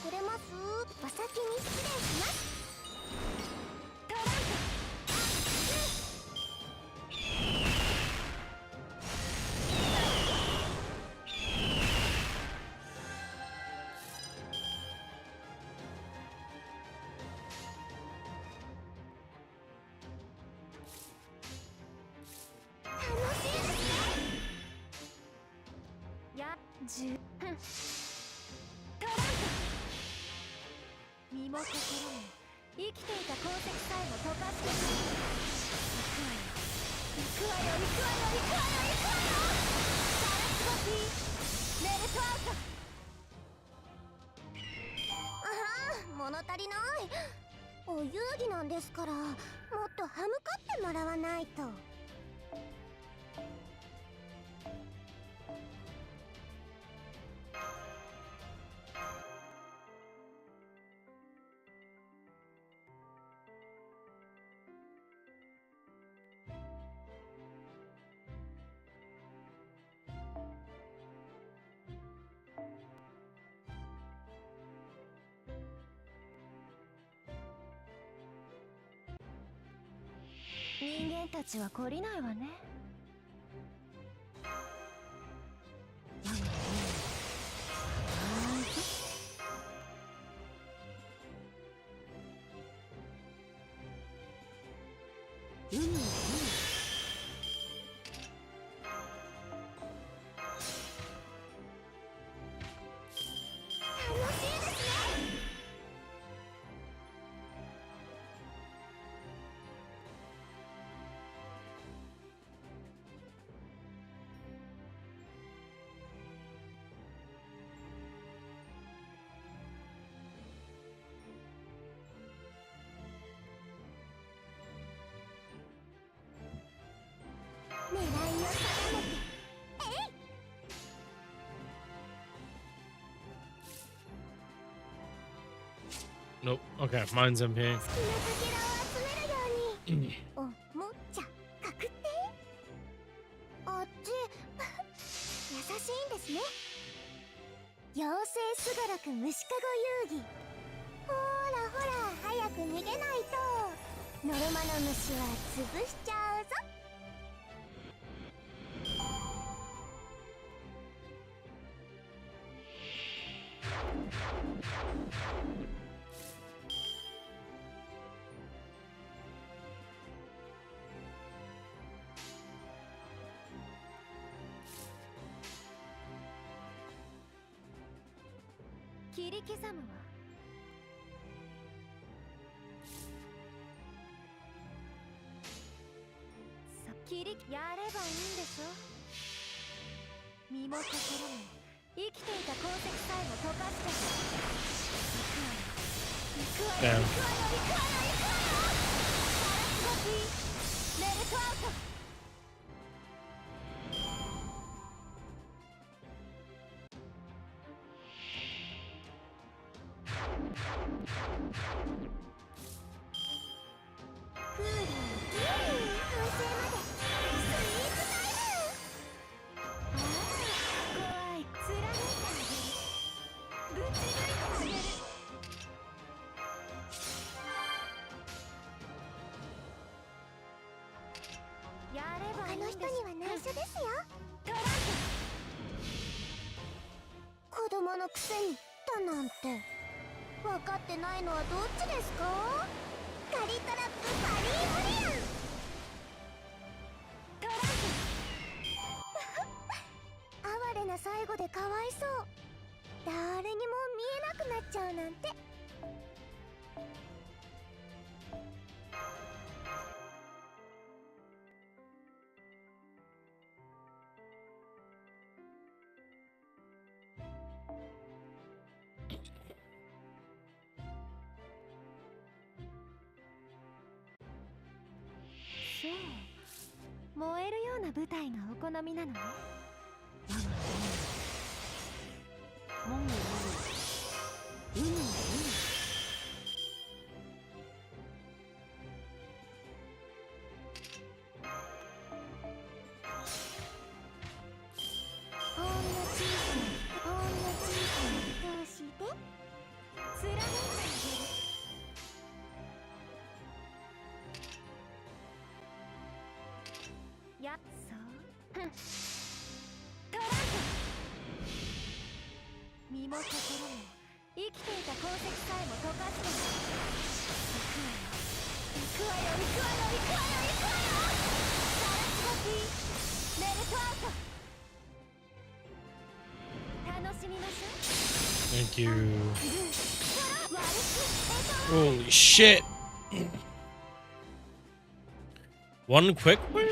くれます？お先に失礼します。トラン楽しいですね。プや10トランプ身も心も生きていた鉱石さえも溶かして行くわよ行くわよ行くわよ行くわよ行くわよ。ガラスバキメルトアウト。ああ、物足りない。お遊戯なんですから、もっと歯向かってもらわないと。人間たちは懲りないわね。楽しいですね。狙いを定めて、えい。Nope. Okay, mine's MP. 好きなかけらを集めるように。おもちゃかくって。あっち優しいんですね。妖精すがらく虫かご遊戯。ほらほら早く逃げないとノルマの虫は潰しちゃうぞ。切り刻むわ。さ切りやればいいんでしょ。身も心も生きていた鉱石さえも溶かして行くわよ行くわよ行くわよ行くわよ行くわよガラスゴピメルトアウト。クーリー完成までスイーツタイム。怖い貫いてあげるぶち抜いてあげる。やればいいんです。他の人には内緒ですよ。トラン子供のくせにだなんて分かってないのはどっちですか？カリトラップパリーブリアン。トラン哀れな最後でかわいそう。誰にも見えなくなっちゃうなんて。そう燃えるような舞台がお好みなのね。もみもみうんうん。ほんの小さなほんの小さな通しで貫いてあげる。やっそうふんトランプ身も心も生きていた鉱石さえも溶かして行くわよ行くわよ行くわよ行くわよ行くわよガラスゴピメルトアウト。楽しみましょう。 Thank you. ワルス Holy shit. One quick one?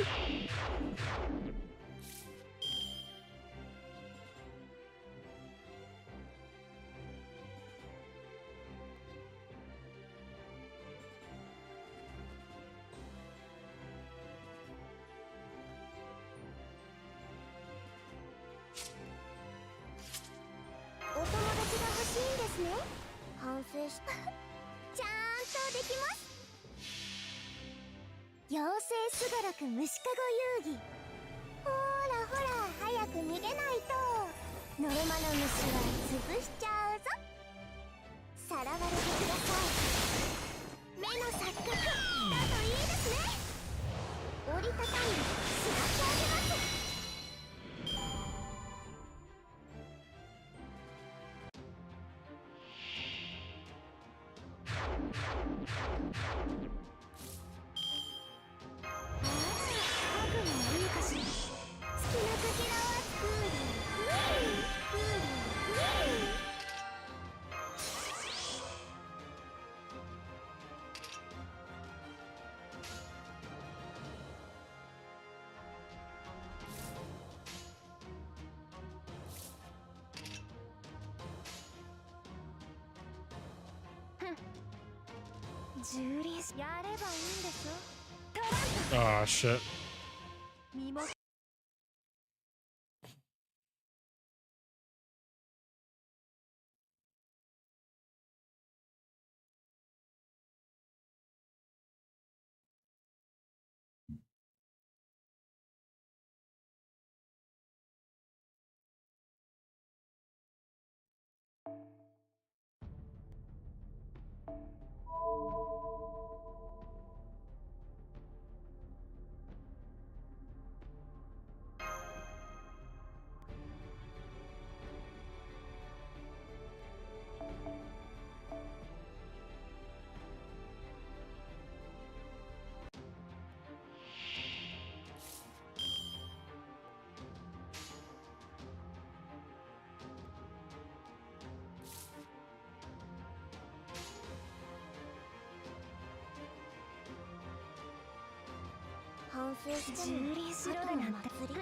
お友達が欲しいんですね。反省したちゃんとできます。妖精すがらく虫かご遊戯。ほらほら早く逃げないとノルマの虫は潰しちゃうぞ。さらわれてください。目の錯覚だといいですね。折りたたんでしまってあげます。覚悟はいいかしら。好きなかけらはクーリークーリークーリークーリー。ジュリースやればいいんでしょ。トラン Ah, shit. プ身も 反省してジュリースローなんて後の祭り。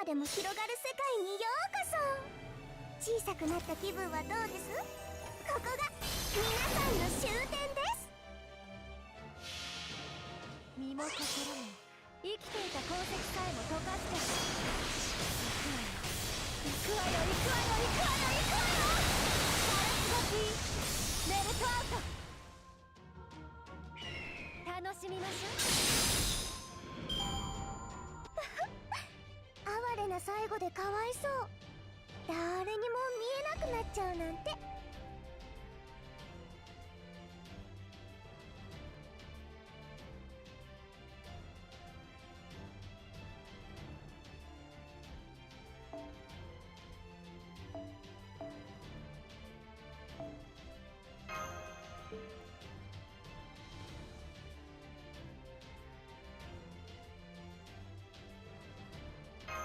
でも広がる世界にようこそ。小さくなった気分はどうです？ここが皆さんの終点です。身も心も生きていた痕跡さえも溶かして行くわよ行くわよ行くわよ行くわよ行くわよ。ガラスがきメルトアウト。楽しみましょ哀れな最後でかわいそう。誰にも見えなくなっちゃうなんて。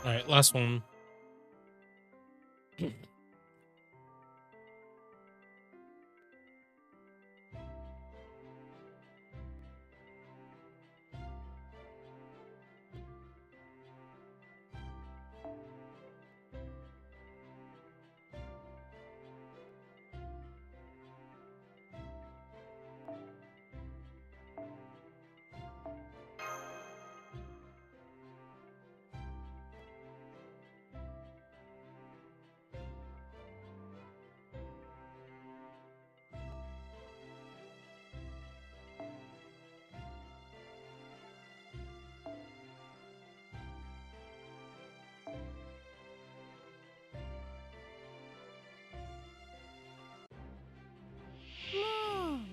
All right, last one.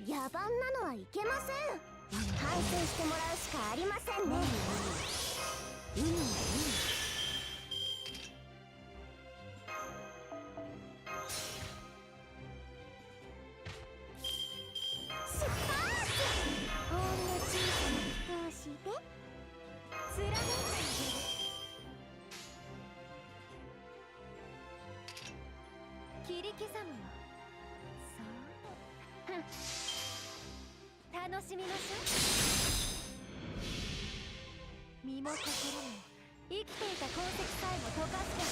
野蛮なのはいけません。反省してもらうしかありませんね。出発。ほんの小さな一押しで貫いてあげる。切り刻むわ。楽しみましょう。身も心も生きていた痕跡さえも溶かして。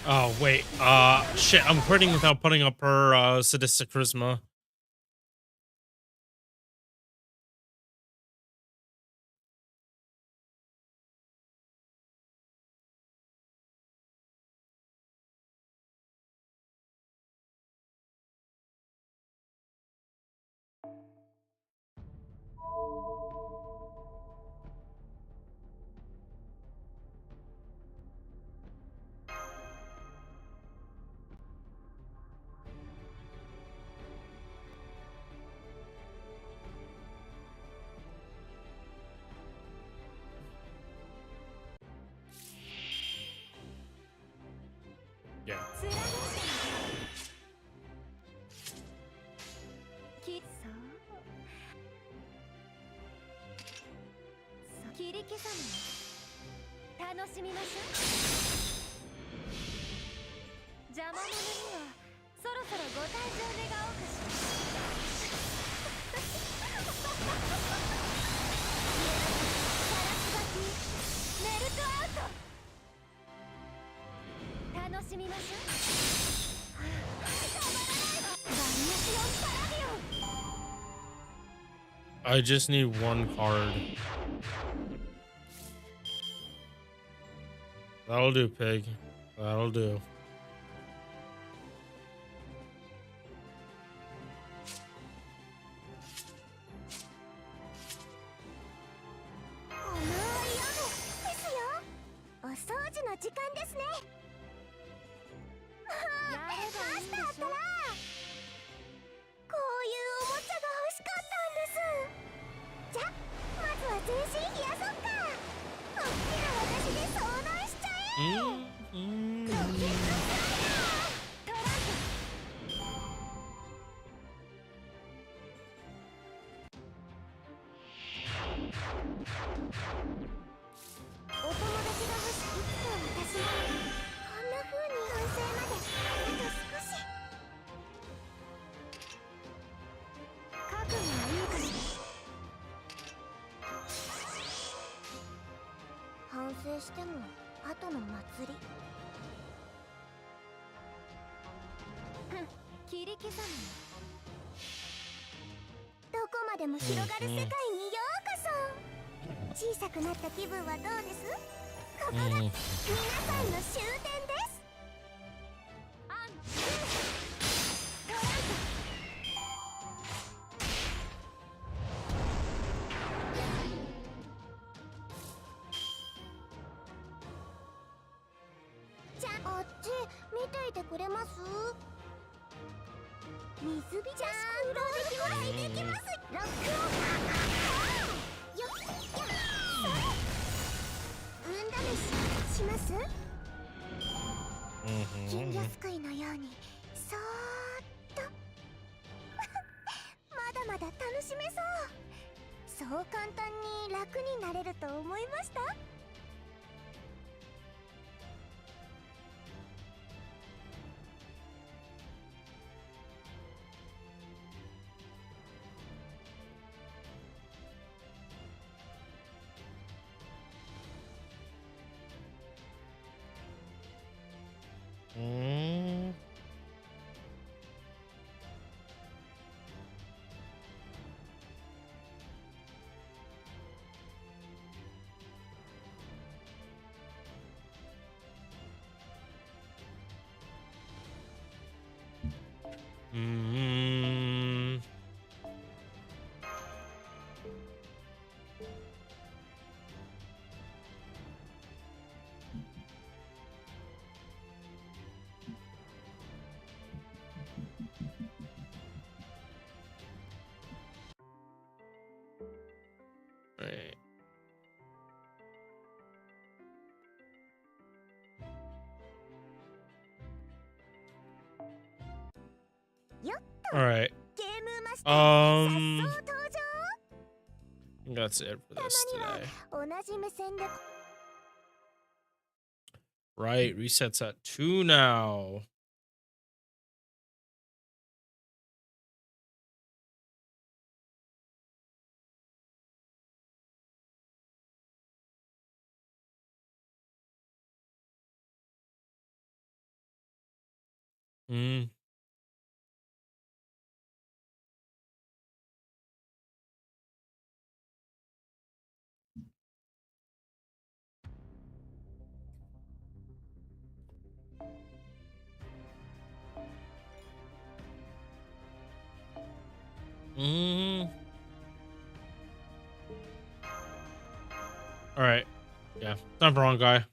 Oh wait, shit! I'm quitting without putting up her sadistic charisma. Yeah. 貫いてきそう切り刻むの。楽しみましょう。邪魔者にはそろそろご退場願おうかしら。ガラスがきメルトアウト。楽しみましょう。バニアシオンパラディオン。 I just need one card. That'll do, pig. That'll do. おまわり雨ですよ。お掃除の時間ですね。やればいいんでしょ。こういうおもちゃが欲しかったんです。じゃ、まずは全身冷やそっか。おっきな私で相談しちゃえ。ロケットスライダートランプ。お友達が欲しいつか私もこんな風に完成まであと少し。覚悟はいいかし反省しても後の祭り。切り刻むどこまでも広がる世界にようこそ。小さくなった気分はどうです？ここが皆さんの終点です。アントランプじゃあっち見ていてくれます？水浸しくできます。ロックオン。よっやっ運試しします？金魚すくいのようにそーっとまだまだ楽しめそう。そう簡単に楽になれると思いました？Right. All right. ゲームマスターさっそう登場。 That's it for this today. 同じ目線で Right, resets at 2 now. All right. Yeah, time for wrong guy.